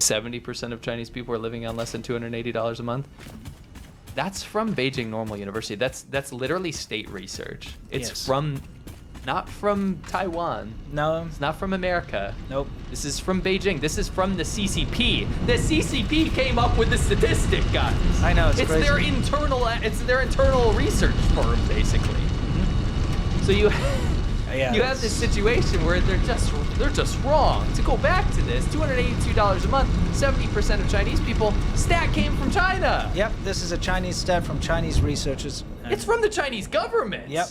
70% of Chinese people are living on less than $280 a month. That's from Beijing Normal University. That's literally state research. It's from, not from Taiwan. No. It's not from America. Nope. This is from Beijing. This is from the CCP. The CCP came up with the statistic, guys. I know, it's crazy. It's their internal research firm, basically. Mm-hmm. So you have this situation where they're just wrong. To go back to this, $282 a month, 70% of Chinese people, stat came from China. Yep, this is a Chinese stat from Chinese researchers. It's from the Chinese government. Yep.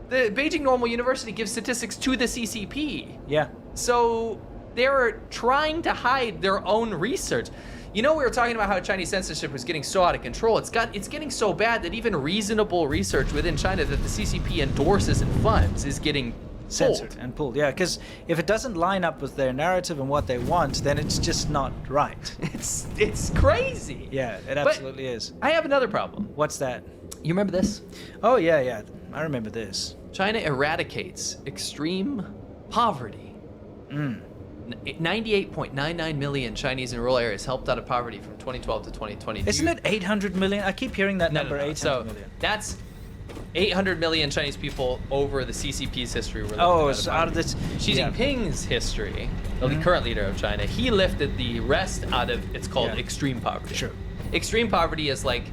The Beijing Normal University gives statistics to the CCP. Yeah. So they're trying to hide their own research. You know, we were talking about how Chinese censorship was getting so out of control. It's getting so bad that even reasonable research within China that the CCP endorses and funds is getting censored and pulled. Yeah, because if it doesn't line up with their narrative and what they want, then it's just not right. It's crazy. Yeah, it absolutely is. I have another problem. What's that? You remember this? Oh yeah, I remember this. China eradicates extreme poverty. 98.99 million Chinese in rural areas helped out of poverty from 2012 to 2020. Isn't it 800 million? I keep hearing that number, 800 million. That's 800 million Chinese people over the CCP's history were living out of this. Xi Jinping's history, the current leader of China, he lifted the rest out of, it's called extreme poverty. Sure. Extreme poverty is like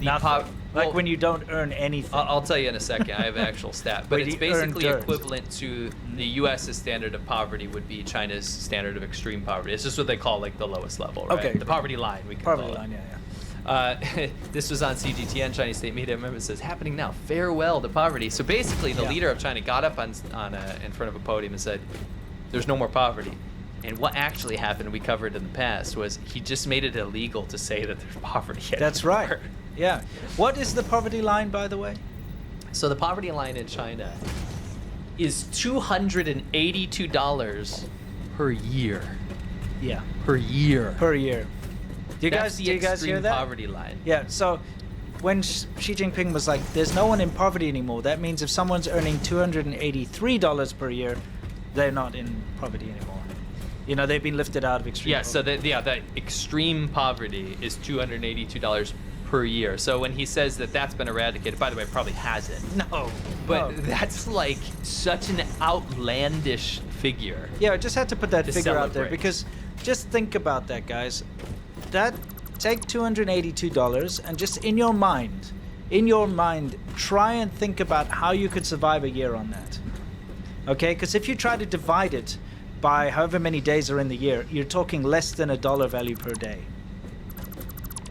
like when you don't earn anything. I'll tell you in a second. I have an actual stat, but it's basically equivalent to the U.S.'s standard of poverty would be China's standard of extreme poverty. It's just what they call like the lowest level, right? Okay. The poverty line. We can poverty call line, it. yeah. This was on CGTN, Chinese state media. Remember, it says happening now. Farewell to poverty. So basically, the leader of China got up in front of a podium and said, "There's no more poverty." And what actually happened, we covered in the past, was he just made it illegal to say that there's poverty anymore. That's right. Yeah. What is the poverty line, by the way? So the poverty line in China is $282 per year. Yeah. Per year. Per year. Do you That's guys hear that? Poverty line. Yeah. So when Xi Jinping was like, "There's no one in poverty anymore," that means if someone's earning $283 per year, they're not in poverty anymore. You know, they've been lifted out of extreme. Yeah. poverty. So that extreme poverty is $282 per year. So when he says that that's been eradicated, by the way, it probably hasn't. No. But that's like such an outlandish figure. Yeah, I just had to put that figure out there celebrate. because just think about that, guys. Take $282 and just in your mind, try and think about how you could survive a year on that. Okay? Because if you try to divide it by however many days are in the year, you're talking less than $1 value per day.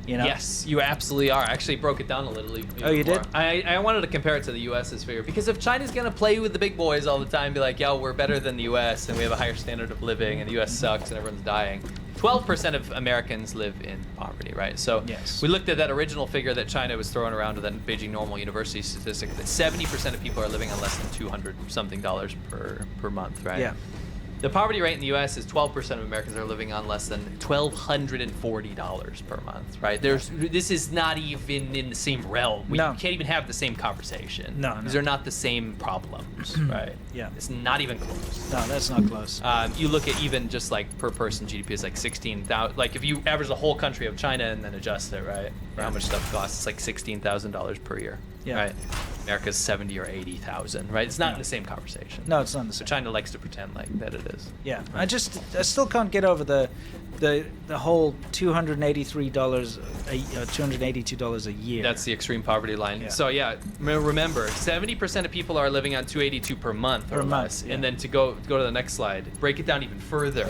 You know? Yes, you absolutely are. I actually broke it down a little. Oh, you did? I wanted to compare it to the U.S.'s figure because if China's going to play with the big boys all the time, be like, yo, we're better than the U.S. and we have a higher standard of living and the U.S. sucks and everyone's dying. 12% of Americans live in poverty, right? So we looked at that original figure that China was throwing around with that Beijing Normal University statistic that 70% of people are living on less than $200-something per month, right? Yeah. The poverty rate in the U.S. is 12% of Americans are living on less than $1,240 per month, right? This is not even in the same realm. We can't even have the same conversation. No. These are not the same problems, right? Yeah. It's not even close. No, that's not close. You look at even just like per person GDP is like 16,000. Like if you average the whole country of China and then adjust it, right? For how much stuff costs, it's like $16,000 per year. Yeah. Right. America's 70 or 80,000, right? It's not the same conversation. No, it's not the same. So China likes to pretend like that it is. Yeah, I still can't get over the whole $282 a year. That's the extreme poverty line. Yeah. So yeah, remember, 70% of people are living on $282 per month or less. Yeah. And then to go to the next slide, break it down even further.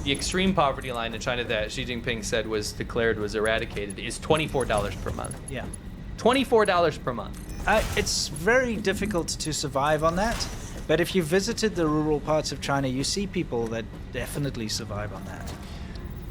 The extreme poverty line in China that Xi Jinping said was eradicated is $24 per month. Yeah. $24 per month. It's very difficult to survive on that, but if you visited the rural parts of China, you see people that definitely survive on that.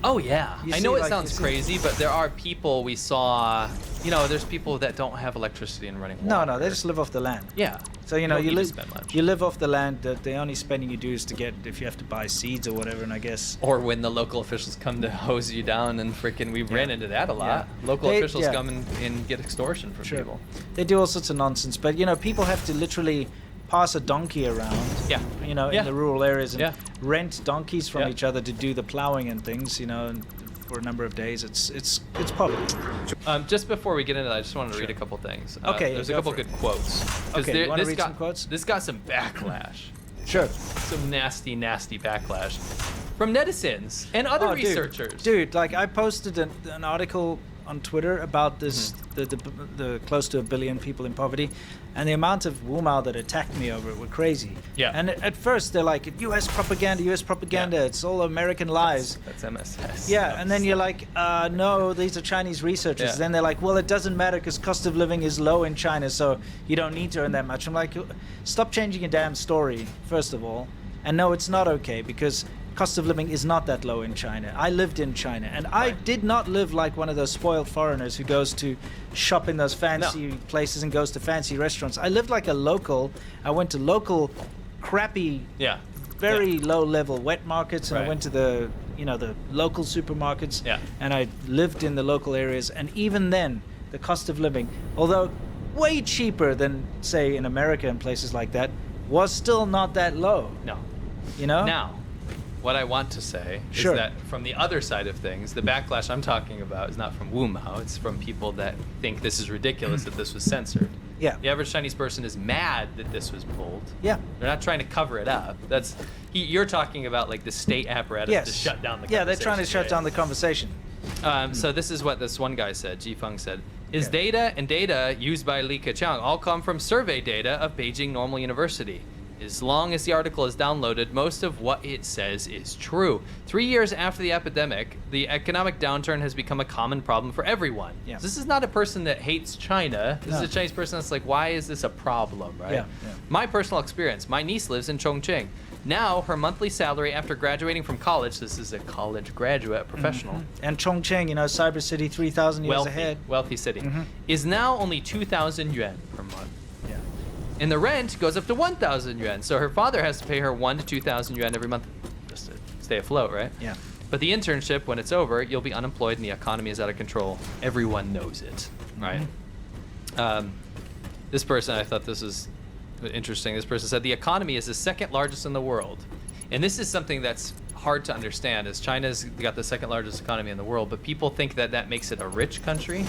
Oh yeah, I know it sounds you see- crazy, but there are people we saw. You know, there's people that don't have electricity and running water. No, they just live off the land. Yeah. So you know, Don't you need to live spend much. you live off the land. The only spending you do is to get if you have to buy seeds or whatever. And I guess Or when the local officials come to hose you down and freaking, we ran into that a lot. Local officials come and get extortion from people. They do all sorts of nonsense, but you know, people have to literally pass a donkey around. Yeah. You know, in the rural areas and Yeah. rent donkeys from Yeah. each other to do the plowing and things. You know, and for a number of days. It's poverty. Just before we get into that, I just wanted to read a couple things. Okay, There's a go couple for it. good quotes. 'Cause Okay, you want to this read some quotes? This got some backlash. Sure. Some nasty, nasty backlash from netizens and other researchers. Dude, like I posted an article on Twitter about this, the close to 1 billion people in poverty, and the amount of Wumao that attacked me over it were crazy. Yeah. And at first they're like, U.S. propaganda, Yeah. it's all American lies. That's MSS. Yeah, and then you're like, no, these are Chinese researchers. Yeah. Then they're like, well, it doesn't matter because cost of living is low in China, so you don't need to earn that much. I'm like, stop changing a damn story, first of all. And no, it's not okay because cost of living is not that low in China. I lived in China, and I did not live like one of those spoiled foreigners who goes to shop in those fancy places and goes to fancy restaurants. I lived like a local. I went to local, crappy, very low-level wet markets, and I went to the local supermarkets, and I lived in the local areas. And even then, the cost of living, although way cheaper than say in America and places like that, was still not that low. No. You know? Now, what I want to say is that from the other side of things, the backlash I'm talking about is not from Wumao. It's from people that think this is ridiculous that this was censored. Yeah. The average Chinese person is mad that this was pulled. Yeah. They're not trying to cover it up. You're talking about like the state apparatus to shut down the conversation. Yeah, they're trying to shut down the conversation. So this is what this one guy said, Ji Feng said, is data used by Li Keqiang all come from survey data of Beijing Normal University. As long as the article is downloaded, most of what it says is true. 3 years after the epidemic, the economic downturn has become a common problem for everyone. Yeah. This is not a person that hates China. This is a Chinese person that's like, why is this a problem, right? Yeah. My personal experience, my niece lives in Chongqing. Now, her monthly salary after graduating from college, this is a college graduate, professional. And Chongqing, Cyber City 3,000 years ahead. Wealthy city, is now only 2,000 yuan per month. And the rent goes up to 1,000 yuan. So her father has to pay her 1,000 to 2,000 yuan every month just to stay afloat, right? Yeah. But the internship, when it's over, you'll be unemployed and the economy is out of control. Everyone knows it, right? This person, I thought this was interesting. This person said the economy is the second largest in the world. And this is something that's hard to understand, as China's got the second largest economy in the world, but people think that that makes it a rich country.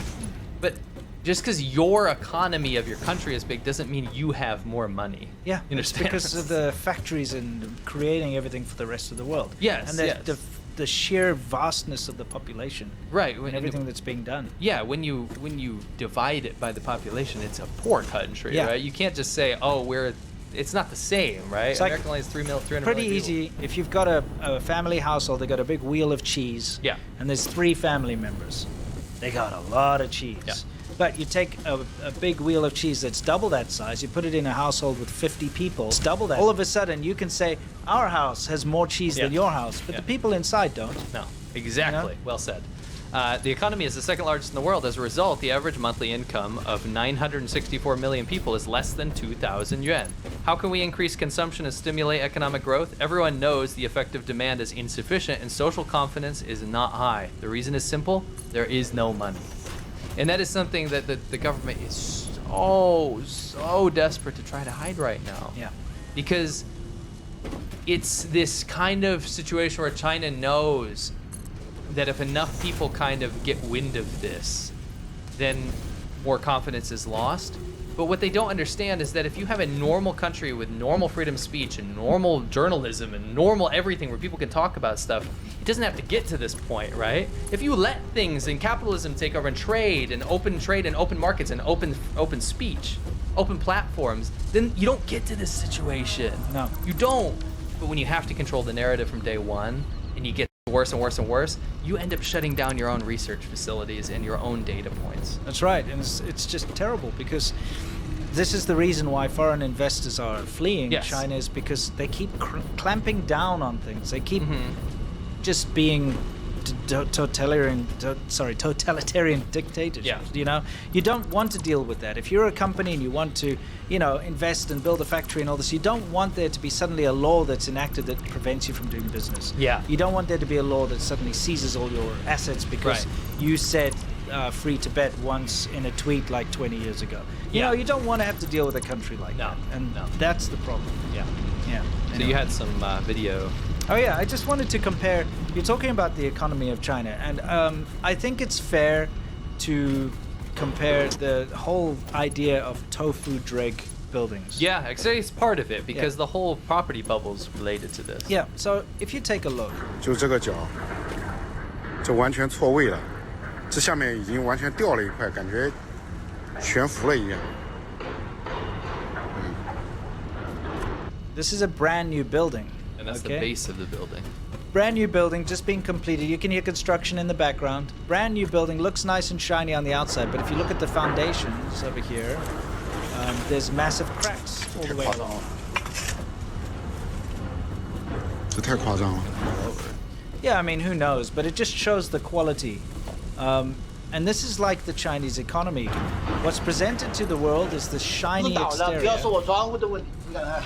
But just because your economy of your country is big doesn't mean you have more money. Yeah, you it's understand? because of the factories and creating everything for the rest of the world. Yes, and the sheer vastness of the population. Right. And everything that's being done. Yeah, when you divide it by the population, it's a poor country, Yeah. right? You can't just say, oh, it's not the same, right? It's like America only has 300 pretty million easy. people. If you've got a family household, they got a big wheel of cheese. Yeah. And there's 3 family members. They got a lot of cheese. Yeah. But you take a big wheel of cheese that's double that size, you put it in a household with 50 people, it's double that. All of a sudden, you can say, our house has more cheese than your house, but the people inside don't. No, exactly. Well said. The economy is the second largest in the world. As a result, the average monthly income of 964 million people is less than 2,000 yuan. How can we increase consumption and stimulate economic growth? Everyone knows the effective demand is insufficient and social confidence is not high. The reason is simple. There is no money. And that is something that the government is so desperate to try to hide right now. Yeah. Because it's this kind of situation where China knows that if enough people kind of get wind of this, then more confidence is lost. But what they don't understand is that if you have a normal country with normal freedom of speech and normal journalism and normal everything where people can talk about stuff, it doesn't have to get to this point, right? If you let things in capitalism take over and trade and open markets and open speech, open platforms, then you don't get to this situation. No. You don't. But when you have to control the narrative from day one and you get worse and worse and worse, you end up shutting down your own research facilities and your own data points. That's right, and it's just terrible because this is the reason why foreign investors are fleeing China, is because they keep clamping down on things. They keep just being totalitarian dictatorships. Yeah. You don't want to deal with that. If you're a company and you want to, invest and build a factory and all this, you don't want there to be suddenly a law that's enacted that prevents you from doing business. Yeah. You don't want there to be a law that suddenly seizes all your assets because you said free Tibet once in a tweet like 20 years ago. You don't want to have to deal with a country like that. And that's the problem. Yeah. Yeah. So you had some video Oh yeah, I just wanted to compare. You're talking about the economy of China, and I think it's fair to compare the whole idea of tofu drake buildings. Yeah, actually, it's part of it because the whole property bubble's related to this. Yeah. So if you take a look, 就这个角，这完全错位了，这下面已经完全掉了一块，感觉悬浮了一样。 this is a brand new building. And that's okay? the base of the building. Brand new building, just being completed. You can hear construction in the background. Brand new building, looks nice and shiny on the outside, but if you look at the foundations over here, there's massive cracks all the way along. 这太夸张了。 Yeah, I mean, who knows? But it just shows the quality. And this is like the Chinese economy. What's presented to the world is the shiny 不 exterior. 要说我窗户的问题，你看看，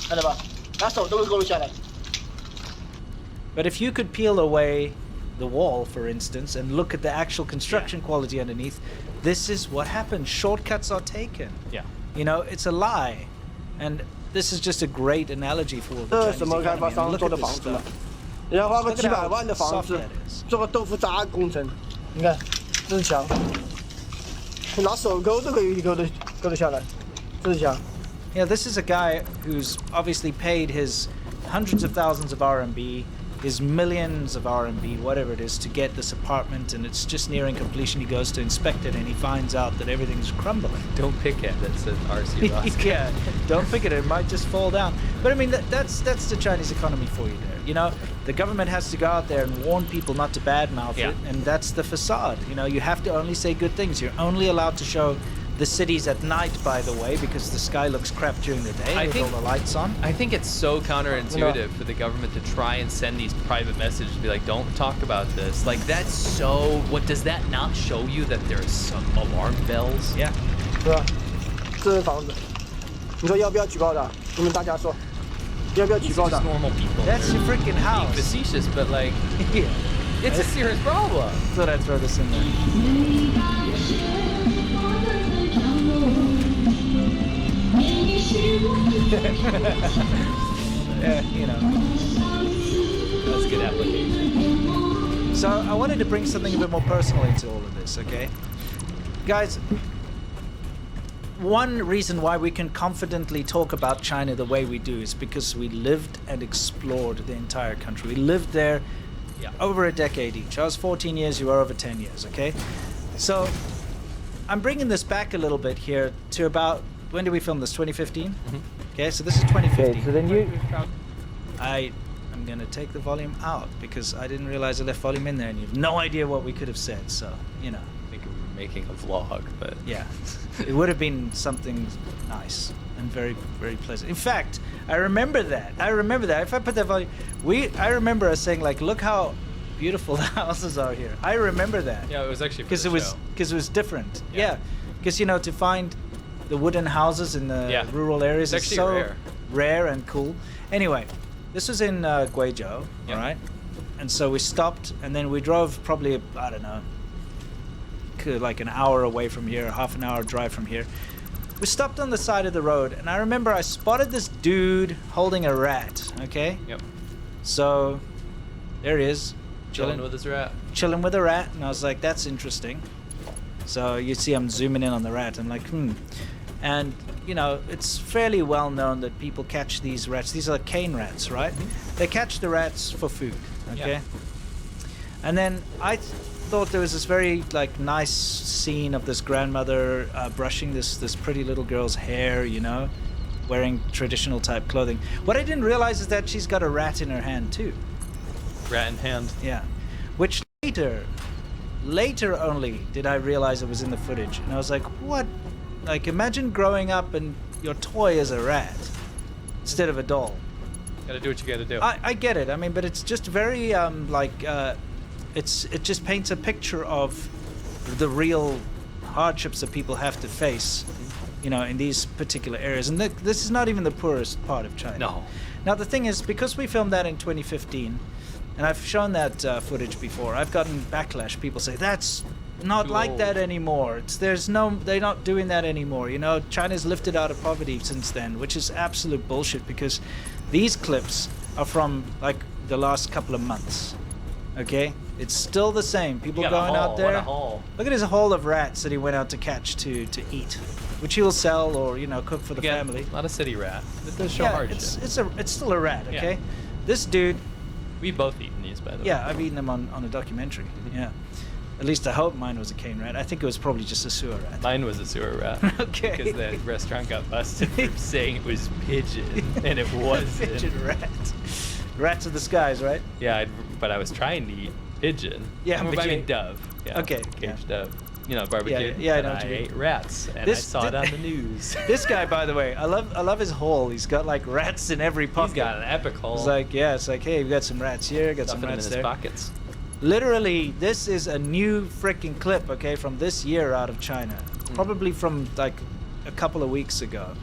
看到吧？拿手都会勾下来。 But if you could peel away the wall, for instance, and look at the actual construction quality underneath, this is what happens. Shortcuts are taken. Yeah. You know, it's a lie. And this is just a great analogy for the 这 Chinese 什么开发 economy. I 商 mean, 做 look 的 at 房 this 子嘛 stuff.？ 人家花个 Look at 几百 how 万的房 soft 子 that is. 做个豆腐渣工程，你看，这是墙，拿手勾都可以勾得下来，这是墙。 Yeah, this is a guy who's obviously paid his hundreds of thousands of RMB, his millions of RMB, whatever it is, to get this apartment, and it's just nearing completion. He goes to inspect it, and he finds out that everything's crumbling. Don't pick at it, says RC Ross. Yeah, don't pick at it; it might just fall down. But I mean, that's the Chinese economy for you there. You know, the government has to go out there and warn people not to badmouth Yeah. it, and that's the facade. You know, you have to only say good things. You're only allowed to show the cities at night, by the way, because the sky looks crap during the day I with think- all the lights on. I think it's so counterintuitive for the government to try and send these private messages to be like, don't talk about this. Like, that's so. What does that not show you that there's some alarm bells? Yeah. 是吧？这是房子，你说要不要举报他？你们大家说，要不要举 These are 报他 just？ normal people. That's your freaking Being house. facetious, but like, Yeah. it's a serious problem. Thought I'd throw this in there. Yeah, you know. That's a good application. So I wanted to bring something a bit more personal into all of this, okay? Guys, one reason why we can confidently talk about China the way we do is because we lived and explored the entire country. We lived there over a decade each. I was 14 years, you were over 10 years, okay? So I'm bringing this back a little bit here to about, when did we film this? 2015? Okay, so this is 2015. so then you I'm going to take the volume out because I didn't realize I left volume in there and you have no idea what we could have said. So, you know, I think we were making a vlog, but yeah, it would have been something nice and very, very pleasant. In fact, I remember that. If I put that volume, I remember us saying like, look how beautiful the houses are here. I remember that. yeah, it was actually Because it was different. Yeah. Yeah. Because, you know, to find the wooden houses in the Yeah. rural areas It's is actually so rare. and cool. Anyway, this was in Guizhou, Yeah. all right? And so we stopped, and then we drove probably, I don't know, like an hour away from here, half an hour drive from here. We stopped on the side of the road, and I remember I spotted this dude holding a rat, okay? Yep. So there he is, Chilling with his rat. chilling with a rat, and I was like, that's interesting. So you see I'm zooming in on the rat. I'm like, And, you know, it's fairly well known that people catch these rats. These are cane rats, right? They catch the rats for food, okay? Yeah. And then I thought there was this very, like, nice scene of this grandmother brushing this pretty little girl's hair, you know, wearing traditional type clothing. What I didn't realize is that she's got a rat in her hand, too. Rat in hand. Yeah. Which later only did I realize it was in the footage. And I was like, what? Like, imagine growing up and your toy is a rat instead of a doll. Gotta do what you gotta do. I get it. I mean, but it's just very, it just paints a picture of the real hardships that people have to face, you know, in these particular areas. And this is not even the poorest part of China. No. Now, the thing is, because we filmed that in 2015, and I've shown that footage before, I've gotten backlash. People say, that's not Too like old. that anymore. They're not doing that anymore. You know, China's lifted out of poverty since then, which is absolute bullshit because these clips are from like the last couple of months. Okay, it's still the same. People You got a going haul, out there. what a haul. Look at his haul of rats that he went out to catch to eat, which he'll sell or cook for the Again, family. Not a city rat. It does show Yeah, hardship. it's still a rat. Yeah. Okay, this dude. We've both eaten these, by the way. Yeah, I've eaten them on a documentary. Yeah, at least I hope mine was a cane rat. I think it was probably just a sewer rat. Mine was a sewer rat. Okay. Because the restaurant got busted for saying it was pigeon, and it wasn't. Pigeon rat. Rats of the skies, right? Yeah, but I was trying to eat pigeon. Yeah, I mean, but I you- mean dove. Yeah, Okay, caged yeah. dove. Barbecue. Yeah, I know and what I you mean. ate rats, and This- I saw it on the news. This guy, by the way, I love his haul. He's got like rats in every pocket. He's got an epic hole. It's like, hey, we got some rats here, got some Stuffing them in rats his there. pockets. Literally, this is a new freaking clip, okay, from this year out of China. Probably from like a couple of weeks ago.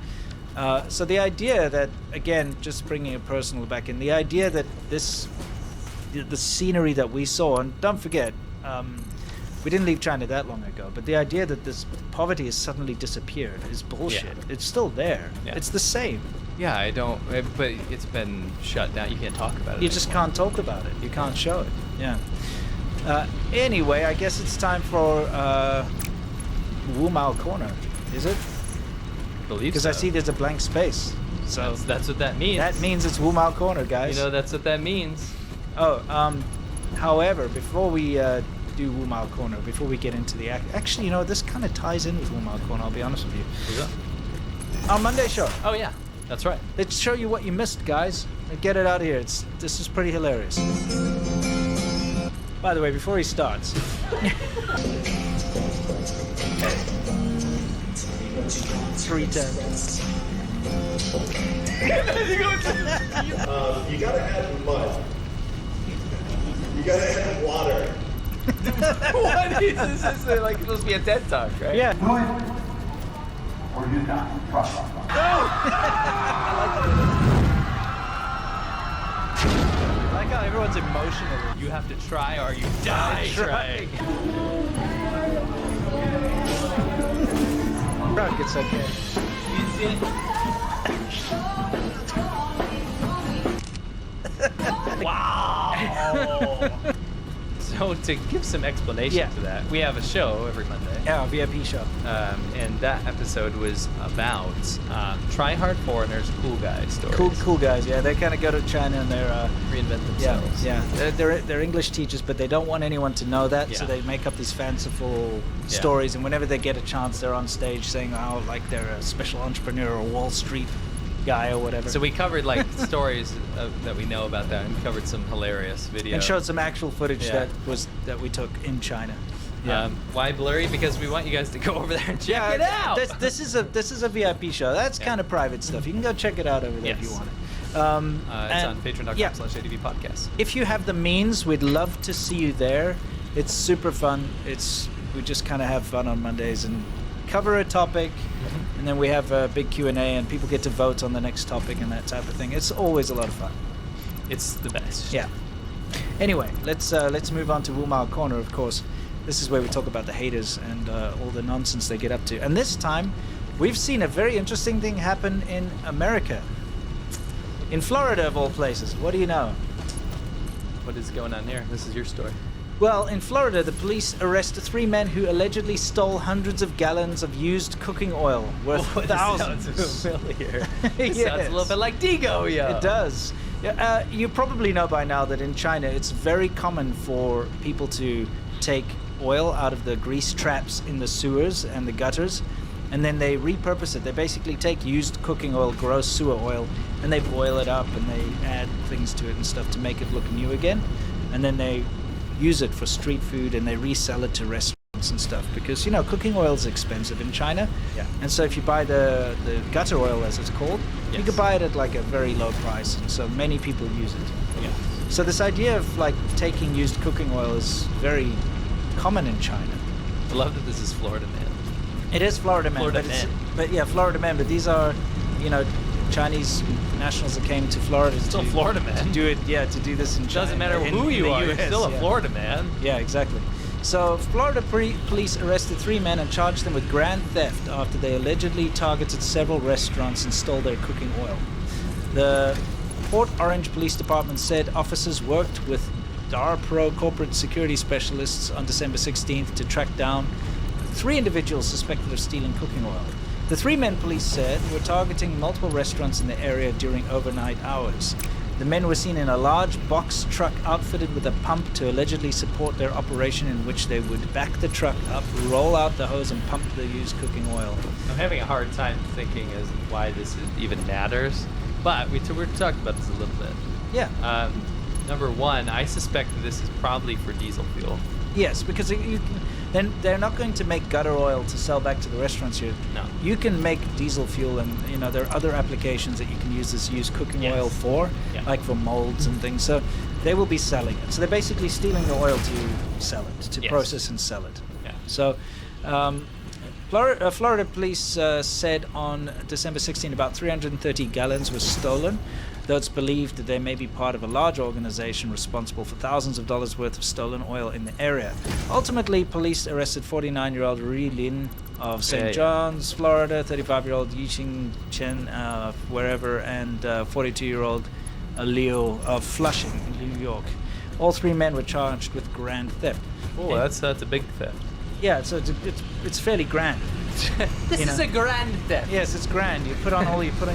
So the idea that, again, just bringing a personal back in, the idea that the scenery that we saw, and don't forget, we didn't leave China that long ago, but the idea that this poverty has suddenly disappeared is bullshit. Yeah. It's still there. Yeah. It's the same. Yeah, I don't. But it's been shut down. You can't talk about it. You just can't talk about it. You can't show it. Yeah. Anyway, I guess it's time for Wu Mao Corner. Is it? believe Because so. I see there's a blank space. So that's what that means. that means it's Wu Mao Corner, guys. That's what that means. Oh, however, before we do Wu Mao Corner, before we get into the actually, this kind of ties in with Wu Mao Corner. I'll be honest with you. Is that? Our Monday show. Oh yeah, that's right. Let's show you what you missed, guys. Get it out of here. This is pretty hilarious. By the way, before he starts. 310. You gotta add mud. You gotta add water. What is this? This is like supposed to be a TED Talk, right? Yeah. Or you die. Trust. I like how everyone's emotional. You have to try or you die trying. Crowd gets okay. Wow. So to give some explanation Yeah. to that, we have a show every Monday. Yeah, our VIP show. And that episode was about try-hard foreigners, cool guy stories. Cool guys. Yeah, they kind of go to China and they're Reinvent yeah, themselves. yeah. They're English teachers, but they don't want anyone to know that, so Yeah. they make up these fanciful stories. And whenever they get a chance, they're on stage saying, "Oh, like they're a special entrepreneur or Wall Street guy or whatever." So we covered like stories that we know about that, and we covered some hilarious videos. and showed some actual footage Yeah. that we took in China. Why blurry? Because we want you guys to go over there and check it out. This is a VIP show. That's kind of private stuff. You can go check it out over there if you Yes. want it. It's and- on patreon.com/ADV podcast. If you have the means, we'd love to see you there. It's super fun. We just kind of have fun on Mondays and cover a topic, and then we have a big Q&A, and people get to vote on the next topic and that type of thing. It's always a lot of fun. It's the best. Yeah. Anyway, let's move on to Wu Mao Corner. Of course, this is where we talk about the haters and all the nonsense they get up to. And this time, we've seen a very interesting thing happen in America. In Florida, of all places. What do you know? What is going on here? This is your story. Well, in Florida, the police arrested 3 men who allegedly stole hundreds of gallons of used cooking oil worth thousands. Sounds familiar. It Yes. sounds a little bit like Digo, yo. It does. You probably know by now that in China, it's very common for people to take oil out of the grease traps in the sewers and the gutters, and then they repurpose it. They basically take used cooking oil, gross sewer oil, and they boil it up and they add things to it and stuff to make it look new again. And then they use it for street food and they resell it to restaurants and stuff because cooking oil is expensive in China. Yeah. And so if you buy the gutter oil, as it's called, you Yes. can buy it at like a very low price, and so many people use it. Yeah. So this idea of like taking used cooking oil is very common in China. I love that this is Florida man. It is Florida man, Florida but it's- man. but yeah, Florida man. But these are, Chinese nationals that came to Florida Still to Florida man. to do it. Yeah, to do this in China. Doesn't matter in who you the are, you're US, still a yeah. Florida man. Yeah, exactly. So Florida police arrested 3 men and charged them with grand theft after they allegedly targeted several restaurants and stole their cooking oil. The Port Orange Police Department said officers worked with DARPro corporate security specialists on December 16th to track down 3 individuals suspected of stealing cooking oil. The 3 men, police said, were targeting multiple restaurants in the area during overnight hours. The men were seen in a large box truck outfitted with a pump to allegedly support their operation, in which they would back the truck up, roll out the hose, and pump the used cooking oil. I'm having a hard time thinking as why this even matters, but we're talking about this a little bit. Yeah. Number one, I suspect that this is probably for diesel fuel. Yes, because then they're not going to make gutter oil to sell back to the restaurants here. No. You can make diesel fuel, and there are other applications that you can use this used cooking Yes. oil for, Yeah. like for molds and things. So they will be selling it. So they're basically stealing the oil to sell it, to Yes. process and sell it. Yeah. So Florida police said on December 16 about 330 gallons was stolen, though it's believed that they may be part of a large organization responsible for thousands of dollars worth of stolen oil in the area. Ultimately, police arrested 49-year-old Ri Lin of St. Yeah. John's, Florida, 35-year-old Yixing Chen, wherever, and 42-year-old Leo of Flushing in New York. All 3 men were charged with grand theft. Oh, that's a big theft. Yeah, so it's fairly grand. This You is know. a grand theft. Yes, it's grand. You put on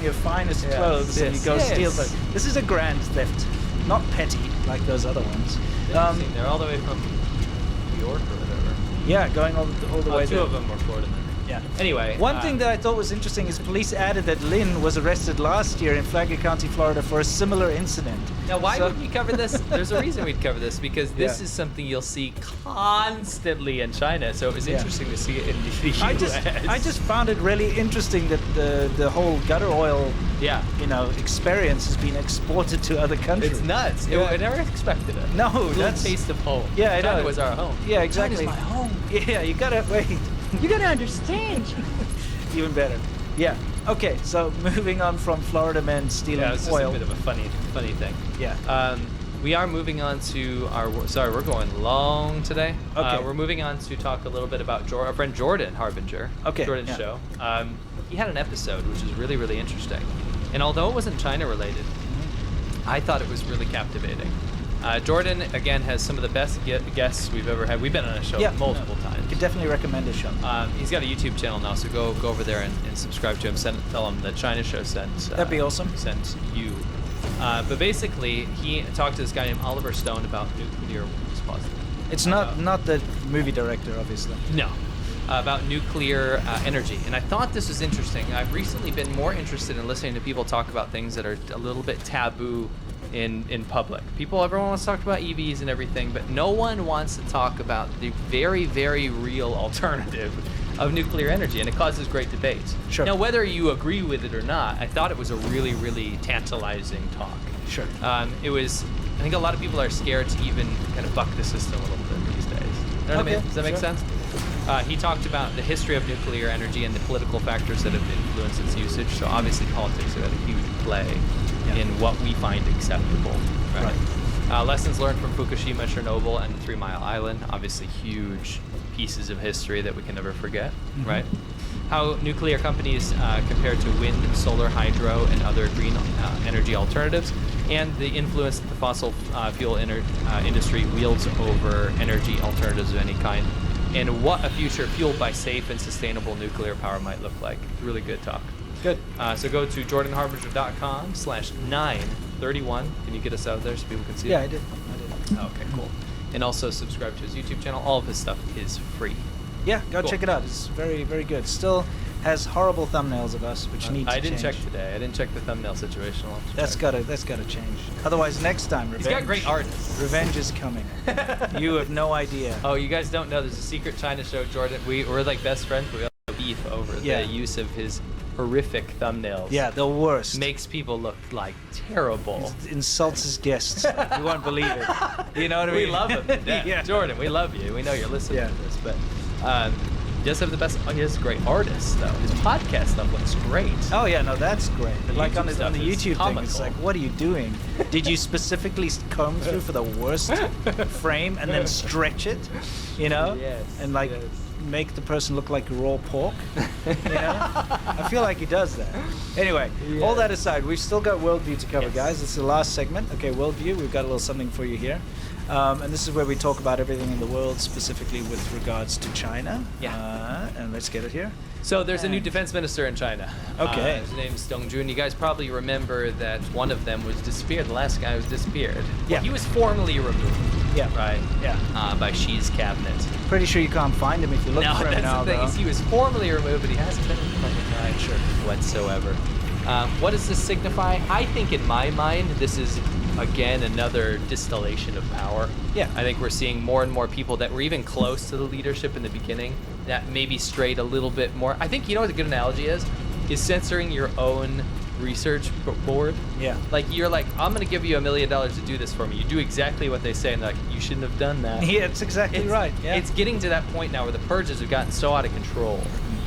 your finest Yes, clothes and you yes, go yes. steal them. This is a grand theft, not petty like those other ones. Interesting. They're all the way from New York or whatever. Yeah, going all the way 2 there. of them were Florida men. Yeah. Anyway. One thing that I thought was interesting is police added that Lynn was arrested last year in Flagler County, Florida, for a similar incident. Now, why So- would we cover this? There's a reason we'd cover this, because this Yeah. is something you'll see constantly in China. So it was Yeah. interesting to see it in the US. I just found it really interesting that the whole gutter oil yeah. experience has been exported to other countries. It's nuts. Yeah. I never expected it. No, Little that's taste of home. Yeah, I China know. was our home. Yeah, exactly. China's my home. Yeah, you gotta wait. You gotta understand. Even better. Yeah. Okay, so moving on from Florida men stealing Yeah, it's just oil. a bit of a funny thing. Yeah. We are moving on to our. Sorry, we're going long today. Okay. We're moving on to talk a little bit about our friend Jordan Harbinger. Okay, Jordan's yeah. show. He had an episode which is really, really interesting, and although it wasn't China related, I thought it was really captivating. Jordan again has some of the best guests we've ever had. We've been on a show Yeah, multiple times. Could definitely recommend his show. He's got a YouTube channel now, so go over there and subscribe to him. Tell him the China show sent. That'd be awesome. Sent you. But basically, he talked to this guy named Oliver Stone about nuclear. What's possible? It's not the movie director, obviously. No. About nuclear energy. And I thought this was interesting. I've recently been more interested in listening to people talk about things that are a little bit taboo in public. Everyone wants to talk about EVs and everything, but no one wants to talk about the very, very real alternative of nuclear energy, and it causes great debate. Sure. Now, whether you agree with it or not, I thought it was a really, really tantalizing talk. Sure. It was, I think a lot of people are scared to even kind of buck the system a little bit these days. You know what I mean? Okay, Does that make sure. sense? He talked about the history of nuclear energy and the political factors that have influenced its usage. So obviously politics have had a huge play in what we find acceptable. Right. Lessons learned from Fukushima, Chernobyl, and the 3 Mile Island. Obviously huge pieces of history that we can never forget, right? How nuclear companies compare to wind, solar, hydro, and other green energy alternatives, and the influence that the fossil fuel industry wields over energy alternatives of any kind, and what a future fueled by safe and sustainable nuclear power might look like. Really good talk. Good. So go to jordanharbinger.com/931. Can you get us out there so people can see Yeah, it? I did. Okay, cool. And also subscribe to his YouTube channel. All of his stuff is free. Yeah, go Cool. check it out. It's very, very good. Still has horrible thumbnails of us, which need to I didn't change. check today. I didn't check the thumbnail situation. I'll have to That's check. gotta change. Otherwise, next time, He's revenge. got great artists. Revenge is coming. You have no idea. Oh, you guys don't know. There's a secret China show, Jordan. We're like best friends, but we all have beef over Yeah. the use of his horrific thumbnails. Yeah, the worst. Makes people look like terrible. Insults his guests. You won't believe it. You know what I mean? We love him to death. Yeah. Jordan, we love you. We know you're listening Yeah. to this, but he does have the best. He has great artists, though. His podcast stuff looks great. Oh yeah, no, that's great. But like on YouTube the stuff is YouTube thing, it's comical. like, what are you doing? Did you specifically comb through for the worst frame and then stretch it? You know, Yes, and like yes. make the person look like raw pork. You know? I feel like he does that. Anyway, all that aside, we've still got worldview to cover, guys. This is the last segment. Okay, worldview. We've got a little something for you here. And this is where we talk about everything in the world, specifically with regards to China. And let's get it here. So there's a new defense minister in China. Okay. His name's Dong Jun. You guys probably remember that one of them was disappeared. The last guy was disappeared. Yeah. Well, he was formally removed. Yeah. Right? Yeah. By Xi's cabinet. Pretty sure you can't find him if you look No, for him that's now, the thing. though. Is he was formally removed, but he hasn't been recognized whatsoever. What does this signify? I think in my mind, this is, again, another distillation of power. Yeah. I think we're seeing more and more people that were even close to the leadership in the beginning that maybe strayed a little bit more. I think, you know what a good analogy is censoring your own research board. Yeah. Like, you're like, I'm going to give you $1 million to do this for me. You do exactly what they say, and they're like, you shouldn't have done that. Yeah, it's exactly right. Yeah. It's getting to that point now where the purges have gotten so out of control.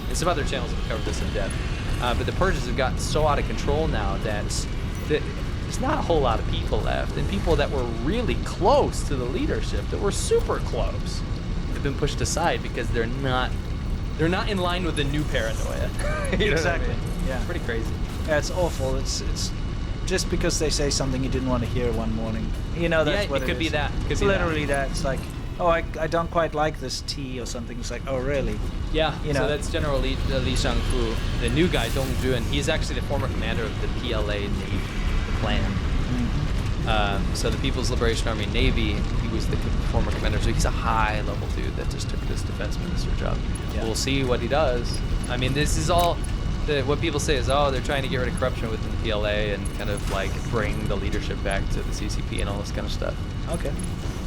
And some other channels have covered this in depth. But the purges have gotten so out of control now that there's not a whole lot of people left. And people that were really close to the leadership, that were super close, have been pushed aside because they're not in line with the new paranoia. You know Exactly. what I mean? Yeah. It's pretty crazy. Yeah, it's awful. It's just because they say something you didn't want to hear one morning. You know, that's what it could be is. that. It's literally that. It's like, oh, I don't quite like this tea or something. It's like, oh, really? Yeah, You so know. that's General Li Shangfu, the new guy, Dong Jun. He's actually the former commander of the PLA Navy, the Klan. So the People's Liberation Army Navy, he was the former commander. So he's a high-level dude that just took this defense minister job. Yeah. We'll see what he does. I mean, this is all... what people say is, oh, they're trying to get rid of corruption within the PLA and kind of like bring the leadership back to the CCP and all this kind of stuff. Okay.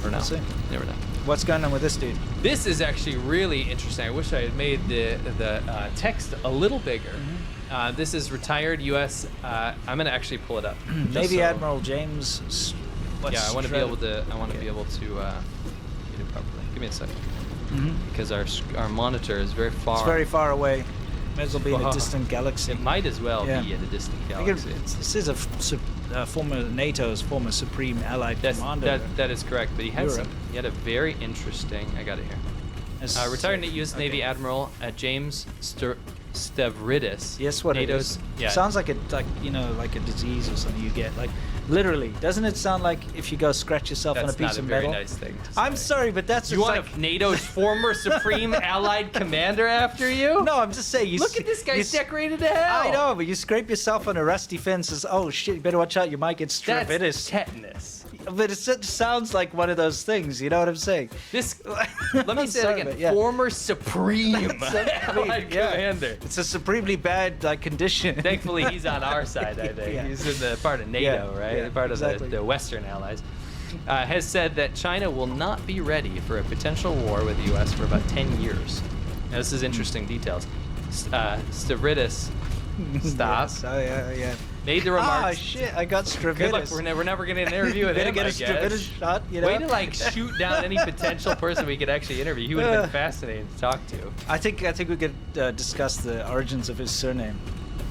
Or no. We'll see. Never know. What's going on with this dude? This is actually really interesting. I wish I had made the text a little bigger. This is retired U.S. I'm gonna actually pull it up. just Navy so- Admiral James. Yeah, I want to be able to. I want to be able to get it properly. Give me a second, because our monitor is very far. It's very far away. May as well be in a Far. distant galaxy. It might as well Yeah. be in a distant I think galaxy. this is former NATO's former Supreme Allied Commander. That is correct. But he had Europe. he had a very interesting. I got it here. As- Retired U.S. Navy Admiral James Stavridis. Yes, what NATO's, it is. Yeah. Sounds like like a disease or something you get. Like literally, doesn't it sound like if you go scratch yourself on a That's piece not a of very metal? nice thing to say. I'm sorry, but that's You just want like NATO's former Supreme Allied Commander after you? No, I'm just saying. Look at this guy's decorated to hell. I know, but you scrape yourself on a rusty fence. As, oh shit! You better watch out. You might get That's Stavridis. tetanus. But it sounds like one of those things. You know what I'm saying? This. Let me I'm say sorry, it again. but yeah. Former Supreme Allied Yeah. Commander. It's a supremely bad condition. Thankfully, he's on our side, I think. Yeah. He's in the part of NATO, Yeah, right? yeah, Part of exactly. the Western allies. Has said that China will not be ready for a potential war with the U.S. for about 10 years. Now, this is interesting details. Stavridis, stop, Yes, yeah. made the Ah, remarks. shit! I got Stavridis. Good luck. We're never going to interview with Better him, get I a Stavridis guess. shot. You know. Way to like shoot down any potential person we could actually interview. He would have been fascinating to talk to. I think we could discuss the origins of his surname.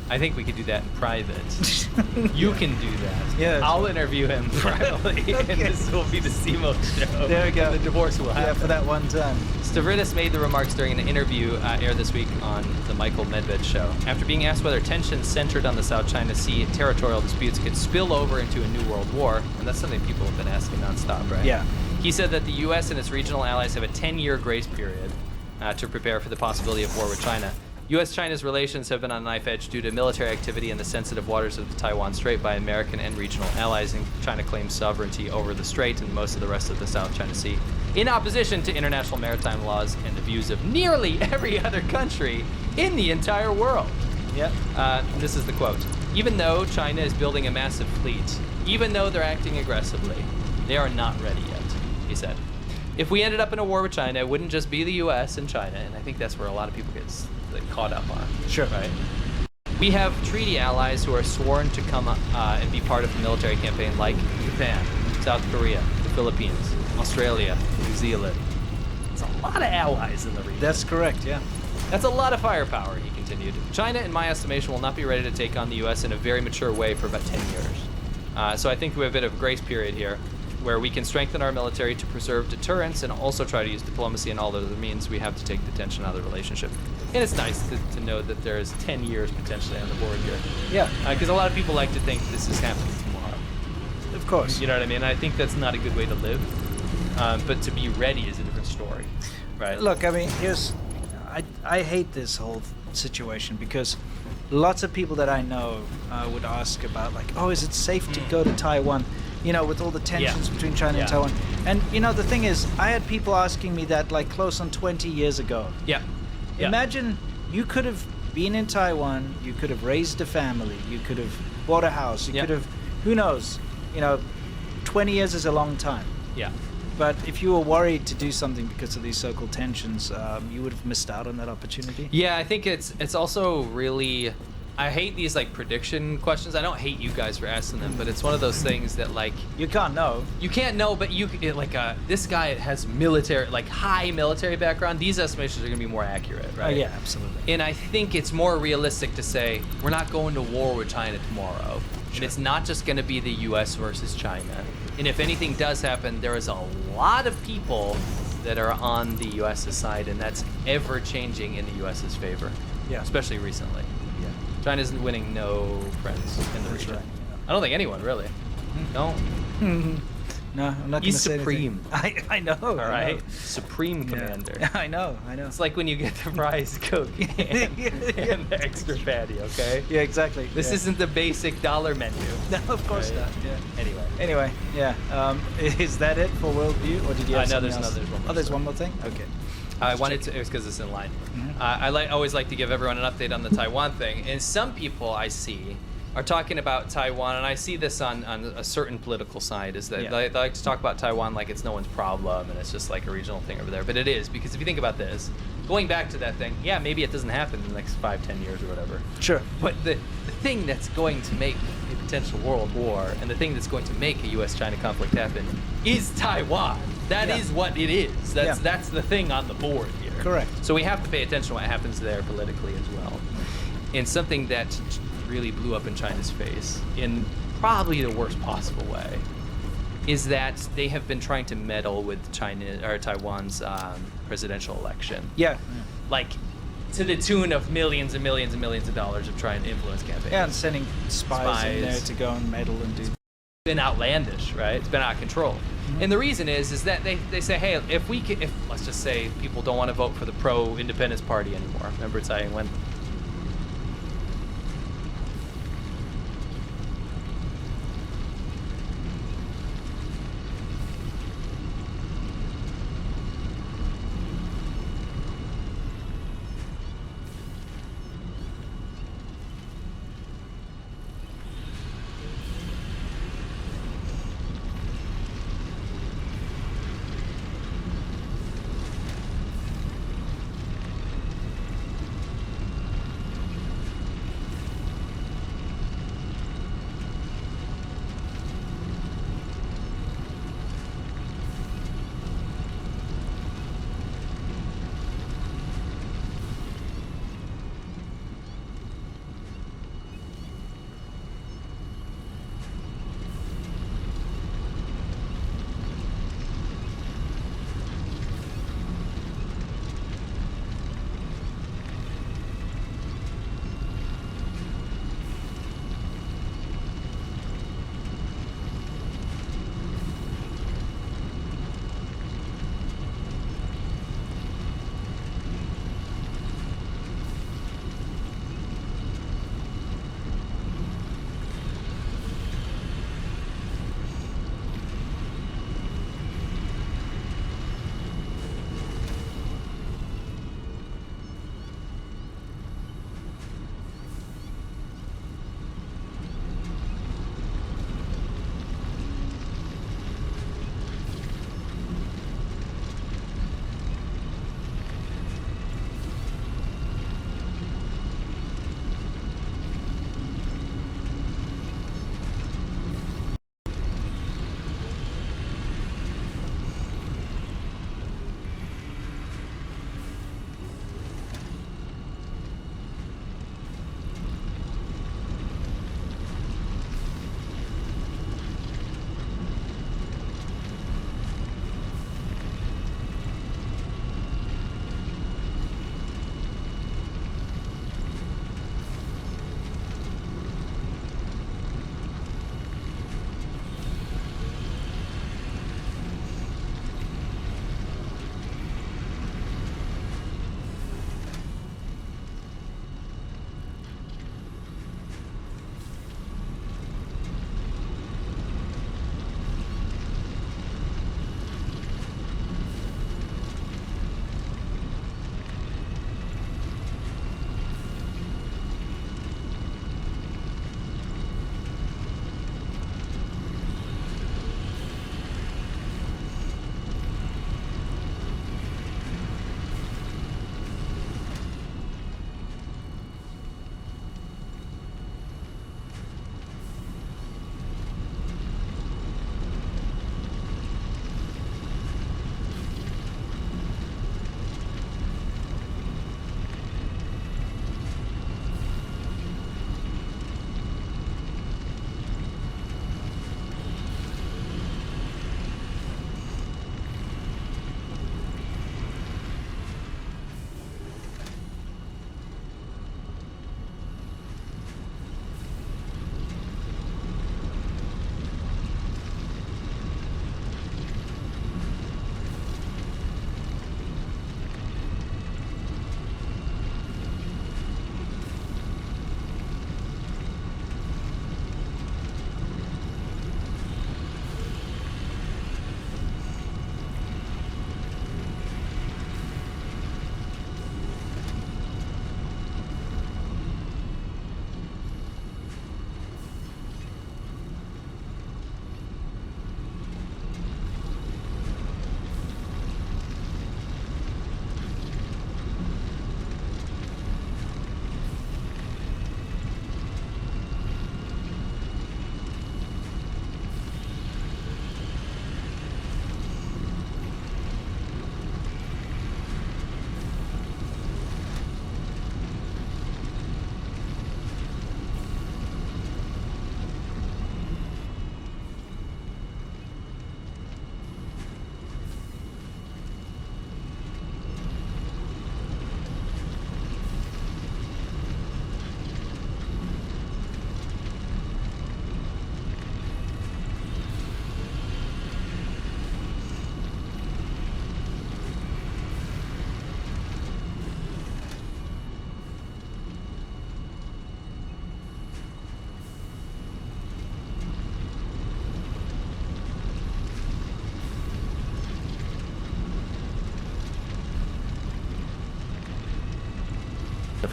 I think we could do that in private. You can do that. Yeah. I'll interview him privately, Okay. and this will be the SEMO show. There we go. The divorce will Yeah, happen. for that one time. Stavridis made the remarks during an interview aired this week on the Michael Medved show. After being asked whether tensions centered on the South China Sea territorial disputes could spill over into a new world war, and that's something people have been asking nonstop, right? Yeah. He said that the U.S. and its regional allies have a 10-year grace period to prepare for the possibility of war with China. U.S.-China's relations have been on a knife edge due to military activity in the sensitive waters of the Taiwan Strait by American and regional allies, and China claims sovereignty over the strait and most of the rest of the South China Sea, in opposition to international maritime laws and the views of nearly every other country in the entire world. Yep. This is the quote. Even though China is building a massive fleet, even though they're acting aggressively, they are not ready yet, he said. If we ended up in a war with China, it wouldn't just be the U.S. and China, and I think that's where a lot of people get caught up on. Sure. Right? We have treaty allies who are sworn to come and be part of the military campaign, like Japan, South Korea, the Philippines, Australia, New Zealand. It's a lot of allies in the region. That's correct. Yeah. That's a lot of firepower, he continued. China, in my estimation, will not be ready to take on the U.S. in a very mature way for about 10 years. So I think we have a bit of a grace period here. where we can strengthen our military to preserve deterrence and also try to use diplomacy and all other means, we have to take the tension out of the relationship. And it's nice to know that there's 10 years potentially on the board here. Yeah, Because a lot of people like to think this is happening tomorrow. of course. You know what I mean? I think that's not a good way to live. But to be ready is a different story, right? Look, I mean, I hate this whole situation because lots of people that I know would ask about, like, oh, is it safe to go to Taiwan? You know, with all the tensions between China and Taiwan. And, you know, the thing is, I had people asking me that, like, close on 20 years ago. Yeah. Imagine you could have been in Taiwan, you could have raised a family, you could have bought a house, you could have, who knows, you know, 20 years is a long time. Yeah. But if you were worried to do something because of these so-called tensions, you would have missed out on that opportunity. Yeah, I think it's also really, I hate these like prediction questions. I don't hate you guys for asking them, but it's one of those things that like You can't know. you can't know, but this guy has military, like high military background. These estimations are gonna be more accurate, Oh, right? yeah, absolutely. And I think it's more realistic to say we're not going to war with China tomorrow. And it's not just going to be the U.S. versus China. And if anything does happen, there is a lot of people that are on the U.S.'s side, and that's ever changing in the U.S.'s favor. Yeah. Especially recently. Yeah. China's winning no friends in the region. right, I don't think anyone really. No. No, I'm not going to He's say supreme. anything. I know. All right. Supreme commander. Yeah. I know. It's like when you get the fries, Coke, and the extra patty. Okay. Yeah, exactly. This yeah. isn't the basic dollar menu. No, of course Right. not. Yeah. Anyway. Yeah. Is that it for worldview, or did you have No, something there's else? another- there's one more Oh, there's story. one more thing. Okay. I wanted to, it was because it's in line. I always like to give everyone an update on the Taiwan thing. And some people I see are talking about Taiwan, and I see this on a certain political side, is that Yeah. they like to talk about Taiwan like it's no one's problem and it's just like a regional thing over there. But it is, because if you think about this, going back to that thing, yeah, maybe it doesn't happen in the next 5-10 years or whatever. Sure. But the thing that's going to make a potential world war and the thing that's going to make a U.S.-China conflict happen is Taiwan. That is Yeah. what it is. Yeah. That's the thing on the board here. Correct. So we have to pay attention to what happens there politically as well. And something that really blew up in China's face in probably the worst possible way is that they have been trying to meddle with Taiwan's presidential election. Yeah. Like to the tune of millions and millions and millions of dollars of trying to influence campaigns. Yeah, and sending spies in there Spies. to go and meddle and do. Been outlandish, right? It's been out of control. And the reason is that they say, hey, if let's just say people don't want to vote for the pro-independence party anymore. Remember Tsai Ing-wen?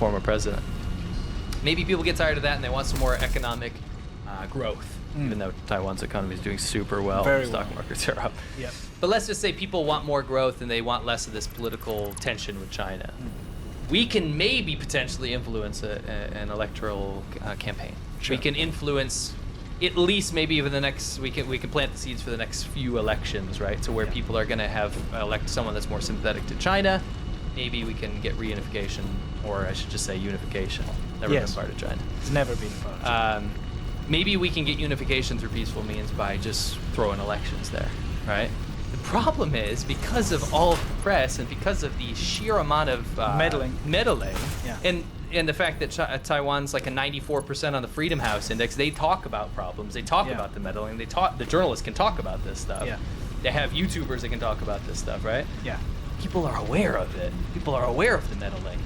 former president. Maybe people get tired of that and they want some more economic growth, even though Taiwan's economy is doing super well. Very Stock well. markets are up. Yep. But let's just say people want more growth and they want less of this political tension with China. We can maybe potentially influence an electoral campaign. Sure. We can influence at least maybe even the next. We can plant the seeds for the next few elections, right? To where people are going to have elect someone that's more sympathetic to China. Maybe we can get reunification, or I should just say unification. Never Yes. been part of China. It's never been a part. Maybe we can get unification through peaceful means by just throwing elections there, right? The problem is, because of all of the press and because of the sheer amount of meddling, Yeah. and the fact that Taiwan's like a 94% on the Freedom House Index, they talk about problems, they talk Yeah. about the meddling, the journalists can talk about this stuff. Yeah. They have YouTubers that can talk about this stuff, right? Yeah. People are aware of it. People are aware of the meddling.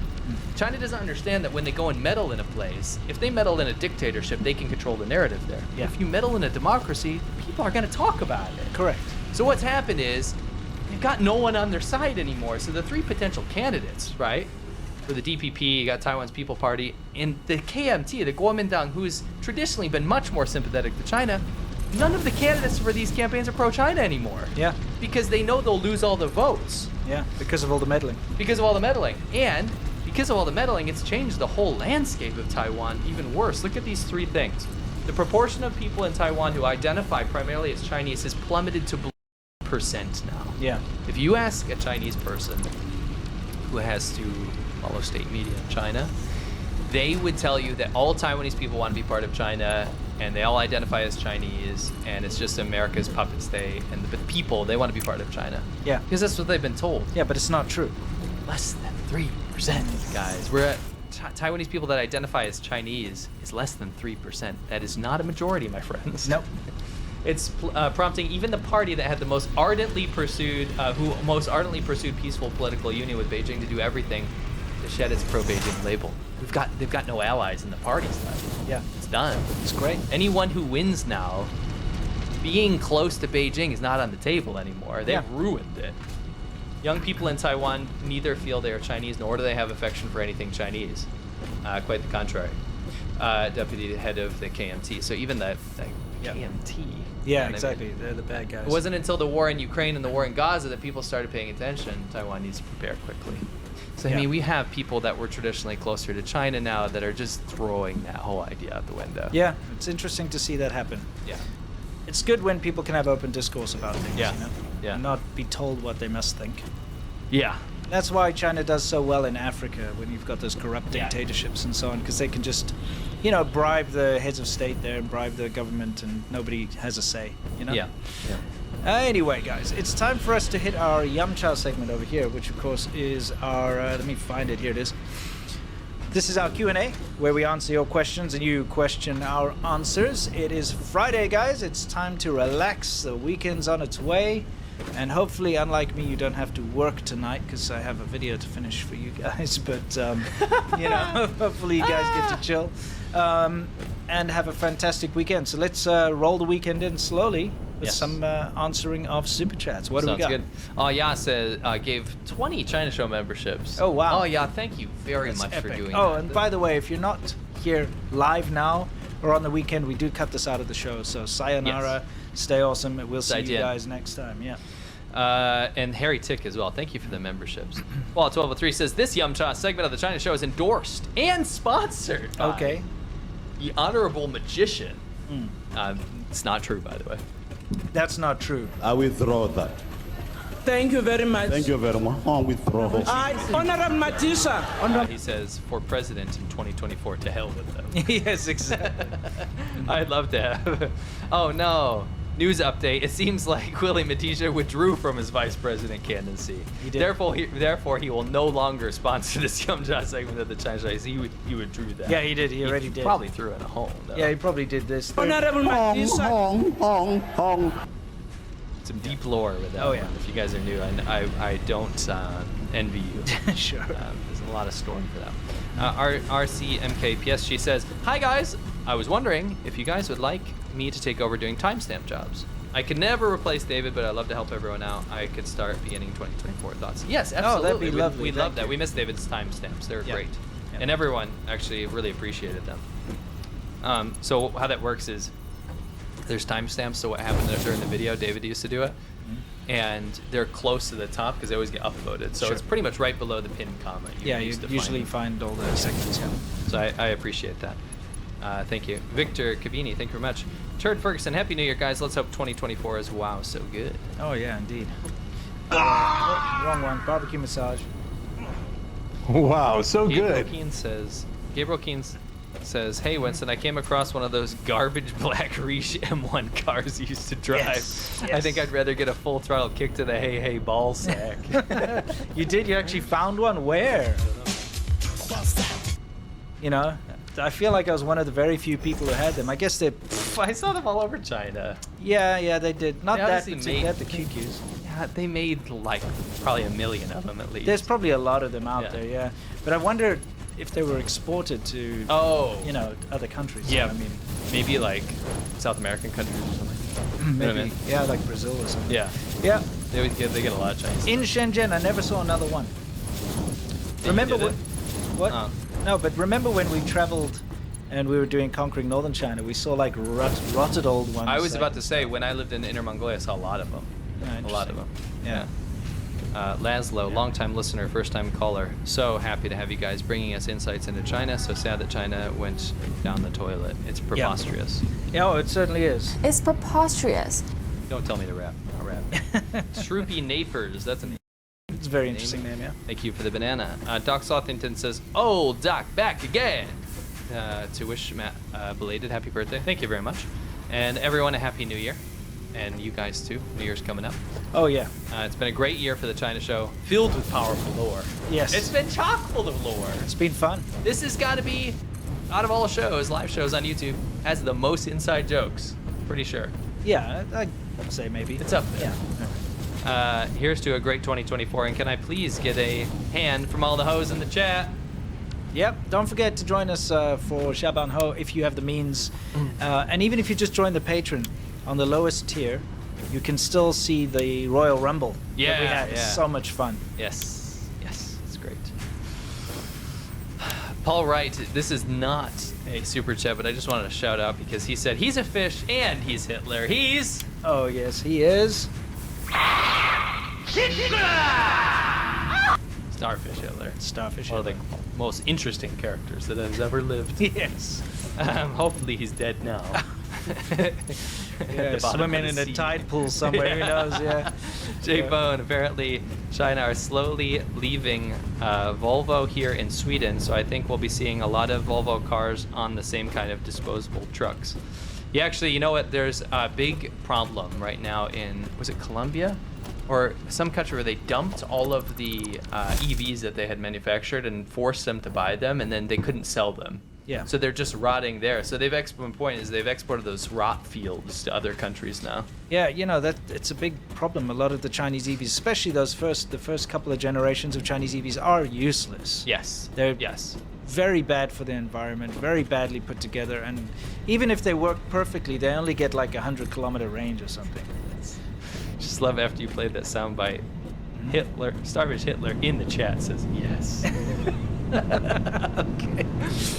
China doesn't understand that when they go and meddle in a place, if they meddle in a dictatorship, they can control the narrative there. Yeah. If you meddle in a democracy, people are going to talk about it. Correct. So what's happened is they've got no one on their side anymore. So the three potential candidates, right? For the DPP, you got Taiwan's People Party, and the KMT, the Kuomintang, who's traditionally been much more sympathetic to China. None of the candidates for these campaigns are pro-China anymore. Yeah. Because they know they'll lose all the votes. Yeah. Because of all the meddling. Because of all the meddling. And because of all the meddling, it's changed the whole landscape of Taiwan even worse. Look at these three things. The proportion of people in Taiwan who identify primarily as Chinese has plummeted to % now. Yeah. If you ask a Chinese person who has to follow state media in China, they would tell you that all Taiwanese people want to be part of China and they all identify as Chinese and it's just America's puppet state, and the people, they want to be part of China. Yeah. Because that's what they've been told. Yeah, but it's not true. Less than 3%, guys. We're at Taiwanese people that identify as Chinese is less than 3%. That is not a majority, my friends. Nope. It's prompting even the party that had the most ardently pursued, peaceful political union with Beijing to do everything to shed its pro-Beijing label. They've got no allies in the parties left. Yeah. It's done. It's great. Anyone who wins now, being close to Beijing is not on the table anymore. They've ruined it. Young people in Taiwan neither feel they are Chinese nor do they have affection for anything Chinese. Quite the contrary. Deputy head of the KMT. So even the KMT. Yeah, and exactly. They're the bad guys. It wasn't until the war in Ukraine and the war in Gaza that people started paying attention. Taiwan needs to prepare quickly. So, I mean, we have people that were traditionally closer to China now that are just throwing that whole idea out the window. Yeah, it's interesting to see that happen. Yeah. It's good when people can have open discourse about things, Yeah. you know? Yeah. And not be told what they must think. Yeah. That's why China does so well in Africa when you've got those corrupt Yeah. dictatorships and so on, because they can just, bribe the heads of state there and bribe the government and nobody has a say, Yeah. Anyway, guys, it's time for us to hit our Yum Chow segment over here, which of course is our, let me find it, here it is. This is our Q&A, where we answer your questions and you question our answers. It is Friday, guys. It's time to relax. The weekend's on its way. And hopefully, unlike me, you don't have to work tonight because I have a video to finish for you guys. But, hopefully you guys get to chill and have a fantastic weekend. So let's roll the weekend in slowly with some answering of Super Chats. What do we got? Sounds good. Oh, yeah, says gave 20 China Show memberships. Oh, wow. Oh, yeah, thank you very That's much for epic. doing that. Oh, and by the way, if you're not here live now or on the weekend, we do cut this out of the show. So sayonara, stay awesome. We'll see you guys next time. Yeah. And Harry Tick as well. Thank you for the memberships. Well, 1203 says this Yum Cha segment of the China Show is endorsed and sponsored by Okay. the Honorable Magician. It's not true, by the way. That's not true. I withdraw that. Thank you very much. Thank you very much. I withdraw. Honorable Matisa. He says, for president in 2024, to hell with them. Yes, exactly. I'd love to have. Oh, no. News update. It seems like Willie Matija withdrew from his vice president candidacy. He did. Therefore, he will no longer sponsor this Yum Cha segment of the China Show. He withdrew that. Yeah, he did. He already did. Probably threw in a home, though. Yeah, he probably did this. Honorable Matisa. Some deep lore with that. Oh, yeah. one. If you guys are new, I don't envy you. Sure. There's a lot of story for that. RCMKPS, she says, hi guys, I was wondering if you guys would like me to take over doing timestamp jobs. I could never replace David, but I'd love to help everyone out. I could start beginning 2024 thoughts. Yes, absolutely. that'd be lovely. We'd love Thank that. you. We miss David's timestamps. They're great. and everyone actually really appreciated them. So how that works is there's timestamps. So what happened during the video, David used to do it, and they're close to the top because they always get upvoted. So it's pretty much right below the pinned comment. You usually find all the segments. Yeah. So I appreciate that. Thank you. Victor Cavini, thank you very much. Turd Ferguson, Happy New Year, guys. Let's hope 2024 is wow so good. Oh, yeah, indeed. Wrong one. Barbecue massage. Wow, so Gabriel good. Keane says, hey, Winston, I came across one of those garbage black Riche M1 cars you used to drive. Yes, I think I'd rather get a full throttle kick to the hey ball sack. You did? You actually found one? Where? You know, I feel like I was one of the very few people who had them. I guess they... I saw them all over China. Yeah, they did. Not They that obviously particular. They had the QQs. Yeah, they made like probably 1 million of them at least. There's probably a lot of them out Yeah. there, yeah. But I wonder if they were exported to, you know, other countries. Yeah, I mean, maybe like South American countries or something. maybe, what I mean? yeah, like Brazil or something. Yeah, Yeah. they get a lot of Chinese. In Shenzhen, I never saw another one. Remember did what? it? Oh. No, but remember when we traveled and we were doing Conquering Northern China, we saw like rotted old ones. I was about to say, when I lived in Inner Mongolia, I saw a lot of them. A lot of them. Yeah. Laszlo, longtime listener, first-time caller. So happy to have you guys bringing us insights into China. So sad that China went down the toilet. It's preposterous. Yeah, oh, it certainly is. It's preposterous. Don't tell me to rap. I'll rap. Shroopy Napers. That's a name. It's a very interesting name, yeah. Thank you for the banana. Doc Southington says, "Oh, Doc, back again." To wish Matt a belated happy birthday. Thank you very much, and everyone a happy New Year, and you guys too. New Year's coming up. Oh yeah. It's been a great year for the China show, filled with powerful lore. Yes. It's been chock full of lore. It's been fun. This has got to be, out of all shows, live shows on YouTube, has the most inside jokes. Pretty sure. Yeah, I'd say maybe. It's up there. Yeah. Here's to a great 2024, and can I please get a hand from all the hoes in the chat? Yep. Don't forget to join us for Shaban Ho if you have the means, and even if you just join the Patreon on the lowest tier, you can still see the Royal Rumble that we had. It's so much fun. Yes, it's great. Paul Wright, this is not a super chat, but I just wanted to shout out because he said he's a fish and he's Hitler. He's... Oh yes, he is. Starfish Hitler. Starfish One of Hitler. the most interesting characters that has ever lived. Yes. Hopefully he's dead now. Yeah, swimming in a tide pool somewhere. Who knows? Yeah. Jay Bone, apparently China are slowly leaving Volvo here in Sweden, so I think we'll be seeing a lot of Volvo cars on the same kind of disposable trucks. Yeah, actually, you know what? There's a big problem right now in, was it Colombia? Or some country where they dumped all of the EVs that they had manufactured and forced them to buy them, and then they couldn't sell them. Yeah. So they're just rotting there. So they've exported those rot fields to other countries now. Yeah, you know that it's a big problem. A lot of the Chinese EVs, especially the first couple of generations of Chinese EVs, are useless. Yes. They're yes. very bad for the environment, very badly put together, and even if they work perfectly, they only get like 100-kilometer range or something. Just love after you played that soundbite. Hitler, Starfish Hitler in the chat says yes. Okay.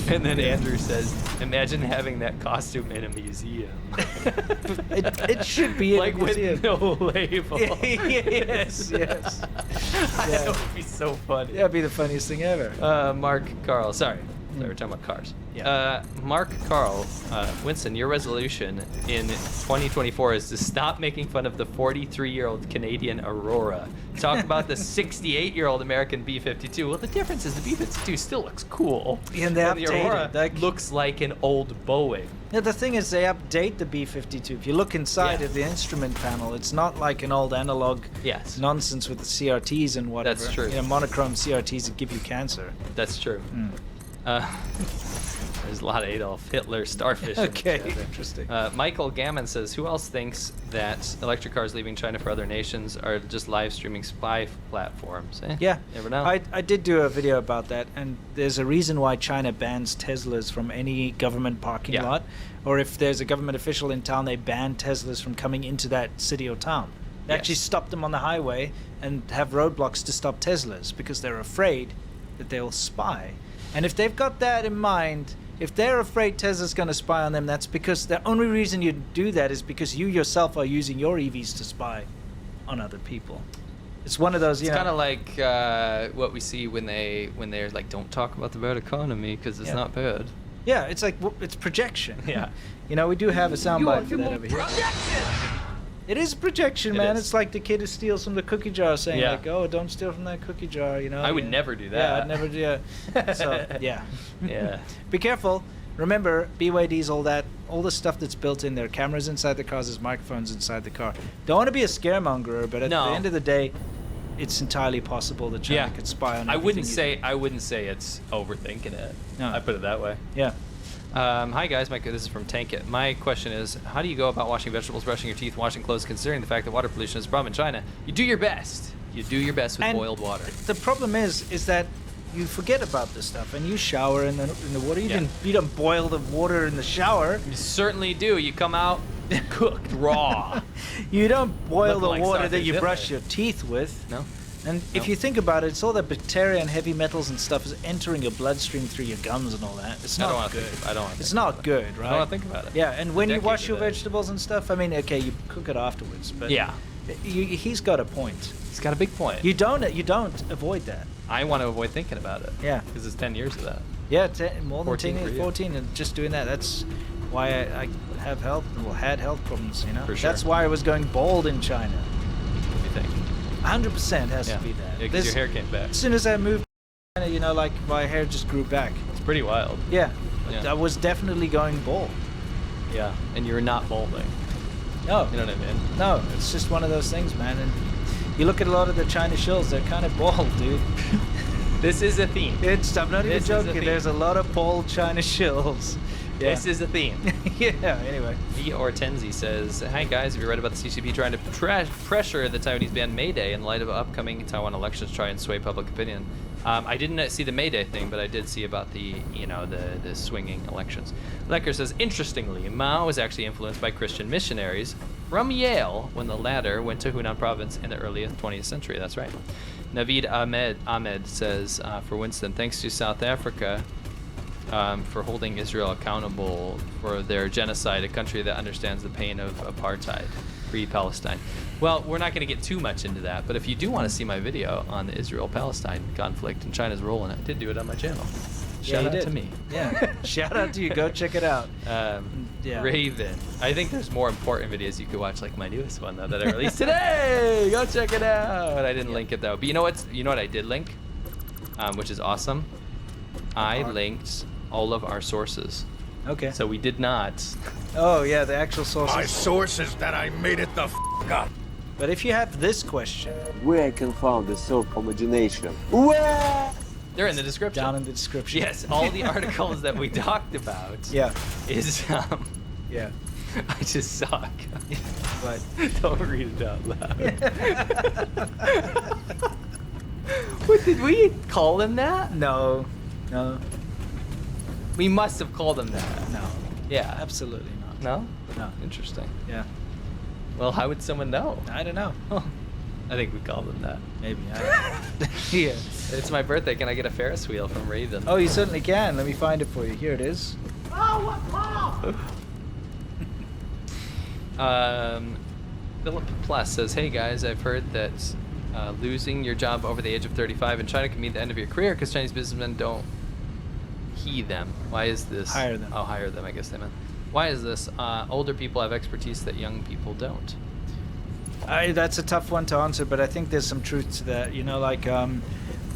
And then Andrew says, imagine having that costume in a museum. it should be in like a museum. with no label. Yes. That would be so funny. That'd be the funniest thing ever. Mark Carl, sorry, we're talking about cars. Yeah. Mark Carl, Winston, your resolution in 2024 is to stop making fun of the 43-year-old Canadian Aurora. Talk about the 68-year-old American B-52. Well, the difference is the B-52 still looks cool. And the Aurora looks like an old Boeing. Yeah, the thing is, they update the B-52. If you look inside of the instrument panel, it's not like an old analog nonsense with the CRTs and whatever. That's true. You know, monochrome CRTs that give you cancer. That's true. There's a lot of Adolf Hitler starfish. Okay, interesting. Michael Gammon says, who else thinks that electric cars leaving China for other nations are just live streaming spy platforms? Yeah. Never know. I did do a video about that, and there's a reason why China bans Teslas from any government parking lot, or if there's a government official in town, they ban Teslas from coming into that city or town. They actually stop them on the highway and have roadblocks to stop Teslas because they're afraid that they'll spy. And if they've got that in mind, if they're afraid Tesla's going to spy on them, that's because the only reason you do that is because you yourself are using your EVs to spy on other people. It's one of those, It's kind of like what we see when they're like, don't talk about the bad economy because it's not bad. Yeah, it's like, it's projection. Yeah. You know, we do have a soundbite for that over here. It is projection, man. is. It's like the kid who steals from the cookie jar saying, Yeah. like, oh, don't steal from that cookie jar, you know? I would never do that. Yeah, I'd never do that. So, yeah. Yeah. Be careful. Remember, BYD's, all the stuff that's built in there, cameras inside the cars, there's microphones inside the car. Don't want to be a scaremongerer, but at the end of the day, it's entirely possible that China could spy on I wouldn't everything say it's overthinking it. No. I put it that way. Yeah. Hi guys, this is from Tank It. My question is, how do you go about washing vegetables, brushing your teeth, washing clothes, considering the fact that water pollution is a problem in China? You do your best. You do your best with And boiled water. The problem is that you forget about this stuff, and you shower in the water. You don't boil the water in the shower. You certainly do. You come out cooked raw. You don't boil Looking the like water that sausage you Hitler. brush your teeth with. No. And if you think about it, it's all that bacteria and heavy metals and stuff is entering your bloodstream through your gums and all that. It's I don't not wanna good. think- I don't wanna It's think not about good, right? I don't want to think about it. Yeah, and when you decade wash of your that. vegetables and stuff, I mean, okay, you cook it afterwards, but Yeah. he's got a point. He's got a big point. You don't avoid that. I want to avoid thinking about it. Yeah. Because it's 10 years of that. Yeah, more than 14 10 for years, you. 14, and just doing that. That's why I have had health problems, you know? For sure. That's why I was going bald in China. What do you think? 100% has to be that. Yeah, because your hair came back. As soon as I moved to China, you know, like my hair just grew back. It's pretty wild. Yeah. Yeah. I was definitely going bald. Yeah. And you're not balding. No. You know what I mean? No, it's just one of those things, man. And you look at a lot of the China shills, they're kind of bald, dude. This is a theme. I'm not even This is a joking. theme. There's a lot of bald China shills. Yeah. This is a theme. Yeah, anyway. V. Ortenzi says, hi guys, have you read about the CCP trying to pressure the Taiwanese band Mayday in light of upcoming Taiwan elections to try and sway public opinion? I didn't see the Mayday thing, but I did see about the swinging elections. Lecker says, interestingly, Mao was actually influenced by Christian missionaries from Yale when the latter went to Hunan province in the early 20th century. That's right. Naveed Ahmed says, for Winston, thanks to South Africa for holding Israel accountable for their genocide, a country that understands the pain of apartheid. Free Palestine. Well, we're not going to get too much into that, but if you do want to see my video on the Israel-Palestine conflict and China's role in it, I did do it on my channel. Shout out to me. Yeah. Shout out to you. Go check it out. Yeah. Raven. I think there's more important videos you could watch, like my newest one though that I released today. Go check it out. I didn't link it though. But you know what I did link? Which is awesome. I linked all of our sources. Okay. So we did not. Oh, yeah, the actual sources. My source is that I made it the f up. But if you have this question, where I can find the self-imagination? Where? They're in the description. down in the description. Yes, all the articles that we talked about. Yeah. Is Yeah. I just suck. But Don't read it out loud. What did we call him that? no. We must have called him that. No. Yeah. Absolutely not. No? No. Interesting. Yeah. Well, how would someone know? I don't know. I think we called him that. Maybe. I don't know. Yeah. It's my birthday. Can I get a Ferris wheel from Raven? Oh, you certainly can. Let me find it for you. Here it is. Philip Plus says, hey guys, I've heard that losing your job over the age of 35 in China can mean the end of your career because Chinese businessmen don't them. Why is this? Hire them. Oh, hire them, I guess they meant. Why is this? Older people have expertise that young people don't. That's a tough one to answer, but I think there's some truth to that. You know, like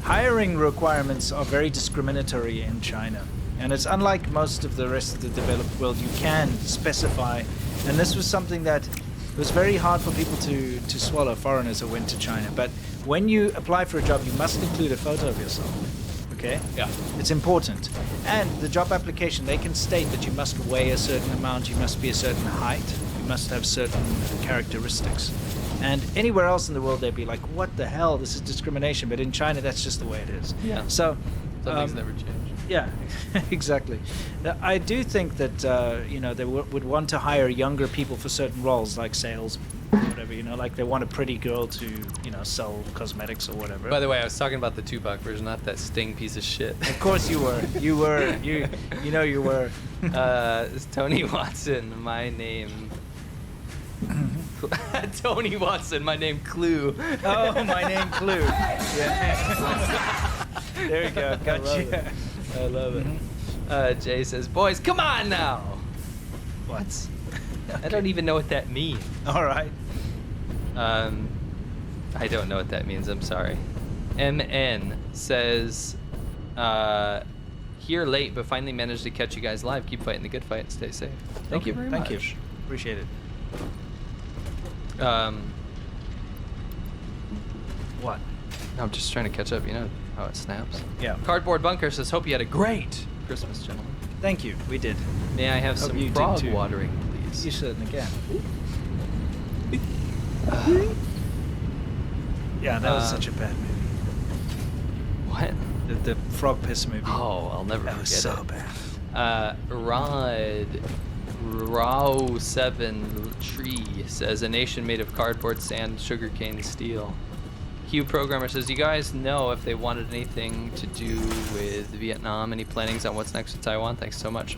hiring requirements are very discriminatory in China. And it's unlike most of the rest of the developed world. You can specify. And this was something that was very hard for people to swallow, foreigners who went to China. But when you apply for a job, you must include a photo of yourself. Okay? Yeah. It's important. And the job application, they can state that you must weigh a certain amount, you must be a certain height, you must have certain characteristics. And anywhere else in the world, they'd be like, what the hell? This is discrimination. But in China, that's just the way it is. Yeah. So, Some things never change. Yeah, exactly. I do think that you know, they would want to hire younger people for certain roles, like sales, or whatever. You know, like they want a pretty girl to, you know, sell cosmetics or whatever. By the way, I was talking about the Tupac version, not that Sting piece of shit. Of course you were. You were. You know you were. It's Tony Watson, my name. Tony Watson, my name Clue. Oh, my name Clue. Yeah. There you go. Gotcha. I love it. Jay says, boys, come on now. What? I don't even know what that means. All right. I don't know what that means. I'm sorry. MN says, here late, but finally managed to catch you guys live. Keep fighting the good fight and stay safe. Thank you very much. Thank you. Appreciate it. What? I'm just trying to catch up. You know how it snaps. Yeah. Cardboard Bunker says, hope you had a great Christmas, gentlemen. Thank you. We did. May I have Hope some you did frog too. watering, please? You certainly can. Yeah, that was such a bad movie. What? The frog piss movie. Oh, I'll never That forget was so it. bad. Rao7 Tree says, a nation made of cardboard, sand, sugarcane, steel. Q Programmer says, you guys know if they wanted anything to do with Vietnam, any plannings on what's next with Taiwan? Thanks so much.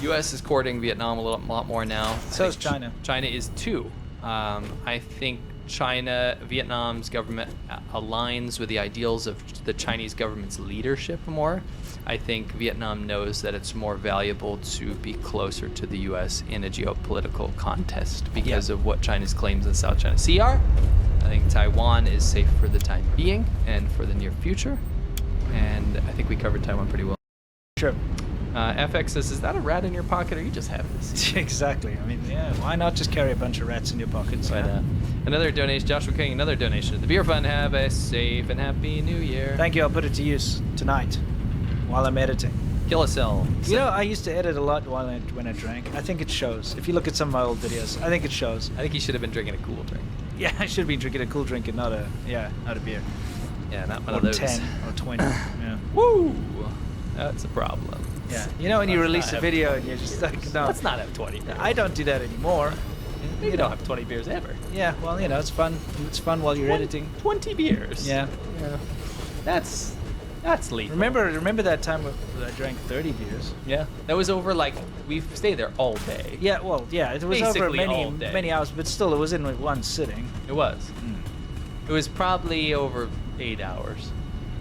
U.S. is courting Vietnam a lot more now. So is China. China is too. I think Vietnam's government aligns with the ideals of the Chinese government's leadership more. I think Vietnam knows that it's more valuable to be closer to the U.S. in a geopolitical contest because of what China's claims in South China Sea are. I think Taiwan is safe for the time being and for the near future. And I think we covered Taiwan pretty well. Sure. FX says, is that a rat in your pocket or you just have this? Exactly. I mean, yeah, why not just carry a bunch of rats in your pockets? But, another donation, Joshua King, another donation to the Beer Fund. Have a safe and happy new year. Thank you. I'll put it to use tonight while I'm editing. Kill a cell. You know, I used to edit a lot when I drank. I think it shows. If you look at some of my old videos, I think it shows. I think you should have been drinking a cool drink. Yeah, I should be drinking a cool drink and not a beer. Yeah, not one Or of those. 10 or 20. Yeah. Woo! That's a problem. Yeah. You know when you release a video and you're just like, no. Let's not have 20 beers. I don't do that anymore. You don't have 20 beers ever. Yeah, well, you know, it's fun. It's fun while you're editing. 20 beers. Yeah. That's lethal. Remember that time I drank 30 beers? Yeah. That was over, like, we stayed there all day. Yeah, well, yeah, it was Basically over all day. many hours, but still, it was in one sitting. It was. It was probably over 8 hours.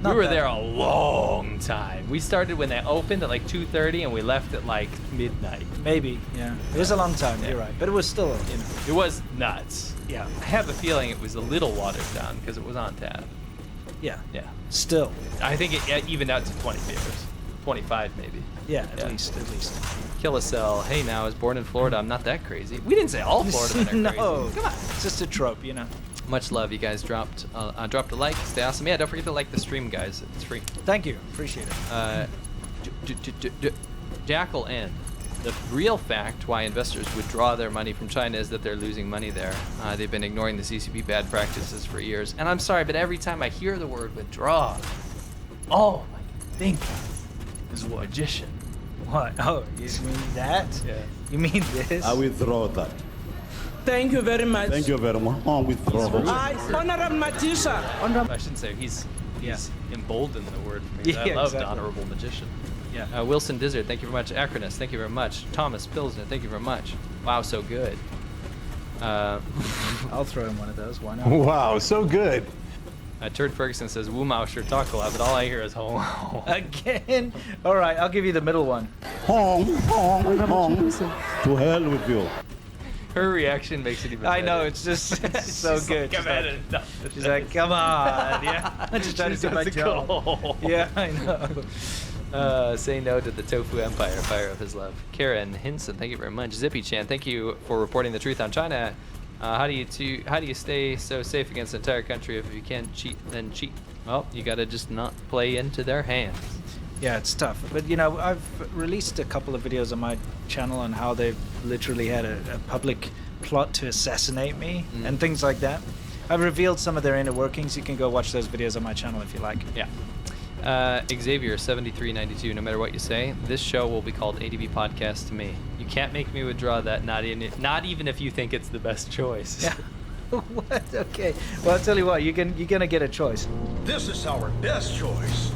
Not we were bad. there a long time. We started when they opened at like 2:30 and we left at like midnight. Maybe, yeah. It was a long time, you're right. But it was still, you know. It was nuts. Yeah. I have a feeling it was a little watered down because it was on tap. Yeah. Yeah. Still. I think it evened out to 20 beers. 25 maybe. Yeah, at least. Kill a Cell. Hey, now I was born in Florida. I'm not that crazy. We didn't say all Florida men are crazy. No. Come on. It's just a trope, you know. Much love. You guys dropped a like. Stay awesome. Yeah, don't forget to like the stream, guys. It's free. Thank you. Appreciate it. Jackal N. The real fact why investors withdraw their money from China is that they're losing money there. They've been ignoring the CCP bad practices for years. And I'm sorry, but every time I hear the word withdraw, all I can think is magician. What? Oh, you mean that? Yeah. You mean this? I withdraw that. Thank you very much. Thank you very much. I withdraw. Honorable Magician. I shouldn't say he's emboldened the word for me. Yeah, I loved exactly. Honorable Magician. Yeah. Wilson Dizzard, thank you very much. Acronis, thank you very much. Thomas Pilsner, thank you very much. Wow, so good. I'll throw in one of those. Why not? Wow, so good. Turd Ferguson says, Wu Mao sure talk a lot, but all I hear is ho. Again? All right, I'll give you the middle one. Hong, hong, hong. To hell with you. Her reaction makes it even better. I know, it's just it's so She's good. Like, She's like, come on. Yeah. I'm just trying to do my job. Yeah, I know. Say no to the Tofu Empire, fire of his love. Karen Hinson, thank you very much. Zippy Chan, thank you for reporting the truth on China. How do you stay so safe against an entire country if you can't cheat, then cheat? Well, you gotta just not play into their hands. Yeah, it's tough. But, you know, I've released a couple of videos on my channel on how they've literally had a public plot to assassinate me and things like that. I've revealed some of their inner workings. You can go watch those videos on my channel if you like. Yeah. Xavier 7392. No matter what you say, this show will be called ADV Podcast to me. You can't make me withdraw that. Not even if you think it's the best choice. Yeah. What? Okay. Well, I'll tell you what. You're gonna get a choice. This is our best choice.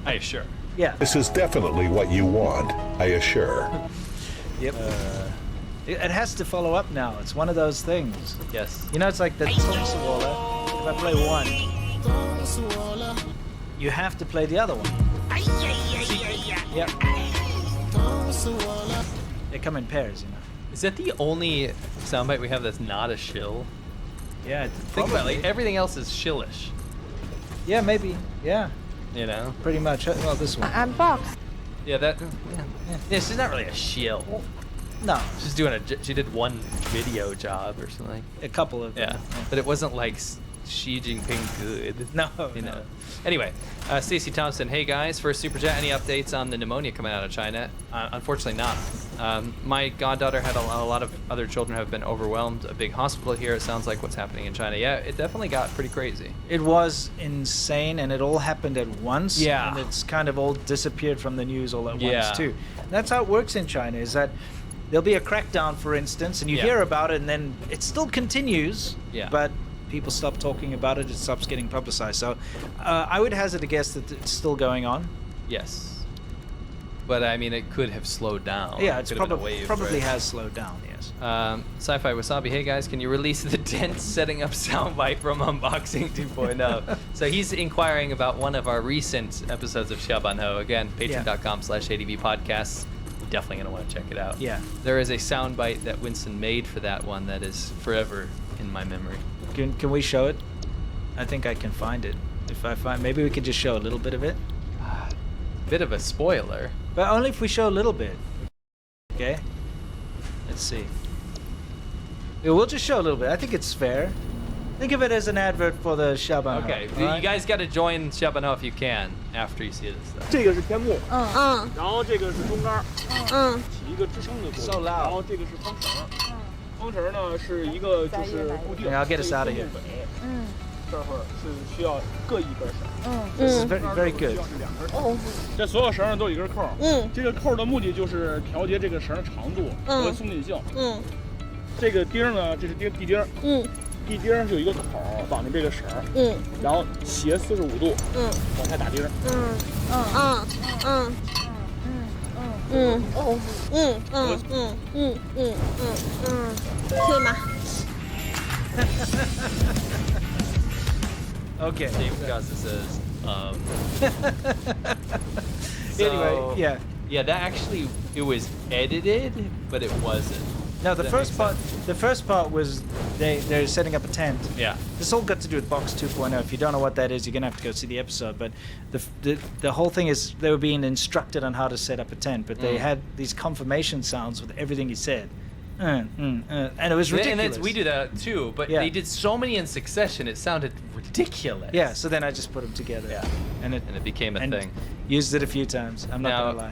I assure. Yeah. This is definitely what you want, I assure. Yep. It has to follow up now. It's one of those things. Yes. You know, it's like the Tonsawala. If I play one, you have to play the other one. Yep. They come in pairs, you know. Is that the only soundbite we have that's not a shill? Yeah. Think about it, like everything else is shillish. Yeah, maybe. Yeah. You know. Pretty much. Well, this one. Unbox. Yeah, that. Yeah, she's not really a shill. No. She's doing she did one video job or something. A couple of them. Yeah, but it wasn't like Xi Jinping good. No. You know. Anyway, Stacey Thompson, hey guys, first super chat. Any updates on the pneumonia coming out of China? Unfortunately, not. My goddaughter had a lot of other children have been overwhelmed. A big hospital here. It sounds like what's happening in China. Yeah, it definitely got pretty crazy. It was insane, and it all happened at once. Yeah. And it's kind of all disappeared from the news all at Yeah. once too. And that's how it works in China. Is that there'll be a crackdown, for instance, and you Yeah. hear about it, and then it still continues. Yeah. But people stop talking about it. It stops getting publicized. So I would hazard a guess that it's still going on. Yes. But I mean, it could have slowed down. Yeah, It it's could have been a probably wave, right? has slowed down. Yes. Sci-Fi Wasabi, hey guys, can you release the dense setting up soundbite from Unboxing 2.0? So he's inquiring about one of our recent episodes of Xiaobanho. Again, patreon.com/ADV podcasts. You're definitely going to want to check it out. Yeah. There is a soundbite that Winston made for that one that is forever in my memory. Can we show it? I think I can find it. If I find, maybe we could just show a little bit of it. Bit of a spoiler. But only if we show a little bit. Okay? Let's see. Yeah, we'll just show a little bit. I think it's fair. Think of it as an advert for the Xiaobanho. Okay, all you right? guys got to join Xiaobanho if you can after you see this stuff. 这个是天幕，嗯然后这个是中杆，嗯起一个支撑的作 So 用， loud. 然后这个是风绳，风绳呢是一个就是固定。 Yeah, I'll get us out of here. 嗯这会儿是需要各一根绳， This is 嗯 very good. 需要是两根绳。哦这所有绳上都有一根扣，嗯这个扣的目的就是调节这个绳的长度和松紧性。嗯这个钉呢，这是地钉，嗯地钉上有一个口绑着这个绳，嗯然后斜45度嗯往下打钉。嗯嗯嗯嗯嗯哦嗯嗯嗯嗯嗯嗯，可以吗？ Okay. Dave Picasso says, Anyway, yeah. Yeah, that actually, it was edited, but it wasn't. No, the That first makes part. sense. The first part was they're setting up a tent. Yeah. This all got to do with Box 2.0. If you don't know what that is, you're gonna have to go see the episode. But the whole thing is they were being instructed on how to set up a tent, but they had these confirmation sounds with everything he said, and it was ridiculous. And we do that too, but Yeah. they did so many in succession, it sounded ridiculous. Yeah. So then I just put them together. Yeah. And it became a thing. Used it a few times. I'm not Now- gonna lie.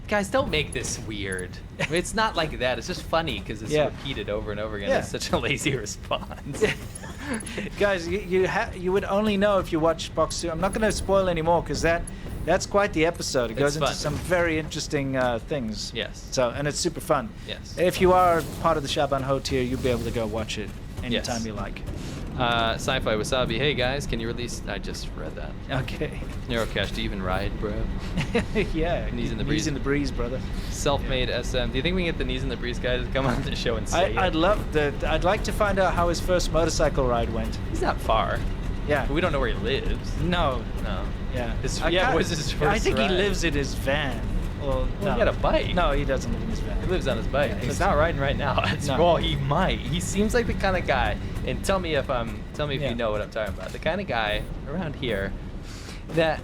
Guys, don't make this weird. It's not like that. It's just funny because it's Yeah. repeated over and over again. Yeah. It's such a lazy response. Guys, you would only know if you watch Box 2. I'm not going to spoil anymore because that's quite the episode. It goes It's into fun. some very interesting things. Yes. So, and it's super fun. Yes. If you are part of the Xiaobanho tier, you'll be able to go watch it anytime Yes. you like. Sci-Fi Wasabi, hey guys, can you release? I just read that. Okay. Neurocash, do you even ride, bro? Yeah. Knees in the breeze. Knees in the breeze, brother. Self-made SM. Do you think we can get the Knees in the Breeze guy to come on the show and say I'd it? love I'd like to find out how his first motorcycle ride went. He's not far. Yeah. But we don't know where he lives. No. No. Yeah. What was his first I think ride? he lives in his van. Well, Well, he got a bike. No, he doesn't live in his van. He lives on his bike. Yeah, He's not riding right now. That's No. well, he might. He seems like the kind of guy. And tell me if Yeah. you know what I'm talking about. The kind of guy around here that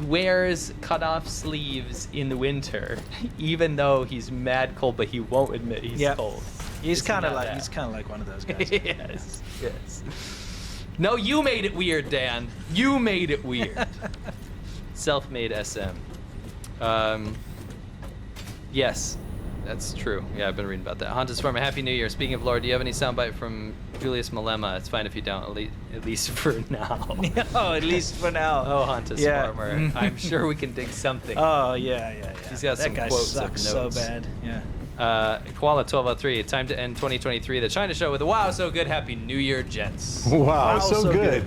wears cut-off sleeves in the winter, even though he's mad cold, but he won't admit he's Yeah. cold. He's Isn't kind of that like bad? one of those guys. Yes. Yes. No, you made it weird, Dan. You made it weird. Self-made SM. Yes. That's true. Yeah, I've been reading about that. Hontus Farmer, Happy New Year. Speaking of lore, do you have any soundbite from Julius Malema? It's fine if you don't, at least for now. Oh, at least for now. Oh, Hontus Farmer. I'm sure we can dig something. Oh, yeah. He's got that some guy quotes sucks of so notes. bad. Yeah. Koala 1203. Time to end 2023. The China Show with a wow, so good. Happy New Year, gents. Wow, so good.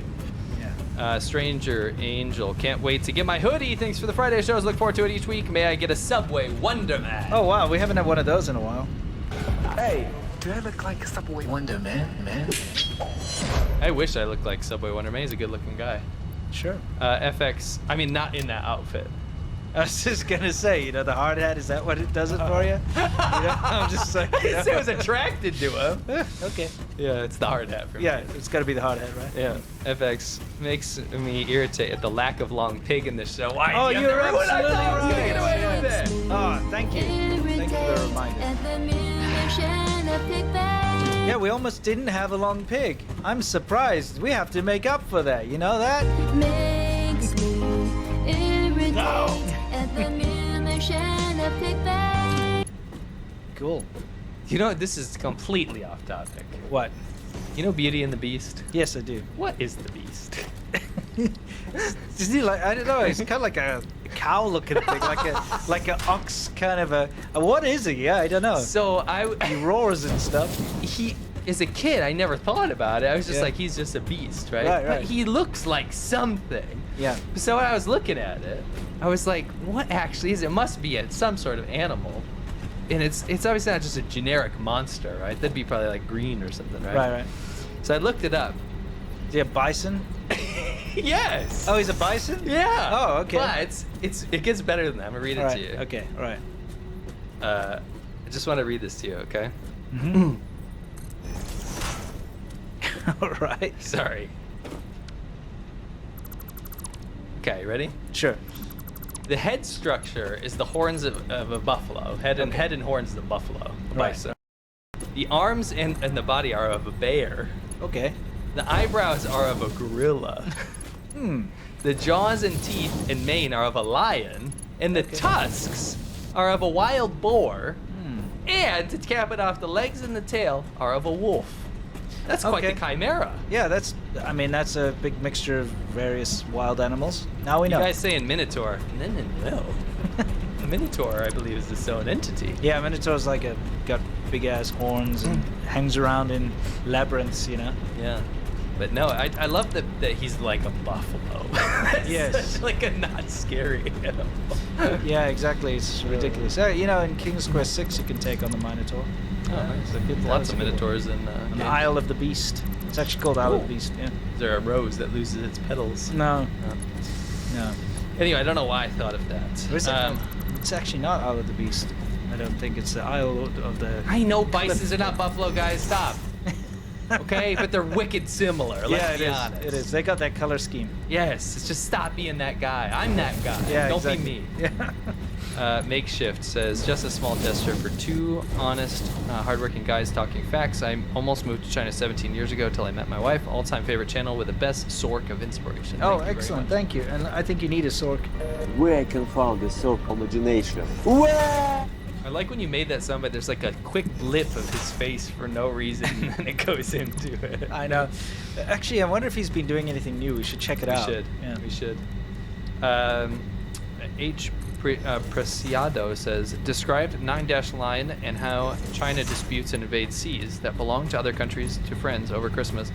Stranger Angel. Can't wait to get my hoodie. Thanks for the Friday shows. Look forward to it each week. May I get a Subway Wonder Man? Oh, wow. We haven't had one of those in a while. Hey, do I look like a Subway Wonder Man? I wish I looked like Subway Wonder Man. He's a good looking guy. Sure. FX. I mean, not in that outfit. I was just going to say, the hard hat, is that what it does it for you? I'm just like... I was attracted to him. Okay. Yeah, it's the hard hat for me. Yeah, it's got to be the hard hat, right? Yeah. FX makes me irritate at the lack of long pig in this show. Why? Oh, you're absolutely I thought I was gonna right. get away with it. Oh, thank you. Thank you for the reminder. Yeah, we almost didn't have a long pig. I'm surprised. We have to make up for that. You know that? Makes me irritate No. at the mention of pig. Cool. You know, this is completely off topic. What? You know Beauty and the Beast? Yes, I do. What is the Beast? Is he like, I don't know, he's kind of like a cow looking thing, like a ox kind of a what is he? Yeah, I don't know. So he roars and stuff. He as a kid, I never thought about it. I was just like, he's just a beast, right? Right. But he looks like something. Yeah. So when I was looking at it, I was like, what actually is it? It must be some sort of animal. And it's obviously not just a generic monster, right? That'd be probably like green or something, right? Right. So I looked it up. Is he a bison? Yes. Oh, he's a bison? Yeah. Oh, okay. But it gets better than that. I'm gonna read it to you. Okay. All right. I just want to read this to you, okay? Mm-hmm. All right. Sorry. Okay, ready? Sure. The head structure is the horns of a buffalo. Head and horns of the buffalo. Right. Bison. The arms and the body are of a bear. Okay. The eyebrows are of a gorilla. The jaws and teeth and mane are of a lion. And the tusks are of a wild boar. And to cap it off, the legs and the tail are of a wolf. That's quite the chimera. Yeah, that's a big mixture of various wild animals. Now we know. You guys saying minotaur? No. A minotaur, I believe, is its own entity. Yeah, Minotaur's got big ass horns and hangs around in labyrinths, you know. Yeah. But no, I love that he's like a buffalo. Yes. Such like a not scary animal. Yeah, exactly. It's ridiculous. In King's Quest 6, you can take on the Minotaur. Oh, nice. Lots of minotaurs in the Isle of the Beast. It's actually called Isle of the Beast. Yeah. Is there a rose that loses its petals? No. Anyway, I don't know why I thought of that. Is it? It's actually not Isle of the Beast. I don't think it's the Isle of the... I know bisons are not buffalo, guys. Stop. Okay, but they're wicked similar. Let's be honest. It is. They got that color scheme. Yes, it's just stop being that guy. I'm that guy. Yeah, don't exactly. be me. Makeshift says, just a small gesture for two honest, hardworking guys talking facts. I almost moved to China 17 years ago till I met my wife. All-time favorite channel with the best sork of inspiration. Oh, excellent. Thank you. And I think you need a sork. Where I can find the sork imagination. Where? I like when you made that sound, but there's like a quick blip of his face for no reason, and it goes into it. I know. Actually, I wonder if he's been doing anything new. We should check it out. We should. Preciado says, described 9-dash line and how China disputes and invades seas that belong to other countries to friends over Christmas.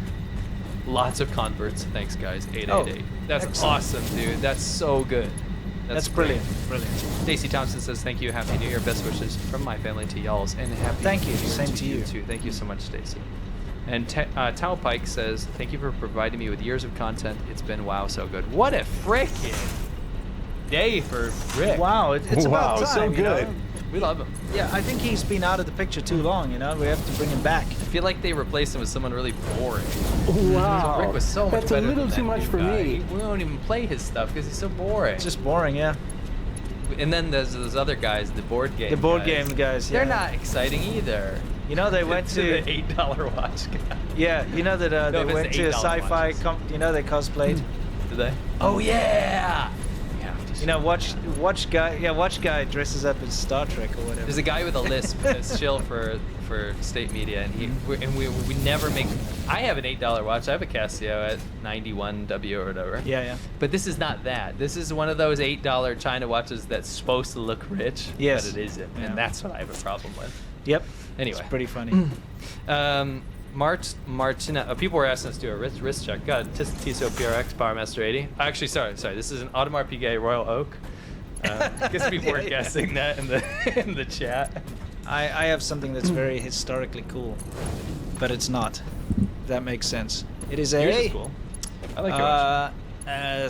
Lots of converts. Thanks, guys. 888. That's excellent. awesome, dude. That's so good. That's brilliant. Brilliant. Stacy Thompson says, thank you. Happy New Year. Best wishes from my family to y'all's. And happy Thank you. New Year Same to you. too. Thank you so much, Stacy. And Tao Pike says, thank you for providing me with years of content. It's been wow so good. What a frickin' day for Rick. Wow, it's about time. So good. We love him. Yeah, I think he's been out of the picture too long, We have to bring him back. I feel like they replaced him with someone really boring. Wow. Rick was so much That's a better little than too that much new for guy. me. We won't even play his stuff because he's so boring. It's just boring, yeah. And then there's those other guys, the board game. The board game guys, yeah. They're not exciting either. They went to the $8 watch guy. Yeah, that No, they if went it's to a $8 sci-fi. watches. They cosplayed. Did they? Oh yeah. Yeah, You know, watch guy dresses up as Star Trek or whatever. There's a guy with a lisp that's chill for state media, and we never make. I have an $8 watch. I have a Casio at 91W or whatever. Yeah. But this is not that. This is one of those $8 China watches that's supposed to look rich, yes, but it isn't, yeah. and that's what I have a problem with. Yep. Anyway, it's pretty funny. Martina, people were asking us to do a wrist check. Got a Tissot PRX Powermaster 80. Actually, sorry. This is an Audemars Piguet Royal Oak. I guess people were guessing that in the chat. I have something that's very historically cool, but it's not. If that makes sense. It is Yours is cool. I like your watch.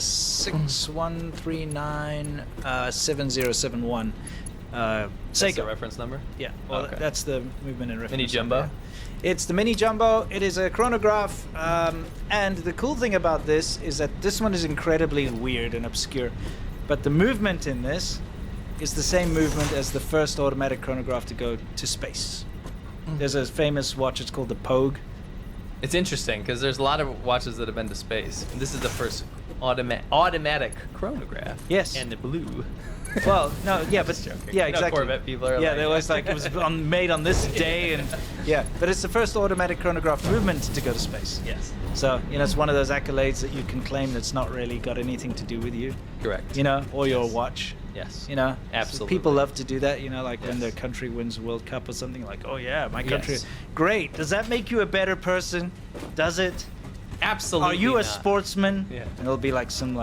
6139 7071. That's Seiko. the reference number? Yeah. Well, okay. that's the movement and reference. Mini Jumbo? Number. It's the Mini Jumbo. It is a chronograph. And the cool thing about this is that this one is incredibly weird and obscure. But the movement in this is the same movement as the first automatic chronograph to go to space. There's a famous watch, it's called the Pogue. It's interesting because there's a lot of watches that have been to space. And this is the first automatic chronograph. Yes. And the blue. Well, no, yeah, but joking. yeah, exactly. Corvette people are they're always like it was made on this day, and yeah, but it's the first automatic chronograph movement to go to space. Yes. So it's one of those accolades that you can claim that's not really got anything to do with you. Correct. Or your watch. Yes. Absolutely. So people love to do that. Like when their country wins a World Cup or something. Like, oh yeah, my country. Yes. Great. Does that make you a better person? Does it? Absolutely. Are you a not. sportsman? Yeah. And it'll be like some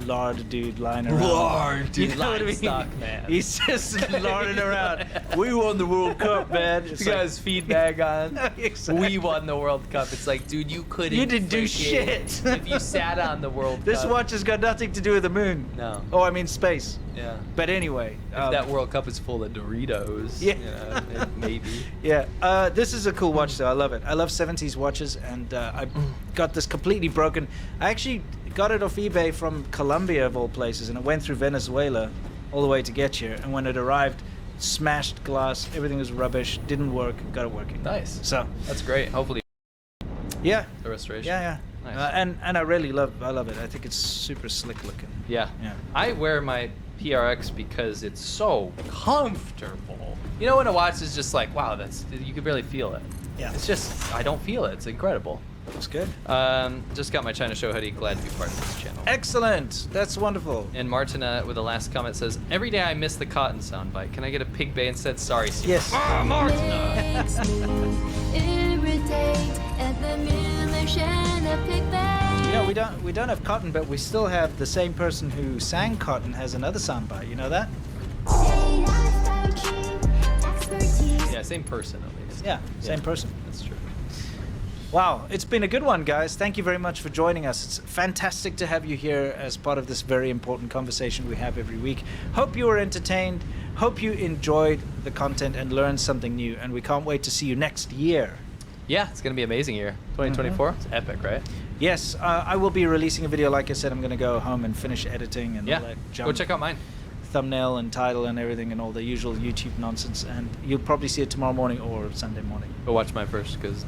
lard dude lying around. Lard dude, you know what I mean? livestock man. He's just larding around. We won the World Cup, man. He got his feed bag on. Exactly. We won the World Cup. It's like, dude, you couldn't. You didn't do freaking- shit. If you sat on the World This Cup. watch has got nothing to do with the moon. No. Oh, I mean space. Yeah. But anyway. If that World Cup is full of Doritos. Yeah. Maybe. Yeah. This is a cool watch, though. I love it. I love 70s watches, and I got this completely broken. I actually got it off eBay from Colombia, of all places, and it went through Venezuela all the way to get here. And when it arrived, smashed glass, everything was rubbish, didn't work, got it working. Nice. So that's great. Hopefully. Yeah. The restoration. Yeah. Nice. And I really love it. I think it's super slick looking. Yeah. I wear my PRX because it's so comfortable. When a watch is just like, wow, you can barely feel it. Yeah. It's just, I don't feel it. It's incredible. That's good. Just got my China Show hoodie. Glad to be part of this channel. Excellent. That's wonderful. And Martina with the last comment says, every day I miss the cotton soundbite. Can I get a pig bay instead? Sorry, Steve. Yes. Martina. Makes me irritate at the mention of pig bay. We don't have cotton, but we still have the same person who sang Cotton has another soundbite. You know that? Yeah, same person at least. Yeah, same person. That's true. Wow, it's been a good one, guys. Thank you very much for joining us. It's fantastic to have you here as part of this very important conversation we have every week. Hope you were entertained. Hope you enjoyed the content and learned something new. And we can't wait to see you next year. Yeah, it's going to be an amazing year. 2024. It's epic, right? Yes, I will be releasing a video. Like I said, I'm going to go home and finish editing and all that junk. Go check out mine. Thumbnail and title and everything and all the usual YouTube nonsense. And you'll probably see it tomorrow morning or Sunday morning. Go watch mine first, because...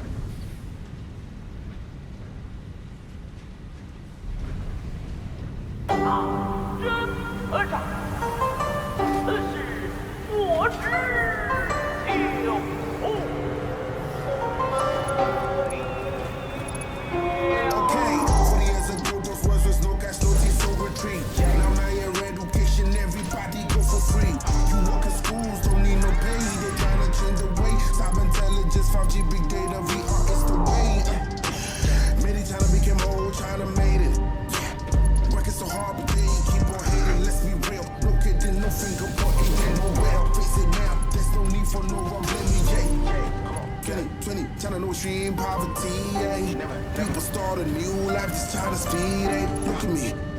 Extreme poverty, people start a new life just trying to speed,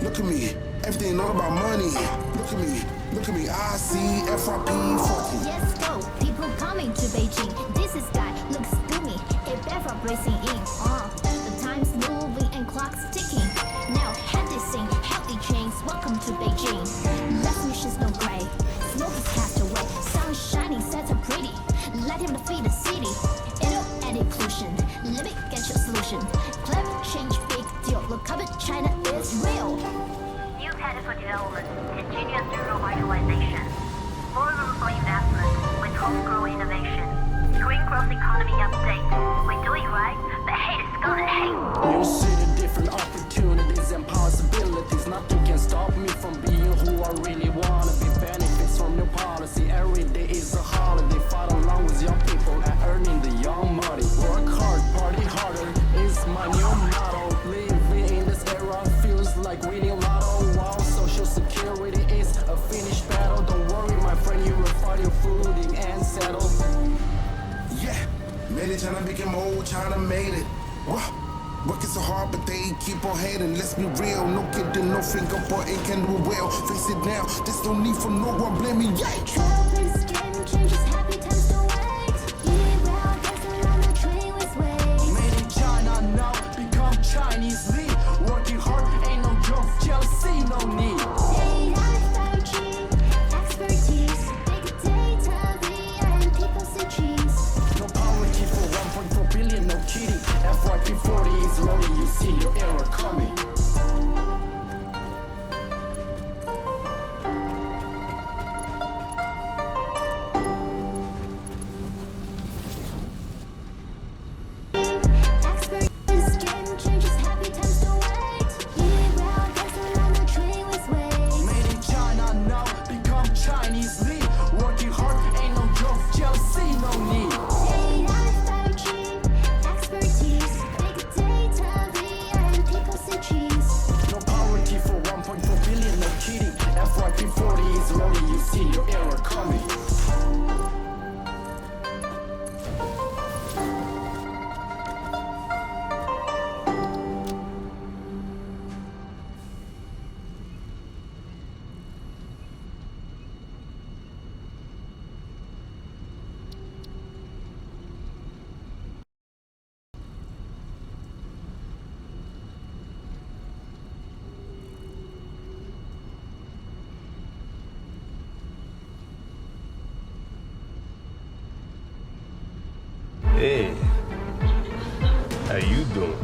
look at me, everything all about money, look at me, I see FRP 14. Yes, go, people coming to Beijing, this is guy, looks gloomy, it ever bracing in, the time's moving and clock's ticking, now have this thing, healthy chains, welcome to Beijing, less missions no gray, smoke is cast away, sun is shining, sets are pretty, let him defeat the city. Inclusion, let me get your solution. Climate change, big deal. Look up at China is real. New Satisfactory development, continuous revitalization, more room for investment with homegrown innovation. Green growth economy update. We do it right, but hate is gonna hate. You see the different opportunities and possibilities. Nothing can stop me from being who I really wanna be. Benefits from your policy. Every day is a holiday. Fight along with young people and earning the young money. Work hard, party harder is my new motto. Living in this era feels like winning lotto. While social security is a finished battle. Don't worry, my friend, you will find your footing and settle. Yeah, made it China became old, China made it. Whoa. Working so hard, but they keep on hating. Let's be real, no kidding, no finger pointing can do well. Face it now, there's no need for no one blaming. Yeah. Travelers, game changes, happy times don't wait. Live well, dance around the tree with waves. Made in China now, become Chinese lead. Working hard, ain't no joke, jealousy, no need. AI, 5G, expertise, big data, VR, and people see cheese. No poverty for 1.4 billion, no kidding. FYP 40 is rolling, you see your era coming. Expertise, game changes, happy times don't wait. Live well, dance around the tree with waves. Made in China now, become Chinese lead. Working hard, ain't no joke, jealousy, no need. AI, 5G, expertise, big data, VR, and people see cheese. No poverty for 1.4 billion, no kidding. FYP 40 is rolling, you see your era coming. Hey, how you doing?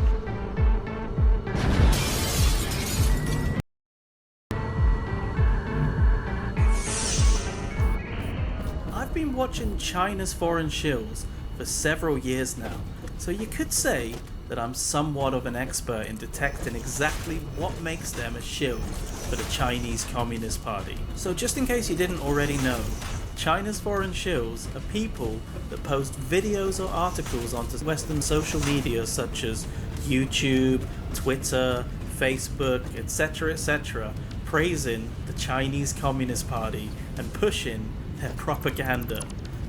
I've been watching China's foreign shills for several years now, so you could say that I'm somewhat of an expert in detecting exactly what makes them a shill for the Chinese Communist Party. So just in case you didn't already know, China's foreign shills are people that post videos or articles onto Western social media such as YouTube, Twitter, Facebook, etc., praising the Chinese Communist Party and pushing their propaganda.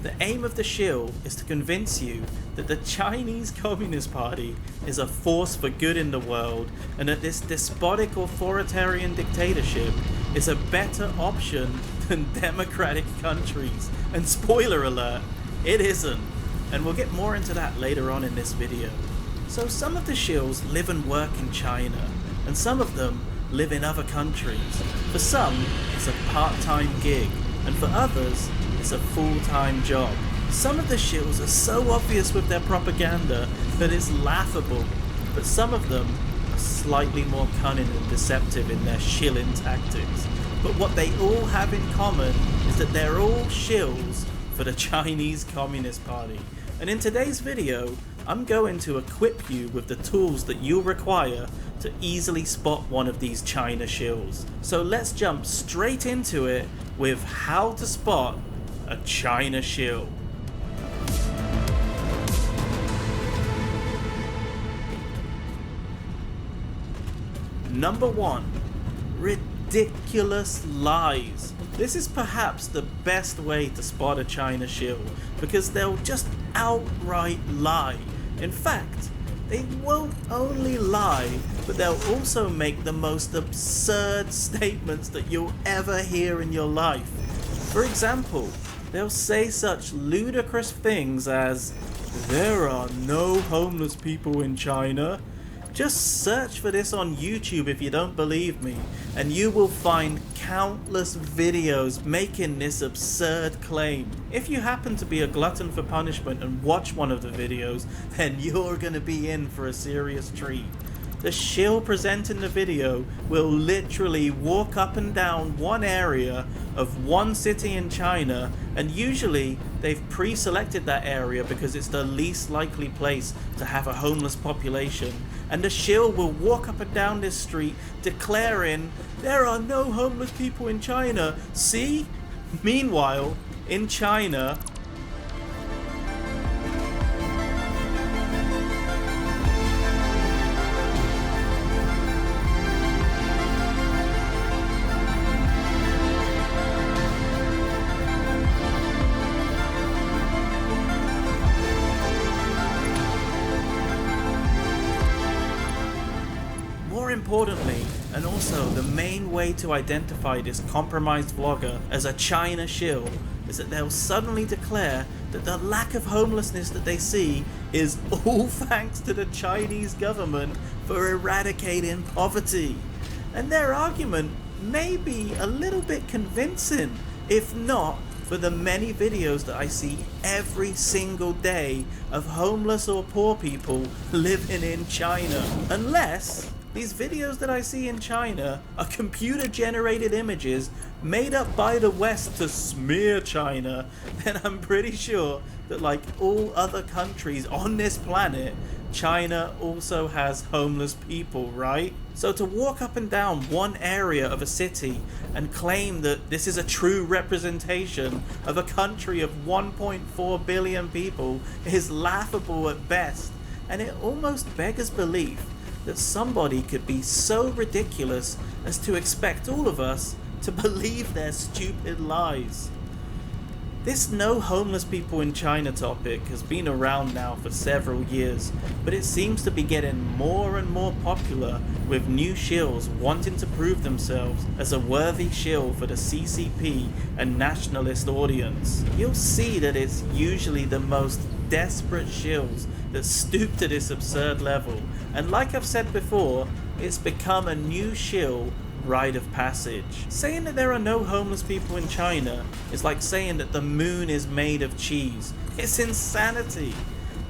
The aim of the shill is to convince you that the Chinese Communist Party is a force for good in the world and that this despotic authoritarian dictatorship is a better option than democratic countries. And spoiler alert, it isn't. And we'll get more into that later on in this video. So some of the shills live and work in China, and some of them live in other countries. For some, it's a part-time gig, and for others, it's a full-time job. Some of the shills are so obvious with their propaganda that it's laughable, but some of them are slightly more cunning and deceptive in their shilling tactics. But what they all have in common is that they're all shills for the Chinese Communist Party. And in today's video, I'm going to equip you with the tools that you'll require to easily spot one of these China shills. So let's jump straight into it with how to spot a China shill. Number 1. Ridiculous lies. This is perhaps the best way to spot a China shill because they'll just outright lie. In fact, they won't only lie, but they'll also make the most absurd statements that you'll ever hear in your life. For example, they'll say such ludicrous things as, "There are no homeless people in China." Just search for this on YouTube if you don't believe me, and you will find countless videos making this absurd claim. If you happen to be a glutton for punishment and watch one of the videos, then you're gonna be in for a serious treat. the shill presenting the video will literally walk up and down one area of one city in China, and usually they've pre-selected that area because it's the least likely place to have a homeless population, and the shill will walk up and down this street declaring there are no homeless people in China, see? Meanwhile, in China, importantly, and also the main way to identify this compromised vlogger as a China shill, is that they'll suddenly declare that the lack of homelessness that they see is all thanks to the Chinese government for eradicating poverty. And their argument may be a little bit convincing, if not for the many videos that I see every single day of homeless or poor people living in China. Unless these videos that I see in China are computer-generated images made up by the West to smear China, then I'm pretty sure that, like all other countries on this planet, China also has homeless people, right? So to walk up and down one area of a city and claim that this is a true representation of a country of 1.4 billion people is laughable at best, and it almost beggars belief that somebody could be so ridiculous as to expect all of us to believe their stupid lies. This no homeless people in China topic has been around now for several years, but it seems to be getting more and more popular, with new shills wanting to prove themselves as a worthy shill for the CCP and nationalist audience. You'll see that it's usually the most desperate shills that stoop to this absurd level, and like I've said before, it's become a new shill rite of passage. Saying that there are no homeless people in China is like saying that the moon is made of cheese. It's insanity.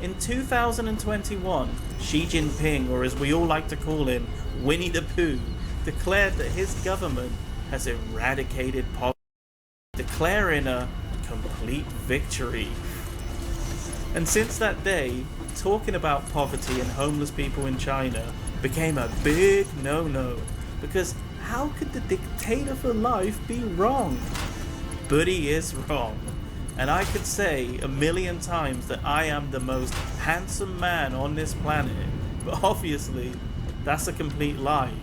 In 2021, Xi Jinping, or as we all like to call him, Winnie the Pooh, declared that his government has eradicated poverty, declaring a complete victory. And since that day, talking about poverty and homeless people in China became a big no-no, because how could the dictator for life be wrong? But he is wrong. And I could say a million times that I am the most handsome man on this planet, but obviously that's a complete lie,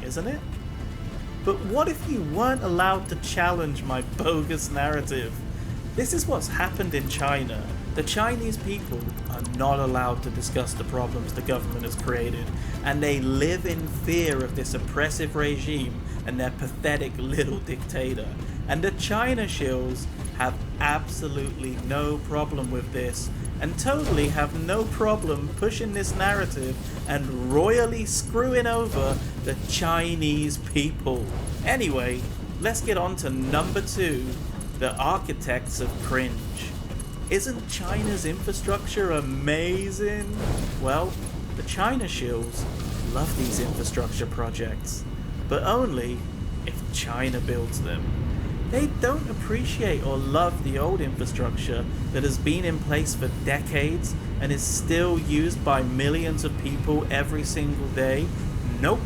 isn't it? But what if you weren't allowed to challenge my bogus narrative? This is what's happened in China. The Chinese people are not allowed to discuss the problems the government has created, and they live in fear of this oppressive regime and their pathetic little dictator. And the China shills have absolutely no problem with this, and totally have no problem pushing this narrative and royally screwing over the Chinese people. Anyway, let's get on to number 2, the architects of cringe. Isn't China's infrastructure amazing? Well, the China shills love these infrastructure projects, but only if China builds them. They don't appreciate or love the old infrastructure that has been in place for decades and is still used by millions of people every single day. Nope.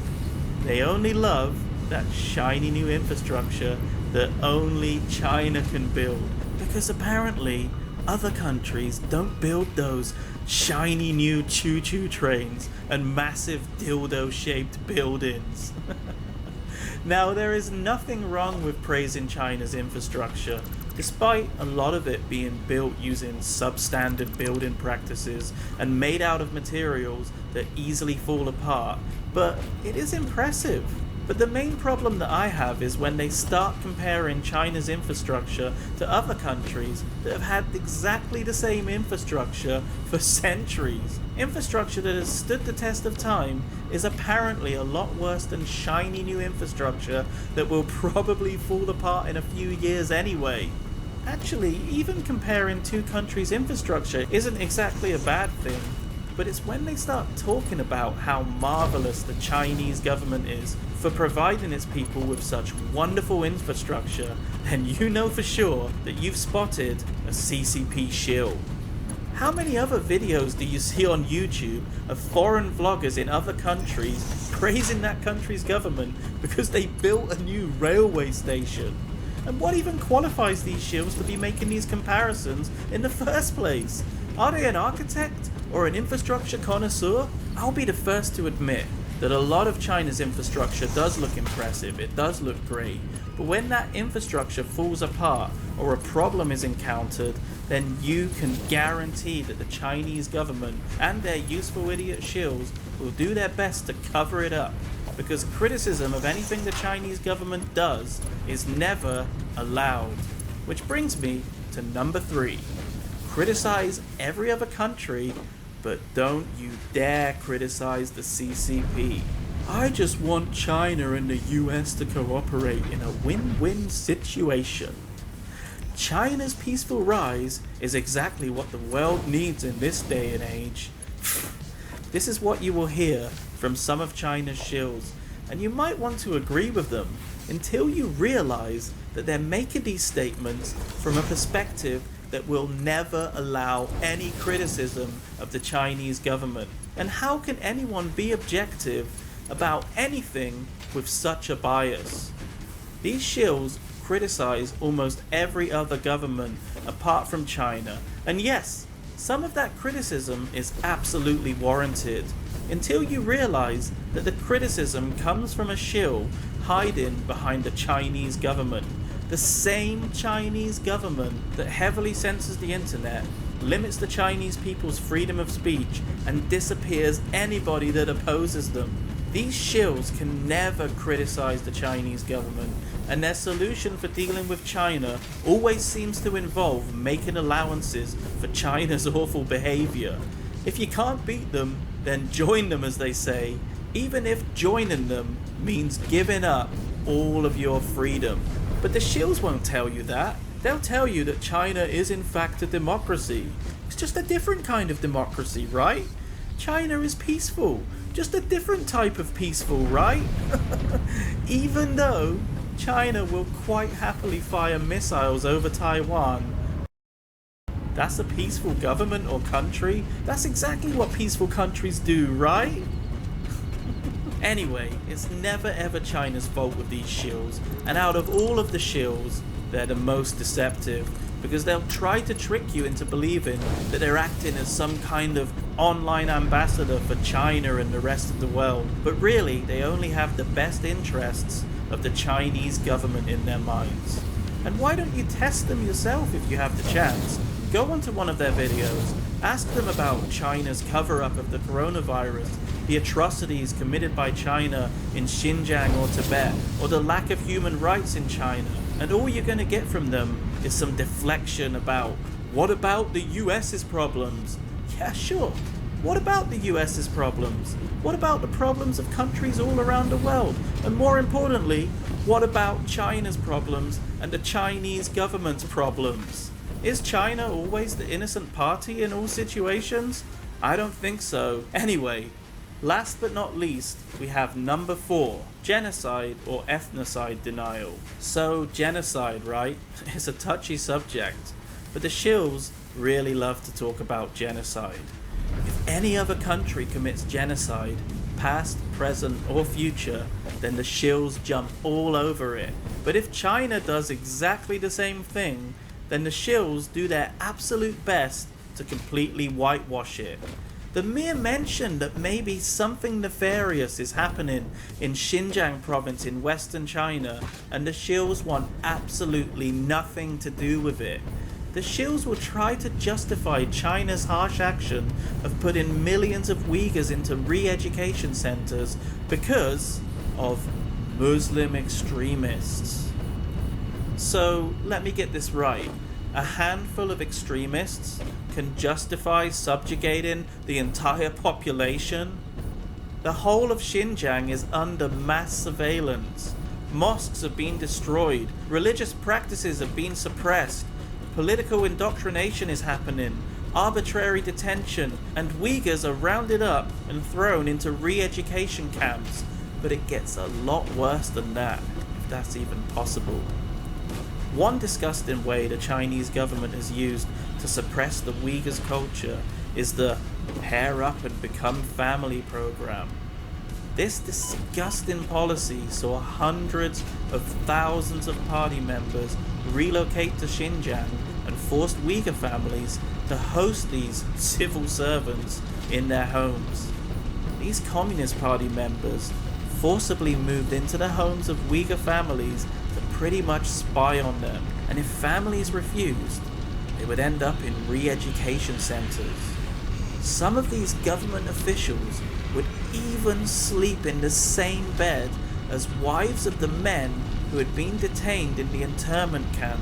They only love that shiny new infrastructure that only China can build, because apparently other countries don't build those shiny new choo-choo trains and massive dildo-shaped buildings. Now, there is nothing wrong with praising China's infrastructure, despite a lot of it being built using substandard building practices and made out of materials that easily fall apart, but it is impressive. But the main problem that I have is when they start comparing China's infrastructure to other countries that have had exactly the same infrastructure for centuries. Infrastructure that has stood the test of time is apparently a lot worse than shiny new infrastructure that will probably fall apart in a few years anyway. Actually, even comparing two countries' infrastructure isn't exactly a bad thing. But it's when they start talking about how marvelous the Chinese government is for providing its people with such wonderful infrastructure, then you know for sure that you've spotted a CCP shill. How many other videos do you see on YouTube of foreign vloggers in other countries praising that country's government because they built a new railway station? And what even qualifies these shills to be making these comparisons in the first place? Are they an architect or an infrastructure connoisseur? I'll be the first to admit that a lot of China's infrastructure does look impressive, it does look great, but when that infrastructure falls apart or a problem is encountered, then you can guarantee that the Chinese government and their useful idiot shills will do their best to cover it up, because criticism of anything the Chinese government does is never allowed. Which brings me to number 3. Criticize every other country, but don't you dare criticize the CCP. I just want China and the US to cooperate in a win-win situation. China's peaceful rise is exactly what the world needs in this day and age. This is what you will hear from some of China's shills, and you might want to agree with them until you realize that they're making these statements from a perspective that will never allow any criticism of the Chinese government. And how can anyone be objective about anything with such a bias? These shills criticize almost every other government apart from China, and yes, some of that criticism is absolutely warranted, until you realize that the criticism comes from a shill hiding behind the Chinese government. The same Chinese government that heavily censors the internet, limits the Chinese people's freedom of speech, and disappears anybody that opposes them. These shills can never criticize the Chinese government, and their solution for dealing with China always seems to involve making allowances for China's awful behavior. If you can't beat them, then join them, as they say, even if joining them means giving up all of your freedom. But the shills won't tell you that. They'll tell you that China is in fact a democracy. It's just a different kind of democracy, right? China is peaceful. Just a different type of peaceful, right? Even though China will quite happily fire missiles over Taiwan. That's a peaceful government or country? That's exactly what peaceful countries do, right? Anyway, it's never ever China's fault with these shills, and out of all of the shills, they're the most deceptive, because they'll try to trick you into believing that they're acting as some kind of online ambassador for China and the rest of the world, but really they only have the best interests of the Chinese government in their minds. And why don't you test them yourself if you have the chance? Go onto one of their videos, ask them about China's cover-up of the coronavirus, the atrocities committed by China in Xinjiang or Tibet, or the lack of human rights in China, and all you're going to get from them is some deflection about, what about the US's problems? Yeah, sure. What about the US's problems? What about the problems of countries all around the world? And more importantly, what about China's problems and the Chinese government's problems? Is China always the innocent party in all situations? I don't think so. Anyway, last but not least, we have number 4, genocide or ethnocide denial. So, genocide, right? It's a touchy subject, but the shills really love to talk about genocide. If any other country commits genocide, past, present, or future, then the shills jump all over it. But if China does exactly the same thing, then the shills do their absolute best to completely whitewash it. The mere mention that maybe something nefarious is happening in Xinjiang province in western China, and the shills want absolutely nothing to do with it. The shills will try to justify China's harsh action of putting millions of Uyghurs into re-education centers because of Muslim extremists. So, let me get this right. A handful of extremists can justify subjugating the entire population? The whole of Xinjiang is under mass surveillance. Mosques have been destroyed. Religious practices have been suppressed. Political indoctrination is happening. arbitrary detention, and Uyghurs are rounded up and thrown into re-education camps. But it gets a lot worse than that, if that's even possible. One disgusting way the Chinese government has used to suppress the Uyghurs' culture is the pair up and become family program. This disgusting policy saw hundreds of thousands of party members relocate to Xinjiang and forced Uyghur families to host these civil servants in their homes. These Communist Party members forcibly moved into the homes of Uyghur families to pretty much spy on them, and if families refused, they would end up in re-education centers. Some of these government officials would even sleep in the same bed as wives of the men who had been detained in the internment camp.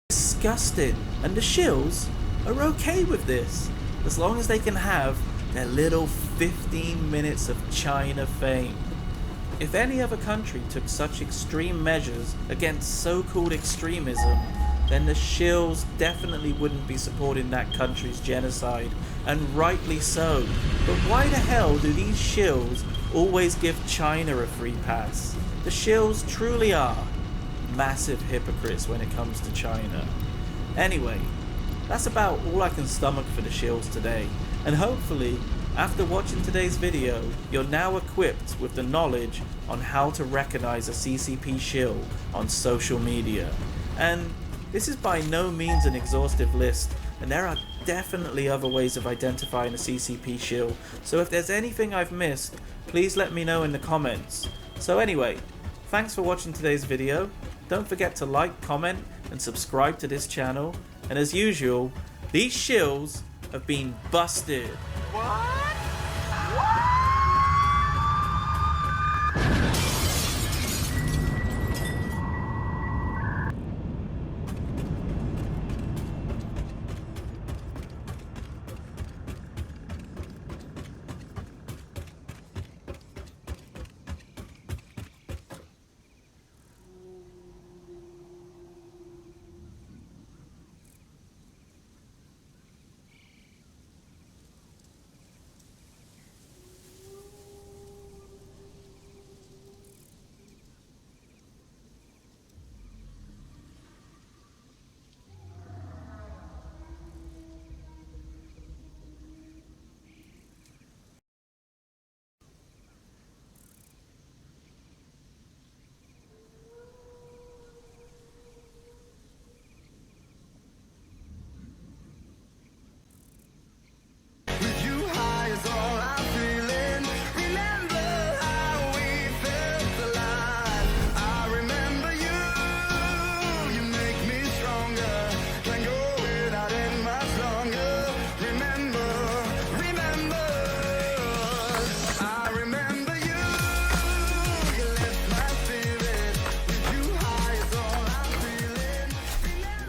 Disgusting, and the shills are okay with this, as long as they can have their little 15 minutes of China fame. If any other country took such extreme measures against so-called extremism, then the shills definitely wouldn't be supporting that country's genocide, and rightly so. But why the hell do these shills always give China a free pass? The shills truly are massive hypocrites when it comes to China. Anyway, that's about all I can stomach for the shills today, and hopefully, after watching today's video, you're now equipped with the knowledge on how to recognize a CCP shill on social media. And this is by no means an exhaustive list, and there are definitely other ways of identifying a CCP shill, so if there's anything I've missed, please let me know in the comments. So anyway, thanks for watching today's video. Don't forget to like, comment, and subscribe to this channel, and as usual, these shills have been busted.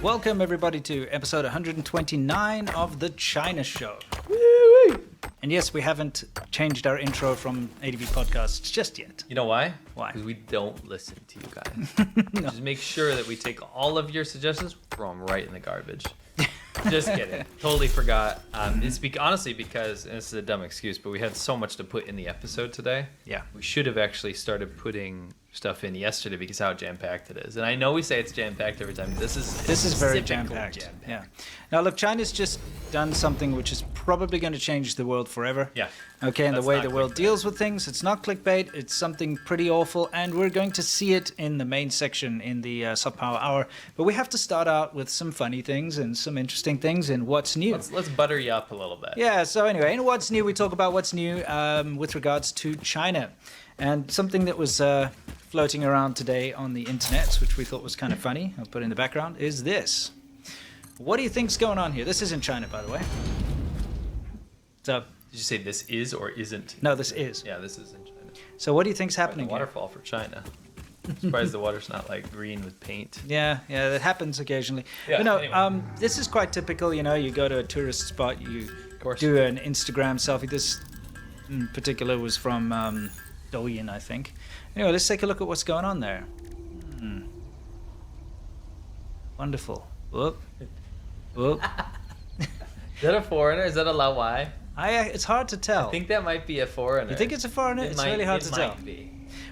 Welcome everybody to episode 129 of The China Show. Woo-wee. And yes, we haven't changed our intro from ADV Podcasts just yet. You know why? Why? Because we don't listen to you guys. No. Just make sure that we take all of your suggestions, throw them right in the garbage. Just kidding. Totally forgot. It's honestly because, and this is a dumb excuse, but we had so much to put in the episode today. Yeah. We should have actually started putting stuff in yesterday because how jam-packed it is. And I know we say it's jam-packed every time. This is very jam-packed. Yeah. Now look, China's just done something which is probably going to change the world forever. Yeah. Okay, and the way the world deals with things, it's not clickbait, it's something pretty awful, and we're going to see it in the main section in the Soft Power Hour. But we have to start out with some funny things and some interesting things in What's New. Let's butter you up a little bit. Yeah, so anyway, in What's New, we talk about what's new with regards to China. And something that was floating around today on the internet, which we thought was kind of funny, I'll put in the background, is this. What do you think's going on here? This is in China, by the way. So, did you say this is or isn't? No, this is. Yeah, this is in China. So what do you think's happening here? Waterfall for China. I'm surprised the water's not like green with paint. Yeah, that happens occasionally. Yeah, but no, anyway. This is quite typical. You know, you go to a tourist spot, you do an Instagram selfie. This in particular was from Douyin, I think. Anyway, let's take a look at what's going on there. Wonderful. Whoop. Whoop. Is that a foreigner? Is that a Lawai? It's hard to tell. I think that might be a foreigner. You think it's a foreigner? It's really hard to tell. It might be.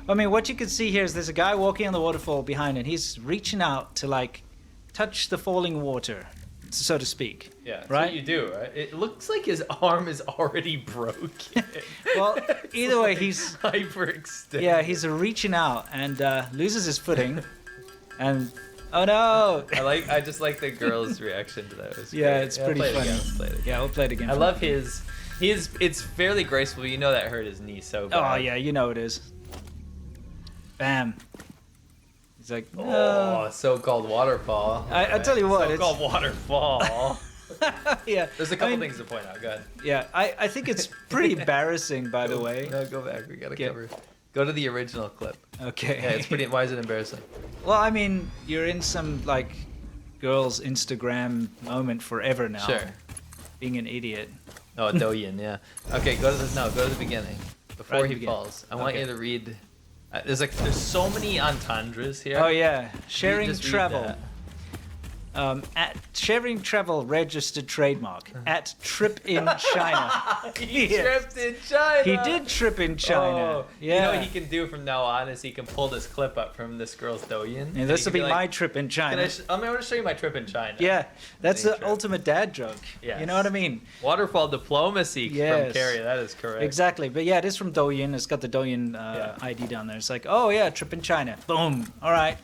I mean, what you can see here is there's a guy walking on the waterfall behind, and he's reaching out to like touch the falling water, so to speak. Yeah, that's right. what you do, right? It looks like his arm is already broken. Well, either way, like he's hyperextended. Yeah, he's reaching out and loses his footing, and oh no! I just like the girl's reaction to that. It's yeah, great. it's pretty funny. Let's play it again. Yeah, we'll play it again. I love his. It's fairly graceful. You know that hurt his knee so bad. Oh yeah, you know it is. Bam. He's like, no. Oh, so-called waterfall. I tell you what, so-called waterfall. Yeah. There's a couple things to point out. Go ahead. Yeah, I think it's pretty embarrassing, by the way. No, go back. We gotta cover. Go to the original clip. Okay. Yeah, it's pretty. Why is it embarrassing? Well, I mean, you're in some like girl's Instagram moment forever now. Sure. Being an idiot. Oh, Douyin, yeah. Okay, go to the beginning before Right he falls. I want you to read. There's so many entendres here. Oh yeah, sharing Just read travel. that. At sharing travel registered trademark at trip in China. He tripped in China. He did trip in China. Oh, Yeah. You know what he can do from now on is he can pull this clip up from this girl's Douyin. And this will be my trip in China. I'm going to show you my trip in China. Yeah, that's the ultimate dad joke. Yes. You know what I mean? Waterfall diplomacy from Carrie. That is correct. Exactly. But yeah, it is from Douyin. It's got the Douyin ID down there. It's like, oh yeah, trip in China. Boom. All right.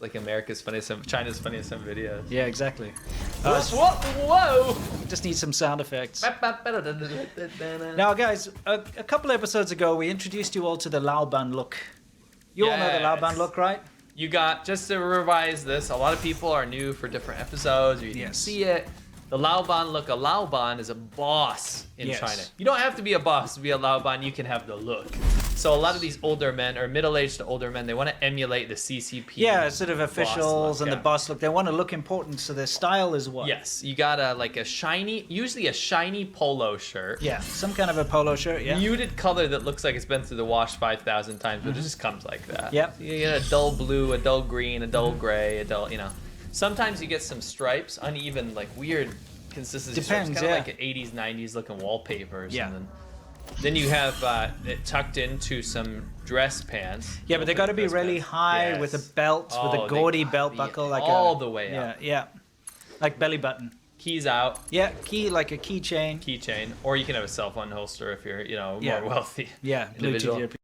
It's like China's funniest some videos. Yeah, exactly. Whoa! Just need some sound effects. Now, guys, a couple episodes ago, we introduced you all to the Laoban look. You all know the Laoban look, right? You got, just to revise this, a lot of people are new for different episodes, or you didn't see it. The Laoban look, a Laoban is a boss in China. You don't have to be a boss to be a Laoban, you can have the look. So a lot of these older men, or middle-aged to older men, they want to emulate the CCP. Yeah, sort of officials look, and the boss look. They want to look important, so their style is what? Yes, you got usually a shiny polo shirt. Yeah, some kind of a polo shirt, yeah. Muted color that looks like it's been through the wash 5,000 times, but it just comes like that. Yep. You get a dull blue, a dull green, a dull gray, a dull, Sometimes you get some stripes, uneven, like weird consistency. Depends, kind of like 80s, 90s looking wallpaper or something. Then you have it tucked into some dress pants. Yeah, but they got to be really high with a belt, with a gaudy belt buckle, like all the way up. Yeah, like belly button. Keys out. Yeah, like a keychain. Keychain, or you can have a cell phone holster if you're, more wealthy. Yeah, individual. Bluetooth.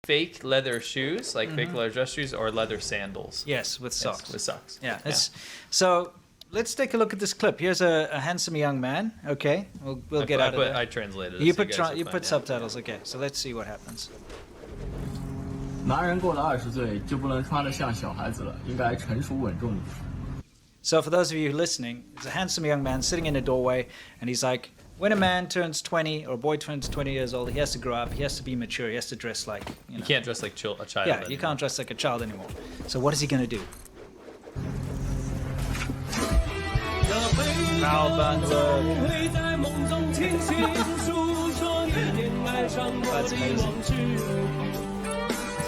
Fake leather shoes, like fake leather dress shoes, or leather sandals. Yes, with socks. Yes, with socks. Yeah. So let's take a look at this clip. Here's a handsome young man. Okay, we'll get out of there. I translated it. You put subtitles. Okay, so let's see what happens. 男人过了20岁就不能穿得像小孩子了，应该成熟稳重。 So for those of you listening, there's a handsome young man sitting in a doorway, and he's like, when a man turns 20 or a boy turns 20 years old, he has to grow up, he has to be mature, he has to dress like, You can't dress like a child. Yeah, you can't dress like a child anymore. So what is he going to do? That's amazing. So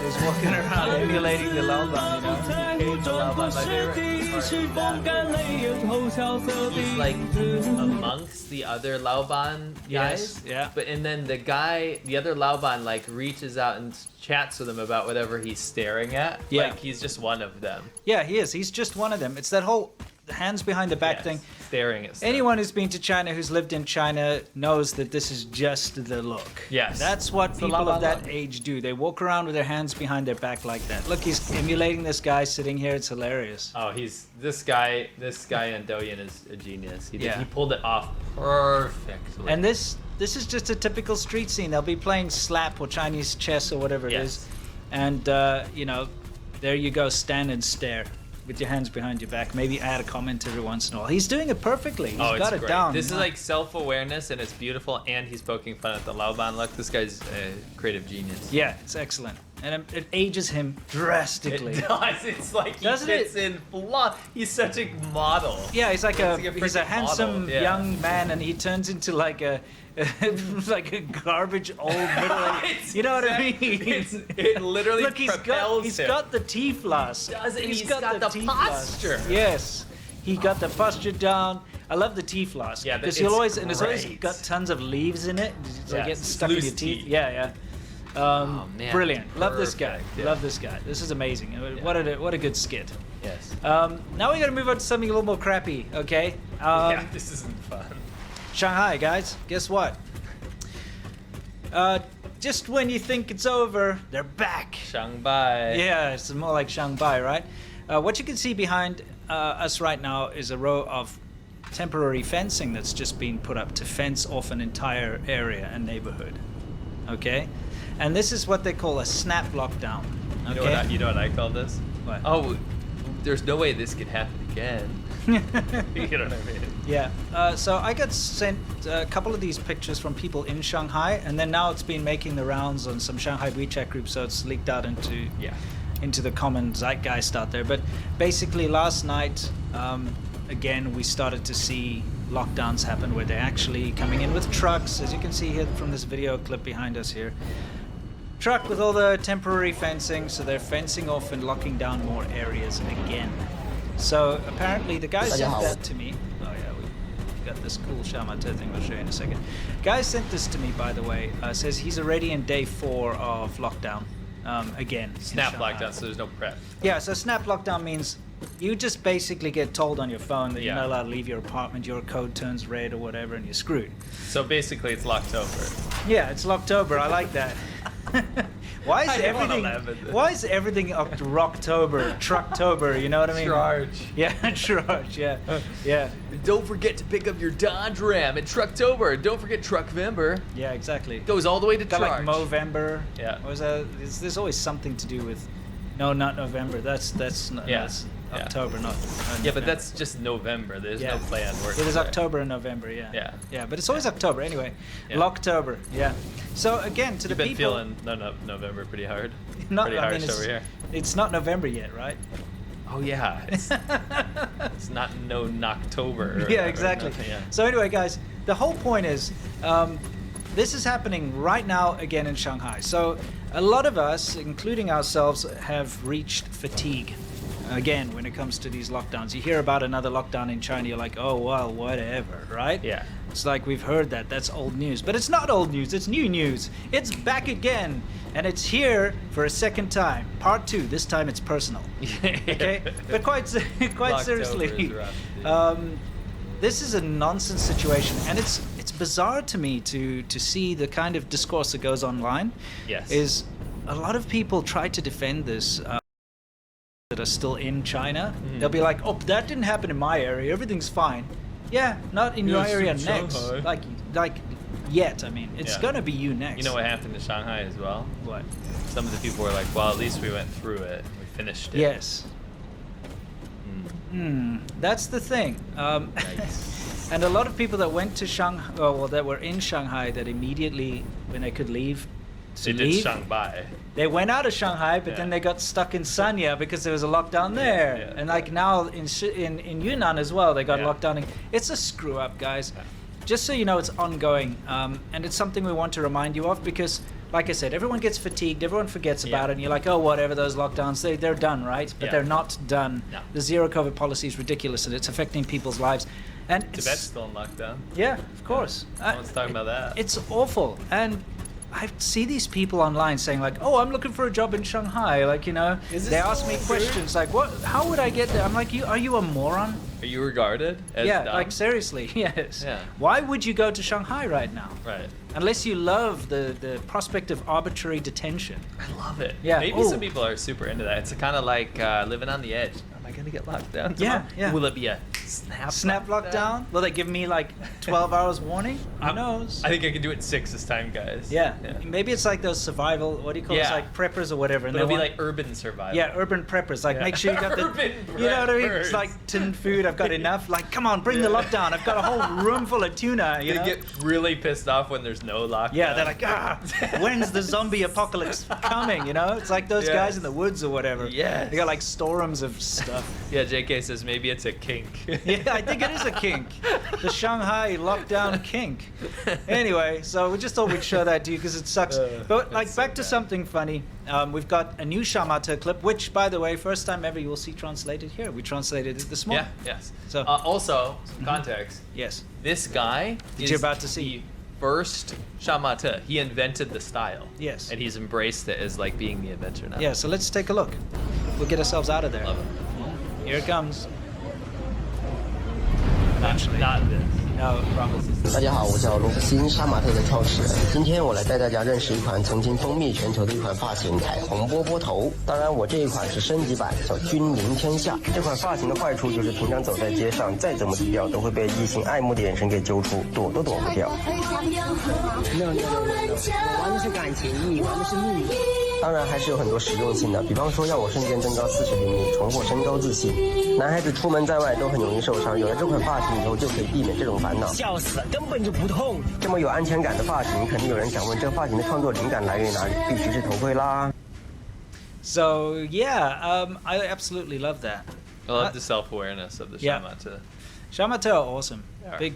he's walking around emulating the Laoban, He's like amongst the other Laoban guys. Yeah. And then the other Laoban like reaches out and chats with him about whatever he's staring at. Yeah. Like he's just one of them. Yeah, he is. He's just one of them. It's that whole hands behind the back thing. Staring at stuff. Anyone who's been to China, who's lived in China, knows that this is just the look. Yes. That's what people of that age do. They walk around with their hands behind their back like that. Look, he's emulating this guy sitting here. It's hilarious. Oh, this guy in Douyin is a genius. He pulled it off perfectly. And this is just a typical street scene. They'll be playing slap or Chinese chess or whatever it is. And, there you go, stand and stare. With your hands behind your back, maybe add a comment every once in a while. He's doing it perfectly. He's got it down. This is like self-awareness, and it's beautiful, and he's poking fun at the Laoban look. This guy's a creative genius. Yeah, it's excellent. And it ages him drastically. It does. It's like he fits in flawless. He's such a model. Yeah, he's a handsome young man, and he turns into like a garbage old middle-aged. You know what I mean? It literally Look, propels he's him. got the T-floss. He's got the posture. Yes, he got the posture down. I love the tea flask. Yeah, because it's you'll always, and it's always great. got tons of leaves in it. It's like Yeah, getting it's stuck in loose your teeth. tea. Yeah. Oh, man, Brilliant. Love this guy. perfect, yeah. Love this guy. This is amazing. What a good skit. Yes. Now we got to move on to something a little more crappy. Okay. Yeah, this isn't fun. Shanghai, guys. Guess what? Just when you think it's over, they're back. Shanghai. Yeah, it's more like Shanghai, right? What you can see behind us right now is a row of temporary fencing that's just been put up to fence off an entire area and neighborhood. Okay? And this is what they call a snap lockdown. Okay? You know what I call this? What? Oh, there's no way this could happen again. You know what I mean? Yeah. So I got sent a couple of these pictures from people in Shanghai, and then now it's been making the rounds on some Shanghai WeChat groups, so it's leaked out into the common zeitgeist out there. But basically, last night, again, we started to see lockdowns happen where they're actually coming in with trucks, as you can see here from this video clip behind us here. Truck with all the temporary fencing, so they're fencing off and locking down more areas again. So apparently the guy sent that to me. Oh yeah, we got this cool Shamata thing we'll show you in a second. Guy sent this to me, by the way. Says he's already in day 4 of lockdown. Again. Snap lockdown, so there's no prep. Yeah, so snap lockdown means you just basically get told on your phone that you're not allowed to leave your apartment, your code turns red or whatever, and you're screwed. So basically it's Locktober. Yeah, it's Locktober. I like that. Why is everything Rocktober, Trucktober, you know what I mean? Charge. Yeah, charge, yeah. Don't forget to pick up your Dodge Ram at Trucktober. Don't forget Truckvember. Yeah, exactly. Goes all the way to Got charge. like Movember. Yeah. What was that? There's always something to do with. No, not November. That's October, not. Yeah, but that's just November. There's no play on work. It is there. October and November. Yeah. Yeah, but it's always October anyway. Locktober. Yeah. So again, to You've the been people. feeling November pretty hard. Not, pretty harsh over here. It's not November yet, right? Oh yeah. It's not October. Yeah, exactly. Yeah. So anyway, guys, the whole point is, this is happening right now again in Shanghai. So a lot of us, including ourselves, have reached fatigue. Again, when it comes to these lockdowns, you hear about another lockdown in China, you're like, oh, well, whatever, right? Yeah. It's like we've heard that. That's old news. But it's not old news. It's new news. It's back again. And it's here for a second time. Part 2. This time it's personal. Okay? But quite seriously, this is a nonsense situation. And it's bizarre to me to see the kind of discourse that goes online. Yes. Is a lot of people try to defend this that are still in China. They'll be like, oh, that didn't happen in my area. Everything's fine. Yeah, not in your area next. Shanghai. Like yet. I mean, it's gonna be you next. You know what happened in Shanghai as well? What? Some of the people were like, well, at least we went through it. We finished it. Yes. That's the thing. And a lot of people that went to Shanghai, well, that were in Shanghai, that immediately, when they could leave, They did Shanghai. They went out of Shanghai, but then they got stuck in Sanya because there was a lockdown there. Yeah. And like now in Yunnan as well, they got locked down. It's a screw up, guys. Just so you know, it's ongoing. And it's something we want to remind you of because, like I said, everyone gets fatigued. Everyone forgets about it. And you're like, oh, whatever, those lockdowns, they're done, right? But they're not done. No. The zero COVID policy is ridiculous and it's affecting people's lives. And Tibet's still in lockdown. Yeah, of course. No one's talking about that. It's awful. And I see these people online saying like, oh, I'm looking for a job in Shanghai. Like, you know, they ask me questions like, what? How would I get there? I'm like, are you a moron? Are you regarded as dumb? Like seriously, yes. Yeah. Why would you go to Shanghai right now? Right. Unless you love the prospect of arbitrary detention. I love it. Yeah. Maybe some people are super into that. It's kind of like living on the edge. Am I gonna get locked down tomorrow? Yeah. Will it be a snap lockdown? Will they give me like 12 hours warning? Who knows? I think I can do it in 6 this time, guys. Yeah. Maybe it's like those survival, what do you call it? It's like preppers or whatever. But it'll be like urban survival. Yeah, urban preppers. Like make sure you got the, you know what I mean? It's like tin food. I've got enough. Like, come on, bring the lockdown. I've got a whole room full of tuna. You know? They get really pissed off when there's no lockdown. Yeah, they're like, when's the zombie apocalypse coming? You know, it's like those guys in the woods or whatever. Yeah. They got like storms of stuff. enough. Yeah, JK says maybe it's a kink. Yeah, I think it is a kink. The Shanghai lockdown kink. Anyway, so we just thought we'd show that to you because it sucks. But like, back to something funny. We've got a new Shamata clip, which, by the way, first time ever you will see translated here. We translated it this morning. Yeah, yes. So also, some context. Yes. This guy you're about to see. the first Shamata. He invented the style. Yes. And he's embraced it as like being the inventor now. Yeah, so let's take a look. We'll get ourselves out of there. Love it. Here it comes. Not this. No,大家好，我叫罗布辛，杀马特的创始人。今天我来带大家认识一款曾经风靡全球的一款发型——彩虹波波头。当然，我这一款是升级版，叫君临天下。这款发型的坏处就是，平常走在街上，再怎么低调，都会被异性爱慕的眼神给揪出，躲都躲不掉。没有，我玩的是感情，你玩的是秘密。当然还是有很多实用性的，比方说让我瞬间增高40厘米，重获身高自信。男孩子出门在外都很容易受伤，有了这款发型以后就可以避免这种烦恼。笑死了，根本就不痛。这么有安全感的发型，肯定有人想问，这个发型的创作灵感来源于哪里？必须是头盔啦。So yeah, I absolutely love that. I love the self-awareness of the Shamata. Shamata are awesome. Yeah.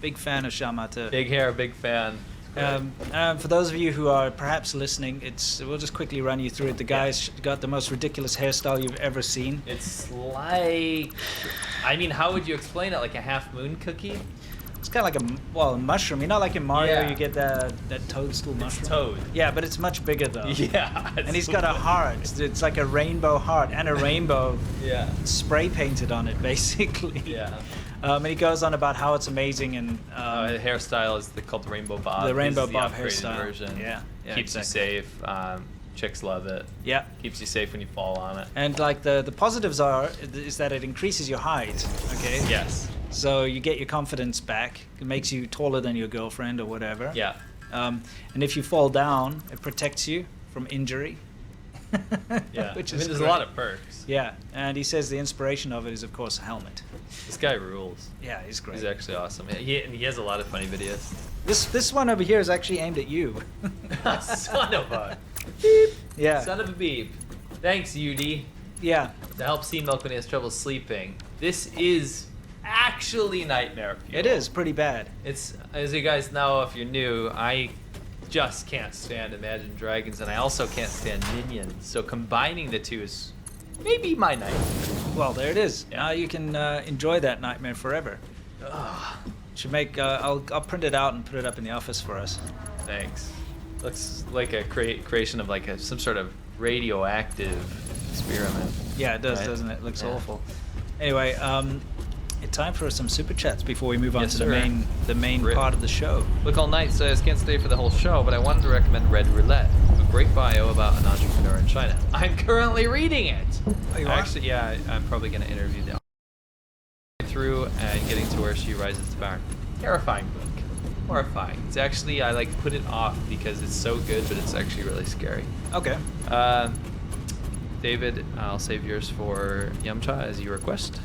Big fan of Shamata. Big hair, big fan. For those of you who are perhaps listening, we'll just quickly run you through it. The guy's got the most ridiculous hairstyle you've ever seen. It's like, I mean, how would you explain it? Like a half moon cookie? It's kind of like a mushroom. You know, like in Mario, Yeah. you get that toadstool mushroom. It's toad. Yeah, but it's much bigger though. Yeah. And he's got a heart. It's like a rainbow heart and a rainbow Yeah. spray painted on it, basically. Yeah. And he goes on about how it's amazing and The hairstyle is called the rainbow bob. The rainbow This is bob the upgraded hairstyle. version. Yeah, Keeps exactly. you safe. Chicks love it. Yeah. Keeps you safe when you fall on it. And like the positives is that it increases your height. Okay. Yes. So you get your confidence back. It makes you taller than your girlfriend or whatever. Yeah. And if you fall down, it protects you from injury. Yeah. Which I is mean, there's great. a lot of perks. Yeah, and he says the inspiration of it is, of course, a helmet. This guy rules. Yeah, he's great. He's actually awesome. He has a lot of funny videos. This one over here is actually aimed at you. Son of a beep. Yeah. Son of a beep. Thanks, UD. Yeah. To help Sea Milk when he has trouble sleeping. This is actually nightmare fuel. It is pretty bad. It's, as you guys know, if you're new, I just can't stand Imagine Dragons, and I also can't stand Minions. So combining the two is maybe my nightmare. Well, there it is. Now you can enjoy that nightmare forever. Should make. I'll print it out and put it up in the office for us. Thanks. Looks like a creation of like some sort of radioactive experiment. Yeah, it does, right? doesn't it? Looks awful. Anyway, it's time for some super chats before we move on to the main part of the show. Look All Night says, can't stay for the whole show, but I wanted to recommend Red Roulette, a great bio about an entrepreneur in China. I'm currently reading it. Oh, you are? Actually, yeah, I'm probably going to interview them. Through and getting to where she rises to power. Terrifying book. Horrifying. It's actually, I like put it off because it's so good, but it's actually really scary. Okay. David, I'll save yours for Yamcha as you request.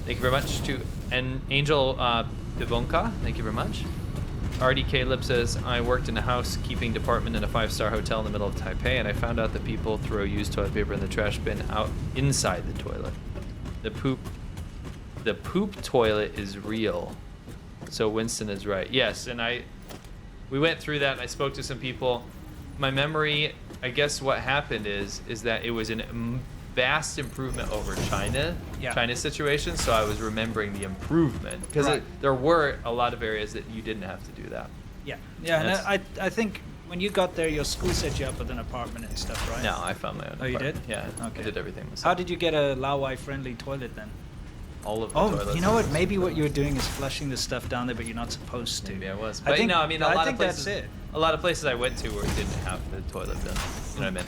Thank you very much to Angel Bivonka. Thank you very much. RD Caleb says, I worked in a housekeeping department in a 5-star hotel in the middle of Taipei, and I found out that people throw used toilet paper in the trash bin out inside the toilet. The poop toilet is real. So Winston is right. Yes, and we went through that and I spoke to some people. My memory, I guess what happened is that it was a vast improvement over China's situation, so I was remembering the improvement because there were a lot of areas that you didn't have to do that. Yeah, and I think when you got there, your school set you up with an apartment and stuff, right? No, I found my own apartment. You did? Yeah, okay. I did everything myself. How did you get a Laowai-friendly toilet then? All of the toilets. You know what? Maybe what you were doing is flushing the stuff down there, but you're not supposed to. Maybe I was. But I mean, a lot of places. That's it. A lot of places I went to where it didn't have the toilet bin. You know what I mean?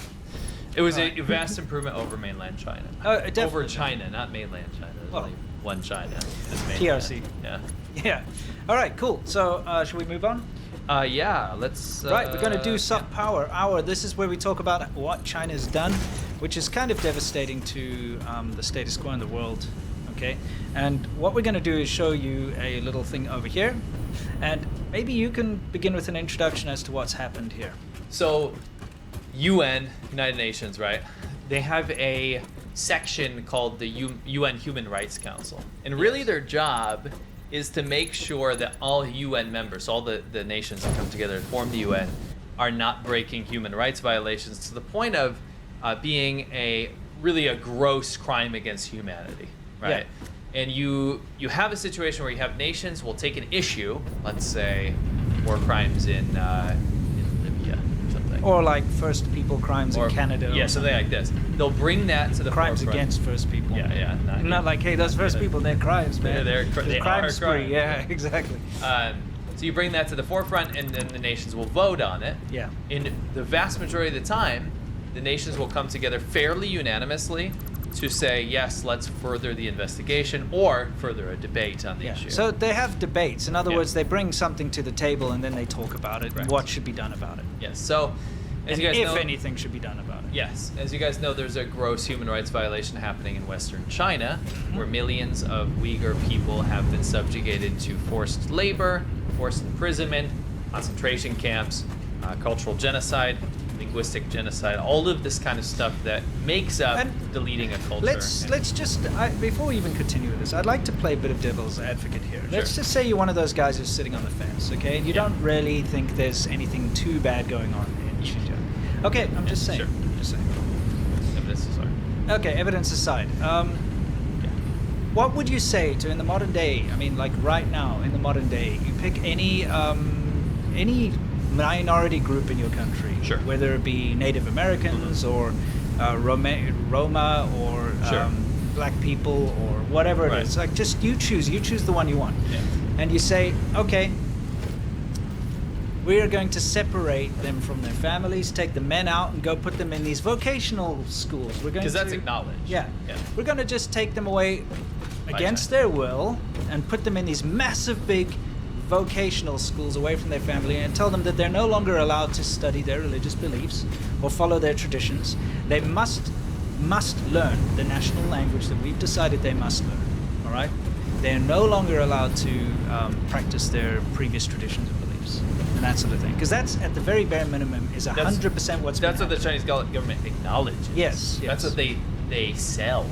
It was a vast improvement over mainland China. Over China, not mainland China. There's only one China. PRC. Yeah. Yeah. All right, cool. So, should we move on? Yeah, let's... right, we're going to do Soft Power Hour. This is where we talk about what China's done, which is kind of devastating to the status quo in the world. Okay, and what we're going to do is show you a little thing over here, and maybe you can begin with an introduction as to what's happened here. So, UN, United Nations, right? They have a section called the UN Human Rights Council. And really their job is to make sure that all UN members, all the nations that come together to form the UN, are not breaking human rights violations to the point of being really a gross crime against humanity, right? Yeah. And you have a situation where you have nations will take an issue, let's say war crimes in Libya or something. Or like first people crimes in Canada. Yeah, something like this. They'll bring that to the crimes forefront. Against first people. Yeah. Not like, hey, those first people, they're crimes, man. They're crime spree. crimes. Yeah, exactly. So you bring that to the forefront, and then the nations will vote on it. Yeah. In the vast majority of the time, the nations will come together fairly unanimously to say, yes, let's further the investigation or further a debate on the issue. So they have debates. In other words, they bring something to the table and then they talk about it. Correct. What should be done about it. Yes. So, as you guys know, if anything should be done about it. Yes. As you guys know, there's a gross human rights violation happening in Western China, where millions of Uyghur people have been subjugated to forced labor, forced imprisonment, concentration camps, cultural genocide, linguistic genocide, all of this kind of stuff that makes up deleting a culture. Let's just before we even continue with this, I'd like to play a bit of devil's advocate here. Let's just say you're one of those guys who's sitting on the fence, okay, and you don't really think there's anything too bad going on in Xinjiang. Okay, I'm just saying. Sure. Just saying. Evidence aside. Okay, evidence aside. What would you say to in the modern day? I mean, like right now in the modern day, you pick any minority group in your country, whether it be Native Americans or Roma or black people or whatever it is. Like, just you choose the one you want, and you say, okay, we are going to separate them from their families, take the men out, and go put them in these vocational schools. We're going because that's acknowledged. Yeah. We're going to just take them away against their will and put them in these massive, big vocational schools away from their family and tell them that they're no longer allowed to study their religious beliefs or follow their traditions. They must learn the national language that we've decided they must learn. All right? They're no longer allowed to practice their previous traditions and beliefs and that sort of thing. Because that's at the very bare minimum is 100% what's. That's what the Chinese government acknowledges. Yes. That's what they sell.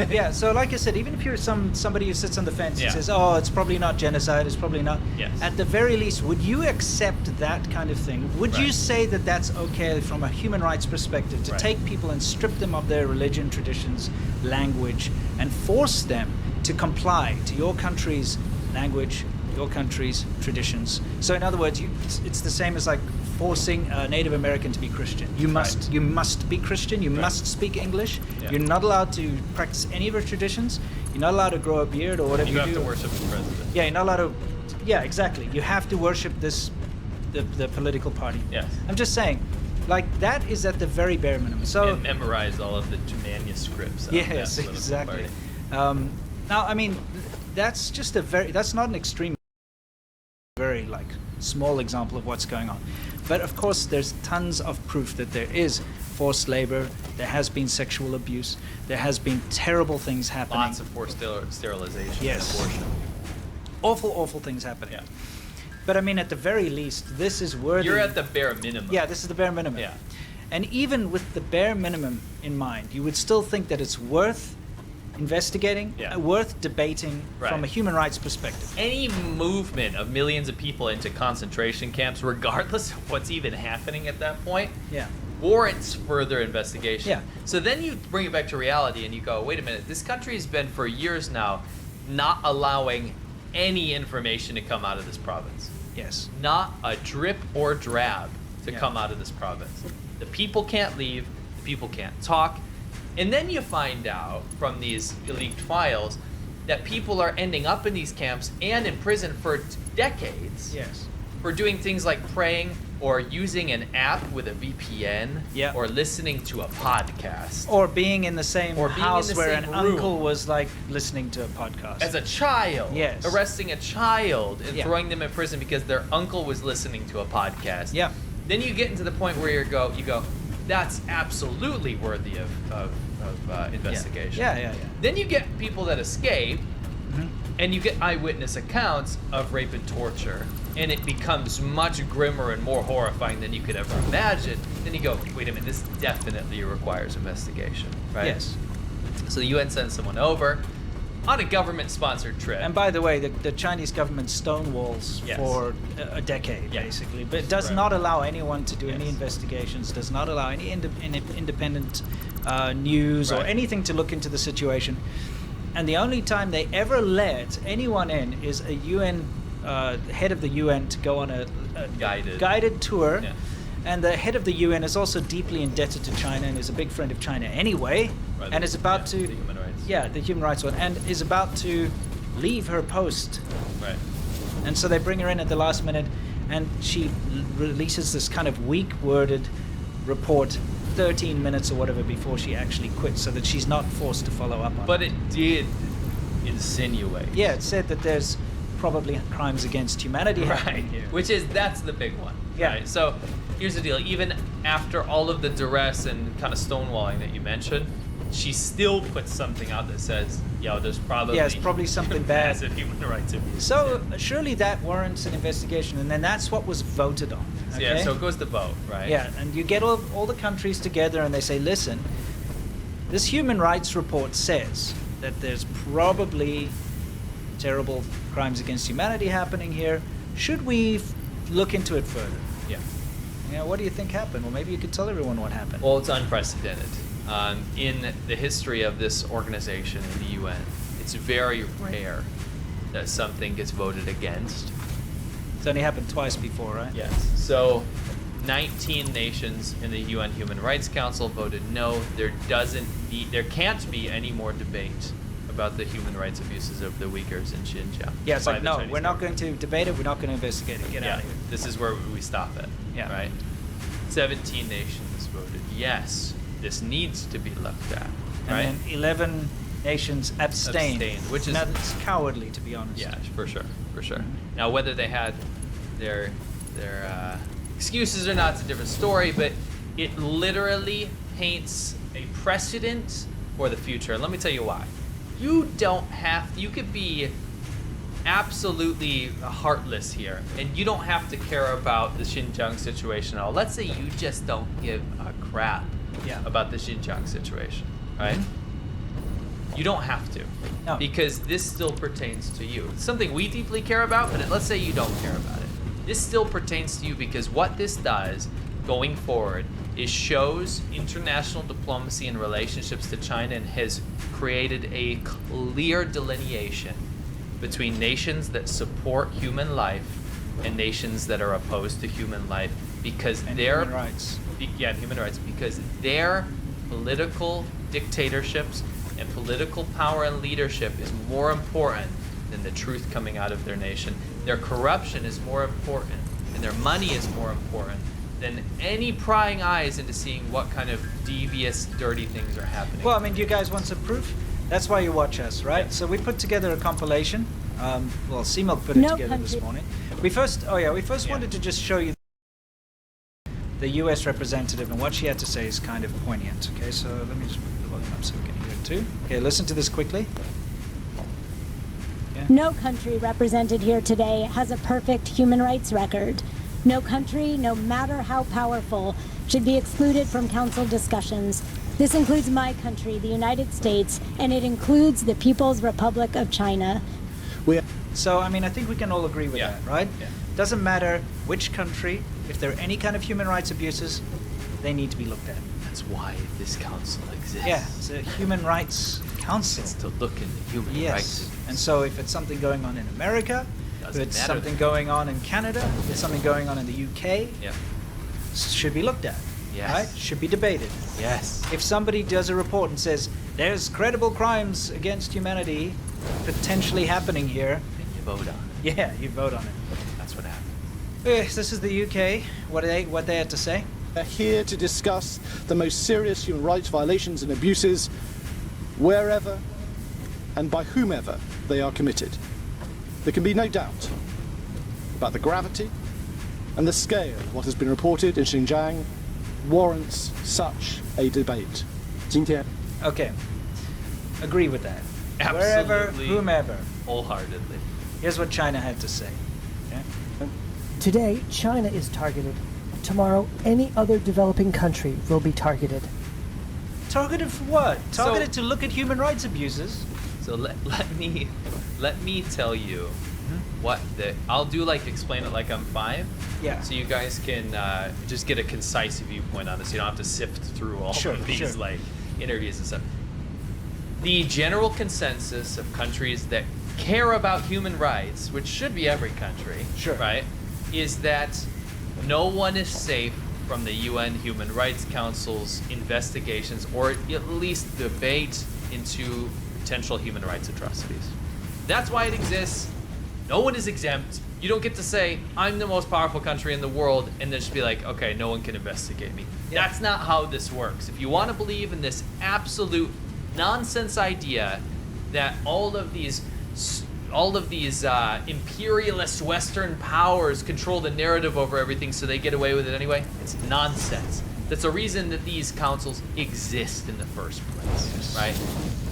Yeah, so like I said, even if you're somebody who sits on the fence and says, oh, it's probably not genocide, it's probably not. Yes. At the very least, would you accept that kind of thing? Would you say that that's okay from a human rights perspective to take people and strip them of their religion, traditions, language, and force them to comply to your country's language, your country's traditions? So in other words, it's the same as like forcing a Native American to be Christian. You must be Christian. You must speak English. Yeah. You're not allowed to practice any of your traditions. You're not allowed to grow a beard or whatever you do. You have to worship the president. Yeah, you're not allowed to. Yeah, exactly. You have to worship the political party. Yes. I'm just saying, like that is at the very bare minimum. So and memorize all of the manuscripts. Yes, exactly. Now, I mean, that's just that's not an extreme, very like small example of what's going on. But of course, there's tons of proof that there is forced labor, there has been sexual abuse, there has been terrible things happening. Lots of forced sterilization, yes. abortion. Awful things happening. Yeah. But I mean, at the very least, this is worthy. You're at the bare minimum. Yeah, this is the bare minimum. Yeah. And even with the bare minimum in mind, you would still think that it's worth investigating, worth debating from a human rights perspective. Any movement of millions of people into concentration camps, regardless of what's even happening at that point, warrants further investigation. Yeah. So then you bring it back to reality and you go, wait a minute, this country has been for years now not allowing any information to come out of this province. Yes. Not a drip or drab to come out of this province. The people can't leave, the people can't talk. And then you find out from these leaked files that people are ending up in these camps and in prison for decades. Yes. For doing things like praying or using an app with a VPN or listening to a podcast. Or being in the same house where an uncle was like listening to a podcast. As a child. Yes. Arresting a child and throwing them in prison because their uncle was listening to a podcast. Yeah. Then you get into the point where you go, that's absolutely worthy of investigation. Yeah. Then you get people that escape, and you get eyewitness accounts of rape and torture, and it becomes much grimmer and more horrifying than you could ever imagine. Then you go, wait a minute, this definitely requires investigation, right? Yes. So the UN sends someone over on a government-sponsored trip. And by the way, the Chinese government stonewalls Yes. for a decade, Yeah. basically. But it does Right. not allow anyone to do any investigations, does not allow any independent news or Right. anything to look into the situation. And the only time they ever let anyone in is a UN, head of the UN to go on a guided tour. Yeah. And the head of the UN is also deeply indebted to China and is a big friend of China anyway. Right, And is about to... the human rights. Yeah, the human rights one. And is about to leave her post. Right. And so they bring her in at the last minute, and she releases this kind of weak-worded report 13 minutes or whatever before she actually quits, so that she's not forced to follow up on But it did insinuate. Yeah, it said that there's probably crimes against humanity happening here. That's the big one. Yeah. Right? So here's the deal. Even after all of the duress and kind of stonewalling that you mentioned, she still puts something out that says, yo, there's probably... Yeah, it's probably something bad. massive human rights abuse. So surely that warrants an investigation, and then that's what was voted on. Okay? Yeah, so it goes to vote, right? Yeah, and you get all the countries together and they say, listen, this human rights report says that there's probably terrible crimes against humanity happening here. Should we look into it further? Yeah. You know, what do you think happened? Well, maybe you could tell everyone what happened. Well, it's unprecedented. In the history of this organization in the UN, it's very rare that something gets voted against. It's only happened twice before, right? Yes. So 19 nations in the UN Human Rights Council voted no. There can't be any more debate about the human rights abuses of the Uyghurs in Xinjiang. Yeah, it's by like, the no, Chinese we're not government. going to debate it, we're not going to investigate it. Get out of here. This is where we stop it. Yeah. Right? 17 nations voted yes, this needs to be looked at. Right? And then 11 nations abstained. Which is... Now, it's cowardly, to be honest. Yeah, for sure. Now, whether they had their excuses or not, it's a different story, but it literally paints a precedent for the future. And let me tell you why. You could be absolutely heartless here, and you don't have to care about the Xinjiang situation at all. Let's say you just don't give a crap about the Xinjiang situation, right? You don't have to, because this still pertains to you. It's something we deeply care about, but let's say you don't care about it. This still pertains to you because what this does going forward is shows international diplomacy and relationships to China and has created a clear delineation between nations that support human life and nations that are opposed to human life because their human rights. Human rights, because their political dictatorships and political power and leadership is more important than the truth coming out of their nation. Their corruption is more important, and their money is more important than any prying eyes into seeing what kind of devious, dirty things are happening. Well, I mean, do you guys want some proof? That's why you watch us, right? Yeah. So we put together a compilation. C-Milk put it together this morning. We first wanted to just show you the U.S. representative, and what she had to say is kind of poignant. Okay, so let me just put the volume up so we can hear it too. Okay, listen to this quickly. Yeah. No country represented here today has a perfect human rights record. No country, no matter how powerful, should be excluded from council discussions. This includes my country, the United States, and it includes the People's Republic of China. So, I mean, I think we can all agree with that, right? Yeah. Doesn't matter which country, if there are any kind of human rights abuses, they need to be looked at. That's why this council exists. Yeah, it's a human rights council. It's to look into human rights. And so if it's something going on in America, if it's something going on in Canada, if it's something going on in the UK, should be looked at. Yes. Right? Should be debated. Yes. If somebody does a report and says there's credible crimes against humanity potentially happening here, then you vote on it. Yeah, you vote on it. That's what happened. Yes, this is the UK. What they had to say? They're here to discuss the most serious human rights violations and abuses wherever and by whomever they are committed. There can be no doubt about the gravity and the scale of what has been reported in Xinjiang warrants such a debate. Okay, agree with that. Absolutely. Wherever, whomever. Wholeheartedly. Here's what China had to say. Okay? Today, China is targeted. Tomorrow, any other developing country will be targeted. Targeted for what? Targeted to look at human rights abuses. So let me tell you what I'll do. Like explain it like I'm 5. Yeah. So you guys can just get a concise viewpoint on this. You don't have to sift through all of these like interviews and stuff. The general consensus of countries that care about human rights, which should be every country, right, is that no one is safe from the UN Human Rights Council's investigations or at least debate into potential human rights atrocities. That's why it exists. No one is exempt. You don't get to say, I'm the most powerful country in the world, and then just be like, okay, no one can investigate me. Yeah. That's not how this works. If you want to believe in this absolute nonsense idea that all of these imperialist Western powers control the narrative over everything so they get away with it anyway, it's nonsense. That's the reason that these councils exist in the first place, right?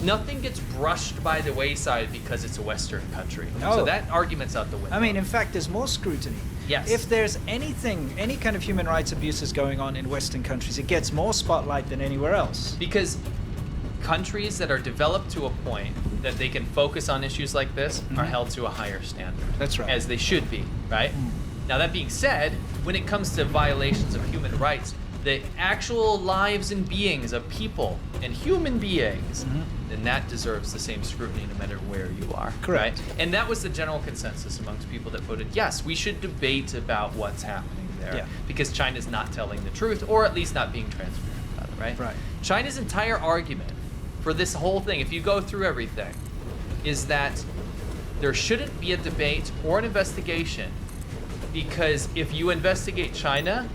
Nothing gets brushed by the wayside because it's a Western country. No. So that argument's out the window. I mean, in fact, there's more scrutiny. Yes. If there's any kind of human rights abuses going on in Western countries, it gets more spotlight than anywhere else. Because countries that are developed to a point that they can focus on issues like this are held to a higher standard. That's right. As they should be, right? Now, that being said, when it comes to violations of human rights, the actual lives and beings of people and human beings, then that deserves the same scrutiny no matter where you are. Correct. Right? And that was the general consensus amongst people that voted yes, we should debate about what's happening there because China's not telling the truth, or at least not being transparent about it, right? Right. China's entire argument for this whole thing, if you go through everything, is that there shouldn't be a debate or an investigation, because if you investigate China,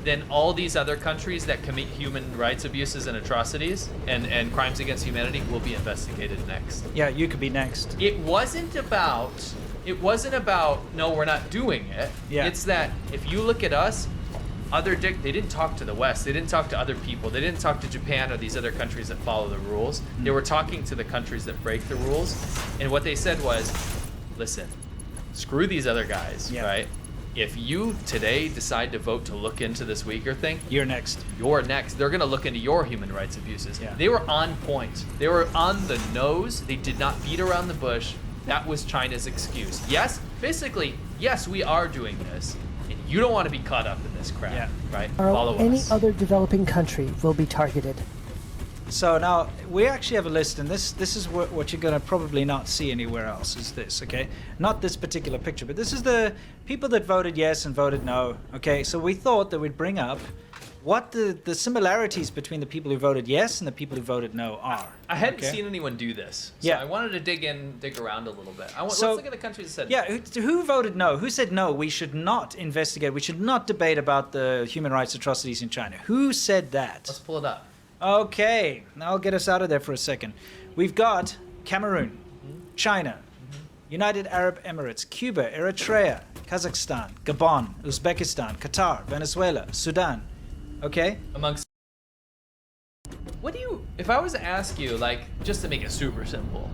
then all these other countries that commit human rights abuses and atrocities and crimes against humanity will be investigated next. Yeah, you could be next. It wasn't about no, we're not doing it. Yeah. It's that if you look at us, they didn't talk to the West. They didn't talk to other people. They didn't talk to Japan or these other countries that follow the rules. They were talking to the countries that break the rules. And what they said was, listen, screw these other guys, right? If you today decide to vote to look into this Uyghur thing, you're next. You're next. They're going to look into your human rights abuses. Yeah. They were on point. They were on the nose. They did not beat around the bush. That was China's excuse. Yes, basically, yes, we are doing this. And you don't want to be caught up in this crap, right? Follow Any us. other developing country will be targeted. So now we actually have a list, and this is what you're going to probably not see anywhere else. Is this okay? Not this particular picture, but this is the people that voted yes and voted no. Okay, so we thought that we'd bring up what the similarities between the people who voted yes and the people who voted no are. I hadn't seen anyone do this, so I wanted to dig around a little bit. Let's look at the countries that said no. Who voted no? Who said no? We should not investigate. We should not debate about the human rights atrocities in China. Who said that? Let's pull it up. Okay, I'll get us out of there for a second. We've got Cameroon, China, United Arab Emirates, Cuba, Eritrea, Kazakhstan, Gabon, Uzbekistan, Qatar, Venezuela, Sudan. Okay? If I was to ask you, like, just to make it super simple,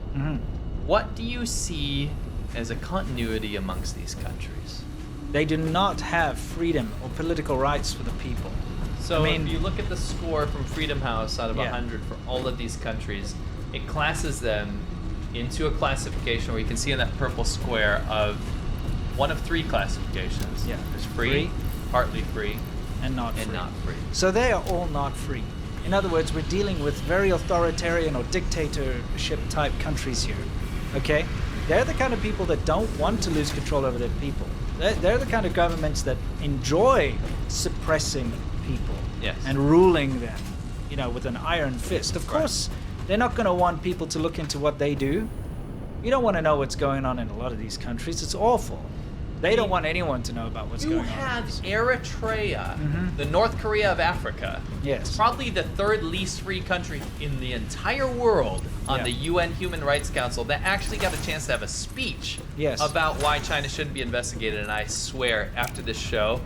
what do you see as a continuity amongst these countries? They do not have freedom or political rights for the people. So if you look at the score from Freedom House out of 100 for all of these countries, it classes them into a classification where you can see in that purple square of one of 3 classifications. Yeah. There's free, partly free, and not free. So they are all not free. In other words, we're dealing with very authoritarian or dictatorship type countries here. Okay? They're the kind of people that don't want to lose control over their people. They're the kind of governments that enjoy suppressing people and ruling them, with an iron fist. Of course, they're not going to want people to look into what they do. You don't want to know what's going on in a lot of these countries. It's awful. They don't want anyone to know about what's going on. You have Eritrea, the North Korea of Africa. Yes. Probably the 3rd least free country in the entire world on the UN Human Rights Council that actually got a chance to have a speech about why China shouldn't be investigated. And I swear, after this show,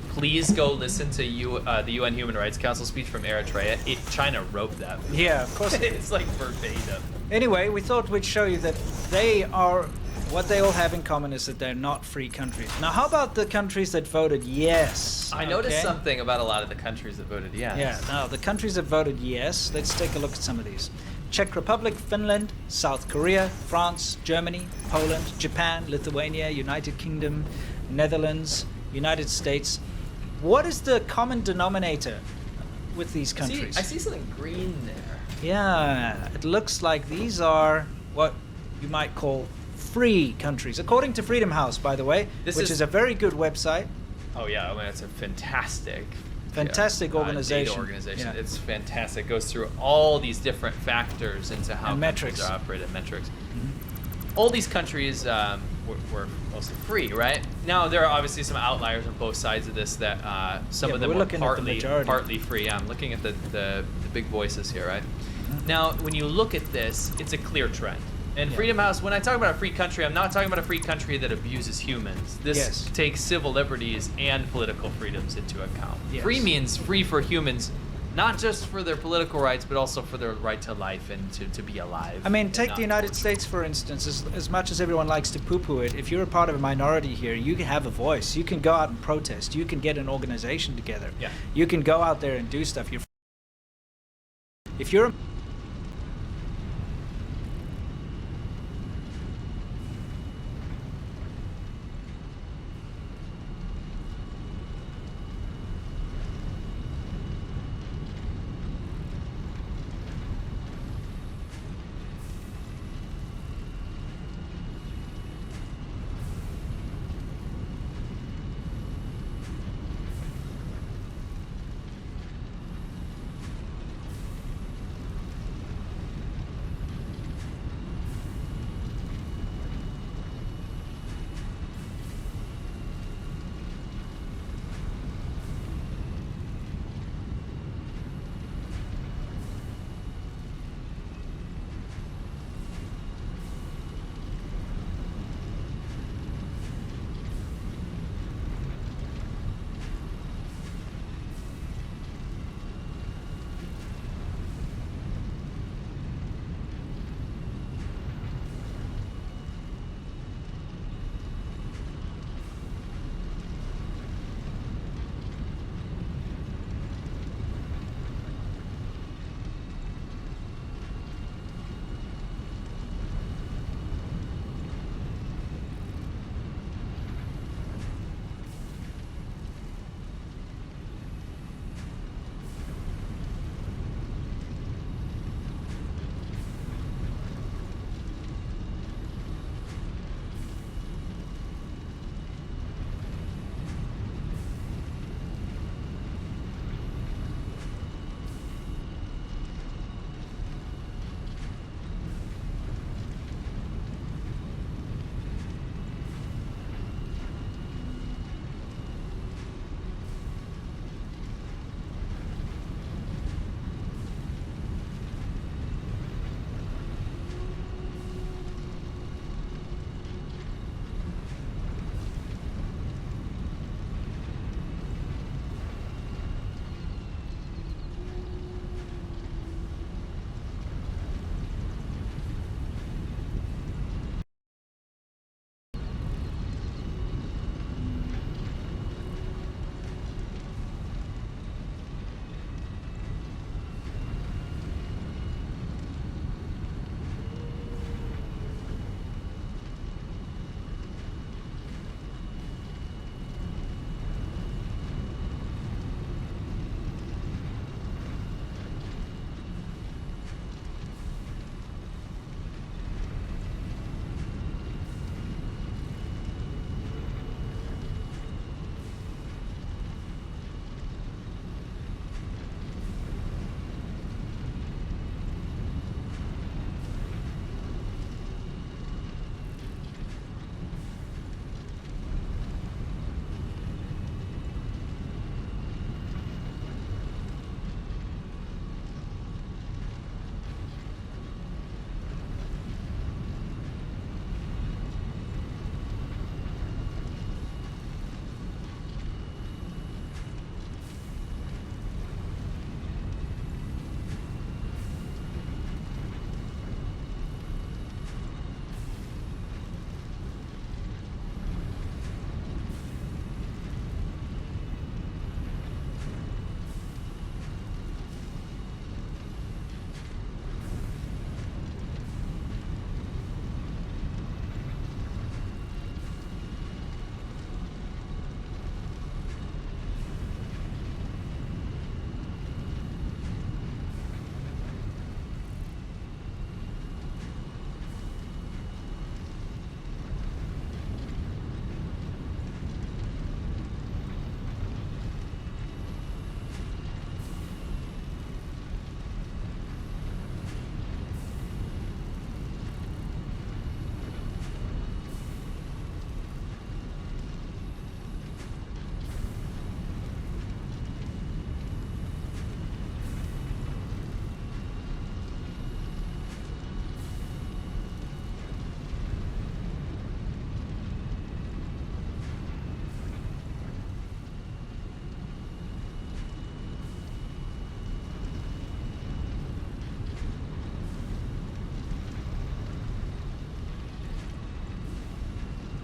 please go listen to the UN Human Rights Council speech from Eritrea. China wrote that. Yeah, of course. It's like verbatim. Anyway, we thought we'd show you that they are what they all have in common is that they're not free countries. Now, how about the countries that voted yes? I noticed something about a lot of the countries that voted yes. Yeah, now the countries that voted yes, let's take a look at some of these. Czech Republic, Finland, South Korea, France, Germany, Poland, Japan, Lithuania, United Kingdom, Netherlands, United States. What is the common denominator with these countries? I see something green there. Yeah, it looks like these are what you might call free countries, according to Freedom House, by the way, which is a very good website. Oh yeah, I mean, it's a fantastic organization. Data organization. Yeah. It's fantastic. It goes through all these different factors into how And countries metrics. are operated, metrics. All these countries were mostly free, right? Now there are obviously some outliers on both sides of this that some of them were partly free. Yeah, I'm looking at the big voices here, right? Now, when you look at this, it's a clear trend. And Freedom House, when I talk about a free country, I'm not talking about a free country that abuses humans. This takes civil liberties and political freedoms into account. Yes. Free means free for humans, not just for their political rights, but also for their right to life and to be alive. I mean, take the United States, for instance. As much as everyone likes to poo-poo it, if you're a part of a minority here, you can have a voice. You can go out and protest. You can get an organization together. Yeah. You can go out there and do stuff. If you're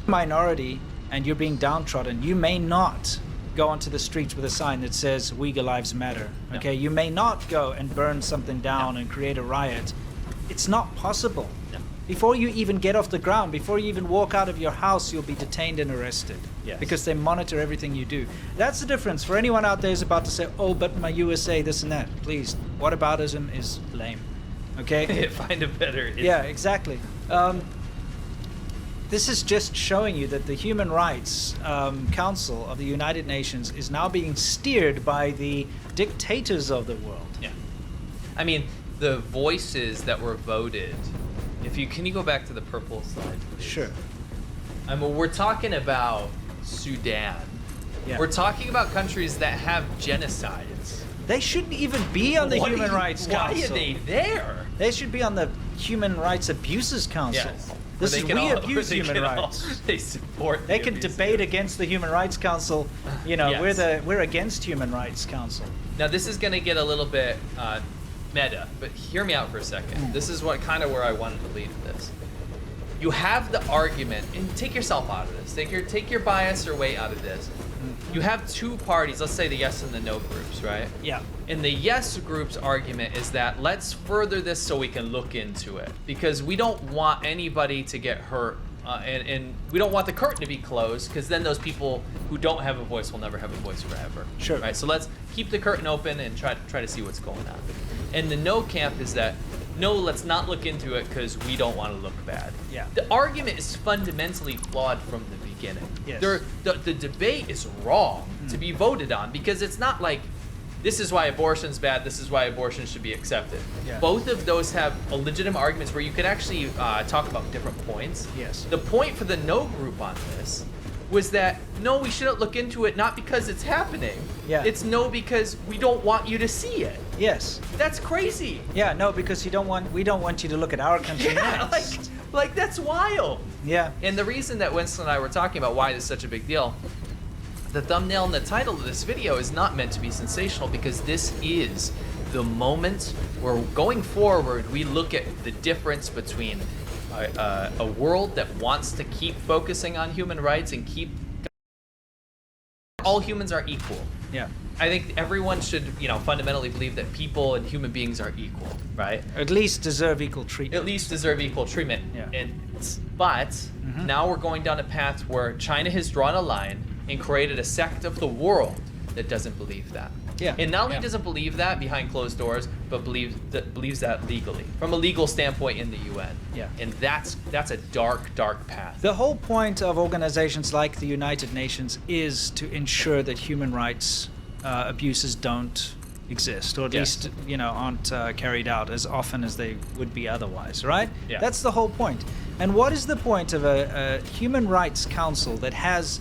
minority and you're being downtrodden, you may not go onto the streets with a sign that says Uyghur Lives Matter. Okay, you may not go and burn something down and create a riot. It's not possible. Before you even get off the ground, before you even walk out of your house, you'll be detained and arrested. Yes. Because they monitor everything you do. That's the difference. For anyone out there who's about to say, oh, but my USA, this and that, please, whataboutism is lame. Okay? Find a better. Yeah, exactly. This is just showing you that the Human Rights Council of the United Nations is now being steered by the dictators of the world. Yeah. I mean, the voices that were voted. Can you go back to the purple slide, please? Sure. We're talking about Sudan. Yeah. We're talking about countries that have genocides. They shouldn't even be on the Human Rights Council. Why are they there? They should be on the Human Rights Abuses Council. Yes. This is we abuse human rights. They support. They can debate against the Human Rights Council. You know, Yes. we're against Human Rights Council. Now this is going to get a little bit meta, but hear me out for a second. This is where I wanted to lead with this. You have the argument, and take yourself out of this. Take your bias or weight out of this. You have two parties, let's say the yes and the no groups, right? Yeah. And the yes group's argument is that let's further this so we can look into it, because we don't want anybody to get hurt, and we don't want the curtain to be closed, because then those people who don't have a voice will never have a voice forever. Sure. Right. So let's keep the curtain open and try to see what's going on. And the no camp is that no, let's not look into it because we don't want to look bad. Yeah. The argument is fundamentally flawed from the beginning. Yes. The debate is wrong to be voted on, because it's not like this is why abortion's bad, this is why abortion should be accepted. Yeah. Both of those have legitimate arguments where you can actually talk about different points. Yes. The point for the no group on this was that no, we shouldn't look into it, not because it's happening. Yeah. It's no because we don't want you to see it. Yes. That's crazy. Yeah, no, because we don't want you to look at our country next. like that's wild. Yeah. And the reason that Winston and I were talking about why this is such a big deal, the thumbnail and the title of this video is not meant to be sensational, because this is the moment where going forward we look at the difference between a world that wants to keep focusing on human rights and keep all humans are equal. Yeah. I think everyone should, fundamentally believe that people and human beings are equal, right? At least deserve equal treatment. At least deserve equal treatment. Yeah. But now we're going down a path where China has drawn a line and created a sect of the world that doesn't believe that. Yeah. And not only doesn't believe that behind closed doors, but believes that legally, from a legal standpoint in the UN. Yeah. And that's a dark, dark path. The whole point of organizations like the United Nations is to ensure that human rights abuses don't exist, or at least aren't carried out as often as they would be otherwise, right? Yeah. That's the whole point. And what is the point of a Human Rights Council that has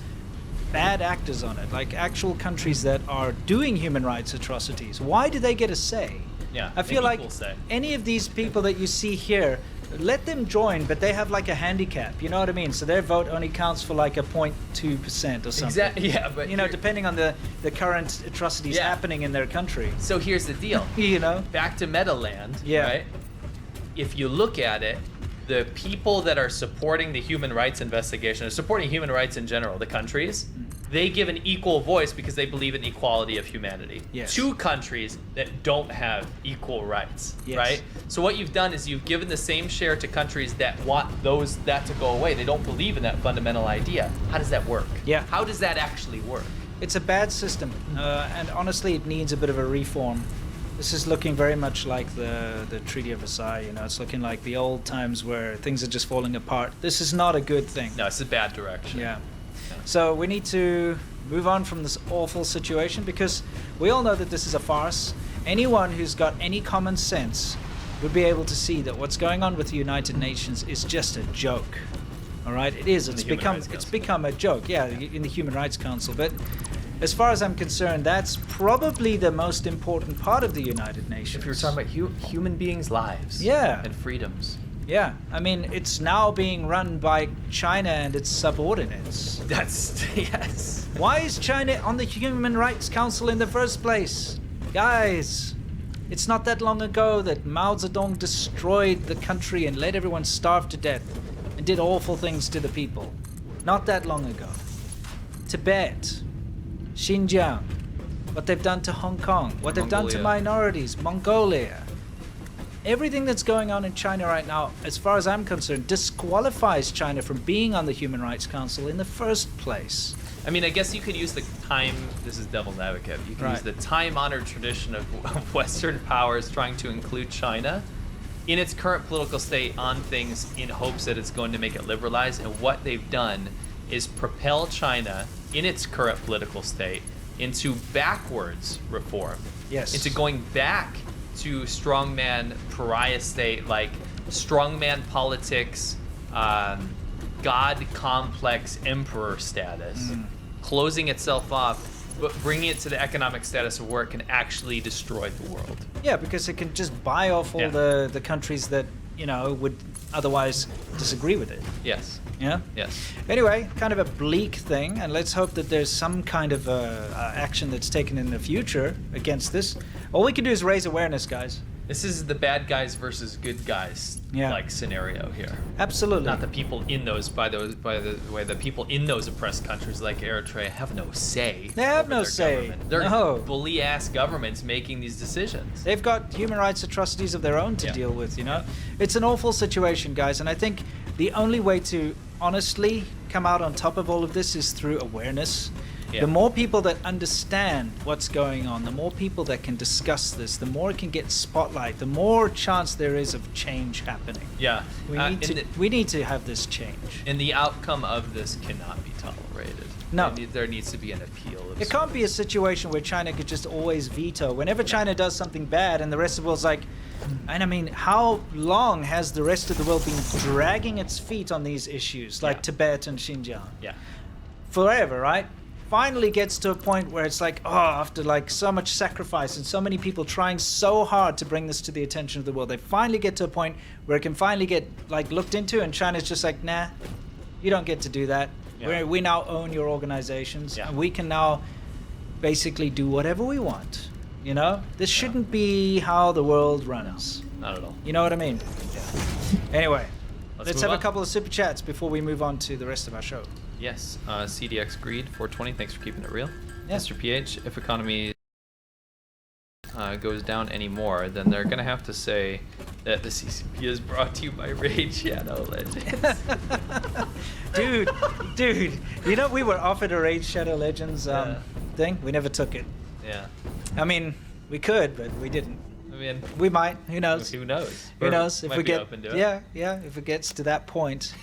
bad actors on it, like actual countries that are doing human rights atrocities? Why do they get a say? Yeah, I feel like say. any of these people that you see here, let them join, but they have like a handicap, you know what I mean? So their vote only counts for like a 0.2% or something. Exactly. Yeah, but depending on the current atrocities happening in their country. So here's the deal. Back to Metaland. Yeah. Right? If you look at it, the people that are supporting the human rights investigation, or supporting human rights in general, the countries, they give an equal voice because they believe in equality of humanity. Yes. To countries that don't have equal rights, Yes. right? So what you've done is you've given the same share to countries that want that to go away. They don't believe in that fundamental idea. How does that work? Yeah. How does that actually work? It's a bad system, and honestly, it needs a bit of a reform. This is looking very much like the Treaty of Versailles. It's looking like the old times where things are just falling apart. This is not a good thing. No, it's a bad direction. Yeah. So we need to move on from this awful situation, because we all know that this is a farce. Anyone who's got any common sense would be able to see that what's going on with the United Nations is just a joke. All right, it is. It's become a joke. Yeah, in the Human Rights Council. But as far as I'm concerned, that's probably the most important part of the United Nations. If you're talking about human beings' lives, and freedoms. Yeah, I mean, it's now being run by China and its subordinates. Yes. Why is China on the Human Rights Council in the first place? Guys, it's not that long ago that Mao Zedong destroyed the country and let everyone starve to death and did awful things to the people. not that long ago. Tibet, Xinjiang, what they've done to Hong Kong, what they've done to Mongolia. minorities, Mongolia. Everything that's going on in China right now, as far as I'm concerned, disqualifies China from being on the Human Rights Council in the first place. I mean, I guess you could use the time, this is devil's advocate, you can use the time-honored tradition of Western powers trying to include China in its current political state on things in hopes that it's going to make it liberalized. And what they've done is propel China in its current political state into backwards reform. Yes. Into going back to strongman pariah state, like strongman politics, God complex emperor status, closing itself off, but bringing it to the economic status of where it can actually destroy the world. Yeah, because it can just buy off all the countries that, you know, would otherwise disagree with it. Yes. Yeah? Yes. Anyway, kind of a bleak thing, and let's hope that there's some kind of action that's taken in the future against this. All we can do is raise awareness, guys. This is the bad guys versus good guys like scenario here. Absolutely. Not the people in those, by the way, the people in those oppressed countries like Eritrea have no say. They have over no their say. government. They're No. bully ass governments making these decisions. They've got human rights atrocities of their own to deal with, you know? It's an awful situation, guys, and I think the only way to honestly come out on top of all of this is through awareness. Yeah. The more people that understand what's going on, the more people that can discuss this, the more it can get spotlight, the more chance there is of change happening. Yeah. We need to have this change. And the outcome of this cannot be tolerated. No. There needs to be an appeal. It can't be a situation where China could just always veto. Whenever China does something bad and the rest of the world's like, and I mean, how long has the rest of the world been dragging its feet on these issues, like Tibet and Xinjiang? Yeah. Forever, right? Finally gets to a point where it's like, oh, after like so much sacrifice and so many people trying so hard to bring this to the attention of the world, they finally get to a point where it can finally get like looked into, and China's just like, nah, you don't get to do that. Yeah. We now own your organizations, and we can now basically do whatever we want. You know, this shouldn't be how the world runs. No, not at all. You know what I mean? Yeah. Anyway, let's move have on. a couple of super chats before we move on to the rest of our show. Yes. CDX Greed 420. Thanks for keeping it real. Yeah. Mr. PH, if economy goes down anymore, then they're gonna have to say that the CCP is brought to you by Raid Shadow Legends. dude, you know we were offered a Raid Shadow Legends thing. We never took it. Yeah. I mean, we could, but we didn't. I mean, we might. Who knows? Who knows? Who knows? If Might we be get, open to it. yeah, if it gets to that point.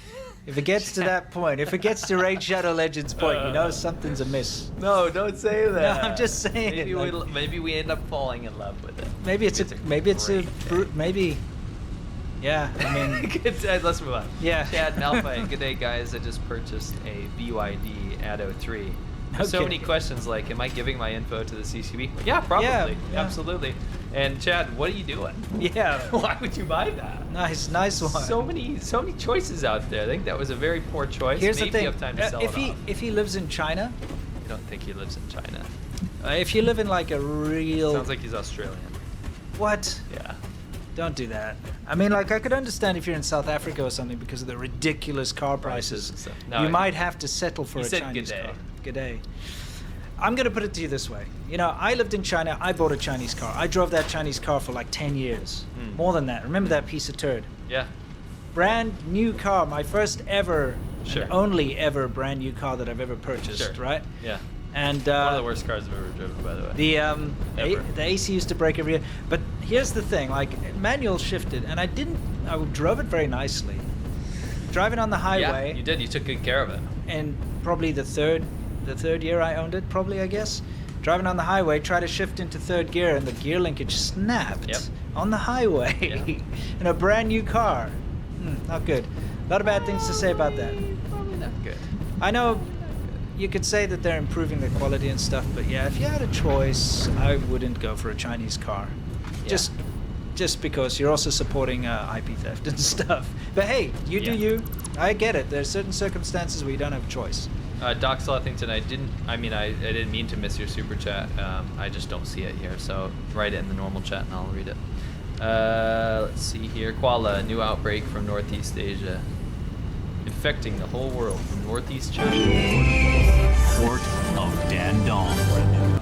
If it gets to that point, if it gets to Raid Shadow Legends point, you know something's amiss. No, don't say that. No, I'm just saying. Maybe we end up falling in love with it. Maybe yeah, I mean. Let's move on. Yeah. Chad Malphite, good day, guys. I just purchased a BYD Atto 3. So Okay. many questions like, am I giving my info to the CCB? Yeah, probably. Yeah. Absolutely. And Chad, what are you doing? Yeah. Why would you buy that? Nice one. So many choices out there. I think that was a very poor choice. Here's Maybe the thing. you have time to sell it off. If he lives in China, I don't think he lives in China. If you live in like a real... Sounds like he's Australian. What? Yeah. Don't do that. I mean, like, I could understand if you're in South Africa or something because of the ridiculous car prices. and stuff. No, You might have to settle for He a said Chinese good day. car. Good day. I'm going to put it to you this way. You know, I lived in China. I bought a Chinese car. I drove that Chinese car for like 10 years. More than that. Remember that piece of turd? Yeah. Brand new car. My first ever, Sure. and only ever brand new car that I've ever purchased, Sure. right? Yeah. And One of the worst cars I've ever driven, by the way. the AC used to break every year. But here's the thing, like, manual shifted, and I drove it very nicely. Driving on the highway. Yeah, you did. You took good care of it. And probably the third year I owned it, probably, I guess. Driving on the highway, try to shift into third gear, and the gear linkage snapped on the highway in a brand new car. Not good. A lot of bad things to say about that. Probably not good. I know you could say that they're improving the quality and stuff, but yeah, if you had a choice, I wouldn't go for a Chinese car. Yeah. Just because you're also supporting IP theft and stuff. But hey, you do you. I get it. There's certain circumstances where you don't have a choice. Doc Slothington, I didn't mean to miss your super chat. I just don't see it here, so write it in the normal chat and I'll read it. Let's see here. Koala, new outbreak from Northeast Asia. infecting the whole world from northeast China. Port of Dandong.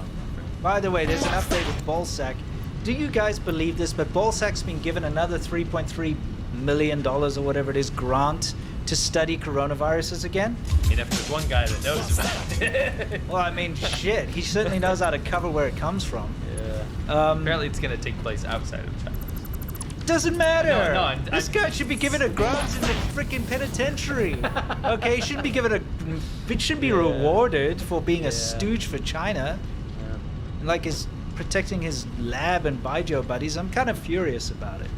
By the way, there's an update with Ballsack. Do you guys believe this? But Ballsack's been given another $3.3 million or whatever it is grant to study coronaviruses again. I mean, if there's one guy that knows about it. Well, I mean, shit. He certainly knows how to cover where it comes from. Yeah. Apparently, it's going to take place outside of China. Doesn't matter. No, this guy should be given a grant in the freaking penitentiary. Okay, he shouldn't be given it should be rewarded for being a stooge for China. Yeah. And like his protecting his lab and Baijiu buddies. I'm kind of furious about it.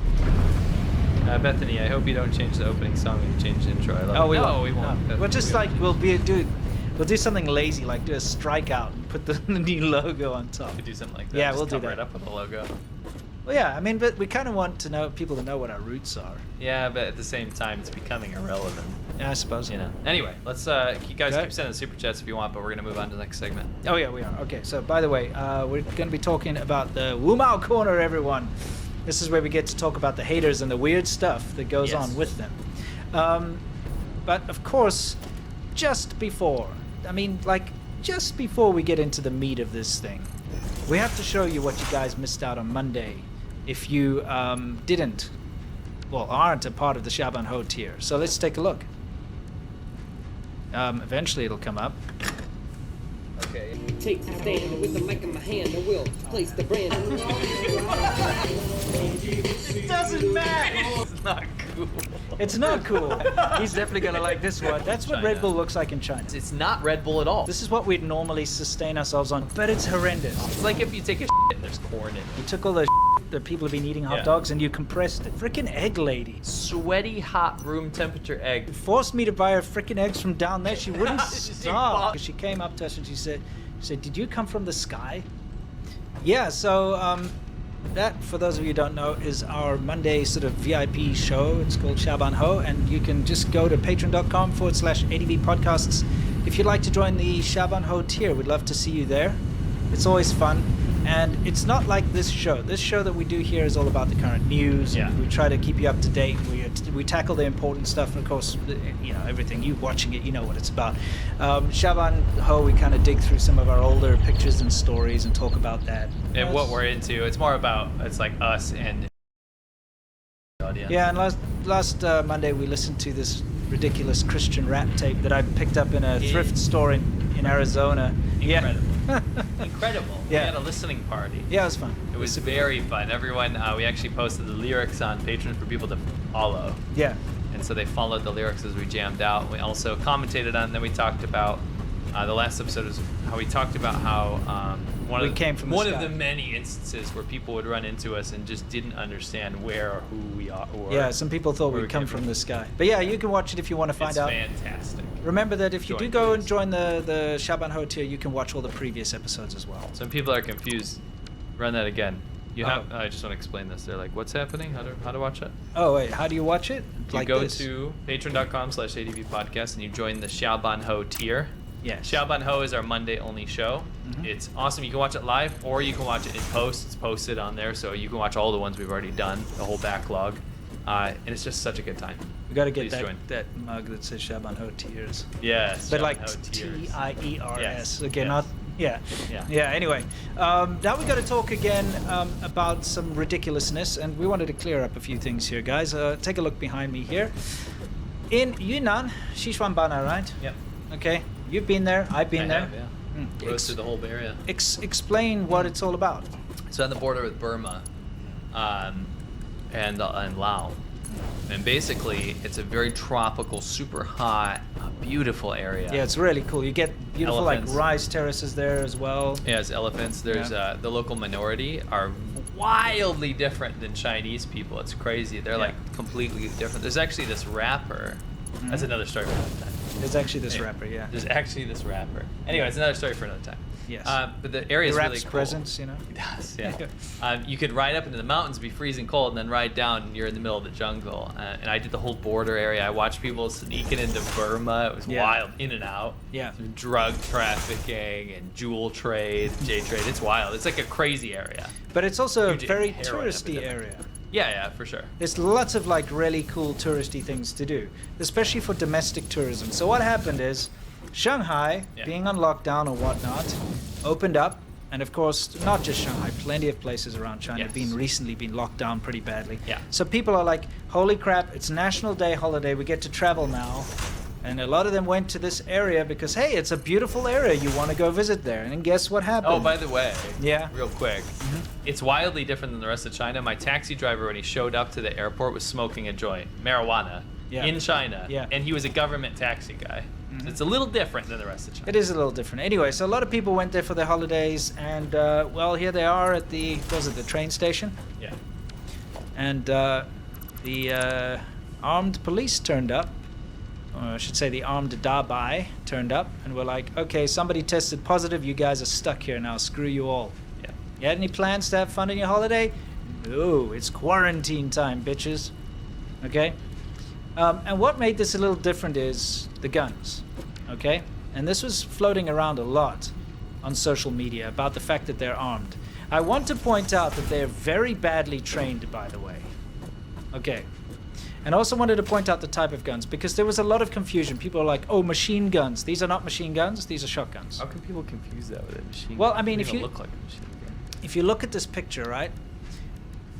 Bethany, I hope you don't change the opening song when you change the intro. I love it. We won't. No. We'll just like we'll do something lazy, like do a strikeout and put the new logo on top. We could do something like that. Yeah, Just we'll do cover that. it up with a logo. Well, yeah, I mean, but we kind of want to know people to know what our roots are. Yeah, but at the same time, it's becoming irrelevant. Yeah, I suppose. You know. Anyway, let's you guys keep sending super chats if you want, but we're gonna move on to the next segment. Oh yeah, we are. Okay, so by the way, we're going to be talking about the Wu Mao Corner, everyone. This is where we get to talk about the haters and the weird stuff that goes on with them. But of course, just before we get into the meat of this thing, we have to show you what you guys missed out on Monday if you aren't a part of the Shaban Ho tier. So let's take a look. Eventually it'll come up. Okay. Take the stand with the mic in my hand and we'll place the brand. It doesn't matter. It's not cool. It's not cool. He's definitely gonna like this one. That's what Red Bull looks like in China. It's not Red Bull at all. This is what we'd normally sustain ourselves on, but it's horrendous. It's like if you take a shit and there's corn in it. You took all the that people have been eating hot dogs and you compressed it. Frickin' egg lady. Sweaty, hot, room temperature egg. Forced me to buy her frickin' eggs from down there. She wouldn't stop. She came up to us and she said, "Did you come from the sky?" Yeah. So that, for those of you who don't know, is our Monday sort of VIP show. It's called Shaban Ho, and you can just go to patreon.com/ADV podcasts if you'd like to join the Shaban Ho tier. We'd love to see you there. It's always fun. And it's not like this show. This show that we do here is all about the current news. Yeah. We try to keep you up to date. We tackle the important stuff, and of course, everything. You watching it, you know what it's about. Shaban Ho, we kind of dig through some of our older pictures and stories and talk about that. And what we're into. It's more about, it's like us and the audience. Yeah, and last Monday we listened to this ridiculous Christian rap tape that I picked up in a thrift store in Arizona. Incredible. Yeah. Incredible. Yeah. We had a listening party. Yeah, it was fun. It was very fun. Everyone, we actually posted the lyrics on Patreon for people to follow. Yeah. And so they followed the lyrics as we jammed out. We also commentated on, and then we talked about, the last episode is how we talked about how one of the many instances where people would run into us and just didn't understand where or who we are. Yeah, some people thought we'd come from the sky. But yeah, you can watch it if you want to find out. It's fantastic. Remember that if you do go and join the Shaban Ho tier, you can watch all the previous episodes as well. Some people are confused. Run that again. You have. I just want to explain this. They're like, "What's happening? How to watch it?" Oh wait, how do you watch it? You go to patreon.com/ADV podcast and you join the Shaban Ho tier. Yeah. Shaban Ho is our Monday only show. Mm-hmm. It's awesome. You can watch it live or you can watch it in post. It's posted on there, so you can watch all the ones we've already done, the whole backlog. And it's just such a good time. We got to get Please join. that mug that says Shaban Ho tiers. Yes. But Shaban like Ho tiers. TIERS. Yes. Okay, yes. not. Yeah. Yeah. Anyway, now we got to talk again about some ridiculousness, and we wanted to clear up a few things here, guys. Take a look behind me here. In Yunnan, Sichuanbana, right? Yep. Okay. You've been there. I've been there. Have, yeah. Rose through the whole area. Explain what it's all about. So on the border with Burma, and Laos. And basically, it's a very tropical, super hot, beautiful area. Yeah, it's really cool. You get beautiful Elephants. like rice terraces there as well. Yeah, it's elephants. There's the local minority are wildly different than Chinese people. It's crazy. They're like completely different. There's actually this rapper. That's another story for another time. There's actually this rapper, yeah. There's actually this rapper. Anyway, it's another story for another time. Yes. But the area is really cool. presence, you know? It does, yeah. You could ride up into the mountains, be freezing cold, and then ride down, and you're in the middle of the jungle. And I did the whole border area. I watched people sneaking into Burma. It was wild, in and out. Yeah. Drug trafficking and jewel trade, J trade. It's wild. It's like a crazy area. But it's also a Huge very heroin touristy epidemic. area. Yeah, for sure. There's lots of like really cool touristy things to do, especially for domestic tourism. So what happened is Shanghai, being on lockdown or whatnot, opened up. And of course, not just Shanghai, plenty of places around China have recently been locked down pretty badly. Yeah. So people are like, holy crap, it's National Day holiday, we get to travel now. And a lot of them went to this area because, hey, it's a beautiful area, you want to go visit there. And guess what happened? Oh, by the way, real quick, Mm-hmm. it's wildly different than the rest of China. My taxi driver, when he showed up to the airport, was smoking a joint, marijuana, in China. Yeah. And he was a government taxi guy. So it's a little different than the rest of China. It is a little different. Anyway, so a lot of people went there for their holidays, and well, here they are at the train station. Yeah. And the armed police turned up, or I should say the armed Dabai turned up, and were like, okay, somebody tested positive, you guys are stuck here now, screw you all. Yeah. You had any plans to have fun on your holiday? No, it's quarantine time, bitches. Okay? And what made this a little different is the guns, okay? And this was floating around a lot on social media about the fact that they're armed. I want to point out that they're very badly trained, by the way. Okay. And I also wanted to point out the type of guns, because there was a lot of confusion. People are like, oh, machine guns. These are not machine guns, these are shotguns. How can people confuse that with a machine Well, gun? I mean, It if doesn't you look like a machine gun. if you look at this picture, right?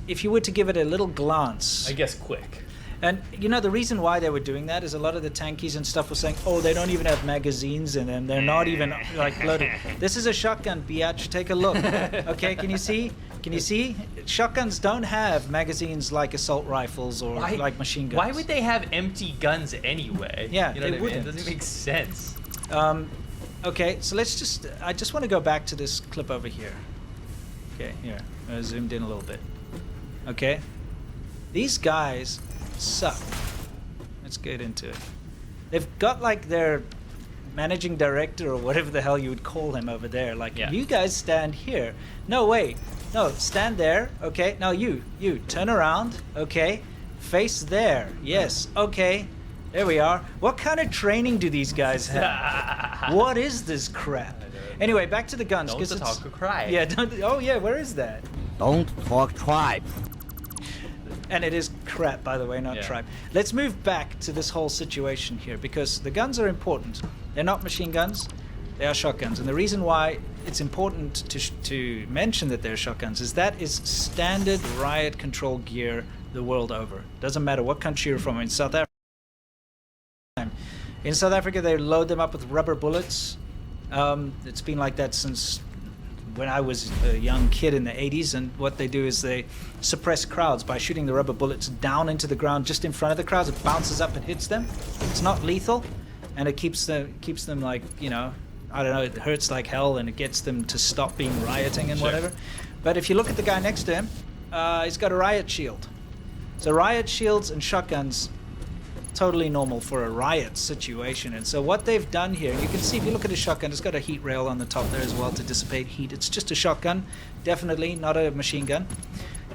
If you were to give it a little glance. I guess quick. And you know, the reason why they were doing that is a lot of the tankies and stuff were saying, oh, they don't even have magazines in them. They're not even like loaded. This is a shotgun, biatch. Take a look. Okay, can you see? Can you see? Shotguns don't have magazines like assault rifles or like machine guns. Why would they have empty guns anyway? Yeah, you know they what I mean? wouldn't. It doesn't make sense. Okay, so I just want to go back to this clip over here. Okay, here. I zoomed in a little bit. Okay. These guys suck. Let's get into it. They've got like their managing director or whatever the hell you would call him over there. Like, you guys stand here. No, wait. No, stand there. Okay. Now you turn around. Okay. Face there. Yes. Okay. There we are. What kind of training do these guys have? What is this crap? Anyway, back to the guns. Don't 'cause it's- talk cry. Yeah. Oh yeah. Where is that? Don't talk tribe. And it is crap, by the way, not tribe. Let's move back to this whole situation here, because the guns are important. They're not machine guns, they are shotguns. And the reason why it's important to mention that they're shotguns is that is standard riot control gear the world over. Doesn't matter what country you're from. In South Africa, they load them up with rubber bullets. It's been like that since when I was a young kid in the 80s, and what they do is they suppress crowds by shooting the rubber bullets down into the ground just in front of the crowds. It bounces up and hits them. It's not lethal, and it keeps them like, you know, I don't know, it hurts like hell, and it gets them to stop being rioting and whatever. But if you look at the guy next to him, he's got a riot shield. So riot shields and shotguns, totally normal for a riot situation. And so what they've done here, you can see if you look at a shotgun, it's got a heat rail on the top there as well to dissipate heat. It's just a shotgun, definitely not a machine gun.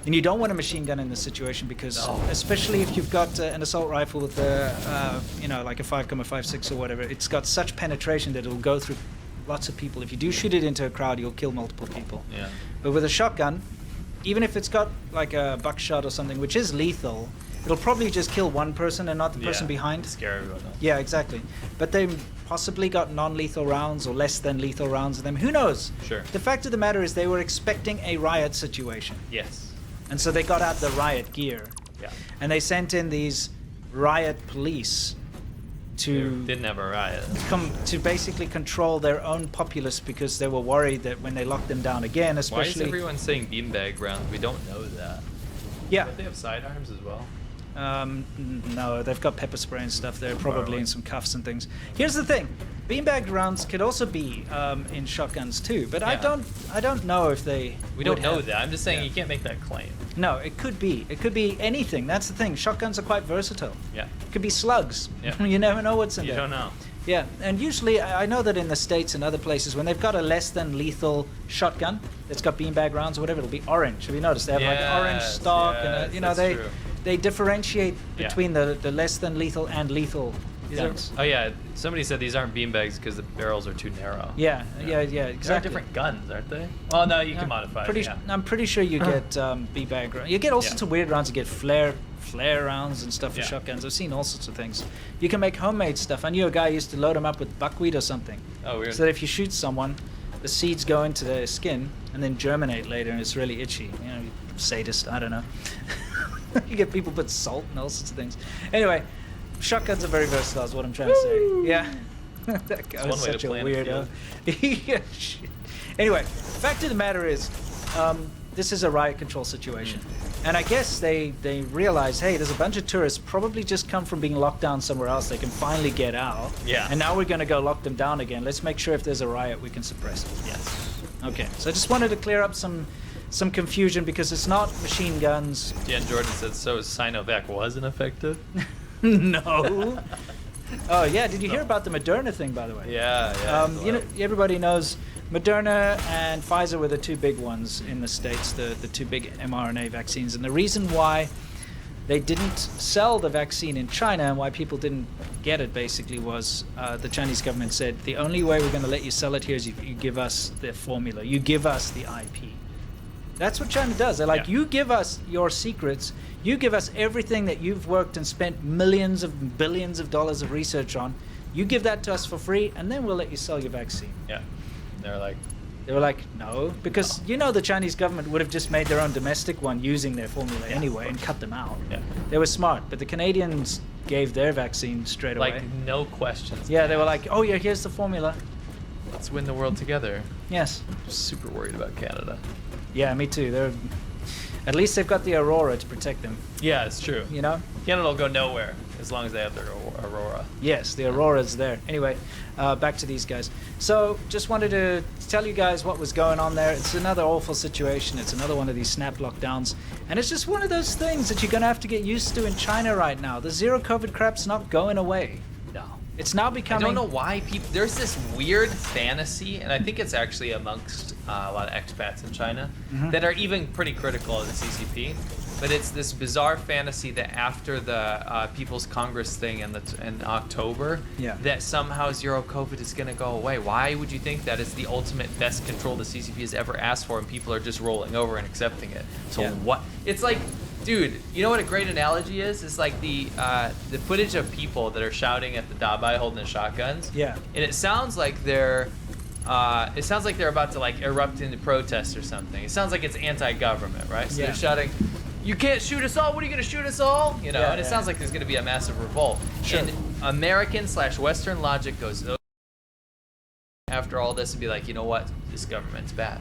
And you don't want a machine gun in this situation because, especially if you've got an assault rifle with you know, like a 5.56 or whatever, it's got such penetration that it'll go through lots of people. If you do shoot it into a crowd, you'll kill multiple people. Yeah. But with a shotgun, even if it's got like a buckshot or something, which is lethal, it'll probably just kill one person and not the person behind. Scare everyone else. Yeah, exactly. But they possibly got non-lethal rounds or less than lethal rounds in them. Who knows? Sure. The fact of the matter is they were expecting a riot situation. Yes. And so they got out the riot gear. Yeah. And they sent in these riot police to Didn't have a riot. come to basically control their own populace because they were worried that when they locked them down again, Why especially... is everyone saying beanbag rounds? We don't know that. Yeah. Don't they have sidearms as well? No, they've got pepper spray and stuff there, probably, and some cuffs and things. Here's the thing: beanbag rounds could also be in shotguns too, but I don't know if they. We don't would know have- that. I'm just saying you can't make that claim. No, it could be. It could be anything. That's the thing. Shotguns are quite versatile. Yeah. It could be slugs. Yeah. You never know what's in You there. don't know. Yeah, and usually I know that in the States and other places, when they've got a less than lethal shotgun that's got beanbag rounds or whatever, it'll be orange. Have you noticed? They have like orange stock, and you know that's true. they differentiate Yeah. between the less than lethal and lethal These are, guns. oh yeah, somebody said these aren't beanbags because barrels are too narrow. Yeah, yeah, They're exactly. different guns, aren't they? Oh no, you can modify. I'm pretty sure you get B-bag rounds. You get all sorts of weird rounds. You get flare rounds and stuff for shotguns. I've seen all sorts of things. You can make homemade stuff. I knew a guy used to load them up with buckwheat or something. Oh, weird. So that if you shoot someone, the seeds go into their skin and then germinate later, and it's really itchy. You know, sadist. I don't know. You get people put salt and all sorts of things. Anyway, shotguns are very versatile. Is what I'm trying to say. Yeah. That guy was such a weirdo. Yeah, shit. Anyway, fact of the matter is, this is a riot control situation. And I guess they realize, hey, there's a bunch of tourists probably just come from being locked down somewhere else. They can finally get out. Yeah. And now we're going to go lock them down again. Let's make sure if there's a riot, we can suppress it. Yes. Okay, so I just wanted to clear up some confusion because it's not machine guns. Jan Jordan said, so Sinovac wasn't effective? No. Oh, yeah, did you hear about the Moderna thing, by the way? Yeah. You know, everybody knows Moderna and Pfizer were the two big ones in the States, the two big mRNA vaccines. And the reason why they didn't sell the vaccine in China and why people didn't get it basically was the Chinese government said, the only way we're going to let you sell it here is if you give us the formula, you give us the IP. That's what China does. They're like, you give us your secrets, you give us everything that you've worked and spent millions of billions of dollars of research on, you give that to us for free, and then we'll let you sell your vaccine. Yeah. They were like, no, because you know the Chinese government would have just made their own domestic one using their formula anyway and cut them out. Yeah. They were smart, but the Canadians gave their vaccine straight away. Like, no questions. Yeah, they were like, oh yeah, here's the formula. Let's win the world together. Yes. Just super worried about Canada. Yeah, me too. At least they've got the Aurora to protect them. Yeah, it's true. You know? Canada will go nowhere as long as they have their Aurora. Yes, the Aurora's there. Anyway, back to these guys. So, just wanted to tell you guys what was going on there. It's another awful situation. It's another one of these snap lockdowns. And it's just one of those things that you're going to have to get used to in China right now. The zero COVID crap's not going away. No. It's now becoming... I don't know why people... There's this weird fantasy, and I think it's actually amongst a lot of expats in China, that are even pretty critical of the CCP. But it's this bizarre fantasy that after the People's Congress thing in October, that somehow zero COVID is going to go away. Why would you think that is the ultimate best control the CCP has ever asked for, and people are just rolling over and accepting it? So what? It's like, dude, you know what a great analogy is? It's like the footage of people that are shouting at the Dabai holding the shotguns. Yeah. And it sounds like they're about to like erupt into protest or something. It sounds like it's anti-government, right? So they're shouting, "You can't shoot us all. What are you going to shoot us all?" You know, and it sounds like there's going to be a massive revolt. Sure. And American/Western logic goes after all this and be like, you know what? This government's bad.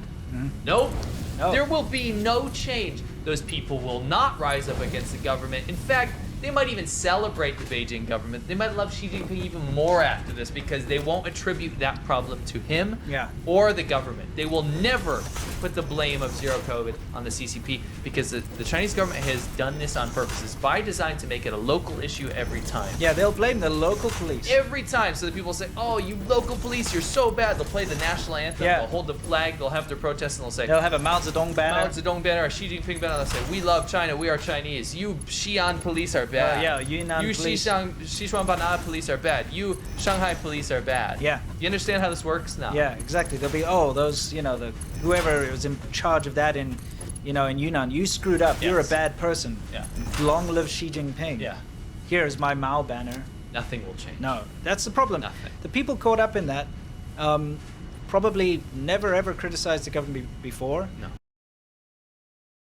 Nope. No. There will be no change. Those people will not rise up against the government. In fact, they might even celebrate the Beijing government. They might love Xi Jinping even more after this because they won't attribute that problem to him or the government. They will never put the blame of zero COVID on the CCP because the Chinese government has done this on purpose. It's by design to make it a local issue every time. Yeah, they'll blame the local police. Every time. So the people say, oh, you local police, you're so bad. They'll play the national anthem. Yeah. They'll hold the flag. They'll have their protests and they'll say, they'll have a Mao Zedong banner. Mao Zedong banner, a Xi Jinping banner. They'll say, we love China. We are Chinese. You Xi'an police are bad. Yunnan you police. Sichuan police are bad. You Shanghai police are bad. Yeah. You understand how this works now? Yeah, exactly. They'll be, those, whoever was in charge of that in Yunnan, you screwed up. You're a bad person. Yeah. Long live Xi Jinping. Yeah. Here's my Mao banner. Nothing will change. No, that's the problem. Nothing. The people caught up in that probably never ever criticized the government before. No.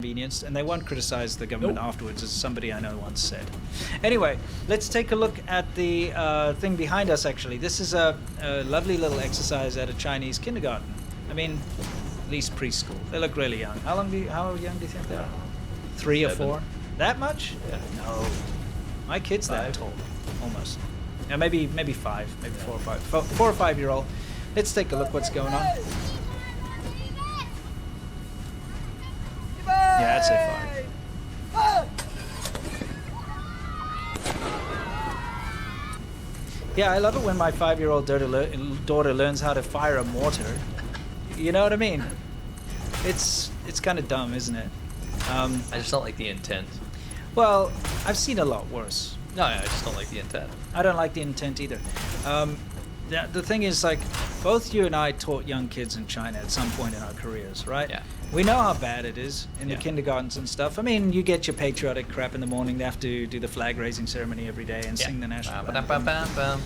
Convenience, and they won't criticize the government afterwards, as somebody I know once said. Anyway, let's take a look at the thing behind us. Actually, this is a lovely little exercise at a Chinese kindergarten. I mean, at least preschool. They look really young. How young do you think they are? 3 or 4? That much? Yeah. No, my kid's that tall, almost. Yeah, maybe 5, maybe 4 or 5. 4 or 5 year old. Let's take a look what's going on. Yeah, I'd say 5. Yeah, I love it when my 5-year-old daughter learns how to fire a mortar. You know what I mean? It's kind of dumb, isn't it? I just don't like the intent. Well, I've seen a lot worse. No, I just don't like the intent. I don't like the intent either. the thing is, like, both you and I taught young kids in China at some point in our careers, right? Yeah. We know how bad it is in the kindergartens and stuff. I mean, you get your patriotic crap in the morning. They have to do the flag raising ceremony every day and sing the national anthem.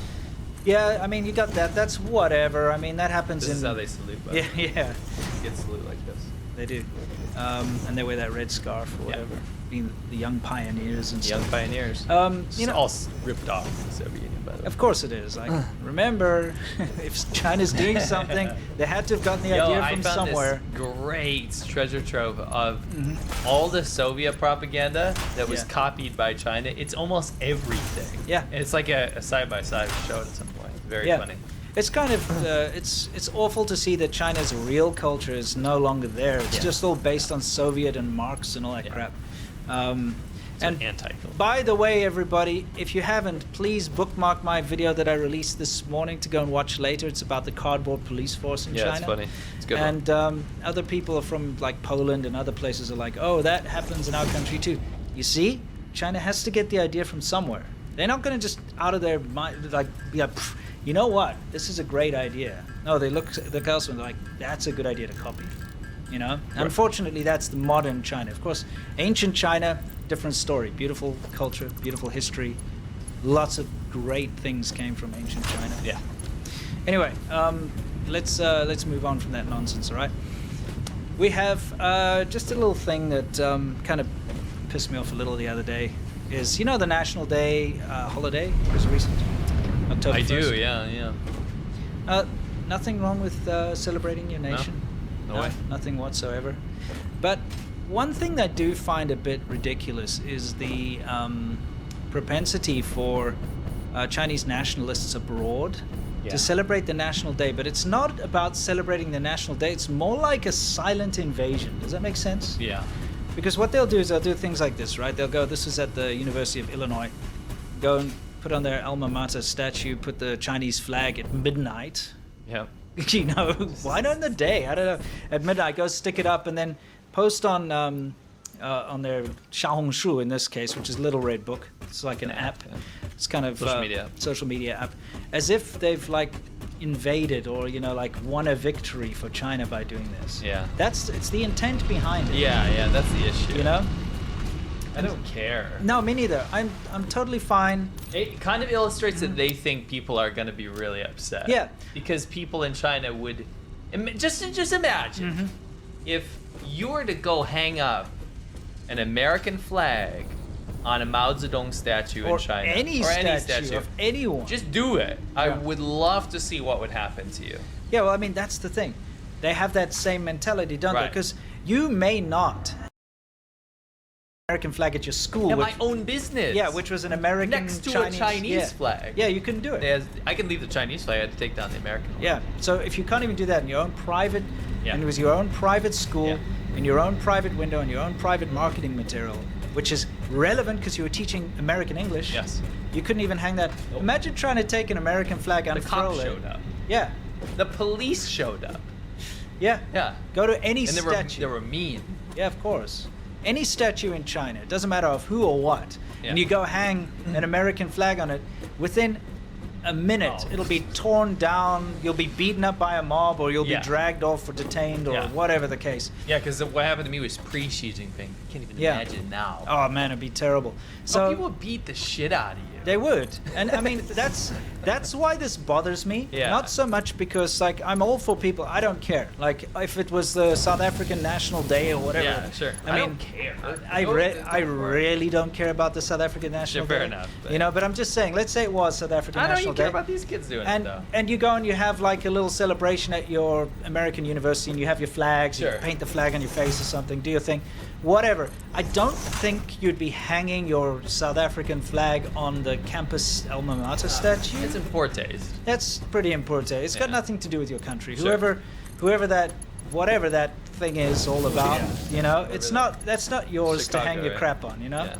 Yeah, I mean, you got that. That's whatever. I mean, that happens This is how they salute, by the way. Yeah. Get salute like this. They do. And they wear that red scarf or whatever. Being the young pioneers and stuff. Young pioneers. You know, all ripped off in the Soviet Union, by the way. of course it is. Like, remember, if China's doing something, they had to have gotten the idea from somewhere. This great treasure trove of all the Soviet propaganda that was copied by China. It's almost everything. Yeah. And it's like a side-by-side show at some point. It's very funny. It's kind of it's awful to see that China's real culture is no longer there. It's just all based on Soviet and Marx and all that crap. And anti-culture. By the way, everybody, if you haven't, please bookmark my video that I released this morning to go and watch later. It's about the cardboard police force in China. Yeah, it's funny. It's a good. And other people from like Poland and other places are like, oh, that happens in our country too. You see, China has to get the idea from somewhere. They're not going to just out of their mind like be like, you know what? This is a great idea. No, they look elsewhere and they're like, that's a good idea to copy. You know? Right. Unfortunately, that's the modern China. Of course, ancient China, different story. Beautiful culture, beautiful history. Lots of great things came from ancient China. Yeah. Anyway, let's move on from that nonsense, all right? We have just a little thing that kind of pissed me off a little the other day. Is, you know, the National Day holiday was recent? October 1st. I do, yeah. Nothing wrong with celebrating your nation. No way. Nothing whatsoever. But one thing that I do find a bit ridiculous is the propensity for Chinese nationalists abroad to celebrate the National Day. But it's not about celebrating the National Day. It's more like a silent invasion. Does that make sense? Yeah. Because what they'll do is they'll do things like this, right? They'll go, this is at the University of Illinois, go and put on their alma mater statue, put the Chinese flag at midnight. Yeah. You know, why not in the day? I don't know. At midnight, go stick it up and then post on their Xiaohongshu in this case, which is Little Red Book. It's like an app. It's kind of social media app, as if they've like invaded or, you know, like won a victory for China by doing this. Yeah. It's the intent behind it. Yeah, that's the issue. You know? I don't care. No, me neither. I'm totally fine. It kind of illustrates that they think people are going to be really upset. Yeah. Because people in China would just imagine if you were to go hang up an American flag on a Mao Zedong statue in China, or any statue of anyone. Just do it. I would love to see what would happen to you. Yeah, well, I mean, that's the thing. They have that same mentality, don't they? Because you may not American flag at your school. Yeah, my own business. Yeah, which was an American next to a Chinese flag. Yeah, you can do it. I can leave the Chinese flag. I had to take down the American one. Yeah. So if you can't even do that in your own private, and it was your own private school, in your own private window, and your own private marketing material, which is relevant because you were teaching American English. Yes. You couldn't even hang that. Imagine trying to take an American flag and unfurl it. The cops showed up. Yeah. The police showed up. Yeah. Yeah. Go to any and statue. They were mean. Yeah, of course. Any statue in China, it doesn't matter of who or what, and you go hang an American flag on it, within a minute it'll be torn down, you'll be beaten up by a mob, or you'll be dragged off or detained, or whatever the case. Yeah, because what happened to me was pre-Xi Jinping. I can't even imagine now. Oh man, it'd be terrible. So people beat the shit out of you. They would, and I mean that's why this bothers me. Yeah. Not so much because like I'm all for people. I don't care. Like if it was the South African National Day or whatever. Yeah, sure. I don't care. I really don't care about the South African National Day. Fair enough. You know, but I'm just saying. Let's say it was South African National Day. I don't even care about these kids doing it though. And you go and you have like a little celebration at your American university, and you have your flags. Sure. You paint the flag on your face or something. Do your thing. Whatever. I don't think you'd be hanging your South African flag on the campus alma mater statue. It's in poor taste. That's pretty in poor taste. It's got nothing to do with your country. Sure. Whatever that thing is all about, you know, that's not yours Chicago, to hang your right? crap on, you know? Yeah.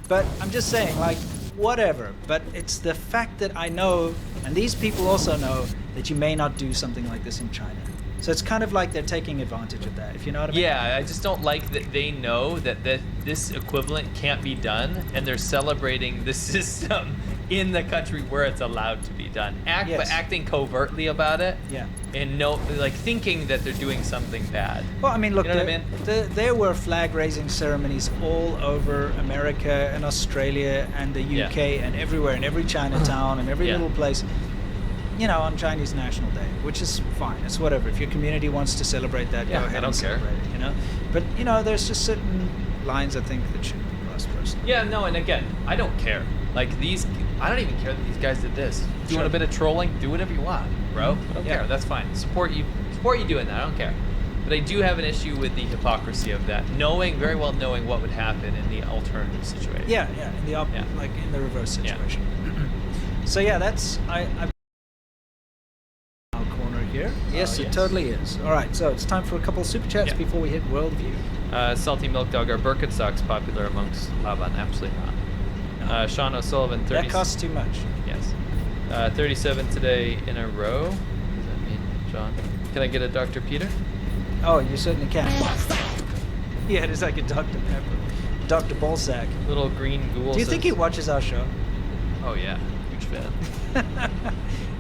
But I'm just saying, like, whatever. But it's the fact that I know, and these people also know, that you may not do something like this in China. So it's kind of like they're taking advantage of that, if you know what I mean. Yeah, I just don't like that they know that this equivalent can't be done, and they're celebrating the system in the country where it's allowed to be done. But Yes. acting covertly about it. Yeah. And thinking that they're doing something bad. Well, I mean, look, You know what I mean? there were flag-raising ceremonies all over America and Australia and the UK and everywhere, in every Chinatown and every little place, you know, on Chinese National Day, which is fine. It's whatever. If your community wants to celebrate that, go ahead and celebrate it, you know? But, you know, there's just certain lines, I think, that shouldn't be crossed personally. Yeah, no, and again, I don't care. Like, I don't even care that these guys did this. If you want a bit of trolling, do whatever you want, bro. I don't care. That's fine. Support you doing that. I don't care. But I do have an issue with the hypocrisy of that, very well knowing what would happen in the alternative situation. Yeah, like in the reverse situation. So yeah, that's I corner here. Yes, it totally is. All right, so it's time for a couple of super chats before we hit worldview. Salty Milk Dog, are Birkenstocks popular amongst Laban? Absolutely not. Sean O'Sullivan, 30. That costs too much. Yes. 37 today in a row. What does that mean, Sean? Can I get a Dr. Peter? Oh, you certainly can. Yeah, it is like a Dr. Pepper. Dr. Ballsack. Little green ghoul. Do you think he watches our show? Oh, yeah. Huge fan.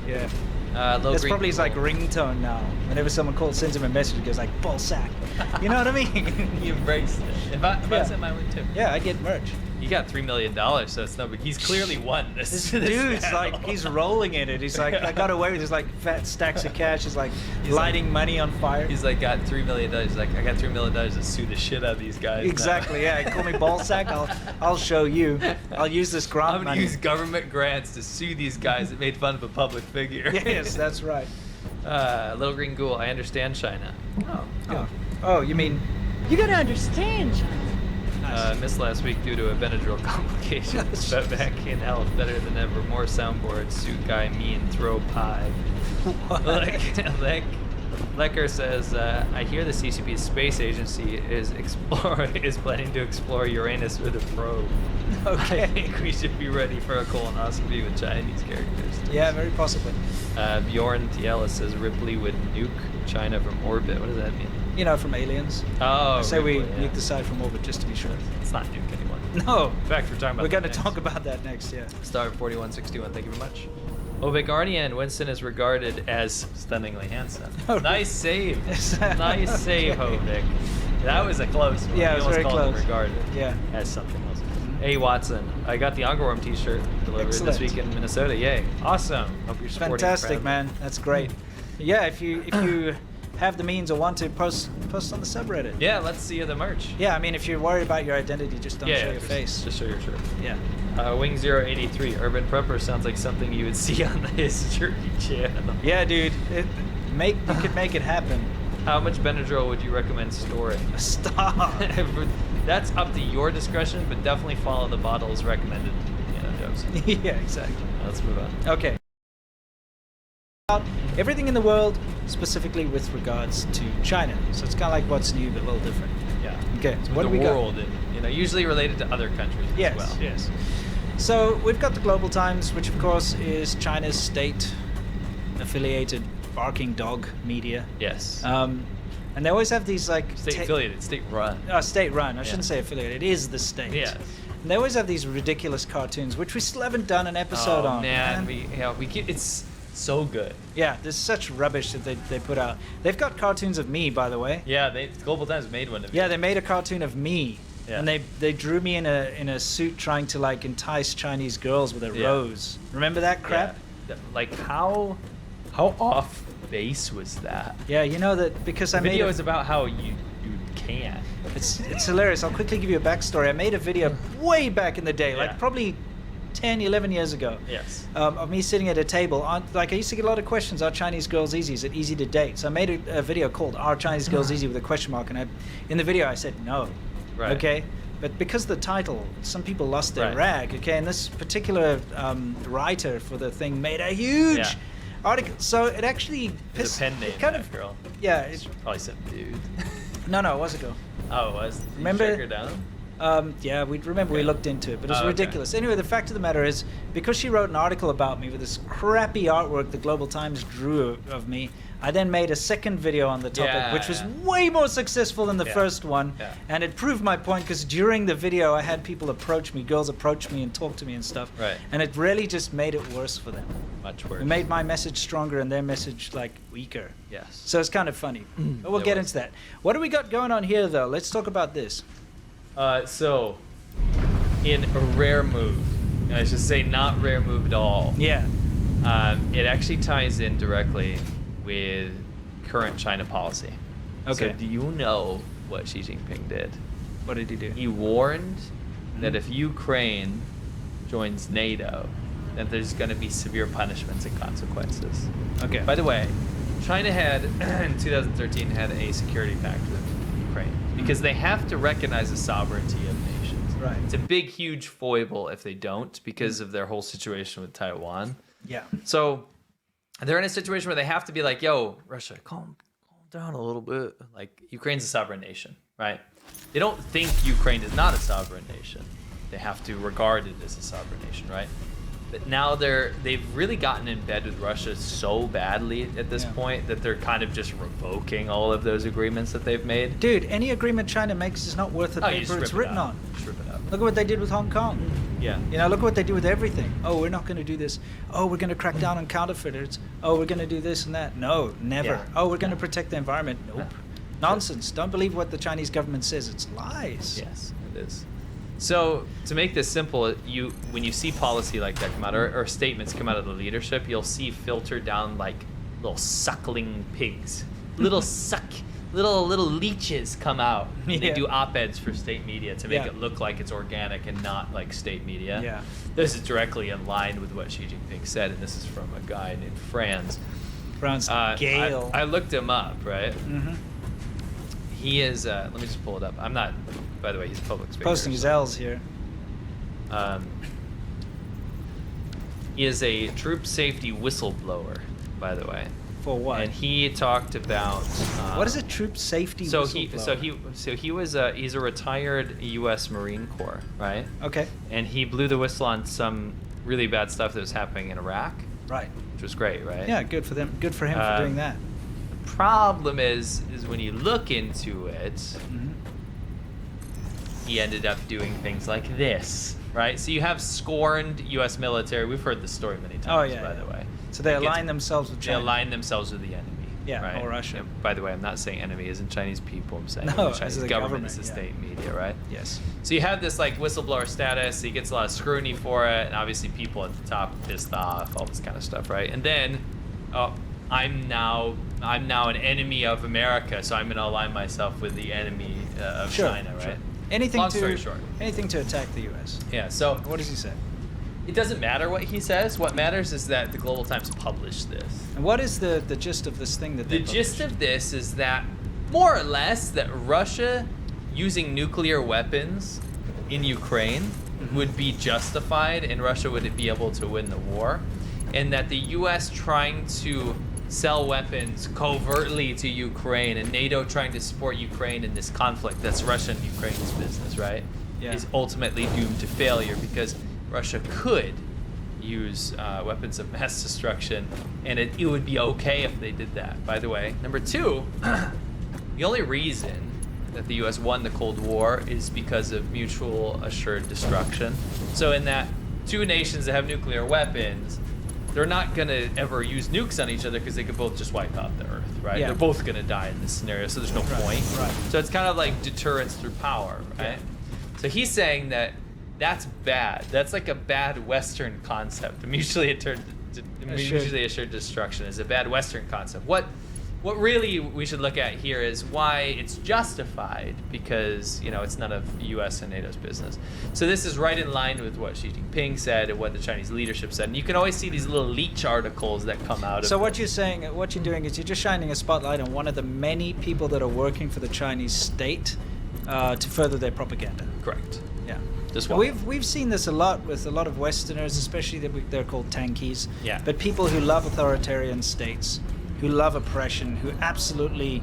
Yeah. That's probably his like ringtone now. Whenever someone sends him a message, it goes like "ballsack." You know what I mean? He embraced it. If I sent mine would too. Yeah, I get merch. He got $3 million, so it's no big. He's clearly won this. Dude's like, he's rolling in it. He's like, I got away with this, like fat stacks of cash. He's like lighting money on fire. He's like, got $3 million. He's like, I got $3 million to sue the shit out of these guys. Exactly. Yeah. Call me ballsack. I'll show you. I'll use this grant I'm gonna use government grants to sue these guys that made fun of a public figure. Yes, that's right. Little Green Ghoul, I understand China. Oh, good. Oh, you mean you gotta understand China. Missed last week due to a Benadryl complication. But back in health, better than ever. More soundboards, suit guy, mean, throw pie. Lecker says, I hear the CCP space agency is planning to explore Uranus with a probe. Okay. I think we should be ready for a colonoscopy with Chinese characters. Yeah, very possibly. Bjorn Tiela says Ripley would nuke China from orbit. What does that mean? You know, from aliens. Oh, I say Ripley, we nuke the side from orbit just to be sure. It's not nuke anyone. No. In fact, we're talking about. We're going to talk about that next. Yeah. Star 4161. Thank you very much. Ovik Arnian, Winston is regarded as stunningly handsome. Oh, nice save. Nice save, Ovik. That was a close one. Yeah, it was very close. Regarded Yeah. as something else. Hey Watson, I got the Angerworm t-shirt delivered this week in Minnesota. Yay. Awesome. Hope you're supporting. Fantastic, man. That's great. Yeah, if you have the means or want to post on the subreddit. Yeah, let's see the merch. Yeah, I mean, if you're worried about your identity, just don't show your face. Just show your shirt. Yeah. Wing083, Urban Prepper sounds like something you would see on the History channel. Yeah, dude. You could make it happen. How much Benadryl would you recommend storing? Stop. That's up to your discretion, but definitely follow the bottles recommended dose. Yeah, exactly. Let's move on. Okay. Everything in the world, specifically with regards to China. So it's kind of like what's new, but a little different. Yeah. Okay. So what the do we world, got? And, usually related to other countries as well. Yes. So we've got the Global Times, which of course is China's state-affiliated barking dog media. Yes. And they always have these like state-affiliated, state-run. State-run. I shouldn't say affiliated. It is the state. Yeah. And they always have these ridiculous cartoons, which we still haven't done an episode on. Man, it's so good. Yeah, there's such rubbish that they put out. They've got cartoons of me, by the way. Yeah, Global Times made one of you. Yeah, they made a cartoon of me. Yeah. And they drew me in a suit trying to like entice Chinese girls with a rose. Remember that crap? Yeah. Like how off base was that? Yeah, you know that because I made video is about how you can. It's hilarious. I'll quickly give you a backstory. I made a video way back in the day, like probably 10, 11 years ago. Yes. Of me sitting at a table. I used to get a lot of questions. Are Chinese girls easy? Is it easy to date? So I made a video called "Are Chinese Girls Easy?" with a question mark, and in the video I said no. Right. Okay. But because of the title, some people lost their rag. Okay, and this particular writer for the thing made a huge article. So it actually pissed. The pen name kind of girl. Yeah. It's probably some dude. No, it was a girl. Oh, it was. Did remember? You check her down? Yeah, we looked into it, but it was ridiculous. Anyway, the fact of the matter is, because she wrote an article about me with this crappy artwork the Global Times drew of me, I then made a second video on the topic, which was way more successful than the first one. Yeah. And it proved my point because during the video, I had people approach me, girls approach me and talk to me and stuff. Right. And it really just made it worse for them. Much worse. It made my message stronger and their message like weaker. Yes. So it's kind of funny. But we'll get into that. What do we got going on here though? Let's talk about this. So, in a rare move, and I should say not rare move at all. Yeah. It actually ties in directly with current China policy. Okay. So do you know what Xi Jinping did? What did he do? He warned that if Ukraine joins NATO, that there's going to be severe punishments and consequences. Okay. By the way, China had, in 2013, had a security pact with Ukraine because they have to recognize the sovereignty of nations. Right. It's a big, huge foible if they don't because of their whole situation with Taiwan. Yeah. So they're in a situation where they have to be like, yo, Russia, calm down a little bit. Like, Ukraine's a sovereign nation, right? They don't think Ukraine is not a sovereign nation. They have to regard it as a sovereign nation, right? But now they've really gotten in bed with Russia so badly at this point that they're kind of just revoking all of those agreements that they've made. Dude, any agreement China makes is not worth the paper it's written on. Just rip it up. Look at what they did with Hong Kong. Yeah. You know, look at what they do with everything. Oh, we're not going to do this. Oh, we're going to crack down on counterfeiters. Oh, we're going to do this and that. No, never. Yeah. Oh, we're going to protect the environment. Nope. Nonsense. Don't believe what the Chinese government says. It's lies. Yes, it is. So to make this simple, when you see policy like that come out, or statements come out of the leadership, you'll see filtered down like little suckling pigs, little leeches come out. And They do op-eds for state media to make it look like it's organic and not like state media. Yeah. This is directly in line with what Xi Jinping said, and this is from a guy named Franz. Franz Gale. I looked him up, right? Mm-hmm. He is. Let me just pull it up. I'm not. By the way, he's a public speaker. Posting his L's here. He is a troop safety whistleblower, by the way. For what? And he talked about. What is a troop safety whistleblower? He's a retired U.S. Marine Corps, right? Okay. And he blew the whistle on some really bad stuff that was happening in Iraq. Right. Which was great, right? Yeah, good for them. Good for him for doing that. The problem is when you look into it, he ended up doing things like this, right? So you have scorned U.S. military. We've heard this story many times, by the way. So they align themselves with China. They align themselves with the enemy. Yeah, right? or Russia. And by the way, I'm not saying enemy isn't Chinese people. I'm saying No, the Chinese the government is the government, state media, right? Yes. So you have this like whistleblower status. He gets a lot of scrutiny for it, and obviously people at the top are pissed off, all this kind of stuff, right? And then, I'm now an enemy of America, so I'm going to align myself with the enemy of China, right? Sure. Anything Long story short. Anything to attack the U.S. Yeah. So what does he say? It doesn't matter what he says. What matters is that the Global Times published this. And what is the gist of this thing that they published? gist of this is that, more or less, that Russia using nuclear weapons in Ukraine would be justified, and Russia would be able to win the war, and that the U.S. trying to sell weapons covertly to Ukraine and NATO trying to support Ukraine in this conflict, that's Russia and Ukraine's business, right? Yeah. Is ultimately doomed to failure because Russia could use weapons of mass destruction, and it would be okay if they did that, by the way. Number two, the only reason that the U.S. won the Cold War is because of mutual assured destruction. So in that two nations that have nuclear weapons, they're not going to ever use nukes on each other because they could both just wipe out the Earth, right? Yeah. They're both going to die in this scenario, so there's no point. Right. So it's kind of like deterrence through power, right? Yeah. So he's saying that that's bad. That's like a bad Western concept. Mutually assured destruction is a bad Western concept. What really we should look at here is why it's justified, because it's none of U.S. and NATO's business. So this is right in line with what Xi Jinping said and what the Chinese leadership said. And you can always see these little leech articles that come out. So what you're saying, what you're doing is you're just shining a spotlight on one of the many people that are working for the Chinese state to further their propaganda. Correct. Yeah. Just one. We've seen this a lot with a lot of Westerners, especially they're called tankies. Yeah. But people who love authoritarian states, who love oppression, who absolutely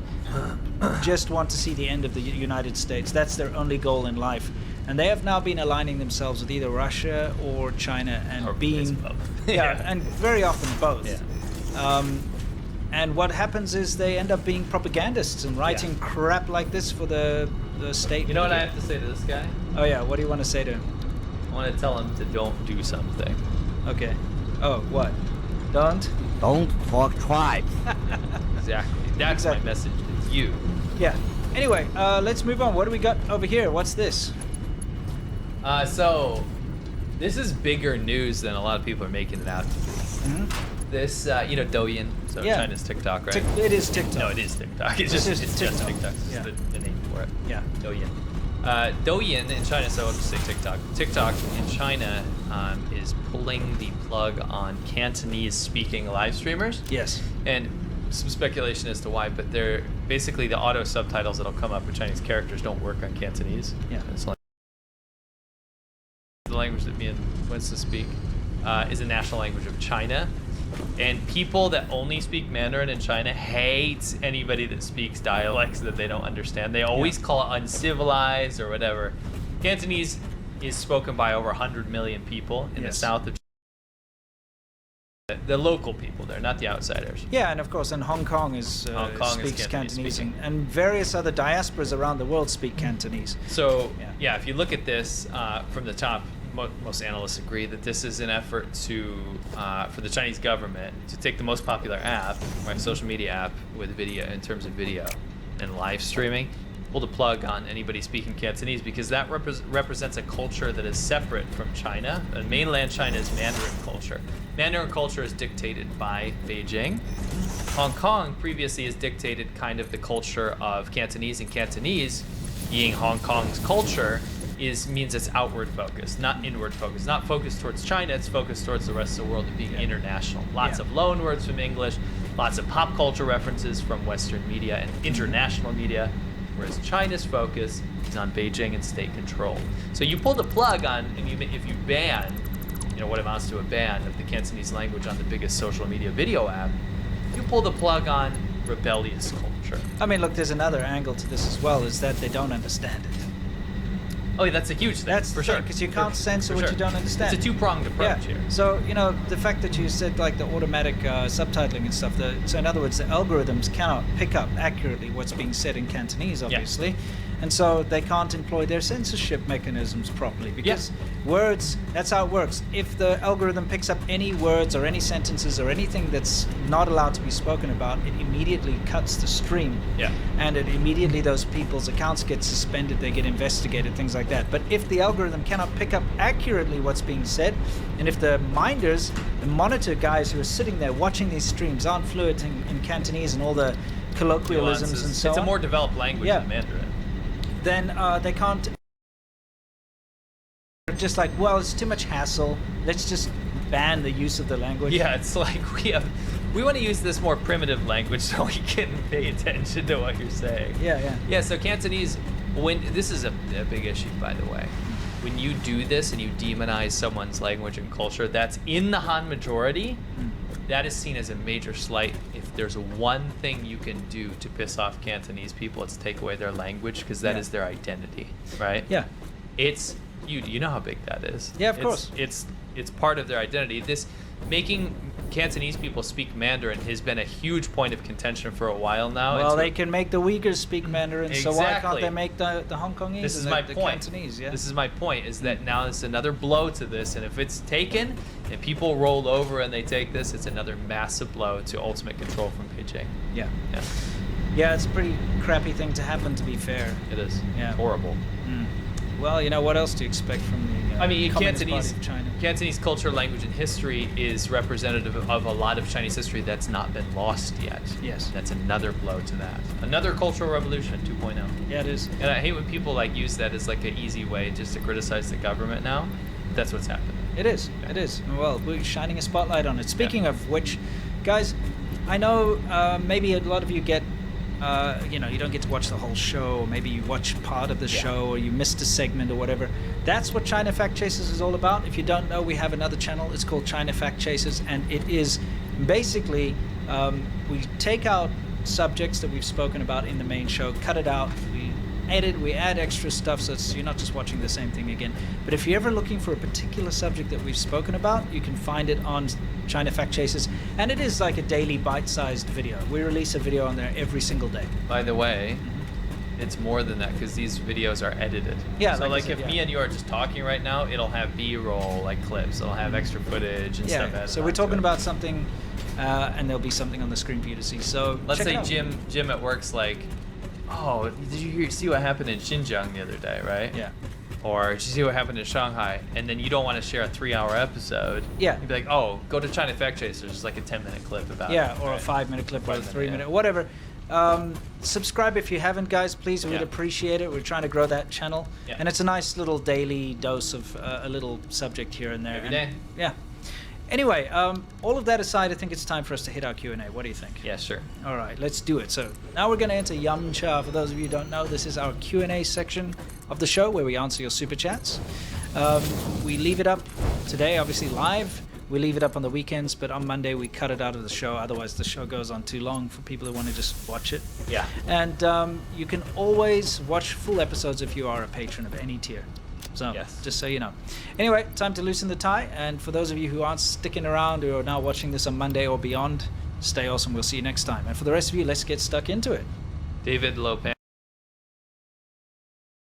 just want to see the end of the United States. That's their only goal in life. And they have now been aligning themselves with either Russia or China and or being... both. and very often both. Yeah. And what happens is they end up being propagandists and writing crap like this for the state. You know what I media. have to say to this guy? Oh yeah, what do you want to say to him? I want to tell him to don't do something. Okay. Oh, what? Don't talk tribes. Exactly. That's my message to you. Yeah. Anyway, let's move on. What do we got over here? What's this? So this is bigger news than a lot of people are making it out to be. This, you know, Douyin, so Yeah. China's TikTok, right? It is TikTok. No, it is TikTok. It's just TikTok. It's Yeah. the name for it. Yeah. Douyin. Douyin in China, so I'll just say TikTok. TikTok in China is pulling the plug on Cantonese-speaking live streamers. Yes. And some speculation as to why, but they're basically the auto subtitles that'll come up with Chinese characters don't work on Cantonese. Yeah. It's like the language that me and Winston speak is a national language of China. And people that only speak Mandarin in China hate anybody that speaks dialects that they don't understand. They always call it uncivilized or whatever. Cantonese is spoken by over 100 million people in the south of China. The local people there, not the outsiders. Yeah, and of course, and Hong Kong is speaks Cantonese, and various other diasporas around the world speak Cantonese. So yeah, if you look at this from the top, most analysts agree that this is an effort to for the Chinese government to take the most popular app, right, social media app with video in terms of video and live streaming, pull the plug on anybody speaking Cantonese because that represents a culture that is separate from China. And mainland China is Mandarin culture. Mandarin culture is dictated by Beijing. Hong Kong previously has dictated kind of the culture of Cantonese, and Cantonese, being Hong Kong's culture, means it's outward focused, not inward focused. Not focused towards China, it's focused towards the rest of the world and being international. Lots of loan words from English, lots of pop culture references from Western media and international media, whereas China's focus is on Beijing and state control. So you pull the plug on, and if you ban, you know, what amounts to a ban of the Cantonese language on the biggest social media video app, you pull the plug on rebellious culture. I mean, look, there's another angle to this as well, is that they don't understand it. Oh, yeah, that's a huge thing. That's for sure, sure. because you can't censor what you don't understand. It's a two-pronged approach here. So, you know, the fact that you said like the automatic subtitling and stuff, so in other words, the algorithms cannot pick up accurately what's being said in Cantonese, obviously. And so they can't employ their censorship mechanisms properly because words, that's how it works. If the algorithm picks up any words or any sentences or anything that's not allowed to be spoken about, it immediately cuts the stream. Yeah. And it immediately those people's accounts get suspended, they get investigated, things like that. But if the algorithm cannot pick up accurately what's being said, and if the minders, the monitor guys who are sitting there watching these streams aren't fluent in Cantonese and all the colloquialisms and so on. It's a more developed language than Mandarin. Then they can't. Just like, well, it's too much hassle. Let's just ban the use of the language. Yeah, it's like we want to use this more primitive language so we can pay attention to what you're saying. Yeah. So Cantonese, this is a big issue, by the way. When you do this and you demonize someone's language and culture, that's in the Han majority. That is seen as a major slight. If there's one thing you can do to piss off Cantonese people, it's take away their language, because that is their identity, right? Yeah. It's you know how big that is. Yeah, of course. It's part of their identity. This making Cantonese people speak Mandarin has been a huge point of contention for a while now. Well, they can make the Uyghurs speak Mandarin, so why can't they make the Hong Kongese This is and my the point. Cantonese? Yeah. This is my point, is that now it's another blow to this, and if it's taken and people roll over and they take this, it's another massive blow to ultimate control from Beijing. Yeah. Yeah, it's a pretty crappy thing to happen, to be fair. It is. Yeah. It's horrible. Well, you know, what else do you expect from the Communist Party of China? Cantonese culture, language, and history is representative of a lot of Chinese history that's not been lost yet. Yes. That's another blow to that. Another cultural revolution 2.0. Yeah, it is. And I hate when people use that as like an easy way just to criticize the government now. That's what's happening. It is. It is. Well, we're shining a spotlight on it. Speaking of which, guys, I know maybe a lot of you get you don't get to watch the whole show, or maybe you watch part of the show, or you missed a segment or whatever. That's what China Fact Chasers is all about. If you don't know, we have another channel. It's called China Fact Chasers, and it is basically we take out subjects that we've spoken about in the main show, cut it out, we edit, we add extra stuff, so you're not just watching the same thing again. But if you're ever looking for a particular subject that we've spoken about, you can find it on China Fact Chasers, and it is like a daily bite-sized video. We release a video on there every single day. By the way, it's more than that because these videos are edited. Yeah. So like if me and you are just talking right now, it'll have B-roll like clips. It'll have extra footage and stuff. So we're talking about something, and there'll be something on the screen for you to see. So let's check it say out. Jim at work's like, oh, did you see what happened in Xinjiang the other day, right? Yeah. Or did you see what happened in Shanghai? And then you don't want to share a 3-hour episode. Yeah. You'd be like, oh, go to China Fact Chasers. It's like a 10-minute clip about it. Yeah, or a 5-minute clip or a 3-minute, whatever. Subscribe if you haven't, guys. Please, we'd appreciate it. We're trying to grow that channel. Yeah. And it's a nice little daily dose of a little subject here and there. Every day. Yeah. Anyway, all of that aside, I think it's time for us to hit our Q&A. What do you think? Yeah, sure. All right, let's do it. So now we're going to enter Yum Cha. For those of you who don't know, this is our Q&A section of the show where we answer your super chats. We leave it up today, obviously live. We leave it up on the weekends, but on Monday we cut it out of the show. Otherwise, the show goes on too long for people who want to just watch it. Yeah. And you can always watch full episodes if you are a patron of any tier. So, just so you know. Anyway, time to loosen the tie. And for those of you who aren't sticking around or are now watching this on Monday or beyond, stay awesome. We'll see you next time. And for the rest of you, let's get stuck into it. David Lopan.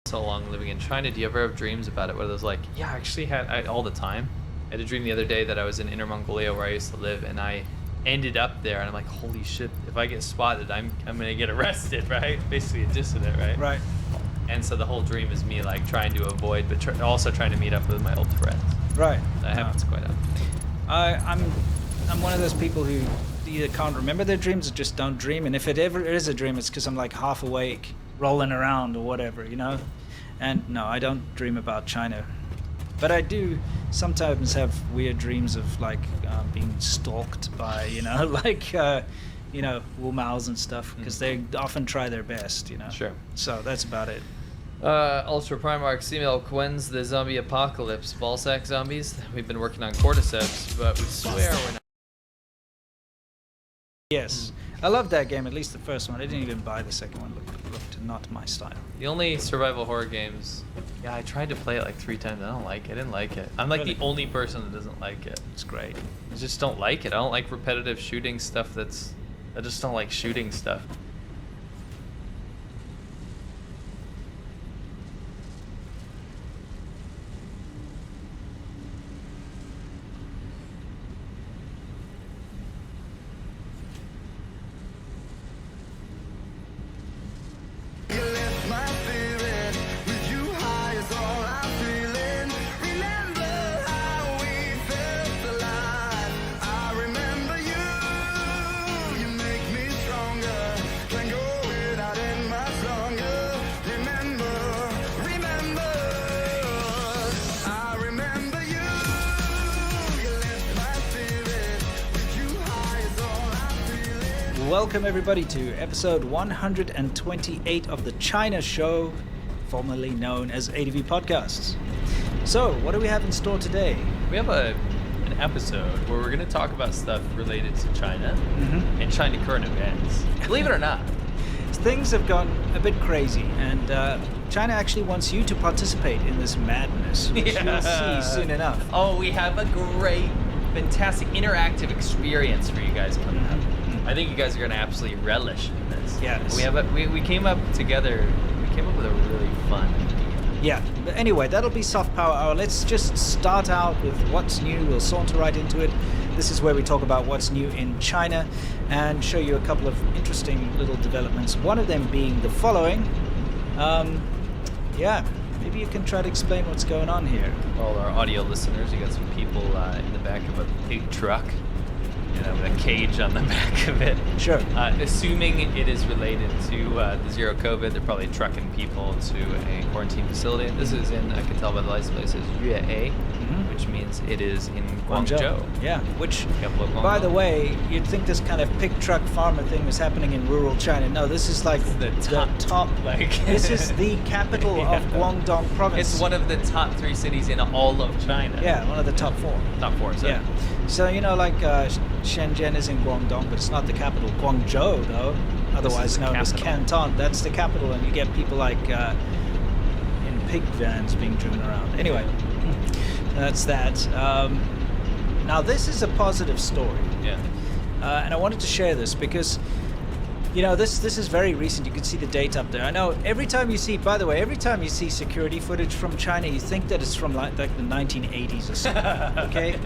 So long living in China. Do you ever have dreams about it? Where there's like, yeah, I actually had all the time. I had a dream the other day that I was in Inner Mongolia where I used to live, and I ended up there, and I'm like, holy shit! If I get spotted, I'm gonna get arrested, right? Basically a dissident, right? Right. And so the whole dream is me like trying to avoid, but also trying to meet up with my old friends. Right. That happens quite often. I'm one of those people who either can't remember their dreams or just don't dream. And if it ever is a dream, it's because I'm like half awake, rolling around or whatever, you know. And no, I don't dream about China. But I do sometimes have weird dreams of like being stalked by, you know, like, you know, Wu Maos and stuff, because they often try their best, you know. Sure. So that's about it. Ultra Primarch, Female Quins, the zombie apocalypse, ballsack zombies. We've been working on cordyceps, but we swear we're not. Yes. I love that game, at least the first one. I didn't even buy the second one. Looked not my style. The only survival horror games, yeah, I tried to play it like 3 times. I don't like it. I didn't like it. I'm like the only person that doesn't like it. It's great. I just don't like it. I don't like repetitive shooting stuff I just don't like shooting stuff. Welcome everybody to episode 128 of the China Show, formerly known as ADV Podcasts. So, what do we have in store today? We have an episode where we're going to talk about stuff related to China and China current events. Believe it or not. Things have gone a bit crazy, and China actually wants you to participate in this madness, which you'll see soon enough. Oh, we have a great, fantastic, interactive experience for you guys coming up. I think you guys are going to absolutely relish in this. Yes. We came up together, we came up with a really fun idea. Yeah, but anyway, that'll be Soft Power Hour. Let's just start out with what's new. We'll saunter right into it. This is where we talk about what's new in China and show you a couple of interesting little developments. One of them being the following. Yeah, maybe you can try to explain what's going on here. All our audio listeners, you got some people in the back of a big truck, you know, with a cage on the back of it. Sure. Assuming it is related to the zero COVID, they're probably trucking people to a quarantine facility. This is in, I can tell by the license plate, it says Yue, which means it is in Guangzhou. Yeah, which, by the way, you'd think this kind of pig truck farmer thing was happening in rural China. No, this is like the top like this is the capital of Guangdong province. It's one of the top 3 cities in all of China. Yeah, one of the top 4. Top 4, so. Yeah. So, you know, like Shenzhen is in Guangdong, but it's not the capital. Guangzhou, though, otherwise known as Canton. That's the capital, and you get people like in pig vans being driven around. Anyway, that's that. Now this is a positive story. Yeah. And I wanted to share this because, you know, this is very recent. You can see the date up there. I know every time you see, by the way, every time you see security footage from China, you think that it's from like the 1980s or something, okay?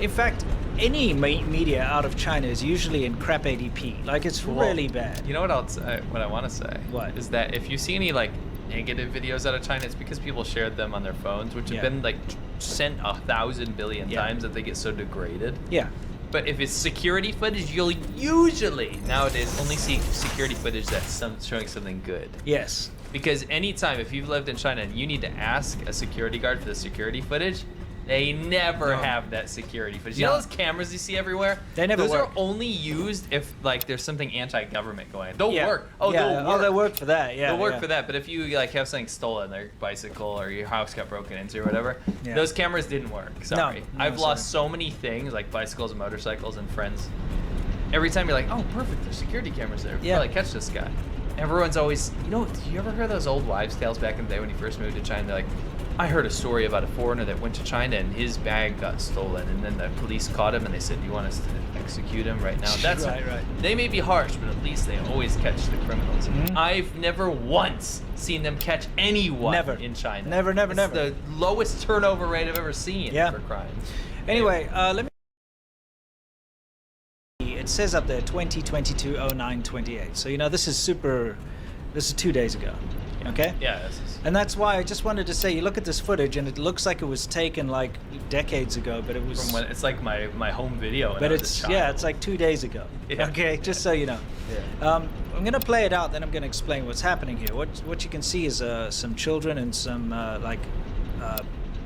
In fact, any media out of China is usually in crap ADP. Like, it's really bad. You know what else? What I want to say? What? Is that if you see any like negative videos out of China, it's because people shared them on their phones, which have been like sent 1,000 billion times that they get so degraded. Yeah. But if it's security footage, you'll usually nowadays only see security footage that's showing something good. Yes. Because anytime, if you've lived in China and you need to ask a security guard for the security footage, they never have that security footage. You know those cameras you see everywhere? They never work. Those are only used if like there's something anti-government going on. They'll work. Oh, they'll work. Oh, they'll work for that. Yeah. They'll work for that. But if you like have something stolen, like your bicycle or your house got broken into or whatever, those cameras didn't work. Sorry. No, I've lost so many things like bicycles and motorcycles and friends. Every time you're like, oh, perfect, there's security cameras there. We'll probably catch this guy. Everyone's always, you know, do you ever hear those old wives' tales back in the day when you first moved to China? They're like, I heard a story about a foreigner that went to China and his bag got stolen, and then the police caught him and they said, "Do you want us to execute him right now?" That's right. They may be harsh, but at least they always catch the criminals. I've never once seen them catch anyone in China. Never. It's the lowest turnover rate I've ever seen for crimes. Anyway, let me. It says up there 2022-09-28. So you know this is 2 days ago. Okay? Yeah. And that's why I just wanted to say, you look at this footage and it looks like it was taken like decades ago, but it was from when it's like my home video. When but I was it's a child. it's like 2 days ago. Yeah. Okay, just so you know. Yeah. I'm gonna play it out, then I'm gonna explain what's happening here. What you can see is some children and some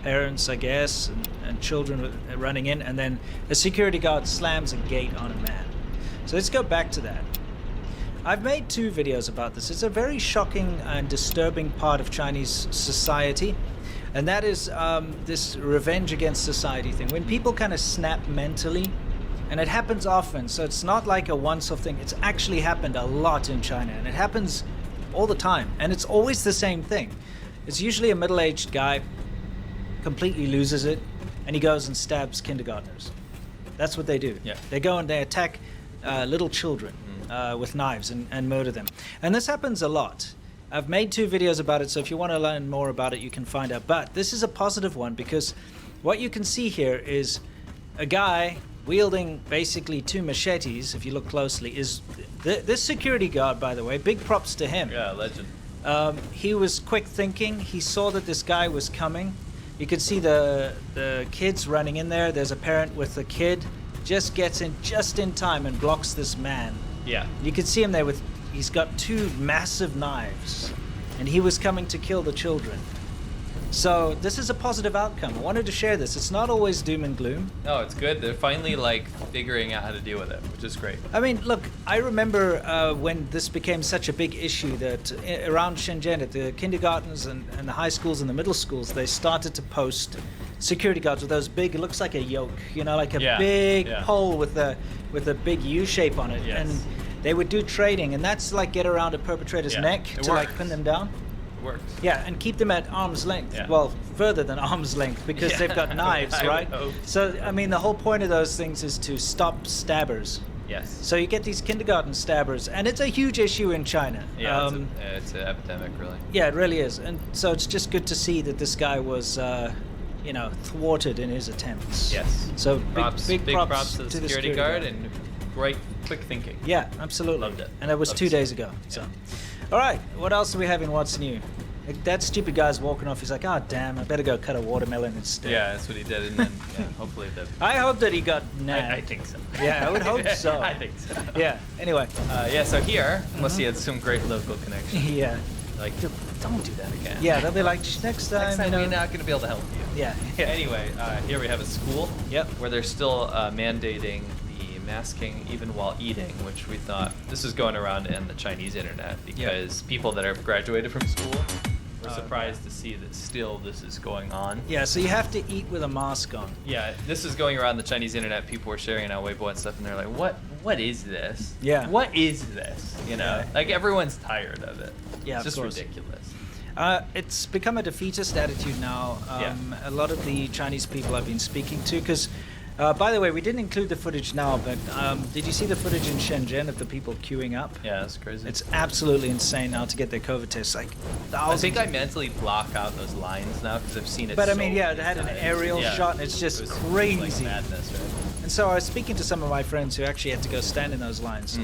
parents, I guess, and children running in, and then a security guard slams a gate on a man. So let's go back to that. I've made 2 videos about this. It's a very shocking and disturbing part of Chinese society, and that is this revenge against society thing. When people kind of snap mentally, and it happens often, so it's not like a once-off thing. It's actually happened a lot in China, and it happens all the time, and it's always the same thing. It's usually a middle-aged guy completely loses it, and he goes and stabs kindergartners. That's what they do. Yeah. They go and they attack little children with knives and murder them. And this happens a lot. I've made 2 videos about it, so if you want to learn more about it, you can find out. But this is a positive one because what you can see here is a guy wielding basically 2 machetes, if you look closely, is this security guard, by the way, big props to him. Yeah, legend. He was quick thinking. He saw that this guy was coming. You can see the kids running in there. There's a parent with a kid. Just gets in just in time and blocks this man. Yeah. You can see him there he's got 2 massive knives, and he was coming to kill the children. So this is a positive outcome. I wanted to share this. It's not always doom and gloom. No, it's good. They're finally like figuring out how to deal with it, which is great. I mean, look, I remember when this became such a big issue that around Shenzhen at the kindergartens and the high schools and the middle schools, they started to post security guards with those big, it looks like a yoke, you know, like a big pole with a big U shape on it. Yes. And they would do trading, and that's like get around a perpetrator's neck to like pin them down. Works. Yeah, and keep them at arm's length. Yeah. Well, further than arm's length because they've got knives, right? So, I mean, the whole point of those things is to stop stabbers. Yes. So you get these kindergarten stabbers, and it's a huge issue in China. Yeah, it's an epidemic, really. Yeah, it really is. And so it's just good to see that this guy was, thwarted in his attempts. Yes. So big props to the security guard and great quick thinking. Yeah, absolutely. Loved it. And that was 2 days ago. So, all right, what else do we have in What's New? Like, that stupid guy's walking off. He's like, "Oh damn, I better go cut a watermelon instead." Yeah, that's what he did, and then hopefully that. I hope that he got nabbed. I think so. Yeah, I would hope so. I think so. Yeah. Anyway. So here, unless he had some great local connection. Yeah. Like, don't do that again. Yeah, they'll be like, next time we're not going to be able to help you. Yeah. Anyway, here we have a school. Yep. Where they're still mandating the masking even while eating, which we thought this is going around in the Chinese internet because people that have graduated from school were surprised to see that still this is going on. Yeah, so you have to eat with a mask on. Yeah, this is going around the Chinese internet. People were sharing it on Weibo and stuff, and they're like, what is this? Yeah. What is this? You know, Yeah. like everyone's tired of it. Yeah, it's of just course. ridiculous. It's become a defeatist attitude now. A lot of the Chinese people I've been speaking to, because, by the way, we didn't include the footage now, but did you see the footage in Shenzhen of the people queuing up? Yeah, that's crazy. It's absolutely insane now to get their COVID tests. Like, I thousands. think I mentally block out those lines now because I've seen it. But I so mean, yeah, they many had an times. aerial Yeah. shot, and it's just It was crazy. like madness, right? And so I was speaking to some of my friends who actually had to go stand in those lines,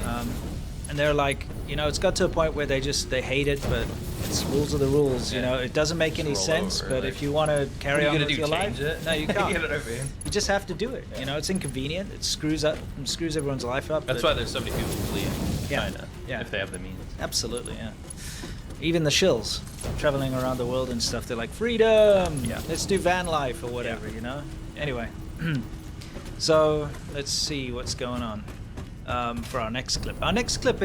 and they're like, you know, it's got to a point where they hate it, but it's rules are the rules. You know, it doesn't make any roll sense. over, but like, if you want to carry what are on you with gonna your do, life, change it? no, you can't. You know what I mean? You just have to do it. You know, it's inconvenient. It screws everyone's life up. That's but- why there's so many people fleeing Yeah. China. Yeah. If they have the means. Absolutely, yeah. Even the shills traveling around the world and stuff, they're like, freedom! Yeah. Let's do van life or whatever, you know? Anyway. So, let's see what's going on for our next clip. Our next clip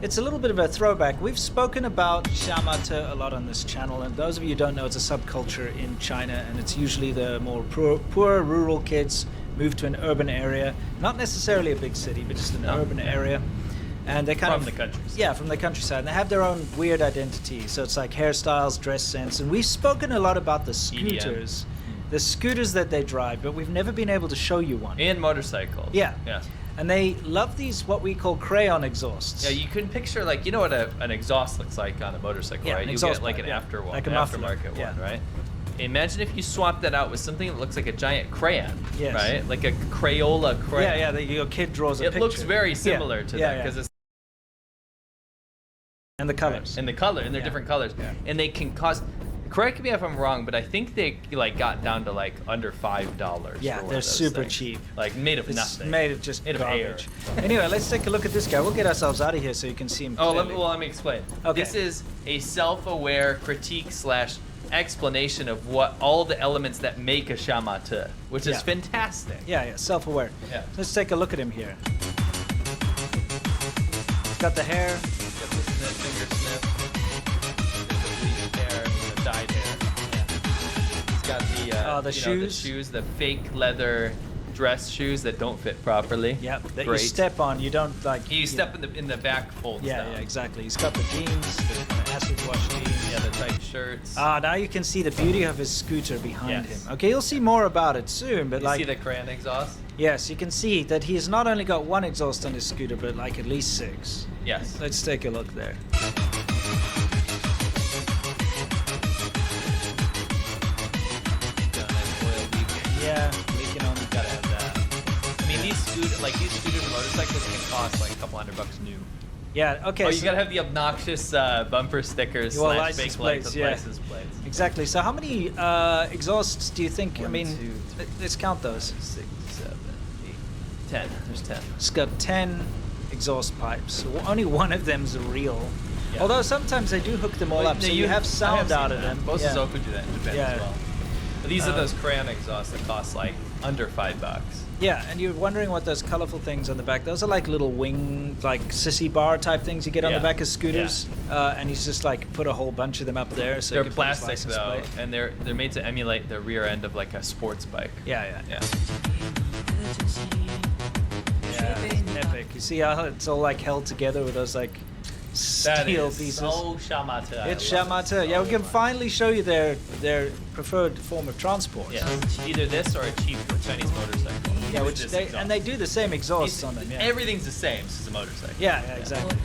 it's a little bit of a throwback. We've spoken about shamata a lot on this channel, and those of you who don't know, it's a subculture in China, and it's usually the more poor rural kids move to an urban area, not necessarily a big city, but just an urban area. And they kind From of the countryside. Yeah, from the countryside. And they have their own weird identity. So it's like hairstyles, dress sense, and we've spoken a lot about the scooters, the scooters that they drive, but we've never been able to show you one. And motorcycles. Yeah. Yeah. And they love these what we call crayon exhausts. Yeah, you can picture, like, you know what an exhaust looks like on a motorcycle, Yeah, right? an You exhaust get like pipe, an yeah. after one, Like a an muffler, aftermarket yeah. one, right? Imagine if you swap that out with something that looks like a giant crayon, Yes. right? Like a Crayola crayon. Yeah, your kid draws a picture. It looks very similar to that because it's and the colors. and the color, and they're different colors, and they can cost. Correct me if I'm wrong, but I think they like got down to like under $5. Yeah, for one they're of those super things. cheap. Like made of It's nothing. made of just Made of air. garbage. Anyway, let's take a look at this guy. We'll get ourselves out of here so you can see him Oh, clearly. let me explain. Okay. This is a self-aware critique / explanation of what all the elements that make a shamata, which is Yeah. fantastic. Yeah, self-aware. Yeah. Let's take a look at him here. He's got the hair. Got the finger snip. There's the bleached hair, the dyed hair. Yeah. He's got the the you know, the shoes. shoes, the fake leather dress shoes that don't fit properly. Yep, that Great. you step on. You don't like. You step in the back folds. Yeah, down. yeah, exactly. He's got the jeans, the kind of acid wash jeans. Yeah, the tight shirts. Now you can see the beauty of his scooter behind Yes. him. Okay, you'll see more about it soon, but You like. see the crayon exhaust? Yes, you can see that he's not only got one exhaust on his scooter, but like at least 6. Yes. Let's take a look there. Yeah, leaking on. Gotta have that. I mean, these scooters and motorcycles can cost like a couple $100 new. Yeah, okay. Oh, you so- gotta have the obnoxious bumper stickers Well, / license fake plates, license, yeah. license plates. Exactly. So how many exhausts do you think? I mean, let's count those. 6, 7, 8, 10. There's 10. It's got 10 exhaust pipes. Only one of them's real. Yeah. Although sometimes they do hook them all Well, up, no, so you have sound seen out of that. them. Most yeah. Zoku do that in Japan Yeah. as well. But these are Uh, those crayon exhausts that cost like under $5. Yeah, and you're wondering what those colorful things on the back. Those are like little wing, like sissy bar type things you get on the Yeah. back of scooters. And he's just like put a whole bunch of them up there. So you They're can put his plastic license though, plate. and they're made to emulate the rear end of like a sports bike. Yeah. Yeah. Yeah, it's epic. You see how it's all like held together with those like That steel is pieces. so shamata. It's shamata. Yeah, we can finally show you their preferred form of transport. Yeah, either this or a cheap Chinese motorcycle. Yeah, With which this they exhaust. and they do the same exhausts on them. Yeah. Everything's the same. It's just a motorcycle. Yeah, exactly.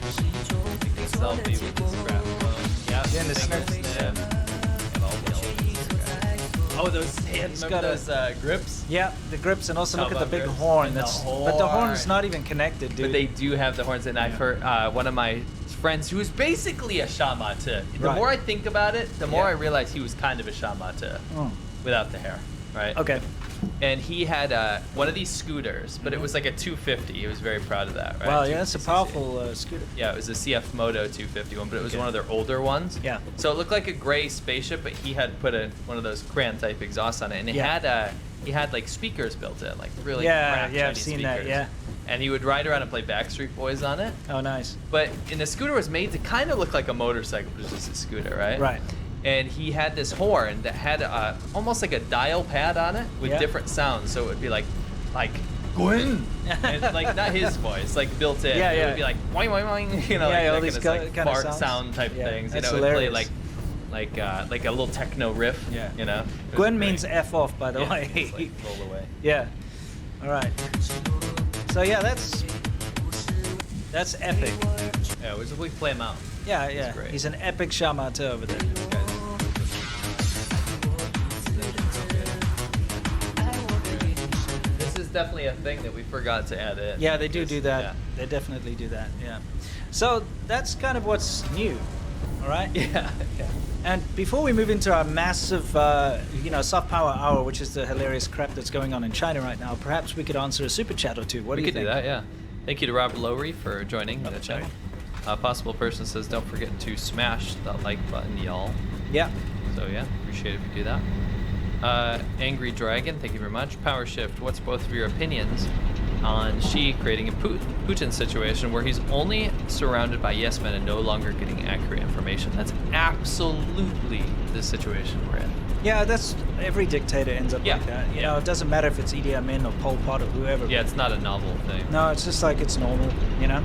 Selfie with the strap on. Yeah, Yeah, and the finger snip. snip, and all the elements. Oh, those hands. Remember got those grips? Yeah, the grips, and also look at the Cowbell big grips. horn. And the But the horn's horn. not even connected, dude. But they do have the horns, and I've heard one of my friends who is basically a shamata. The Right. more I think about it, the more Yeah. I realize he was kind of a shamata Oh. without the hair, right? Okay. And he had one of these scooters, but it was like a 250. He was very proud of that, right? Wow, yeah, that's a 250cc. powerful scooter. Yeah, it was a CF Moto 250 one, but it was one of their older ones. Yeah. So it looked like a gray spaceship, but he had put one of those crayon type exhausts on it, and it Yeah. he had like speakers built in, like really Yeah, crap yeah, I've Chinese seen that, speakers. yeah. And he would ride around and play Backstreet Boys on it. Oh, nice. But the scooter was made to kind of look like a motorcycle, but it was just a scooter, right? Right. And he had this horn that had almost like a dial pad on it with Yeah. different sounds. So it would be like Gwen. And like not his voice, like built in. Yeah, It yeah. would be like boing boing boing, you know, Yeah, like all that these kind of kind of fart sounds. sound type Yeah, things. You that's know, it would play hilarious. like a little techno riff. Yeah. You know. It was Gwen great. means F off, by the Yeah, way. it's like roll away. Yeah. All right. So yeah, that's epic. Yeah, we play him out. Yeah, It's yeah. great. He's an epic Shamato over there. This is definitely a thing that we forgot to add in. Yeah, they do that. Yeah. They definitely do that. Yeah. So that's kind of what's new. All right. Yeah. And before we move into our massive, soft power hour, which is the hilarious crap that's going on in China right now, perhaps we could answer a super chat or two. What do We you could think? do that, yeah. Thank you to Robert Lowry for joining the channel. Possible Person says, don't forget to smash the like button, y'all. Yeah. So yeah, appreciate it if you do that. Angry Dragon, thank you very much. Power Shift, what's both of your opinions on Xi creating a Putin situation where he's only surrounded by yes men and no longer getting accurate information? That's absolutely the situation we're in. Yeah, that's every dictator ends up like that. You know, it doesn't matter if it's Idi Amin or Pol Pot or whoever. Yeah, it's not a novel thing. No, it's just like it's normal, you know?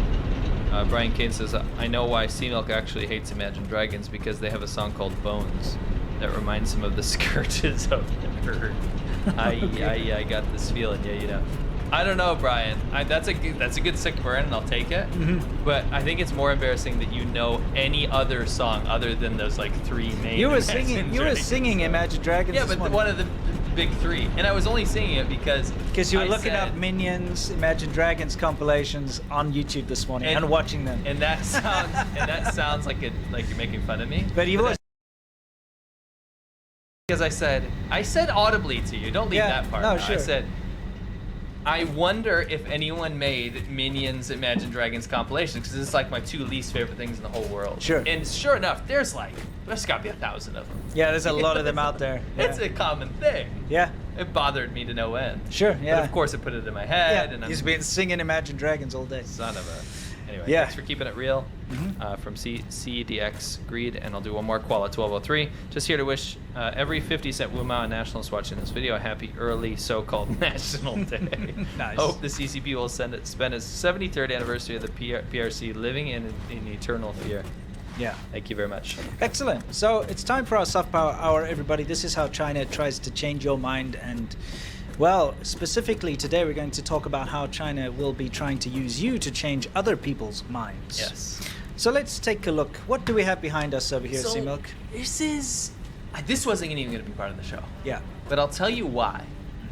Brian Kane says, I know why Sea Milk actually hates Imagine Dragons, because they have a song called Bones that reminds him of the scourges of the herd. I got this feeling, yeah, you know. I don't know, Brian. That's a good sick burn, and I'll take it. But I think it's more embarrassing that you know any other song other than those like three main. You were singing Imagine Dragons. Yeah, this but morning. one of the big three, and I was only singing it because you were I looking said- up Minions, Imagine Dragons compilations on YouTube this morning and watching them. And that sounds like you're making fun of me. But he was. Because I said audibly to you. Don't leave that part. no, out. sure. I said, I wonder if anyone made Minions Imagine Dragons compilations, because it's like my two least favorite things in the whole world. Sure. And sure enough, there's got to be 1,000 of them. Yeah, there's a lot of them out there. It's a common thing. Yeah. It bothered me to no end. Sure, yeah. But of course, it put it in my head. Yeah, And he's been singing Imagine Dragons all day. Son of a. Anyway, Yeah. thanks for keeping it real. From CDX Greed, and I'll do one more Koala 1203. Just here to wish every 50-cent Wumao nationalist watching this video a happy early so-called National Day. Nice. Hope the CCP will spend its 73rd anniversary of the PRC living in eternal fear. Yeah. Thank you very much. Excellent. So it's time for our soft power hour, everybody. This is how China tries to change your mind. And, well, specifically today we're going to talk about how China will be trying to use you to change other people's minds. Yes. So let's take a look. What do we have behind us over here, So, Sea Milk? This wasn't even going to be part of the show. Yeah. But I'll tell you why.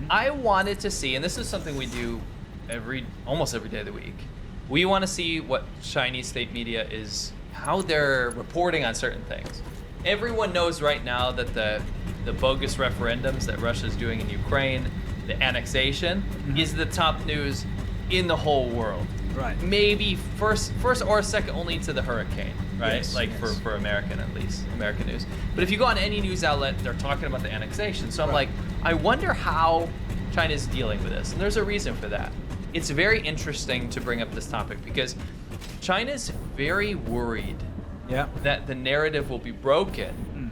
I wanted to see, and this is something we do almost every day of the week. We want to see what Chinese state media is, how they're reporting on certain things. Everyone knows right now that the bogus referendums that Russia's doing in Ukraine, the annexation, is the top news in the whole world. Right. Maybe first or second only to the hurricane, right? Yes, like yes. for American, at least, American news. But if you go on any news outlet, they're talking about the annexation. So I'm like, I wonder how China's dealing with this. And there's a reason for that. It's very interesting to bring up this topic because China's very worried that the narrative will be broken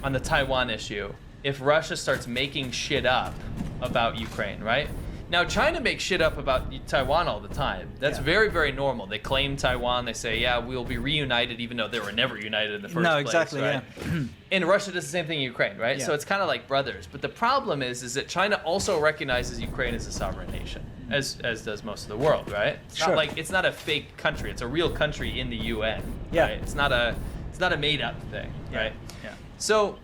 on the Taiwan issue if Russia starts making shit up about Ukraine, right? Now, China makes shit up about Taiwan all the time. That's very, very normal. They claim Taiwan. They say, yeah, we'll be reunited, even though they were never united in the first place. No, exactly, right? yeah. And Russia does the same thing in Ukraine, right? Yeah. So it's kind of like brothers. But the problem is that China also recognizes Ukraine as a sovereign nation, as does most of the world, right? It's Sure. not like it's not a fake country. It's a real country in the UN. Yeah. Right? It's not a made-up thing, right? Yeah. So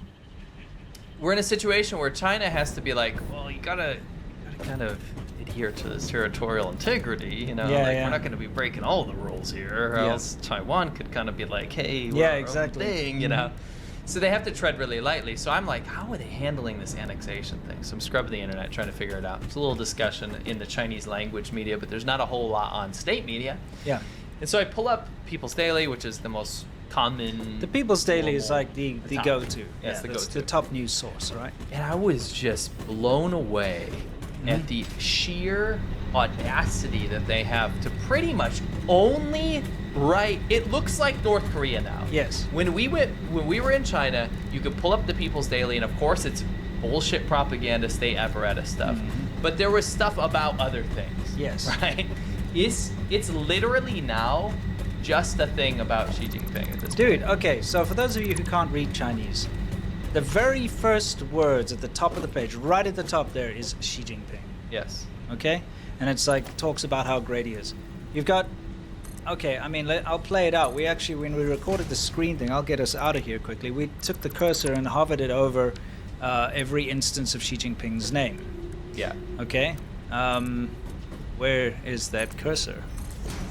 we're in a situation where China has to be like, well, you gotta kind of adhere to this territorial integrity, you know? Yeah, like yeah. we're not going to be breaking all the rules here, or Yeah. else Taiwan could kind of be like, hey, we're Yeah, our own exactly. thing, you know? So they have to tread really lightly. So I'm like, how are they handling this annexation thing? So I'm scrubbing the internet trying to figure it out. There's a little discussion in the Chinese language media, but there's not a whole lot on state media. Yeah. And so I pull up People's Daily, which is the most common. The People's Daily is like the top. go-to. Yeah, it's the that's go-to. the top news source, right? And I was just blown away at the sheer audacity that they have to pretty much only write. It looks like North Korea now. Yes. When we were in China, you could pull up the People's Daily, and of course it's bullshit propaganda, state apparatus stuff. but there was stuff about other things. Yes. Right? It's literally now just a thing about Xi Jinping at this Dude, point. okay, so for those of you who can't read Chinese, the very first words at the top of the page, right at the top there, is Xi Jinping. Yes. Okay? And it's like, talks about how great he is. You've got, okay, I mean, I'll play it out. We actually, when we recorded the screen thing, I'll get us out of here quickly. We took the cursor and hovered it over every instance of Xi Jinping's name. Yeah. Okay? Where is that cursor?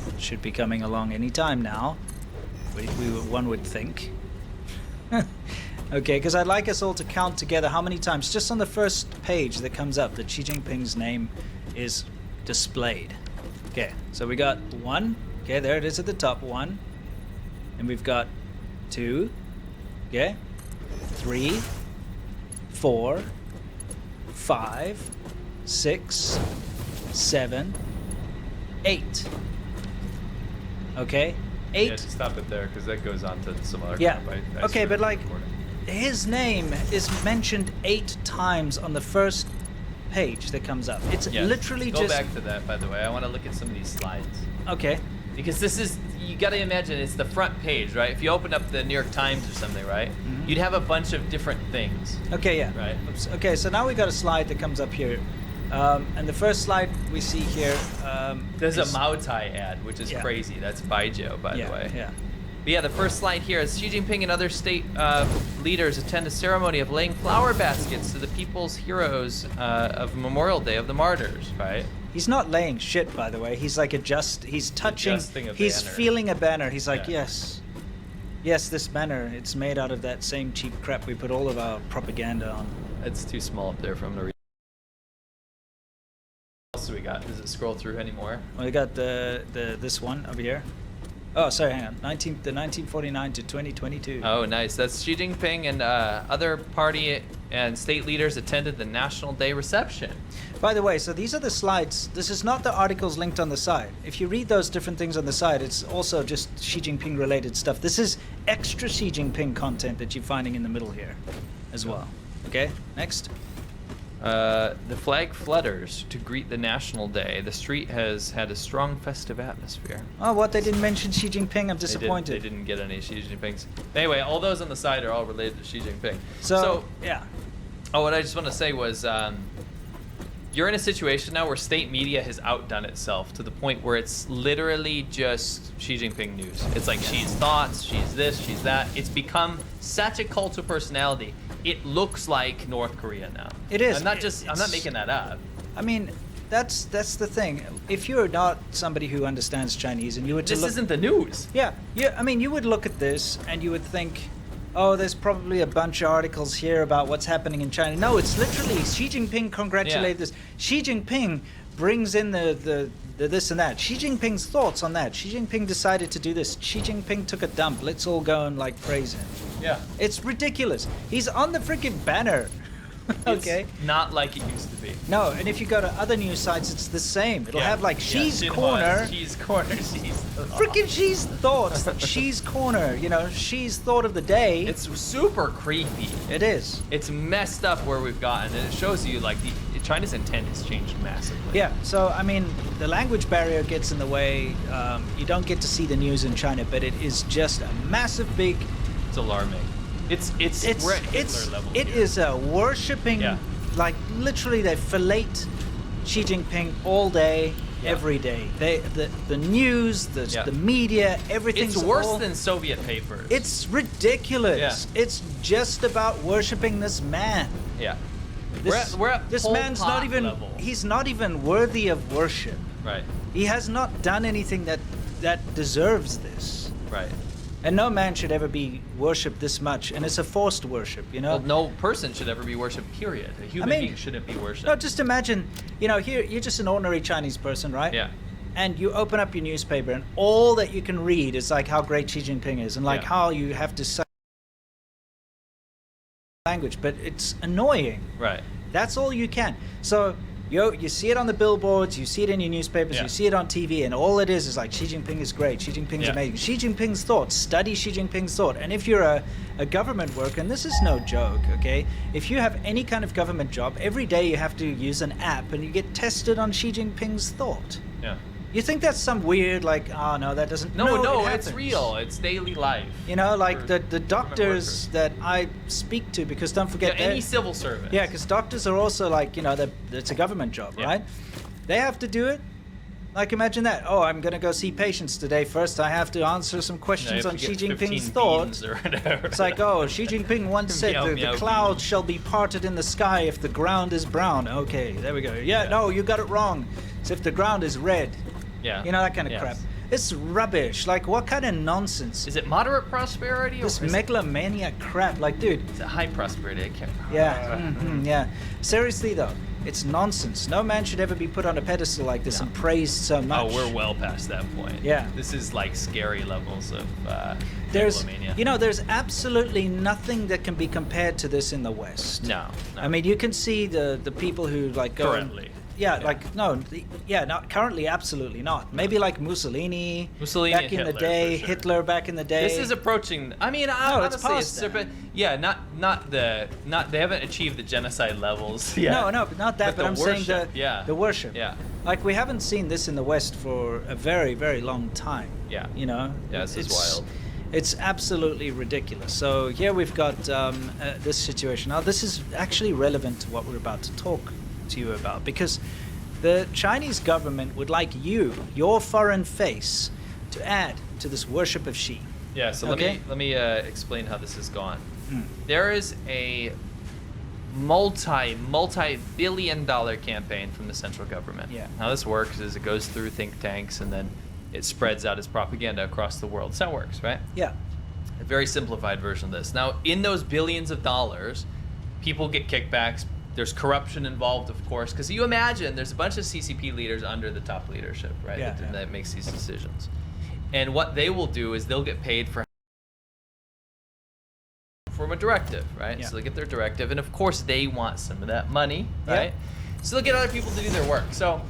It should be coming along any time now. One would think. Okay, because I'd like us all to count together how many times, just on the first page that comes up, that Xi Jinping's name is displayed. Okay, so we got 1. Okay, there it is at the top, 1. And we've got 2. Okay, 3, 4, 5, 6, 7, 8. Okay, 8. Yeah, just stop it there because that goes on to some other Yeah. crap. I Okay, but started like, recording. his name is mentioned 8 times on the first page that comes up. It's Yes. literally Go just. back to that, by the way. I want to look at some of these slides. Okay. Because this is, you got to imagine, it's the front page, right? If you open up the New York Times or something, right? You'd have a bunch of different things. Okay, yeah. Right. Oops. Okay, so now we got a slide that comes up here. And the first slide we see here. There's a is- Mao Tai ad, which is Yeah. crazy. That's Baijiu, by Yeah, the way. yeah. But yeah, the first slide here is Xi Jinping and other state leaders attend a ceremony of laying flower baskets to the people's heroes of Memorial Day of the Martyrs, right? He's not laying shit, by the way. He's like he's touching, Adjusting a he's banner. feeling a banner. He's like, Yeah. yes, this banner, it's made out of that same cheap crap we put all of our propaganda on. It's too small up there for him to read. What else do we got? Does it scroll through anymore? Well, we got this one over here. Oh, sorry, hang on. 1949 to 2022. Oh, nice. That's Xi Jinping and other party and state leaders attended the National Day reception. By the way, so these are the slides. This is not the articles linked on the side. If you read those different things on the side, it's also just Xi Jinping related stuff. This is extra Xi Jinping content that you're finding in the middle here as well. Okay, next. The flag flutters to greet the National Day. The street has had a strong festive atmosphere. Oh, what? They didn't mention Xi Jinping? I'm disappointed. They didn't get any Xi Jinpings. Anyway, all those on the side are all related to Xi Jinping. So yeah. Oh, what I just want to say was, you're in a situation now where state media has outdone itself to the point where it's literally just Xi Jinping news. It's like Xi's thoughts, Xi's this, Xi's that. It's become such a cult of personality. It looks like North Korea now. It is. I'm not making that up. I mean, that's the thing. If you're not somebody who understands Chinese and you were to This look, isn't the news. Yeah. I mean, you would look at this and you would think, oh, there's probably a bunch of articles here about what's happening in China. No, it's literally Xi Jinping congratulated this. Xi Jinping brings in the this and that. Xi Jinping's thoughts on that. Xi Jinping decided to do this. Xi Jinping took a dump. Let's all go and like praise him. Yeah. It's ridiculous. He's on the freaking banner. Okay. It's not like it used to be. No, and if you go to other news sites, it's the same. It'll have like Xi's Xinhua, corner. Xi's corner. Xi's Freaking Xi's thoughts. Xi's corner. You know, Xi's thought of the day. It's super creepy. It is. It's messed up where we've gotten, and it shows you like China's intent has changed massively. Yeah. So I mean, the language barrier gets in the way. You don't get to see the news in China, but it is just a massive, big. It's alarming. We're at Hitler level. It is a worshipping, like literally they fillet Xi Jinping all day, every day. The news, the media, everything's It's worse than Soviet papers. It's ridiculous. Yeah. It's just about worshipping this man. Yeah. We're at this Pol man's Pot not even level. he's not even worthy of worship. Right. He has not done anything that deserves this. Right. And no man should ever be worshipped this much, and it's a forced worship, you know? Well, no person should ever be worshipped, period. A human being shouldn't be worshipped. No, just imagine, you know, here, you're just an ordinary Chinese person, right? Yeah. And you open up your newspaper, and all that you can read is like how great Xi Jinping is, and like how you have to say language, but it's annoying. Right. That's all you can. So You see it on the billboards, you see it in your newspapers, Yeah. you see it on TV, and all it is like Xi Jinping is great, Xi Jinping's Yeah. amazing. Xi Jinping's thought, study Xi Jinping's thought. And if you're a government worker, and this is no joke, okay? If you have any kind of government job, every day you have to use an app and you get tested on Xi Jinping's thought. Yeah. You think that's some weird, like, oh no, that doesn't. No, it it's happens. real. It's daily life. You know, like for the doctors that I speak to, because don't forget, any they're- civil service. yeah, because doctors are also like, you know, it's a government job, right? They have to do it. Like, imagine that. Oh, I'm going to go see patients today. First, I have to answer some questions on Xi Jinping's thought. Or whatever. It's like, oh, Xi Jinping once said Meow, the meow, clouds shall be parted in the sky if the ground is brown. Okay, there we go. Yeah, no, you got it wrong. It's if the ground is red. Yeah. You know, that kind of Yes. crap. It's rubbish. Like, what kind of nonsense? Is it moderate prosperity or This is megalomaniac crap. Like, dude. it high prosperity? I can't remember. Yeah, yeah. Seriously though, it's nonsense. No man should ever be put on a pedestal like this and praised so much. Oh, we're well past that point. Yeah. This is like scary levels of There's, megalomania. you know, there's absolutely nothing that can be compared to this in the West. No. I mean, you can see the people who like go and- Currently. not currently, absolutely not. Maybe like Mussolini Mussolini back and in the Hitler, day, for sure. Hitler back in the day. This is approaching. I mean, No, it's honestly, past it's that. yeah, not they haven't achieved the genocide levels. No, but not that. But the I'm saying worship, yeah. the worship. Yeah. Like, we haven't seen this in the West for a very, very long time. Yeah. You know. Yeah, this is wild. It's absolutely ridiculous. So here we've got this situation. Now, this is actually relevant to what we're about to talk to you about, because the Chinese government would like you, your foreign face, to add to this worship of Xi. Yeah, so Okay. let me explain how this has gone. There is a multi-billion-dollar campaign from the central government. Yeah. How this works is it goes through think tanks and then it spreads out as propaganda across the world. So that works, right? Yeah. A very simplified version of this. Now, in those billions of dollars, people get kickbacks. There's corruption involved, of course, because you imagine there's a bunch of CCP leaders under the top leadership, right? Yeah, That makes these decisions. And what they will do is they'll get paid from a directive, right? Yeah. So they get their directive, and of course they want some of that money, Yeah. right? So they'll get other people to do their work. So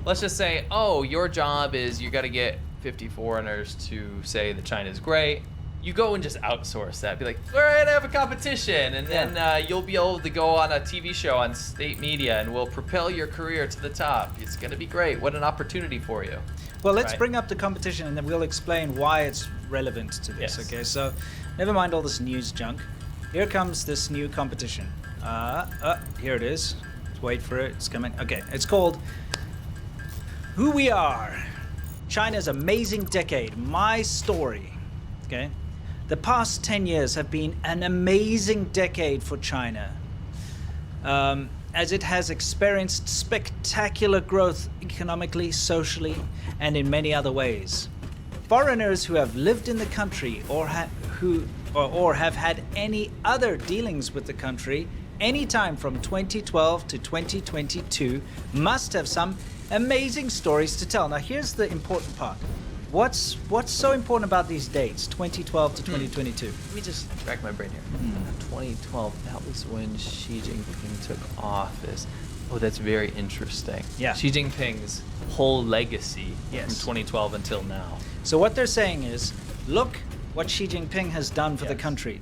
let's just say, oh, your job is you got to get 50 foreigners to say that China's great. You go and just outsource that. Be like, we're gonna have a competition, and then you'll be able to go on a TV show on state media, and we'll propel your career to the top. It's gonna be great. What an opportunity for you. Well, let's Right. bring up the competition, and then we'll explain why it's relevant to this. Yes. Okay, so never mind all this news junk. Here comes this new competition. Here it is. Let's wait for it. It's coming. Okay, it's called Who We Are. China's Amazing Decade. My Story. Okay. The past 10 years have been an amazing decade for China, as it has experienced spectacular growth economically, socially, and in many other ways. Foreigners who have lived in the country or have had any other dealings with the country anytime from 2012 to 2022 must have some amazing stories to tell. Now, here's the important part. What's so important about these dates, 2012 to 2022? Let me just rack my brain here. 2012, that was when Xi Jinping took office. Oh, that's very interesting. Yeah. Xi Jinping's whole legacy Yes. from 2012 until now. So what they're saying is, look what Xi Jinping has done for the country.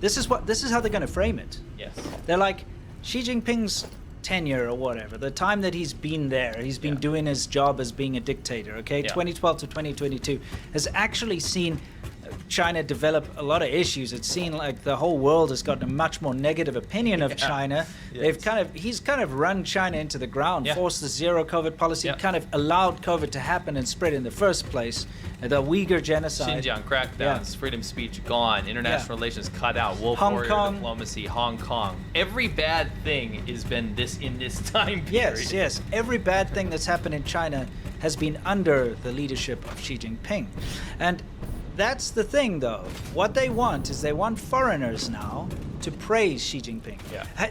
This is how they're going to frame it. Yes. They're like, Xi Jinping's tenure or whatever, the time that he's been there, he's been doing his job as being a dictator, okay? 2012 to 2022 has actually seen China develop a lot of issues. It's seen like the whole world has gotten a much more negative opinion of China. Yes. He's kind of run China into the ground, forced the zero COVID policy, kind of allowed COVID to happen and spread in the first place. The Uyghur genocide. Xinjiang crackdowns, freedom of speech gone, international relations cut out, wolf Hong warrior Kong. diplomacy, Hong Kong. Every bad thing has been in this time period. Yes. Every bad thing that's happened in China has been under the leadership of Xi Jinping. And that's the thing, though. What they want is they want foreigners now to praise Xi Jinping.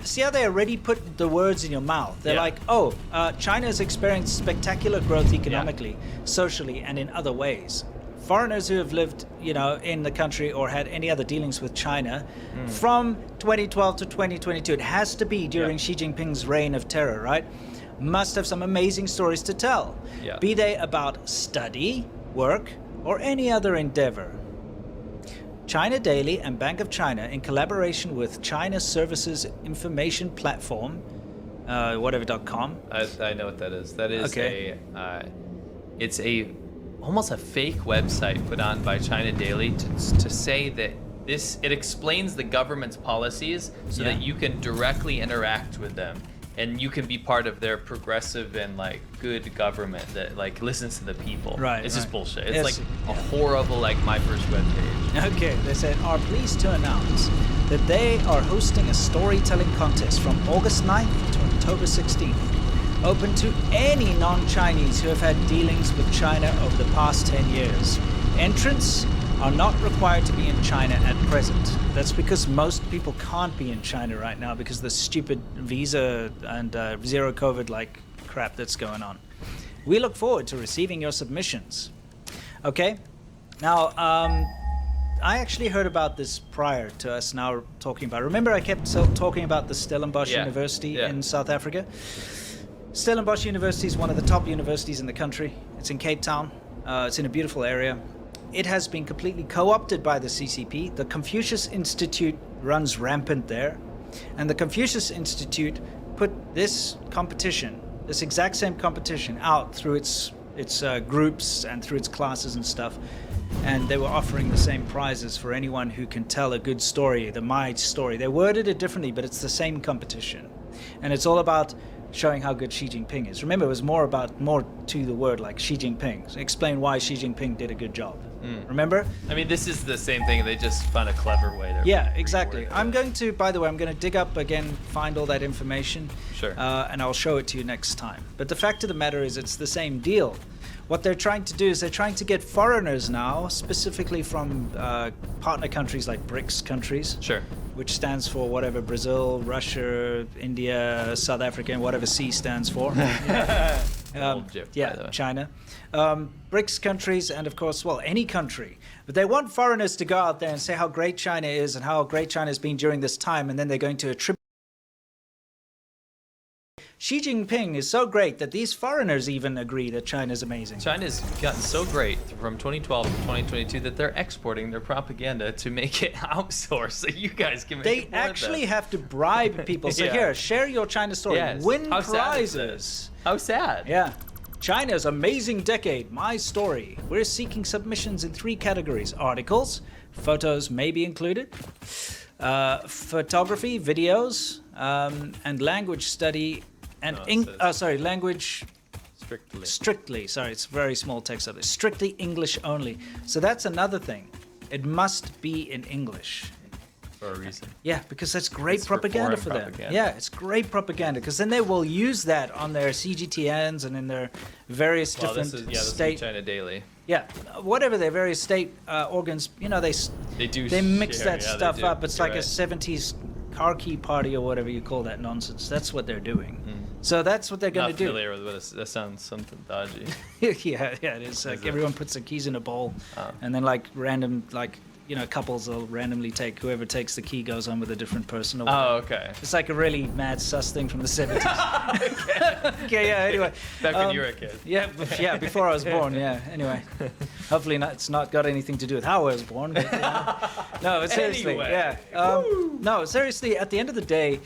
See how they already put the words in your mouth? They're like, oh, China has experienced spectacular growth economically, socially, and in other ways. Foreigners who have lived, in the country or had any other dealings with China from 2012 to 2022, it has to be during Xi Jinping's reign of terror, right? must have some amazing stories to tell. Yeah. Be they about study, work, or any other endeavor. China Daily and Bank of China, in collaboration with China Services Information Platform, whatever.com. I know what that is. That is Okay. it's almost a fake website put on by China Daily to say that it explains the government's policies so that you can directly interact with them. And you can be part of their progressive and like good government that like listens to the people. Right. It's just bullshit. It's Yes. like a horrible like my first webpage. Okay, they said, are pleased to announce that they are hosting a storytelling contest from August 9th to October 16th, open to any non-Chinese who have had dealings with China over the past 10 years. Entrants are not required to be in China at present. That's because most people can't be in China right now because of the stupid visa and zero COVID like crap that's going on. We look forward to receiving your submissions. Okay, now I actually heard about this prior to us now talking about it. Remember I kept talking about the Stellenbosch University in South Africa? Stellenbosch University is one of the top universities in the country. It's in Cape Town. It's in a beautiful area. It has been completely co-opted by the CCP. The Confucius Institute runs rampant there. And the Confucius Institute put this competition, this exact same competition, out through its groups and through its classes and stuff. And they were offering the same prizes for anyone who can tell a good story, the My story. They worded it differently, but it's the same competition. And it's all about showing how good Xi Jinping is. Remember, it was more to the word, like Xi Jinping. So explain why Xi Jinping did a good job. Remember? I mean, this is the same thing. They just found a clever way to. Yeah, exactly. I'm going to, by the way, I'm going to dig up again, find all that information. Sure. And I'll show it to you next time. But the fact of the matter is, it's the same deal. What they're trying to do is they're trying to get foreigners now, specifically from partner countries like BRICS countries. Sure. Which stands for whatever Brazil, Russia, India, South Africa, and whatever C stands for. China. BRICS countries, and of course, well, any country. But they want foreigners to go out there and say how great China is and how great China has been during this time, and then they're going to attribute. Xi Jinping is so great that these foreigners even agree that China's amazing. China's gotten so great from 2012 to 2022 that they're exporting their propaganda to make it outsourced so you guys can make They it more actually have to bribe people. So here, share your China story. Yes. Win How sad is prizes. this? How sad. Yeah. China's amazing decade, my story. We're seeking submissions in 3 categories. Articles, photos may be included, photography, videos, and language study, and language strictly. Sorry, it's very small text of it. Strictly English only. So that's another thing. It must be in English. For a reason. Yeah, because that's great It's for propaganda foreign for them. propaganda. Yeah, it's great propaganda because then they will use that on their CGTNs and in their various different this is state. China Daily. Yeah, whatever their various state organs, you know, they mix that stuff up. It's like a 70s car key party or whatever you call that nonsense. That's what they're doing. So that's what they're going to do. Not familiar with what that sounds something dodgy. yeah, it is. Like everyone puts their keys in a bowl, and then like random couples will randomly take whoever takes the key goes on with a different person. Or whatever. Oh, okay. It's like a really mad sus thing from the 70s. Okay, yeah. Anyway, back when you were a kid. Yeah, before I was born. Yeah. Anyway, hopefully it's not got anything to do with how I was born. But, no, but seriously, Anyway. no, seriously. At the end of the day,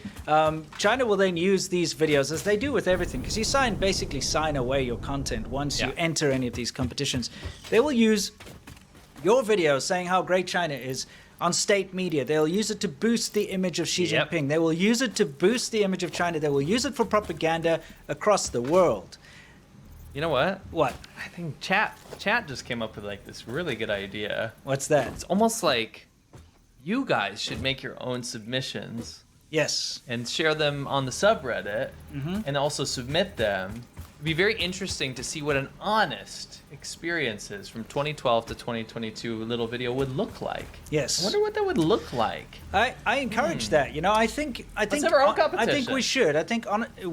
China will then use these videos as they do with everything, because you basically sign away your content once you enter any of these competitions. They will use your video saying how great China is on state media. They'll use it to boost the image of Xi Jinping. They will use it to boost the image of China. They will use it for propaganda across the world. You know what? What? I think chat just came up with like this really good idea. What's that? It's almost like you guys should make your own submissions. Yes. And share them on the subreddit, and also submit them. It'd be very interesting to see what an honest experiences from 2012 to 2022 little video would look like. Yes. I wonder what that would look like. I encourage that. You know, I think Let's have our own competition. I think we should. I think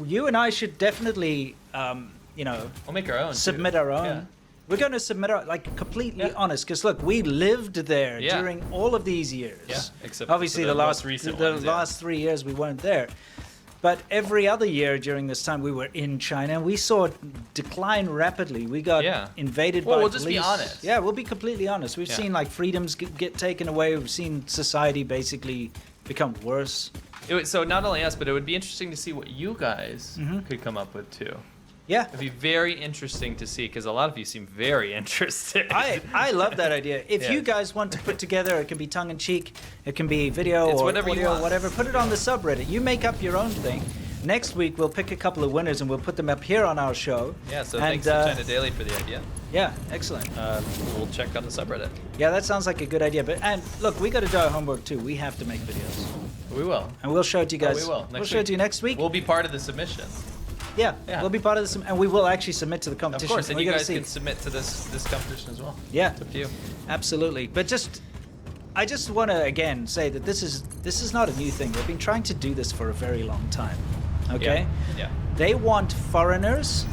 you and I should definitely we'll make our own. Submit our own. Yeah. We're going to submit our, completely honest, because look, we lived there during all of these years. Yeah, except obviously for the last most recent the ones, last 3 years we weren't there. But every other year during this time, we were in China. We saw it decline rapidly. We got invaded by we'll police. just be honest. Yeah, we'll be completely honest. We've seen like freedoms get taken away. We've seen society basically become worse. So not only us, but it would be interesting to see what you guys could come up with too. Yeah. It'd be very interesting to see, because a lot of you seem very interested. I love that idea. If you guys want to put together, it can be tongue-in-cheek, it can be video or whatever you audio, want. whatever, put it on the subreddit. You make up your own thing. Next week, we'll pick a couple of winners and we'll put them up here on our show. Yeah, so thanks to China Daily for the idea. Yeah, excellent. We'll check on the subreddit. Yeah, that sounds like a good idea. And look, we got to do our homework too. We have to make videos. We will. And we'll show it to you guys. We will. We'll show it to you next week. We'll be part of the submission. Yeah, we'll be part of this, and we will actually submit to the competition. Of course, and we you guys see. can submit to this competition as well. Yeah, it's up to you. Absolutely. But I just want to again say that this is not a new thing. They've been trying to do this for a very long time. Okay. Yeah. They want foreigners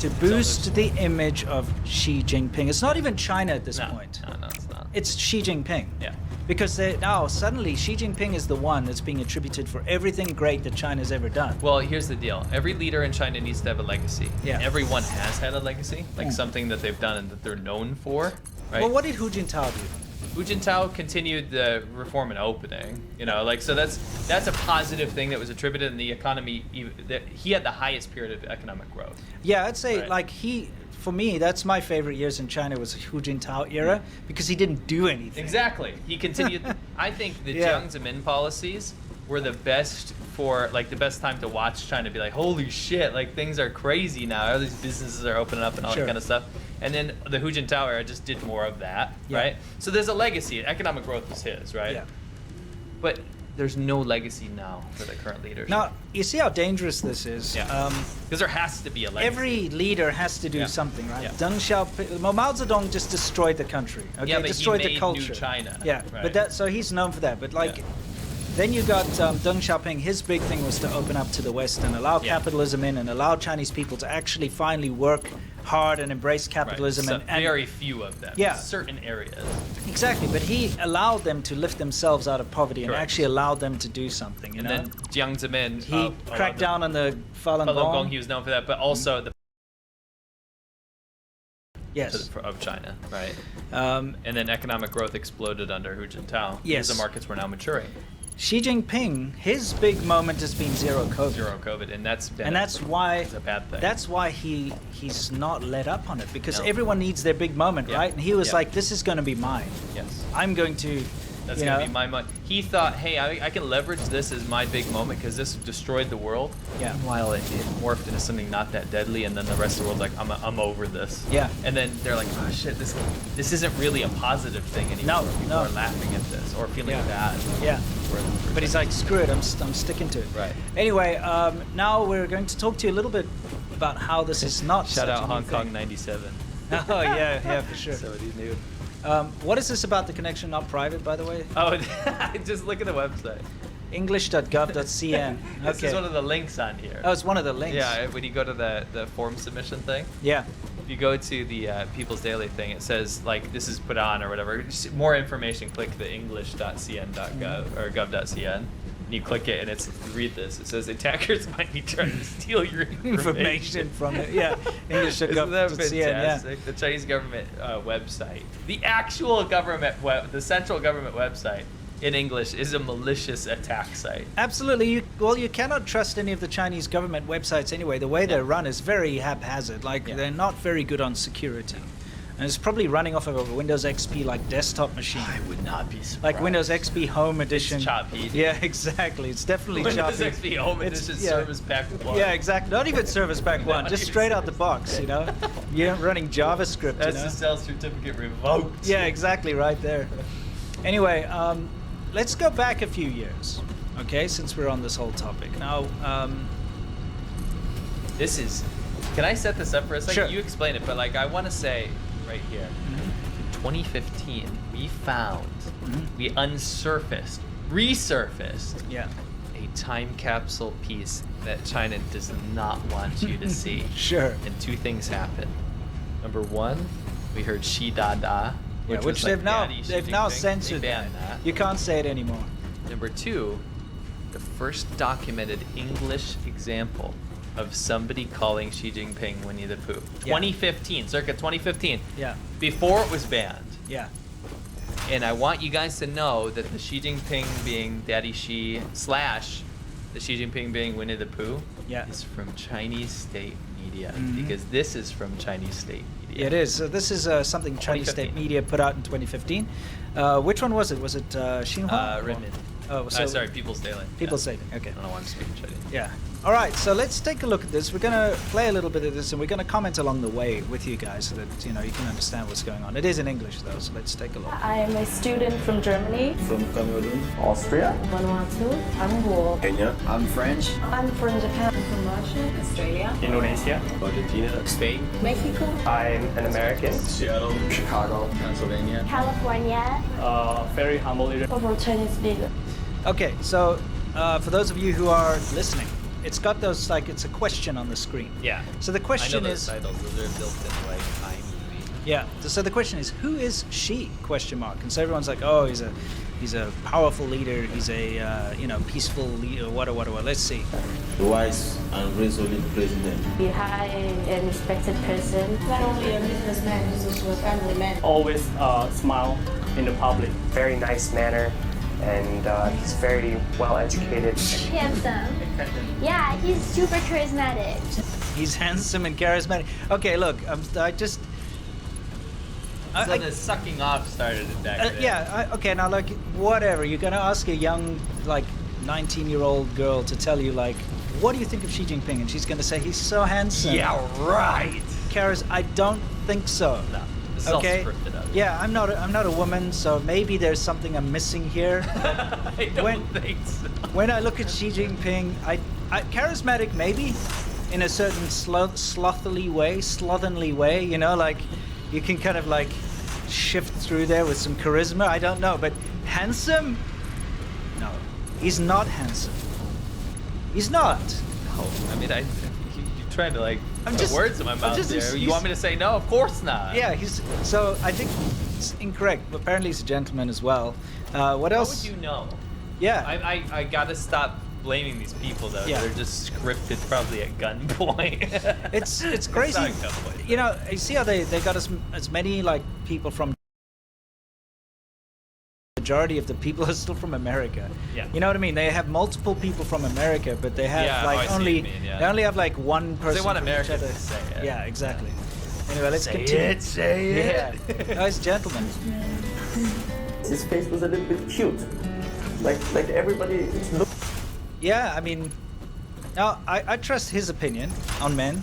to boost the image of Xi Jinping. It's not even China at this point. No, it's not. It's Xi Jinping. Yeah. Because now suddenly Xi Jinping is the one that's being attributed for everything great that China's ever done. Well, here's the deal. Every leader in China needs to have a legacy. Yeah. Everyone has had a legacy, like something that they've done and that they're known for, right? Well, what did Hu Jintao do? Hu Jintao continued the reform and opening, so that's a positive thing that was attributed in the economy. He had the highest period of economic growth. Yeah, I'd say for me, that's my favorite years in China was Hu Jintao era because he didn't do anything. Exactly. He continued. I think the Jiang Zemin policies were the best for the best time to watch China be like, holy shit, like things are crazy now. All these businesses are opening up and all that kind of stuff. And then the Hu Jintao era just did more of that, right? So there's a legacy. Economic growth was his, right? Yeah. But there's no legacy now for the current leadership. Now, you see how dangerous this is? Yeah. Because there has to be a legacy. Every leader has to do something, right? Yeah. Deng Xiaoping, Mao Zedong just destroyed the country. Okay, yeah, but destroyed he made the culture. New China. Yeah, right? but so he's known for that. But then you got Deng Xiaoping. His big thing was to open up to the West and allow capitalism in and allow Chinese people to actually finally work hard and embrace capitalism. Right. And very few of them. Yeah. Certain areas. Exactly, but he allowed them to lift themselves out of poverty and actually allowed them to do something. And then Jiang Zemin, he cracked down on the Falun Gong. He was known for that, but also the Yes. Of China, right? And then economic growth exploded under Hu Jintao. Yes. Because the markets were now maturing. Xi Jinping, his big moment has been zero COVID. Zero COVID, and that's why it's a bad thing. That's why he's not let up on it because everyone needs their big moment, right? And he was like, "This is going to be mine. Yes, I'm going to." That's going to be my moment. He thought, hey, I can leverage this as my big moment because this destroyed the world. Yeah. Meanwhile, it morphed into something not that deadly, and then the rest of the world's like, I'm over this. Yeah. And then they're like, oh shit, this isn't really a positive thing anymore. People are laughing at this or feeling bad. Yeah. But he's like, screw it, I'm sticking to it. Right. Anyway, now we're going to talk to you a little bit about how this is not. Shout out Hong Kong thing. 97. Oh yeah, for sure. So he knew. What is this about the connection not private, by the way? Oh, just look at the website. English.gov.cn. This is one of the links on here. Oh, it's one of the links. Yeah, when you go to the form submission thing. Yeah. If you go to the People's Daily thing, it says like this is put on or whatever. Just more information, click the english.cn.gov or gov.cn. And you click it and it's read this. It says attackers might be trying to steal your information from it. Yeah, Isn't that fantastic? Yeah. The Chinese government website, the actual government the central government website in English is a malicious attack site. Absolutely. You cannot trust any of the Chinese government websites anyway. The way they're run is very haphazard. They're not very good on security. And it's probably running off of a Windows XP desktop machine. I would not be surprised. Like Windows XP Home Edition. It's choppy. Yeah, exactly. It's definitely Windows choppy. XP Home Edition Service Pack 1. Yeah, exactly. Not even Service Pack 1. Just straight out the box, You're running JavaScript, SSL certificate revoked. Yeah, exactly. Right there. Anyway, let's go back a few years, okay, since we're on this whole topic. Now, can I set this up for a second? Sure. You explain it, but I want to say right here, in 2015, we found, we resurfaced a time capsule piece that China does not want you to see. Sure. And two things happened. Number one, we heard Xi Da Da. Which they've now censored. They banned that. You can't say it anymore. Number two, the first documented English example of somebody calling Xi Jinping Winnie the Pooh. 2015, circa 2015. Yeah. Before it was banned. Yeah. And I want you guys to know that the Xi Jinping being Daddy Xi / the Xi Jinping being Winnie the Pooh is from Chinese state media, because this is from Chinese state media. Yeah, it is. So this is something Chinese state media put out in 2015. Which one was it? Was it Xinhua? Renmin. Oh, so sorry, People's Daily. People's Daily. Okay. I don't know why I'm speaking Chinese. Yeah. All right, so let's take a look at this. We're going to play a little bit of this, and we're going to comment along the way with you guys so that you can understand what's going on. It is in English, though, so let's take a look. I'm a student from Germany. From Cameroon. Austria. Vanuatu. Hamburg. Kenya. I'm French. I'm from Japan. I'm from Russia. Australia. Indonesia. Argentina. Spain. Mexico. I'm an American. Seattle. Chicago. Pennsylvania. California. Very humble leader. Over Chinese leader. Okay, so for those of you who are listening, it's got those, it's a question on the screen. Yeah. So the question I know is... those titles, those are built in iMovie. Yeah. So the question is, who is Xi? ? And so everyone's like, oh, he's a powerful leader. He's a peaceful leader. What? Let's see. Wise and resolute president. Be high and respected person. Not only a businessman, he's also a family man. Always smile in the public. Very nice manner. And he's very well educated. Handsome. Yeah, he's super charismatic. He's handsome and charismatic. Okay, look, So the sucking off started it back then. Yeah, okay, now, whatever. You're going to ask a young, 19-year-old girl to tell you, what do you think of Xi Jinping? And she's going to say, he's so handsome. Yeah, right. I don't think so. No. This is all scripted out. Yeah, I'm not a woman, so maybe there's something I'm missing here. I don't think so. When I look at Xi Jinping, I charismatic maybe, in a certain slovenly way, you can kind of shift through there with some charisma. I don't know, but handsome? No, he's not handsome. He's not. No, I mean, you're trying to put words in my mouth there. You want me to say no? Of course not. Yeah, so I think it's incorrect. Apparently he's a gentleman as well. What else? How would you know? Yeah. I gotta stop blaming these people though. Yeah. They're just scripted probably at gunpoint. It's crazy. It's not gunpoint. You see how they got as many people from. Majority of the people are still from America. Yeah. You know what I mean? They have multiple people from America, but they have they only have one person. They want from America each other. to say it. Yeah, exactly. Anyway, let's Say continue. it, say it. Yeah. Nice gentleman. His face was a little bit cute. Like everybody. Yeah, I mean, now I trust his opinion on men.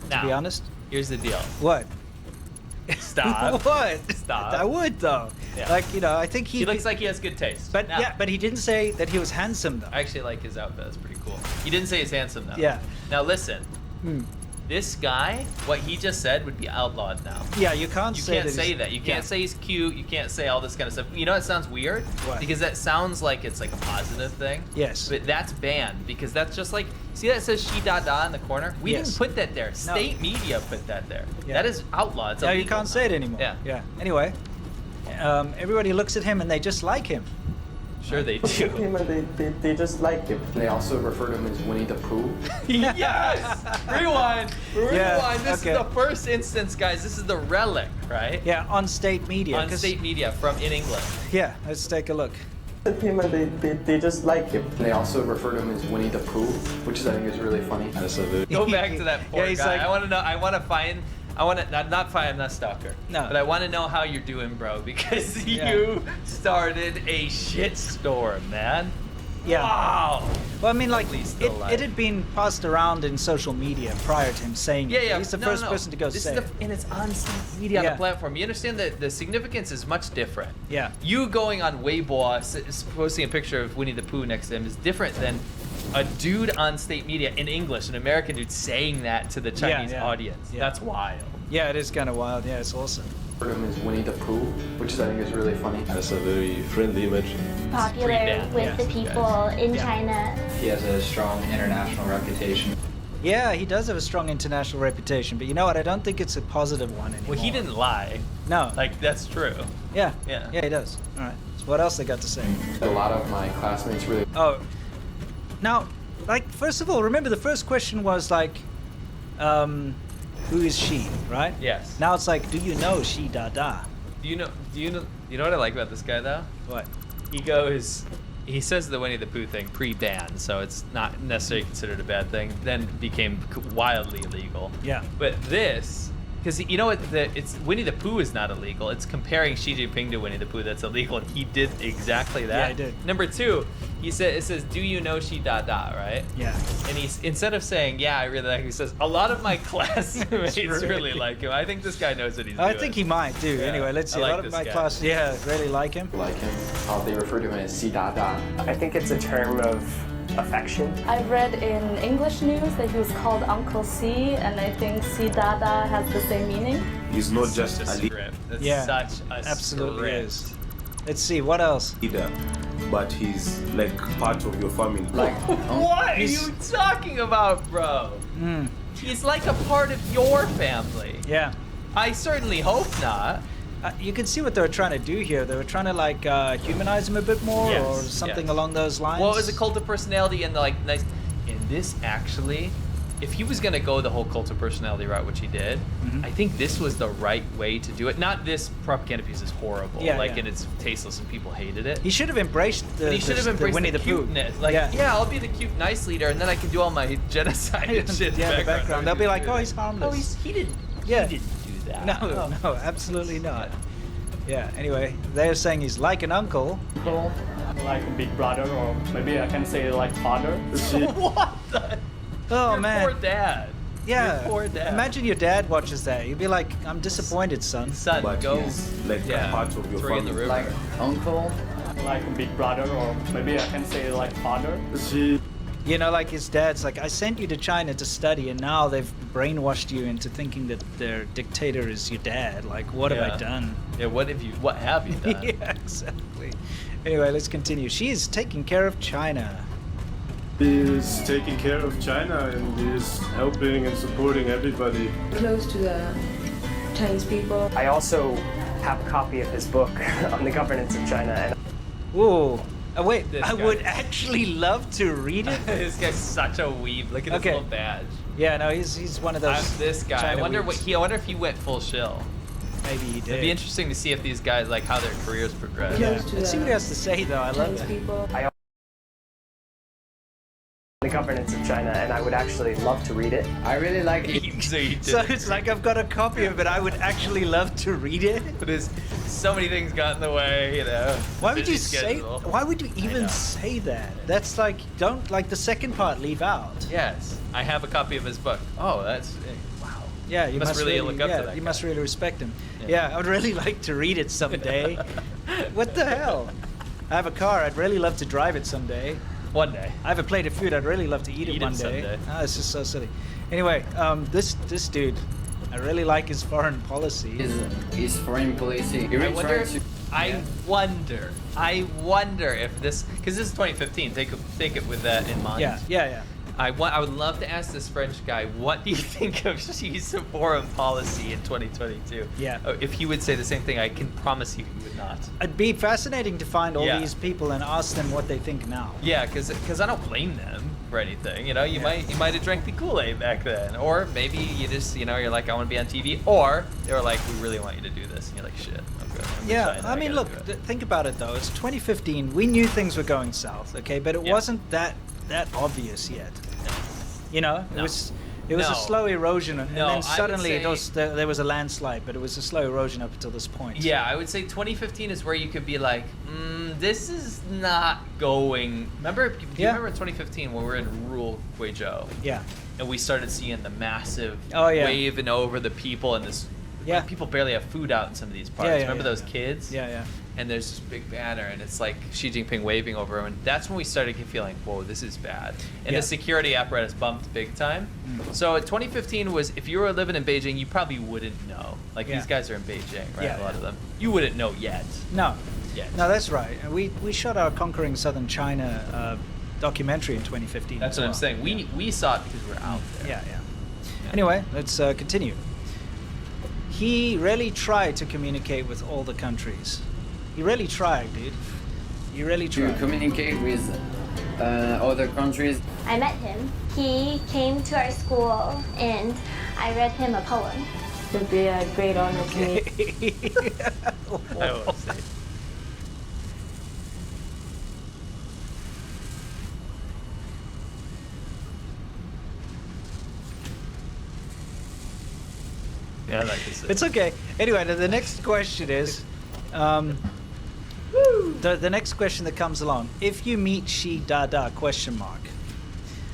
To be honest. Here's the deal. What? Stop. What? Stop. I would though. Yeah. I think he looks like he has good taste. But but he didn't say that he was handsome though. I actually like his outfit. That's pretty cool. He didn't say he's handsome though. Yeah. Now listen. This guy, what he just said would be outlawed now. Yeah, you can't say that. You can't say he's cute. You can't say all this kind of stuff. You know, it sounds weird. What? Because that sounds like it's a positive thing. Yes. But that's banned because that's just see that says Xi Dada in the corner? We didn't put that there. State media put that there. Yeah. That is outlawed. It's illegal you can't say it anymore. Yeah. Yeah. Anyway, everybody looks at him and they just like him. Sure they do. They just like him. They also refer to him as Winnie the Pooh. Yes! Rewind! Yeah, This is the first instance, guys. This is the relic, right? Yeah, on state media. On state media in England. Yeah, let's take a look. Him and they just like him. They also refer to him as Winnie the Pooh, which I think is really funny. Go back to that poor guy. I want to know. I want to find. I want to not find. I'm not stalker. No. But I want to know how you're doing, bro, because you started a shitstorm, man. Yeah. Wow. Well, I mean, it had been passed around in social media prior to him saying it. Yeah. He's the first person to go say it. And it's on social media on the platform. You understand that the significance is much different. Yeah. You going on Weibo, posting a picture of Winnie the Pooh next to him is different than a dude on state media in English, an American dude saying that to the Chinese audience. Yeah. That's wild. Yeah, it is kind of wild. Yeah, it's awesome. Refer to him as Winnie the Pooh, which I think is really funny. That's a very friendly image. Popular with the people in China. He has a strong international reputation. Yeah, he does have a strong international reputation, but you know what? I don't think it's a positive one anymore. Well, he didn't lie. No. That's true. Yeah. Yeah. Yeah, he does. All right. So what else they got to say? A lot of my classmates really. Oh. Now, like, first of all, remember the first question was like, who is she, right? Yes. Now it's like, do you know she Dada? Do you know what I like about this guy though? What? He says the Winnie the Pooh thing pre-ban, so it's not necessarily considered a bad thing. Then became wildly illegal. Yeah. But this, because you know what, it's Winnie the Pooh is not illegal. It's comparing Xi Jinping to Winnie the Pooh that's illegal, and he did exactly that. Yeah, he did. Number two, it says, "Do you know she Dada?" Right? Yeah. And he's, instead of saying, "Yeah, I really like him," he says, "A lot of my classmates really like him." I think this guy knows what he's doing. I think he might do. Yeah. Anyway, let's see. I like a lot of this my guy. class, really like him. They refer to him as Si Dada. I think it's a term of affection. I read in English news that he was called Uncle C, and I think C Dada has the same meaning. He's not just a a script. That's Yeah, such a absolutely script. is. Let's see what else. leader, but he's like part of your family. What are you talking about, bro? He's like a part of your family. Yeah. I certainly hope not. You can see what they were trying to do here. They were trying to like humanize him a bit more, Yes, or something yes. along those lines. Well, it was a cult of personality and like nice. And this actually, if he was gonna go the whole cult of personality route, which he did, I think this was the right way to do it. Not this propaganda piece is horrible, Yeah, like yeah. and it's tasteless and people hated it. He should have embraced the. But he should have embraced Winnie the Pooh. cuteness. Like, yeah, I'll be the cute, nice leader, and then I can do all my genocide and shit. in Yeah, the background. They'll be like, oh, he's harmless. Oh, he didn't. Yeah. He didn't do that. No, no, absolutely not. Yeah. Anyway, they're saying he's like an uncle. Like a big brother, or maybe I can say like father. What the? Oh Your man. poor dad. Yeah. Your poor dad. Imagine your dad watches that. You'd be like, I'm disappointed, son. Son, But go. he's like a part of your throw you in the family. river. Uncle. Like a big brother, or maybe I can say like father. You know, like his dad's like, I sent you to China to study, and now they've brainwashed you into thinking that their dictator is your dad. Like, what have I Yeah. done? Yeah, what have you done? Yeah, exactly. Anyway, let's continue. She is taking care of China. He is taking care of China and he is helping and supporting everybody. Close to the Chinese people. I also have a copy of his book on the governance of China. And Whoa. Oh, wait, This I guy. would actually love to read it. This guy's such a weeb. Look at his Okay. little badge. Yeah, no, he's one of those. This guy. China I wonder weebs. I wonder if he went full shill. Maybe he did. It'd be interesting to see if these guys like how their careers progress. Yeah. Let's see what he has to say, though. I love it. People. the governance of China, and I would actually love to read it. I really like it. So it's like I've got a copy of it. I would actually love to read it. But there's so many things got in the way, you know. Why would busy you say? schedule. Why would you even say that? That's like, don't like the second part. Leave out. Yes, I have a copy of his book. Oh, that's wow. Yeah, you must really look up yeah, to that. you guy. must really respect him. Yeah. Yeah, I would really like to read it someday. What the hell? I have a car. I'd really love to drive it someday. One day. I have a plate of food. I'd really love to eat it one day. someday. Ah, it's just so silly. Anyway, this dude, I really like his foreign policy. His foreign policy. I wonder if this, because this is 2015. Take it with that in mind. Yeah. I would love to ask this French guy, what do you think of Xi's foreign policy in 2022? Yeah. If he would say the same thing, I can promise you he would not. It'd be fascinating to find all Yeah. these people and ask them what they think now. Yeah, because I don't blame them for anything. You know, you might have drank the Kool-Aid back then, or maybe you just you're like, I want to be on TV, or they were like, we really want you to do this, and you're like, shit, okay. I'm in Yeah, China, I mean, gotta look, do it. think about it though. It's 2015. We knew things were going south, okay, but it wasn't that obvious yet. You know, it was a slow erosion, and No, I then would suddenly say- there was a landslide, but it was a slow erosion up until this point. Yeah, I would say 2015 is where you could be like, this is not going. Remember, do you remember in 2015 when we were in rural Guizhou? Yeah. And we started seeing the massive Oh, yeah. waving over the people, and this. Yeah. People barely have food out in some of these parts. Yeah, Remember those kids? Yeah. And there's this big banner, and it's like Xi Jinping waving over him. And that's when we started feeling, whoa, this is bad. And Yeah. the security apparatus bumped big time. So 2015 was, if you were living in Beijing, you probably wouldn't know. Like, Yeah. these guys are in Beijing, right? Yeah, A lot of them. You wouldn't know yet. No. Yet. No, that's right. And we shot our Conquering Southern China documentary in 2015. That's as what I'm well. saying. We saw it because we're out there. Yeah. Anyway, let's continue. He really tried to communicate with all the countries. He really tried, dude. He really To tried. communicate with other countries. I met him. He came to our school and I read him a poem. It would be a great honor to me. I won't say. Yeah, I like this. It's okay. Anyway, the next question is, the next question that comes along. If you meet Shi Dada ?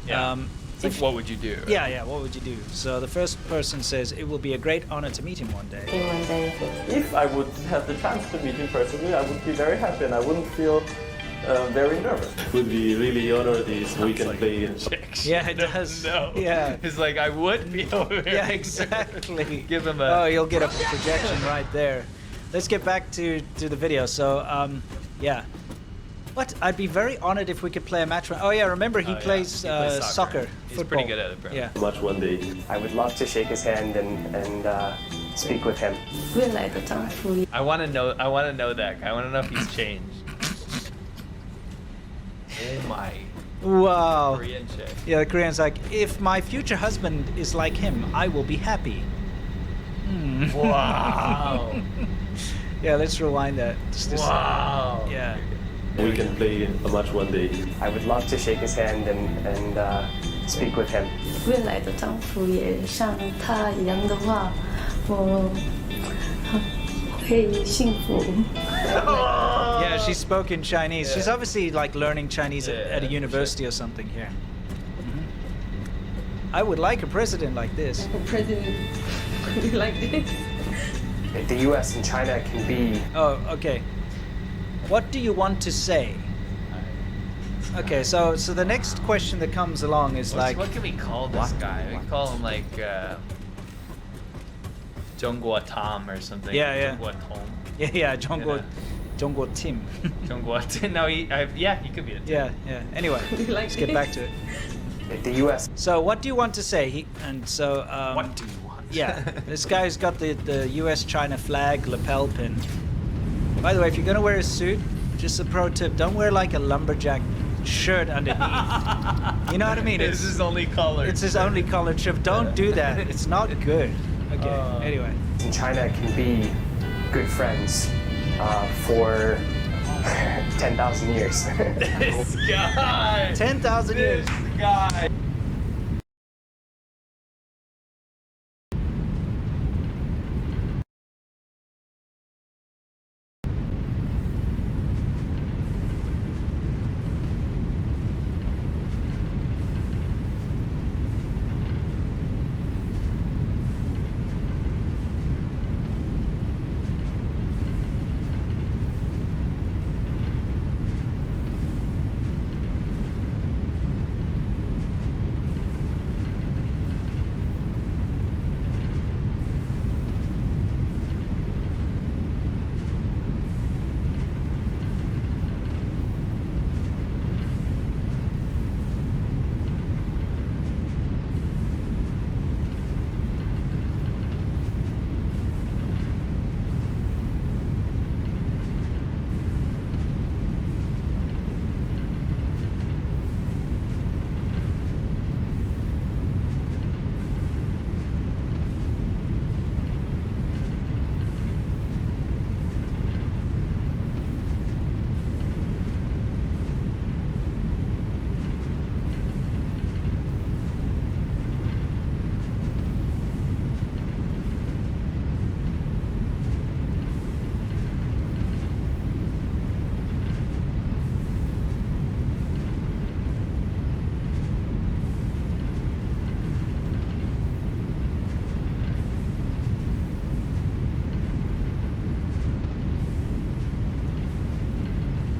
Yeah. It's like, what would you do? Right? Yeah. What would you do? So the first person says it will be a great honor to meet him one day. If I would have the chance to meet him personally, I would be very happy and I wouldn't feel very nervous. It would be really honored if we can play in. Yeah, it does. No. Yeah. It's like, I would be over here. Yeah, exactly. Give him a... Oh, you'll get a projection right there. Let's get back to the video. So, yeah. What? I'd be very honored if we could play a match. Oh yeah, remember he plays soccer. He's football. pretty good at it, bro. Yeah. Much one day. I would love to shake his hand and speak with him. I want to know that guy. I want to know if he's changed. Oh my. Wow. Korean chick. Yeah, the Korean's like, if my future husband is like him, I will be happy. Wow. Yeah, let's rewind that. Wow. Yeah. We can play a match one day. I would love to shake his hand and speak with him. 未来的丈夫也像他一样的话，我会幸福。 Yeah, she spoke in Chinese. She's obviously like learning Chinese at a university or something here. I would like a president like this. A president like this. The U.S. and China can be... Oh, okay. What do you want to say? Okay, so the next question that comes along is what can we call this guy? We can call him like Zhonghua Tom or something. Yeah. Zhonghua Tom. Yeah, Zhonghua Tim. Zhonghua Tim. No, he could be a Tim. Yeah. Anyway, let's get back to it. The U.S. So what do you want to say? What do you want? Yeah, this guy's got the U.S.-China flag lapel pin. By the way, if you're gonna wear a suit, just a pro tip: don't wear like a lumberjack shirt underneath. You know what I mean? It's his only color. It's his only colored shirt. Don't do that. It's not good. Okay. Anyway. And China can be good friends for 10,000 years. This guy. 10,000 years. This guy.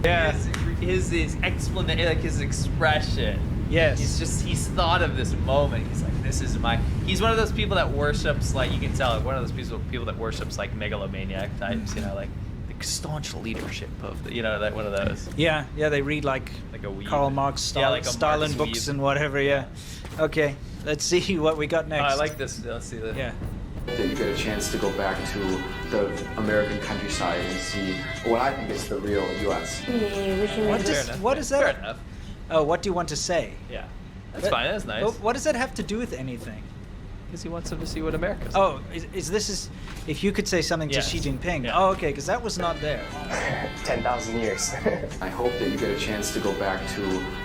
Yeah. His explanation, like his expression. Yes. He's thought of this moment. He's like, this is my. He's one of those people that worships, like, you can tell, like, one of those people that worships like megalomaniac types. You know, like the staunch leadership of the, like one of those. Yeah. They read like a weeb. Karl Marx, Stalin Marx books weeb. and whatever. Yeah. Okay. Let's see what we got next. Oh, I like this. Let's see this. Yeah. That you get a chance to go back to the American countryside and see what I think is the real U.S. What is that? Fair enough. Oh, what do you want to say? Yeah. That's fine. That's nice. But what does that have to do with anything? Because he wants them to see what America's. Oh, is if you could say something to Xi Jinping? Yeah. Oh, okay, because that was not there. 10,000 years. I hope that you get a chance to go back to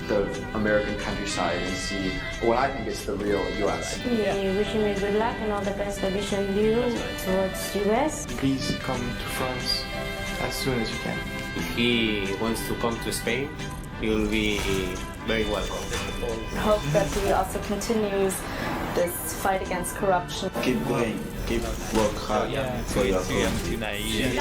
the American countryside and see what I think is the real U.S. We wish him good luck and all the best vision view towards US. Please come to France as soon as you can. If he wants to come to Spain, he will be very welcome. Hope that he also continues this fight against corruption. Keep going, keep work hard for your Too young, too naive.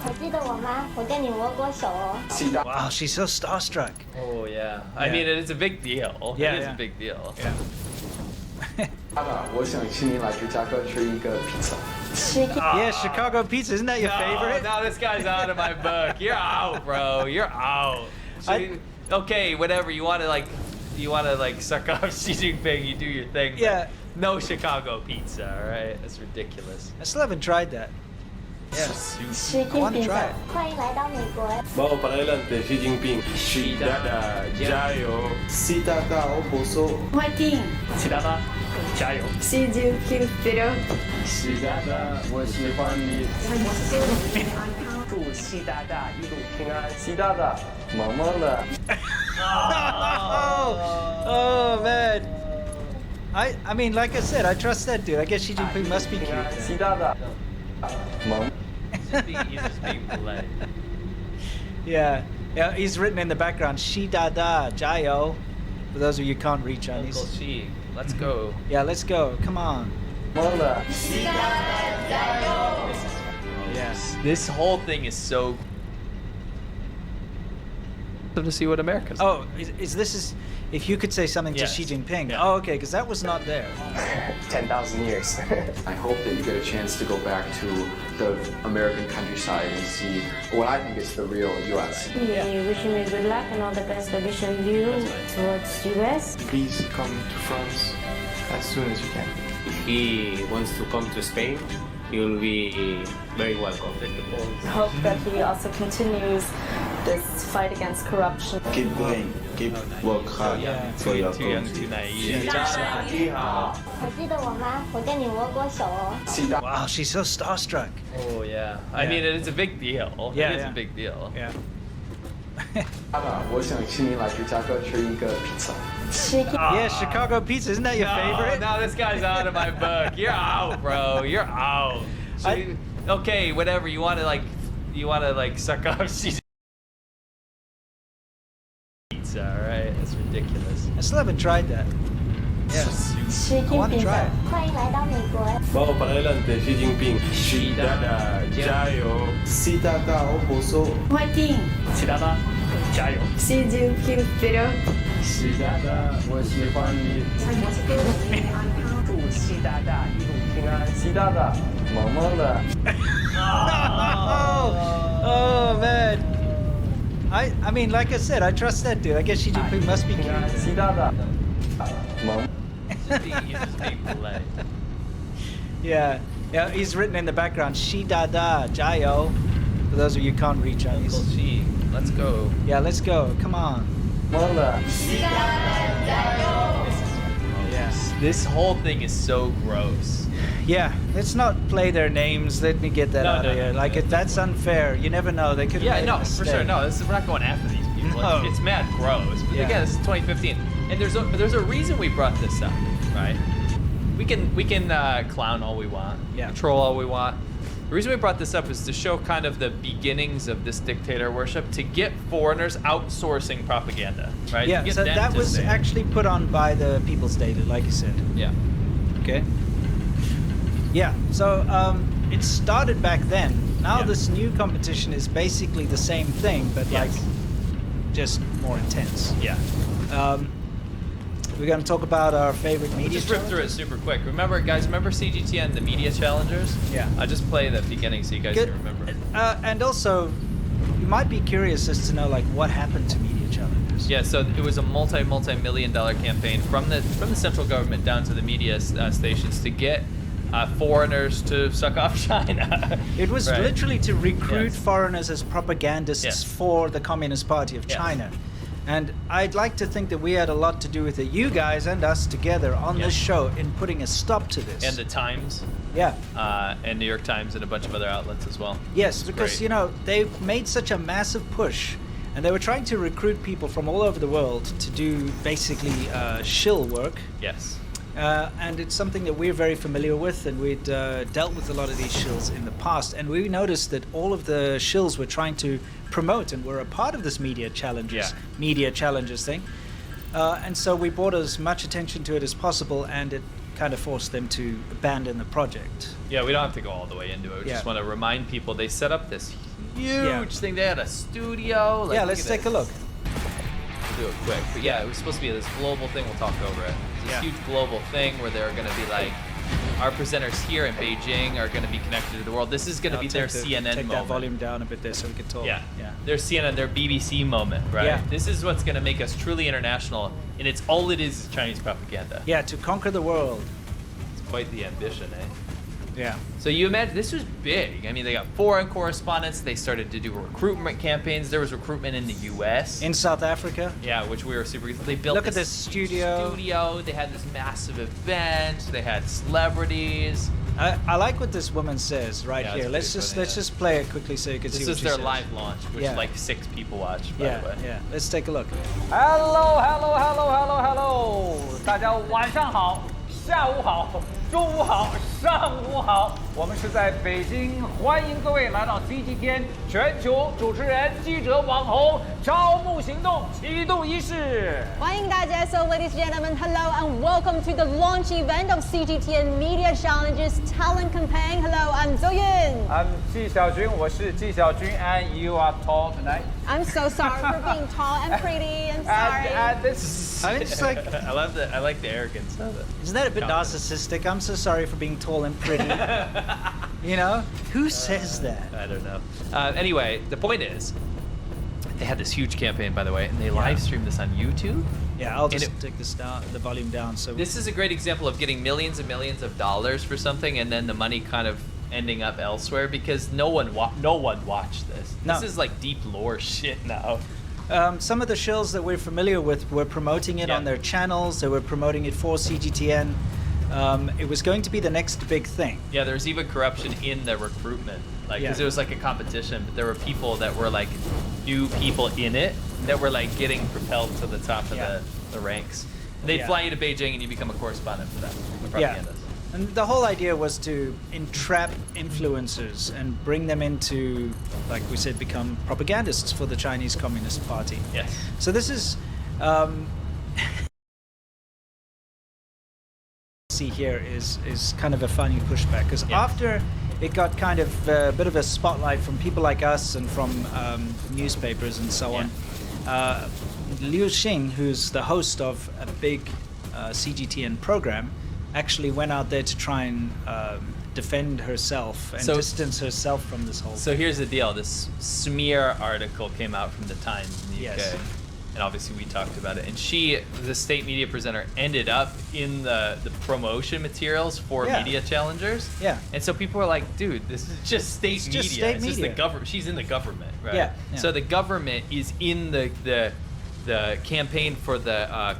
还记得我吗？我跟你握过手哦。 Wow, she's so starstruck. Oh yeah. I mean, it's a big deal. Yeah, it is yeah. a big deal. Yeah. 爸爸，我想请你来芝加哥吃一个披萨。 Yeah, Chicago pizza. Isn't that your favorite? No, this guy's out of my book. You're out, bro. You're out. Okay, whatever. You want to suck off Xi Jinping? You do your thing. But Yeah. No Chicago pizza. All right. That's ridiculous. I still haven't tried that. Yeah. Xi I want to Jinping try it. 欢迎来到美国。 Vamos para adelante, Xi Jinping. Xi Dada, Jayo. Xi Dada, Oboso. 欢迎习大大，加油！ Xi Jinping, Peter. 习大大，我喜欢你。祝习大大一路平安。习大大，萌萌的。 Oh man. I mean, like I said, I trust that dude. I guess Xi Jinping must be cute. 习大大，萌。 He's just being polite. Yeah. Yeah, he's written in the background, Shi Dada, Jayo. For those of you who can't read Chinese. Uncle Xi, let's go. Yeah, let's go. Come on. 萌的。 Yes. This whole thing is so. To see what America's. Oh, if you could say something to Xi Jinping? Yeah. Oh, okay, because that was not there. 10,000 years. I hope that you get a chance to go back to the American countryside and see what I think is the real U.S. We wish him good luck and all the best vision view towards US. Please come to France as soon as you can. If he wants to come to Spain, he will be very welcome. Hope that he also continues this fight against corruption. Keep going, keep work hard for your Too young, country. too naive. 还记得我吗？我跟你握过手哦。 Wow, she's so starstruck. Oh yeah. I mean, it's a big deal. Yeah, it is yeah. a big deal. Yeah. 爸爸，我想请你来芝加哥吃一个披萨。 Yeah, Chicago pizza. Isn't that your favorite? No, this guy's out of my book. You're out, bro. You're out. Okay, whatever. You want to suck off Xi pizza, all right? That's ridiculous. I still haven't tried that. Yeah. Xi I want to Jinping try it. 欢迎来到美国。 Vamos para adelante, Xi Jinping. Xi Dada, Jayo. Xi Dada, Oboso. 欢迎习大大，加油！ Xi Jinping, Peter. 习大大，我喜欢你。祝习大大一路平安。习大大，萌萌的。 Oh man. I mean, like I said, I trust that dude. I guess Xi Jinping must be cute. 习大大，萌。 He's just being polite. Yeah. Yeah, he's written in the background, Shi Dada, Jayo. For those of you who can't read Chinese. Uncle Xi, let's go. Yeah, let's go. Come on. 萌的。 Yes. This whole thing is so gross. Yeah, let's not play their names. Let me get that out of here. Like, that's unfair. You never know. They could have made a No, for mistake. sure. No, we're not going after these people. No. It's mad gross. But Yeah. again, this is 2015, and there's a reason we brought this up, right? We can clown all we want, troll all we want. The reason we brought this up is to show kind of the beginnings of this dictator worship, to get foreigners outsourcing propaganda, right? Yeah, To get so them that to was say it. actually put on by the People's Daily, like you said. Yeah. Okay. Yeah, so it started back then. Now this new competition is basically the same thing, but like just more intense. Yeah. We're going to talk about our favorite media. Just rip through it super quick. Remember CGTN, the media challengers? Yeah. I'll just play the beginning so you guys can remember. And also, you might be curious as to know like what happened to media challengers. Yeah, so it was a multi-million-dollar campaign from the central government down to the media stations to get foreigners to suck off China. It was literally to recruit Yes. foreigners as propagandists Yes. for the Communist Party of Yes. China. And I'd like to think that we had a lot to do with it, you guys and us together on this show, in putting a stop to this. And the Times. Yeah. And New York Times and a bunch of other outlets as well. Yes, It's because, great. you know, they've made such a massive push, and they were trying to recruit people from all over the world to do basically shill work. Yes. And it's something that we're very familiar with, and we'd dealt with a lot of these shills in the past, and we noticed that all of the shills were trying to promote and were a part of this media challenges thing. And so we brought as much attention to it as possible, and it kind of forced them to abandon the project. Yeah, we don't have to go all the way into it. We just want to remind people they set up this huge thing. They had a studio. Like, Let's take a look. We'll do it quick. But yeah, it was supposed to be this global thing. We'll talk over it. It's this huge global thing where they're going to be like, our presenters here in Beijing are going to be connected to the world. This is going to be their CNN Take moment. that volume down a bit there so we can talk. Yeah. Their CNN, their BBC moment, right? Yeah. This is what's going to make us truly international, and it's all it is Chinese propaganda. Yeah, to conquer the world. It's quite the ambition, eh? Yeah. So you imagine, this was big. I mean, they got foreign correspondents. They started to do recruitment campaigns. There was recruitment in the U.S. In South Africa. Yeah, which we were super. They built. Look at this studio. They had this massive event. They had celebrities. I like what this woman says right here. Let's just play it quickly so you can see what she says. This is their live launch, which like 6 people watched. By the way. Yeah. Let's take a look. Hello， 大家晚上好，下午好，中午好，上午好。我们是在北京，欢迎各位来到 CGTN 全球主持人、记者、网红招募行动启动仪式。欢迎大家 So ladies and gentlemen, hello and welcome to the launch event of CGTN Media Challenges Talent Campaign. Hello, I'm Zoyun. I'm 纪晓君，我是纪晓君 and you are tall tonight. I'm so sorry for being tall and pretty. I'm sorry. And this I mean, it's like I like the arrogance of it. Isn't that a bit narcissistic? I'm so sorry for being tall and pretty. You know, who says that? I don't know. Anyway, the point is, they had this huge campaign, by the way, and they live streamed this on YouTube. Yeah, I'll just take this down, the volume down. So this is a great example of getting millions and millions of dollars for something, and then the money kind of ending up elsewhere because no one watched this. No. This is like deep lore shit now. Some of the shills that we're familiar with were promoting it on their channels. They were promoting it for CGTN. It was going to be the next big thing. Yeah, there's even corruption in the recruitment, like because it was like a competition, but there were people that were like new people in it that were like getting propelled to the top of the ranks. And they'd fly you to Beijing and you become a correspondent for them, the propagandists. And the whole idea was to entrap influencers and bring them into, like we said, become propagandists for the Chinese Communist Party. Yes. So this is see here is kind of a funny pushback because after it got kind of a bit of a spotlight from people like us and from newspapers and so on. Liu Xing, who's the host of a big CGTN program, actually went out there to try and defend herself and distance herself from this whole So here's the deal. This smear article came out from the Times in the UK. And obviously we talked about it. And she, the state media presenter, ended up in the promotion materials for media challengers. Yeah. And so people were like, dude, this is just state media. Just state it's just the media. government. She's in the government, right? Yeah. So the government is in the campaign for the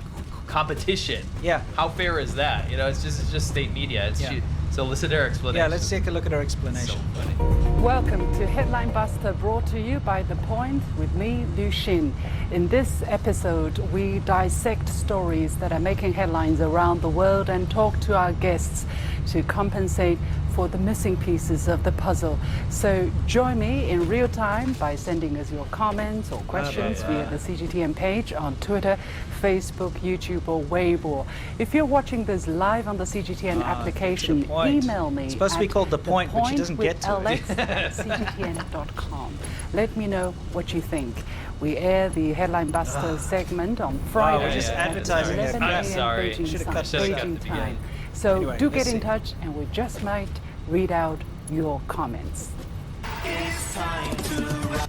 competition. Yeah. How fair is that? You know, it's just state media. It's so listen to her explanation. Yeah, let's take a look at her explanation. So funny. Welcome to Headline Buster, brought to you by The Point with me, Liu Xin. In this episode, we dissect stories that are making headlines around the world and talk to our guests to compensate for the missing pieces of the puzzle. So join me in real time by sending us your comments or questions via the CGTN page on Twitter, Facebook, YouTube or Weibo. If you're watching this live on the CGTN application, email me It's supposed to be called The Point, but she doesn't get to it. alex@cgtn.com. Let me know what you think. We air the Headline Buster segment on Friday. We're just advertising it. 11 I'm a.m. sorry. Beijing Should've time, cut this at the Beijing beginning. time. So Anyway, do let's get in see. touch and we just might read out your comments.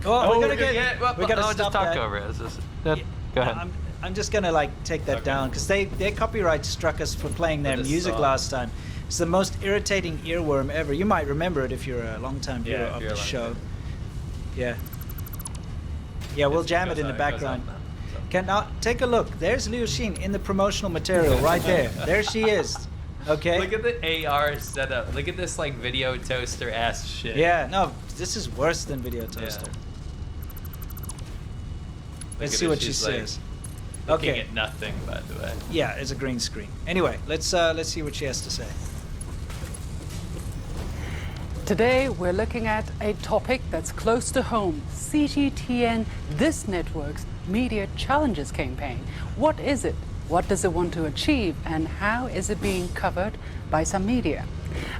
Oh, we gotta just stop talk that. over it. It's just, go ahead. I'm just gonna like take that down because their copyright struck us for playing their this music song. last time. It's the most irritating earworm ever. You might remember it if you're a long-time viewer if of you're the a long show. time. Yeah, we'll jam it goes in the on, it goes background. on now, so. Take a look. There's Liu Xin in the promotional material right there. There she is. Okay. Look at the AR setup. Look at this like video toaster ass shit. Yeah, no, this is worse than video toaster. Let's see what she says. Looking Okay. at nothing, by the way. Yeah, it's a green screen. Anyway, let's see what she has to say. Today, we're looking at a topic that's close to home, CGTN, this network's Media Challenges campaign. What is it? What does it want to achieve? And how is it being covered by some media?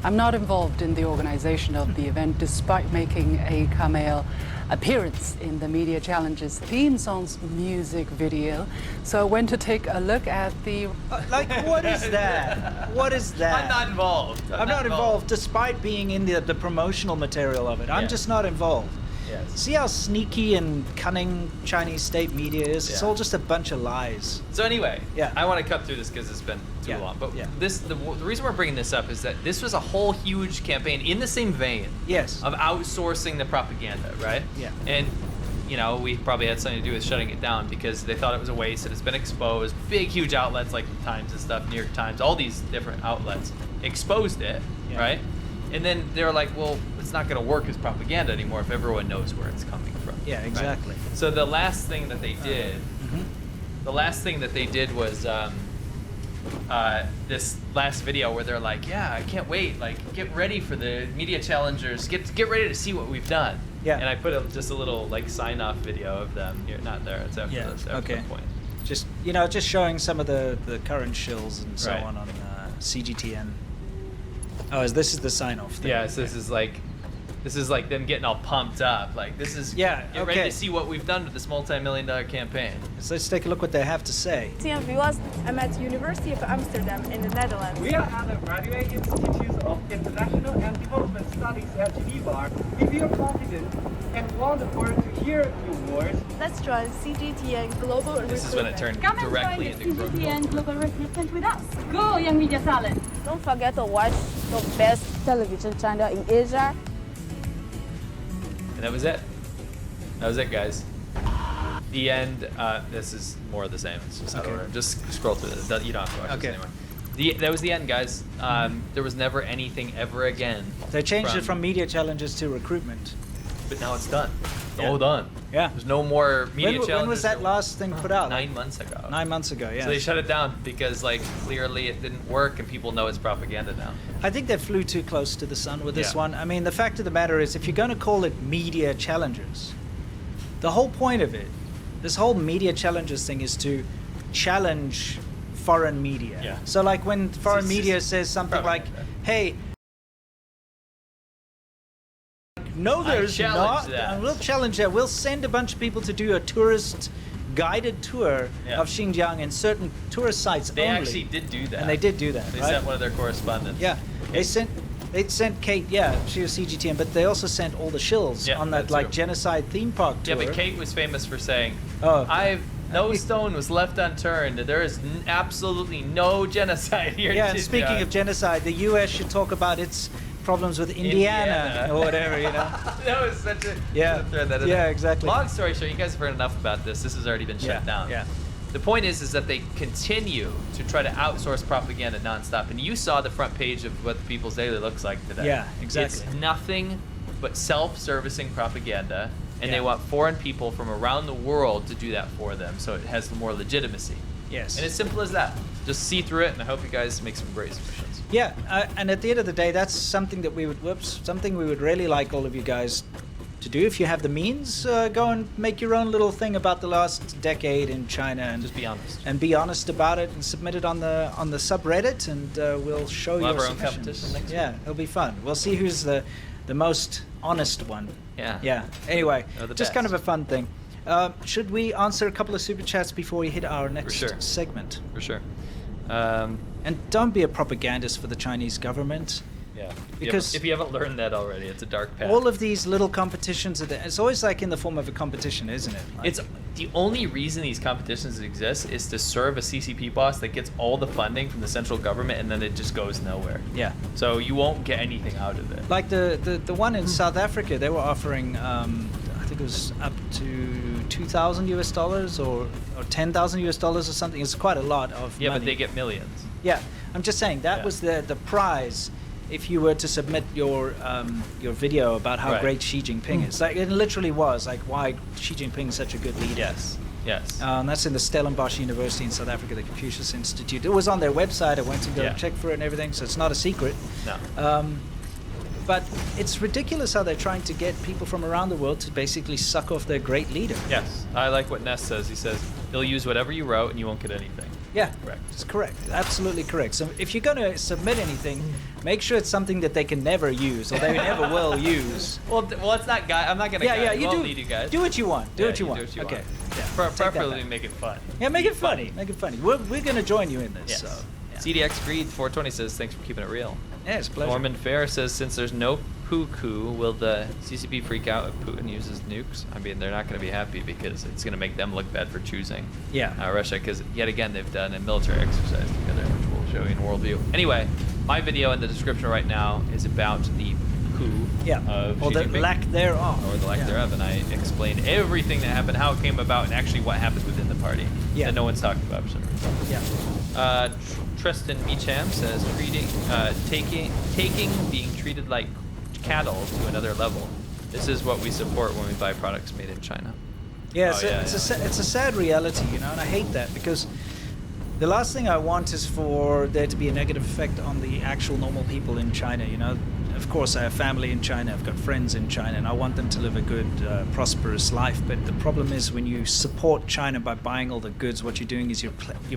I'm not involved in the organization of the event, despite making a cameo appearance in the Media Challenges theme song's music video. So I went to take a look at the... Like, what is that? What is that? I'm not involved. I'm not involved, despite being in the promotional material of it. I'm just not involved. Yes. See how sneaky and cunning Chinese state media is? It's Yeah. all just a bunch of lies. So anyway, Yeah. I want to cut through this because it's been too long. But the reason we're bringing this up is that this was a whole huge campaign in the same vein. Yes. Of outsourcing the propaganda, right? Yeah. And you know, we probably had something to do with shutting it down because they thought it was a waste. And it's been exposed. Big, huge outlets like the Times and stuff, New York Times, all these different outlets exposed it, right? And then they were like, well, it's not going to work as propaganda anymore if everyone knows where it's coming from. Yeah, right? exactly. So the last thing that they did, was this last video where they're like, yeah, I can't wait. Like, get ready for the media challengers. Get ready to see what we've done. Yeah. And I put just a little like sign-off video of them. You're not there. It's after this. After the point. Just just showing some of the current shills and so on CGTN. Oh, this is the sign-off thing. Yeah, so this is like them getting all pumped up. Like this is get ready to see what we've done with this multi-million-dollar campaign. So let's take a look what they have to say. Dear viewers, I'm at University of Amsterdam in the Netherlands. We are at the Graduate Institute of International and Development Studies at Geneva. If you're confident and want the world to hear your words, Let's join CGTN Global Recruitment. This is when it turned Come directly and into join the growth. CGTN Global Recruitment with us. Go, young media talent. Don't forget to watch the best television channel in Asia. And that was it. That was it, guys. The end. This is more of the same. It's just out of order. Just scroll through this. You don't have to watch this anymore. That was the end, guys. There was never anything ever again. They changed it from media challenges to recruitment. But now it's done. It's all done. Yeah. There's no more media challenges. When was that last thing put out? 9 months ago. 9 months ago, yeah. So they shut it down because, like, clearly it didn't work and people know it's propaganda now. I think they flew too close to the sun with this one. I mean, the fact of the matter is, if you're going to call it media challengers, the whole point of it, this whole media challengers thing is to challenge foreign media. Yeah. So, like, when foreign media says something like, hey, no, there's not. And we'll challenge that. We'll send a bunch of people to do a tourist guided tour of Xinjiang and certain tourist sites They only. actually did do that. And they did do that. They right? sent one of their correspondents. Yeah, they sent Kate. Yeah, she was CGTN, but they also sent all the shills on that like genocide theme park tour. Yeah, but Kate was famous for saying, "Oh, no stone was left unturned. There is absolutely no genocide here." Yeah, in and speaking Xinjiang." of genocide, the U.S. should talk about its problems with Indiana or whatever, you know. That was such a throw that in yeah, there. exactly. Long story short, you guys have heard enough about this. This has already been shut down. Yeah. The point is that they continue to try to outsource propaganda nonstop. And you saw the front page of what the People's Daily looks like today. Yeah, exactly. It's nothing but self-servicing propaganda, and Yeah. they want foreign people from around the world to do that for them, so it has more legitimacy. Yes. And it's simple as that. Just see through it, and I hope you guys make some great submissions. Yeah, and at the end of the day, that's something that we would really like all of you guys to do. If you have the means, go and make your own little thing about the last decade in China, and just be honest. And be honest about it, and submit it on the subreddit, and we'll show you We'll have your our own submissions. competition next Yeah, it'll be fun. We'll see who's the most honest one. Yeah. Yeah. Anyway, They're the just kind of best. a fun thing. Should we answer a couple of super chats before we hit our next segment? For sure. And don't be a propagandist for the Chinese government. Yeah. Because if you haven't learned that already, it's a dark path. all of these little competitions, it's always like in the form of a competition, isn't it? Like, It's the only reason these competitions exist is to serve a CCP boss that gets all the funding from the central government, and then it just goes nowhere. Yeah. So you won't get anything out of it. like the one in South Africa, they were offering, I think it it was up to 2,000 US dollars or 10,000 US dollars or something. It's quite a lot of money. But they get millions. Yeah, I'm just saying that was the prize if you were to submit your video about how great Xi Jinping is. Like, it literally was like why Xi Jinping is such a good leader. Yes. And that's in the Stellenbosch University in South Africa, the Confucius Institute. It was on their website. I went to go check for it and everything, so it's not a secret. No. But it's ridiculous how they're trying to get people from around the world to basically suck off their great leader. Yes. I like what Ness says. He says, he'll use whatever you wrote and you won't get anything. Yeah, correct. It's correct. Absolutely correct. So if you're going to submit anything, make sure it's something that they can never use or they never will use. Well, it's not guy. I'm not going to. You won't lead you guys. Do what you want. Do what you want. Do what you okay. want. Yeah. Preferably make it fun. Yeah, make it funny. Make it funny. We're going to join you in this. Yes. So, yeah. CDX Greed 420 says, thanks for keeping it real. Yeah, it's a pleasure. Norman Fair says, since there's no poo coup, will the CCP freak out if Putin uses nukes? I mean, they're not going to be happy because it's going to make them look bad for choosing Russia, because yet again they've done a military exercise together, which we'll show you in Worldview. Anyway, my video in the description right now is about the coup of or Xi the Jinping. lack thereof. Or the lack thereof, and I explained everything that happened, how it came about, and actually what happens within the party that no one's talking about for some reason. Tristan Meacham says, taking being treated like cattle to another level. This is what we support when we buy products made in China. Yeah, it's a sad reality, and I hate that because the last thing I want is for there to be a negative effect on the actual normal people in China. Of course, I have family in China, I've got friends in China, and I want them to live a good, prosperous life. But the problem is when you support China by buying all the goods, what you're doing is you're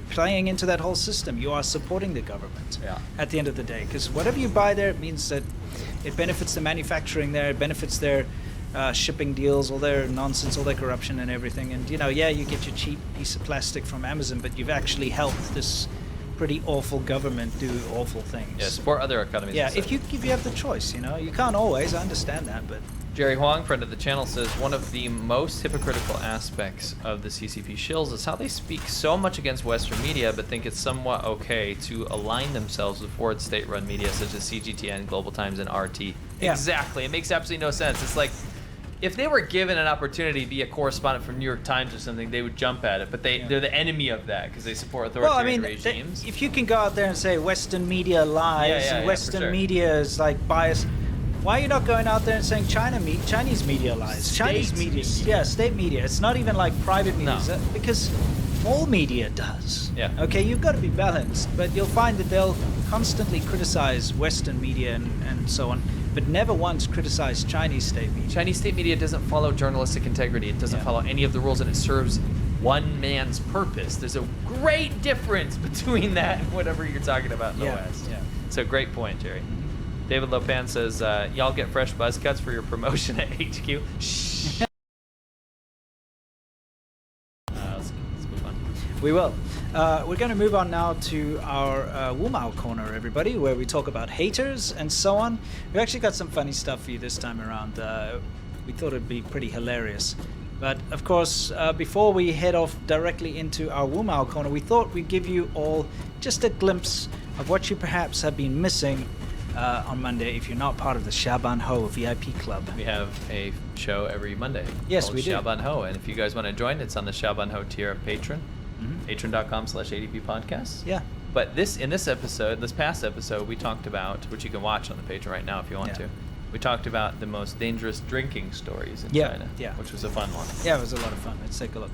playing into that whole system. You are supporting the government at the end of the day, because whatever you buy there, it means that it benefits the manufacturing there, it benefits their shipping deals, all their nonsense, all their corruption and everything. And you get your cheap piece of plastic from Amazon, but you've actually helped this pretty awful government do awful things. Yeah, support other economies. Yeah, if you have the choice, you can't always. I understand that, but Jerry Huang, friend of the channel, says one of the most hypocritical aspects of the CCP shills is how they speak so much against Western media, but think it's somewhat okay to align themselves with foreign state-run media such as CGTN, Global Times, and RT. Yeah. Exactly. It makes absolutely no sense. It's like, if they were given an opportunity to be a correspondent for New York Times or something, they would jump at it. But they're the enemy of that because they support authoritarian regimes. If you can go out there and say Western media lies and Western media is like biased, why are you not going out there and saying Chinese media lies? Chinese media, state media. It's not even like private media, because all media does. Yeah. Okay, you've got to be balanced, but you'll find that they'll constantly criticize Western media and so on, but never once criticize Chinese state media. Chinese state media doesn't follow journalistic integrity. It doesn't follow any of the rules, and it serves one man's purpose. There's a great difference between that and whatever you're talking about in the West. Yeah. So great point, Jerry. David Lopan says, y'all get fresh buzz cuts for your promotion at HQ. Shh. Let's move on. We will. We're going to move on now to our Wumao corner, everybody, where we talk about haters and so on. We've actually got some funny stuff for you this time around. We thought it'd be pretty hilarious. But of course, before we head off directly into our Wumao corner, we thought we'd give you all just a glimpse of what you perhaps have been missing on Monday if you're not part of the Shaban Ho VIP Club. We have a show every Monday. Yes, called we do. Shaban Ho, and if you guys want to join, it's on the Shaban Ho tier of Patreon. Patreon.com/ADP podcasts. Yeah. But this past episode, we talked about, which you can watch on the Patreon right now if you want to. We talked about the most dangerous drinking stories in China, which was a fun one. Yeah, it was a lot of fun. Let's take a look.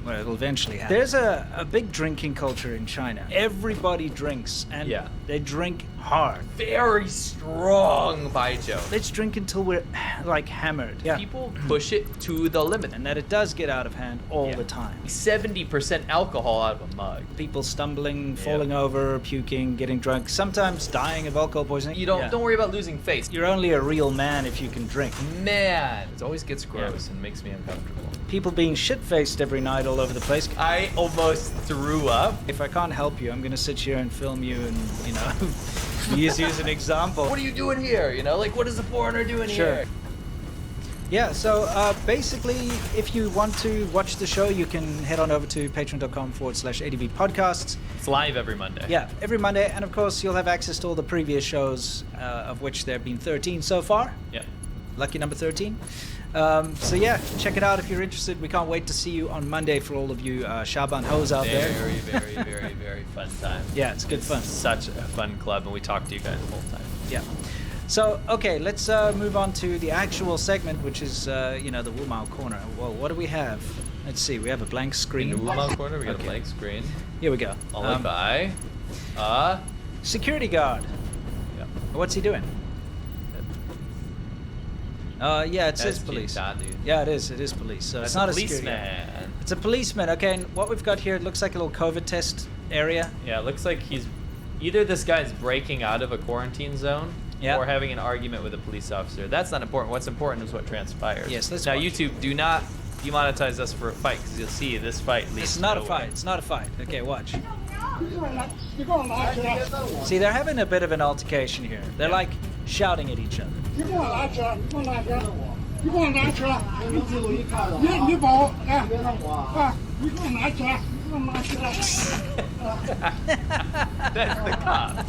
Well, it'll eventually happen. There's a big drinking culture in China. Everybody drinks, and they drink hard. Very strong baijiu. Let's drink until we're like hammered. Yeah. People push it to the limit. And that it does get out of hand all the time. 70% alcohol out of a mug. People stumbling, falling over, puking, getting drunk, sometimes dying of alcohol poisoning. You don't worry about losing face. You're only a real man if you can drink. Man, it always gets gross and makes me uncomfortable. People being shit-faced every night all over the place. I almost threw up. If I can't help you, I'm going to sit here and film you and, use you as an example. What are you doing here? What is a foreigner doing here? Yeah, so basically, if you want to watch the show, you can head on over to patreon.com/ADV podcasts. It's live every Monday. Yeah, every Monday. And of course, you'll have access to all the previous shows, of which there have been 13 so far. Yeah. Lucky number 13. So yeah, check it out if you're interested. We can't wait to see you on Monday for all of you Shaban hoes out there. Very fun time. Yeah, it's good fun. Such a fun club, and we talk to you guys the whole time. Yeah. So, okay, let's move on to the actual segment, which is, the Wumao Corner. Well, what do we have? Let's see, we have a blank screen. In the Wumao Corner, we got a blank screen. Here we go. Followed by security guard. Yeah. What's he doing? Yeah, it says police. Yeah, it is. It is police. So it's not a security guard. It's a policeman. Okay, and what we've got here, it looks like a little COVID test area. Yeah, it looks like he's either this guy's breaking out of a quarantine zone or having an argument with a police officer. That's not important. What's important is what transpires. Yes, let's now watch. YouTube, do not demonetize us for a fight, because you'll see this fight leads It's not a nowhere. fight. It's not a fight. Okay, watch. See, they're having a bit of an altercation here. They're like shouting at each other. That's the cop.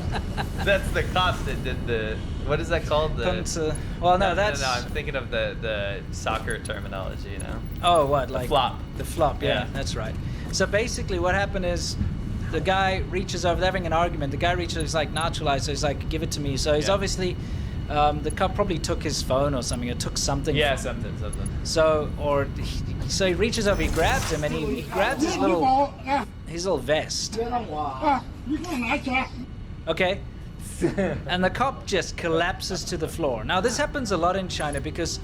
That's the cop that did the. What is that called? Well, no, that's. No, I'm thinking of the soccer terminology. You know. Oh, what? The Like flop. The flop. Yeah, that's right. So basically, what happened is, the guy reaches over. They're having an argument. The guy reaches. He's like naturalized. So he's like, give it to me. So he's obviously. The cop probably took his phone or something, or took something. Yeah, from him. something. So, so he reaches over, he grabs him, and he grabs his little vest. Okay. And the cop just collapses to the floor. Now, this happens a lot in China because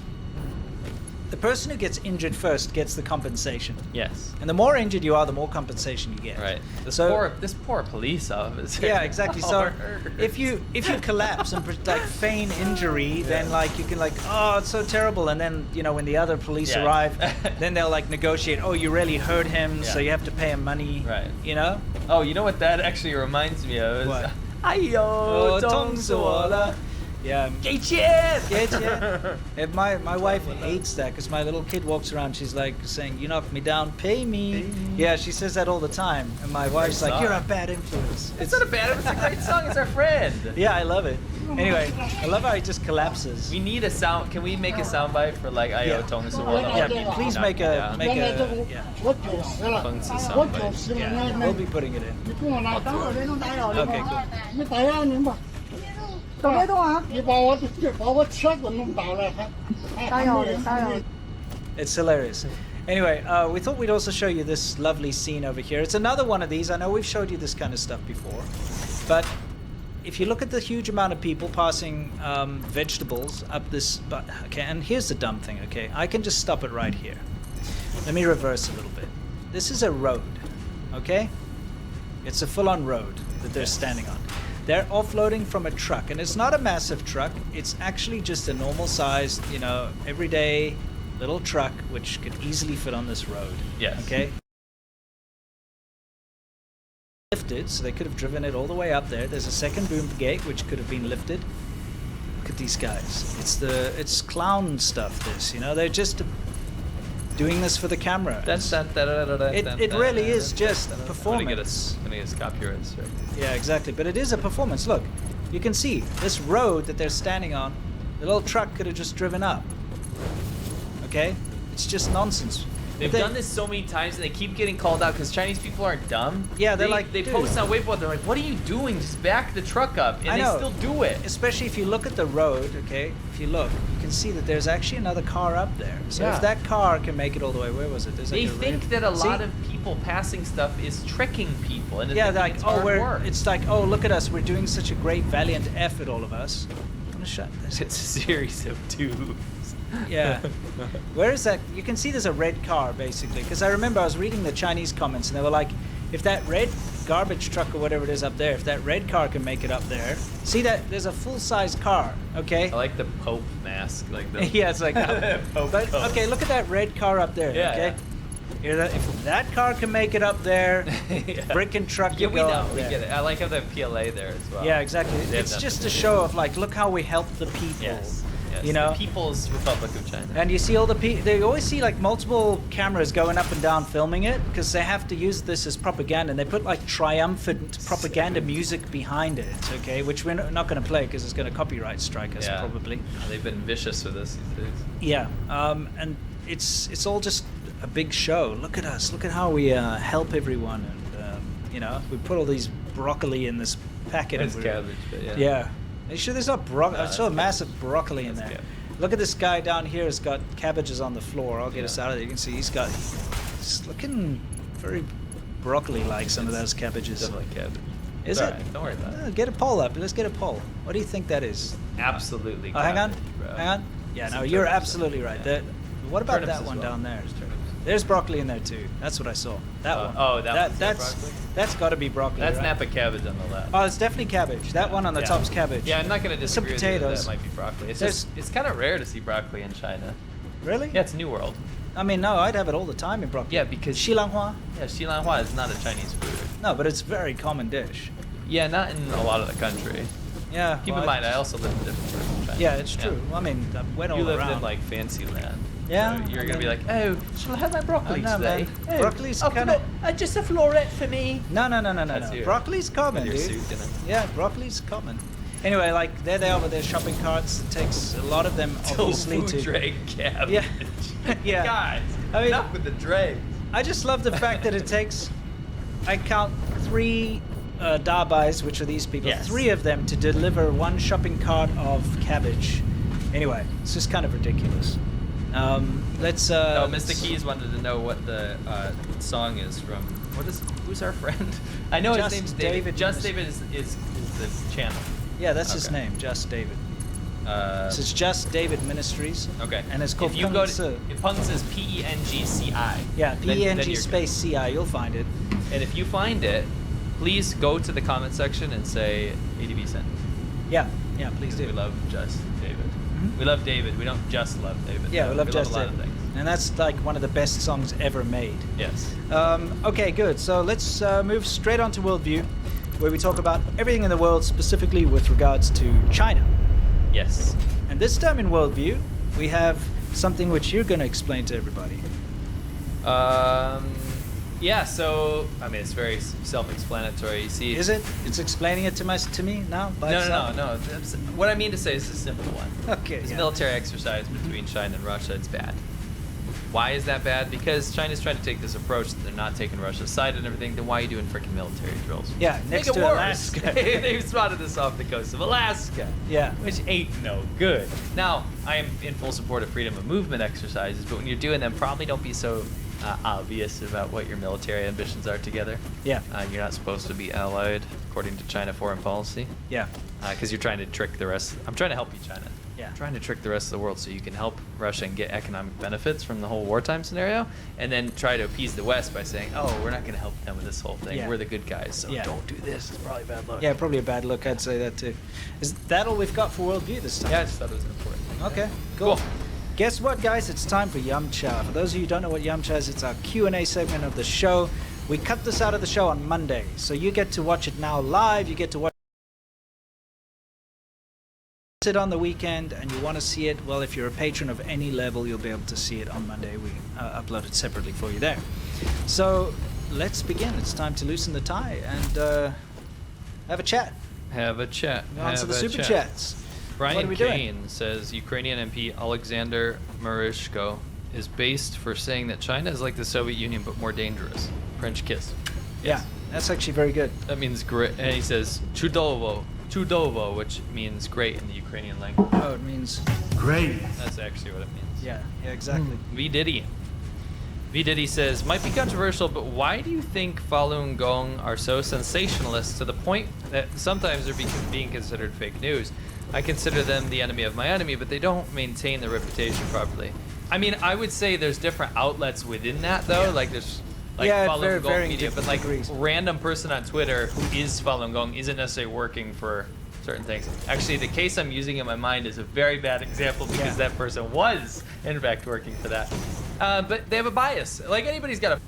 the person who gets injured first gets the compensation. Yes. And the more injured you are, the more compensation you get. Right. This poor police officer. Yeah, exactly. So if you collapse and like feign injury, then like you can like, oh, it's so terrible, and then when the other police arrive, then they'll like negotiate. Oh, you really hurt him, so you have to pay him money. Right. Oh, you know what that actually reminds me of? What? 哎呦，痛死我了。 Yeah. 给钱！ And my wife hates that because my little kid walks around, she's like saying, you knocked me down, pay me. Yeah, she says that all the time. And my wife's like, you're a bad influence. It's not a bad influence, it's a great song, it's our friend. Yeah, I love it. Anyway, I love how he just collapses. We need a sound, can we make a sound bite for like Ayo Tong Suwala? Yeah, please make a Feng Zi sound bite. Yeah, we'll be putting it in. Okay, cool. 走没动啊！你把我车子弄倒了，打扰了，打扰了。 It's hilarious. Anyway, we thought we'd also show you this lovely scene over here. It's another one of these. I know we've showed you this kind of stuff before, but if you look at the huge amount of people passing vegetables up this, okay, and here's the dumb thing, okay? I can just stop it right here. Let me reverse a little bit. This is a road, okay? It's a full-on road that they're standing on. They're offloading from a truck, and it's not a massive truck. It's actually just a normal-sized, everyday little truck which could easily fit on this road. Yes. Okay. Lifted, so they could have driven it all the way up there. There's a second boom gate which could have been lifted. Look at these guys. It's clown stuff. This, they're just doing this for the camera. It really is just performance. Gonna get us copyrights, right? Yeah, exactly. But it is a performance. Look, you can see this road that they're standing on. The little truck could have just driven up. Okay, it's just nonsense. They've done this so many times, and they keep getting called out because Chinese people aren't dumb. Yeah, they post on Weibo. They're like, "What are you doing? Just back the truck up," and they still do it. Especially if you look at the road. Okay, if you look, you can see that there's actually another car up there. So if that car can make it all the way, where was it? They think that a lot of people passing stuff is tricking people, and they're like, oh, it's like, oh, look at us, we're doing such a great, valiant effort, all of us. I'm gonna shut this. It's a series of tubes. Yeah. Where is that? You can see there's a red car, basically. Because I remember I was reading the Chinese comments, and they were like, if that red garbage truck or whatever it is up there, if that red car can make it up there, see that there's a full-size car, okay? I like the Pope mask, like the yeah, it's like Pope. But okay, look at that red car up there, okay? Yeah. If that car can make it up there, brick and truck can go up there. We get it. I like how they have PLA there as well. Yeah, exactly. It's just a show of like, look how we help the people. Yes. Yes, You know, the People's Republic of China. and you see all the they always see like multiple cameras going up and down filming it because they have to use this as propaganda, and they put like triumphant propaganda music behind it, okay, which we're not going to play because it's going to copyright strike us probably. They've been vicious with this these days. Yeah, and it's all just a big show. Look at us. Look at how we help everyone, and you know, we put all these broccoli in this packet. It's cabbage, but yeah. Yeah. Are you sure there's not broccoli? No, I saw a that's massive broccoli in there. cabbage. Look at this guy down here has got cabbages on the floor. I'll get us out of there. You can see he's looking very broccoli-like, some of those cabbages. Definitely cabbage. Is It's it? alright, don't worry about it. Get a poll up. Let's get a poll. What do you think that is? Absolutely. Oh, hang on. cabbage, bro. Hang on. Yeah, Some no, you're turnips, absolutely right. yeah. What about Turnips that as one well. down there? There's turnips. There's broccoli in there too. That's what I saw. That one. Oh, that's that's that's got to be broccoli. That's right? Napa cabbage on the left. Oh, it's definitely cabbage. That one on the Yeah. top's cabbage. Yeah, I'm not going to Some disagree with you that potatoes. that might be broccoli. It's There's- just, it's kind of rare to see broccoli in China. Really? Yeah, it's New World. I mean, no, I'd have it all the time in broccoli. Yeah, because Xilanghua? Yeah, xilanghua is not a Chinese food. No, but it's a very common dish. Yeah, not in a lot of the country. Yeah. Keep in mind, I also live in different parts of China. Yeah, it's true. I mean, I went all You lived around. in like fancy land. Yeah, So you're I gonna be mean- like, oh, shall I have my broccoli I know, today? man. Oh, Broccoli's oh, kinda- just a floret for me. No. That's you. Broccoli's common, With your dude. suit in it. Yeah, broccoli's common. Anyway, like there they are with their shopping carts. It takes a lot of them, obviously, Tofu to. drag cabbage. Yeah. Yeah. Guys, I mean, enough with the drag. I just love the fact that it takes. I count 3 dabais, which are these people. Yes. 3 of them to deliver 1 shopping cart of cabbage. Anyway, it's just kind of ridiculous. Let's. Oh, Mr. Keys wanted to know what the song is from. Who's our friend? I know Just his name's David. David Just Ministries. David is the channel. Yeah, that's his Okay. name, Just David. So So it's Just David Ministries. Okay. And it's called If you go Pengzi. to Peng says P-E-N-G-C-I. Yeah, then PNG you're space CI. You'll find it. good. And if you find it, please go to the comment section and say ADB sent. Yeah, please do. We love Just David. We love David. We don't just love David. Yeah, we love Just a lot David. of things. And that's like one of the best songs ever made. Yes. Okay, good. So let's move straight on to Worldview, where we talk about everything in the world, specifically with regards to China. Yes. And this time in Worldview, we have something which you're going to explain to everybody. Yeah, so I mean it's very self-explanatory. You see, Is it? It's explaining it to me now? By itself? No. What I mean to say is a simple one. Okay. This yeah. military exercise between China and Russia, it's bad. Why is that bad? Because China's trying to take this approach that they're not taking Russia's side and everything. Then why are you doing freaking military drills? Yeah, Make next it to worse. Alaska. They've spotted this off the coast of Alaska. Yeah. Which ain't no good. Now, I am in full support of freedom of movement exercises, but when you're doing them, probably don't be so obvious about what your military ambitions are together. Yeah. You're not supposed to be allied according to China foreign policy. Yeah. Because you're trying to trick the rest. I'm trying to help you, China. Yeah. I'm trying to trick the rest of the world so you can help Russia and get economic benefits from the whole wartime scenario, and then try to appease the West by saying, "Oh, we're not going to help them with this whole thing. Yeah. We're the good guys, so Yeah. don't do this." It's probably bad luck. Yeah, probably a bad look. I'd say that too. Is that all we've got for Worldview this time? Yeah, I just thought it was an important thing. Okay, cool. Guess what, guys? It's time for Yamcha. For those of you who don't know what Yamcha is, it's our Q&A segment of the show. We cut this out of the show on Monday, so you get to watch it now live. You get to watch it on the weekend, and you want to see it, well, if you're a patron of any level, you'll be able to see it on Monday. We upload it separately for you there. So let's begin. It's time to loosen the tie and have a chat. Have a chat. Answer the super chats. What are Brian we doing? Kane says Ukrainian MP Alexander Marishko is based for saying that China is like the Soviet Union but more dangerous. French kiss. Yeah, that's actually very good. That means great. And he says Chudovo, which means great in the Ukrainian language. Oh, it means great. That's actually what it means. Yeah, exactly. V Diddy says, might be controversial, but why do you think Falun Gong are so sensationalist to the point that sometimes they're being considered fake news? I consider them the enemy of my enemy, but they don't maintain their reputation properly. I mean, I would say there's different outlets within that, though. Yeah. Like there's like Yeah, Falun very Gong varying media, but like degrees. random person on Twitter who is Falun Gong isn't necessarily working for certain things. Actually, the case I'm using in my mind is a very bad example because that person was, in fact, working for that. But they have a bias. Like anybody's got a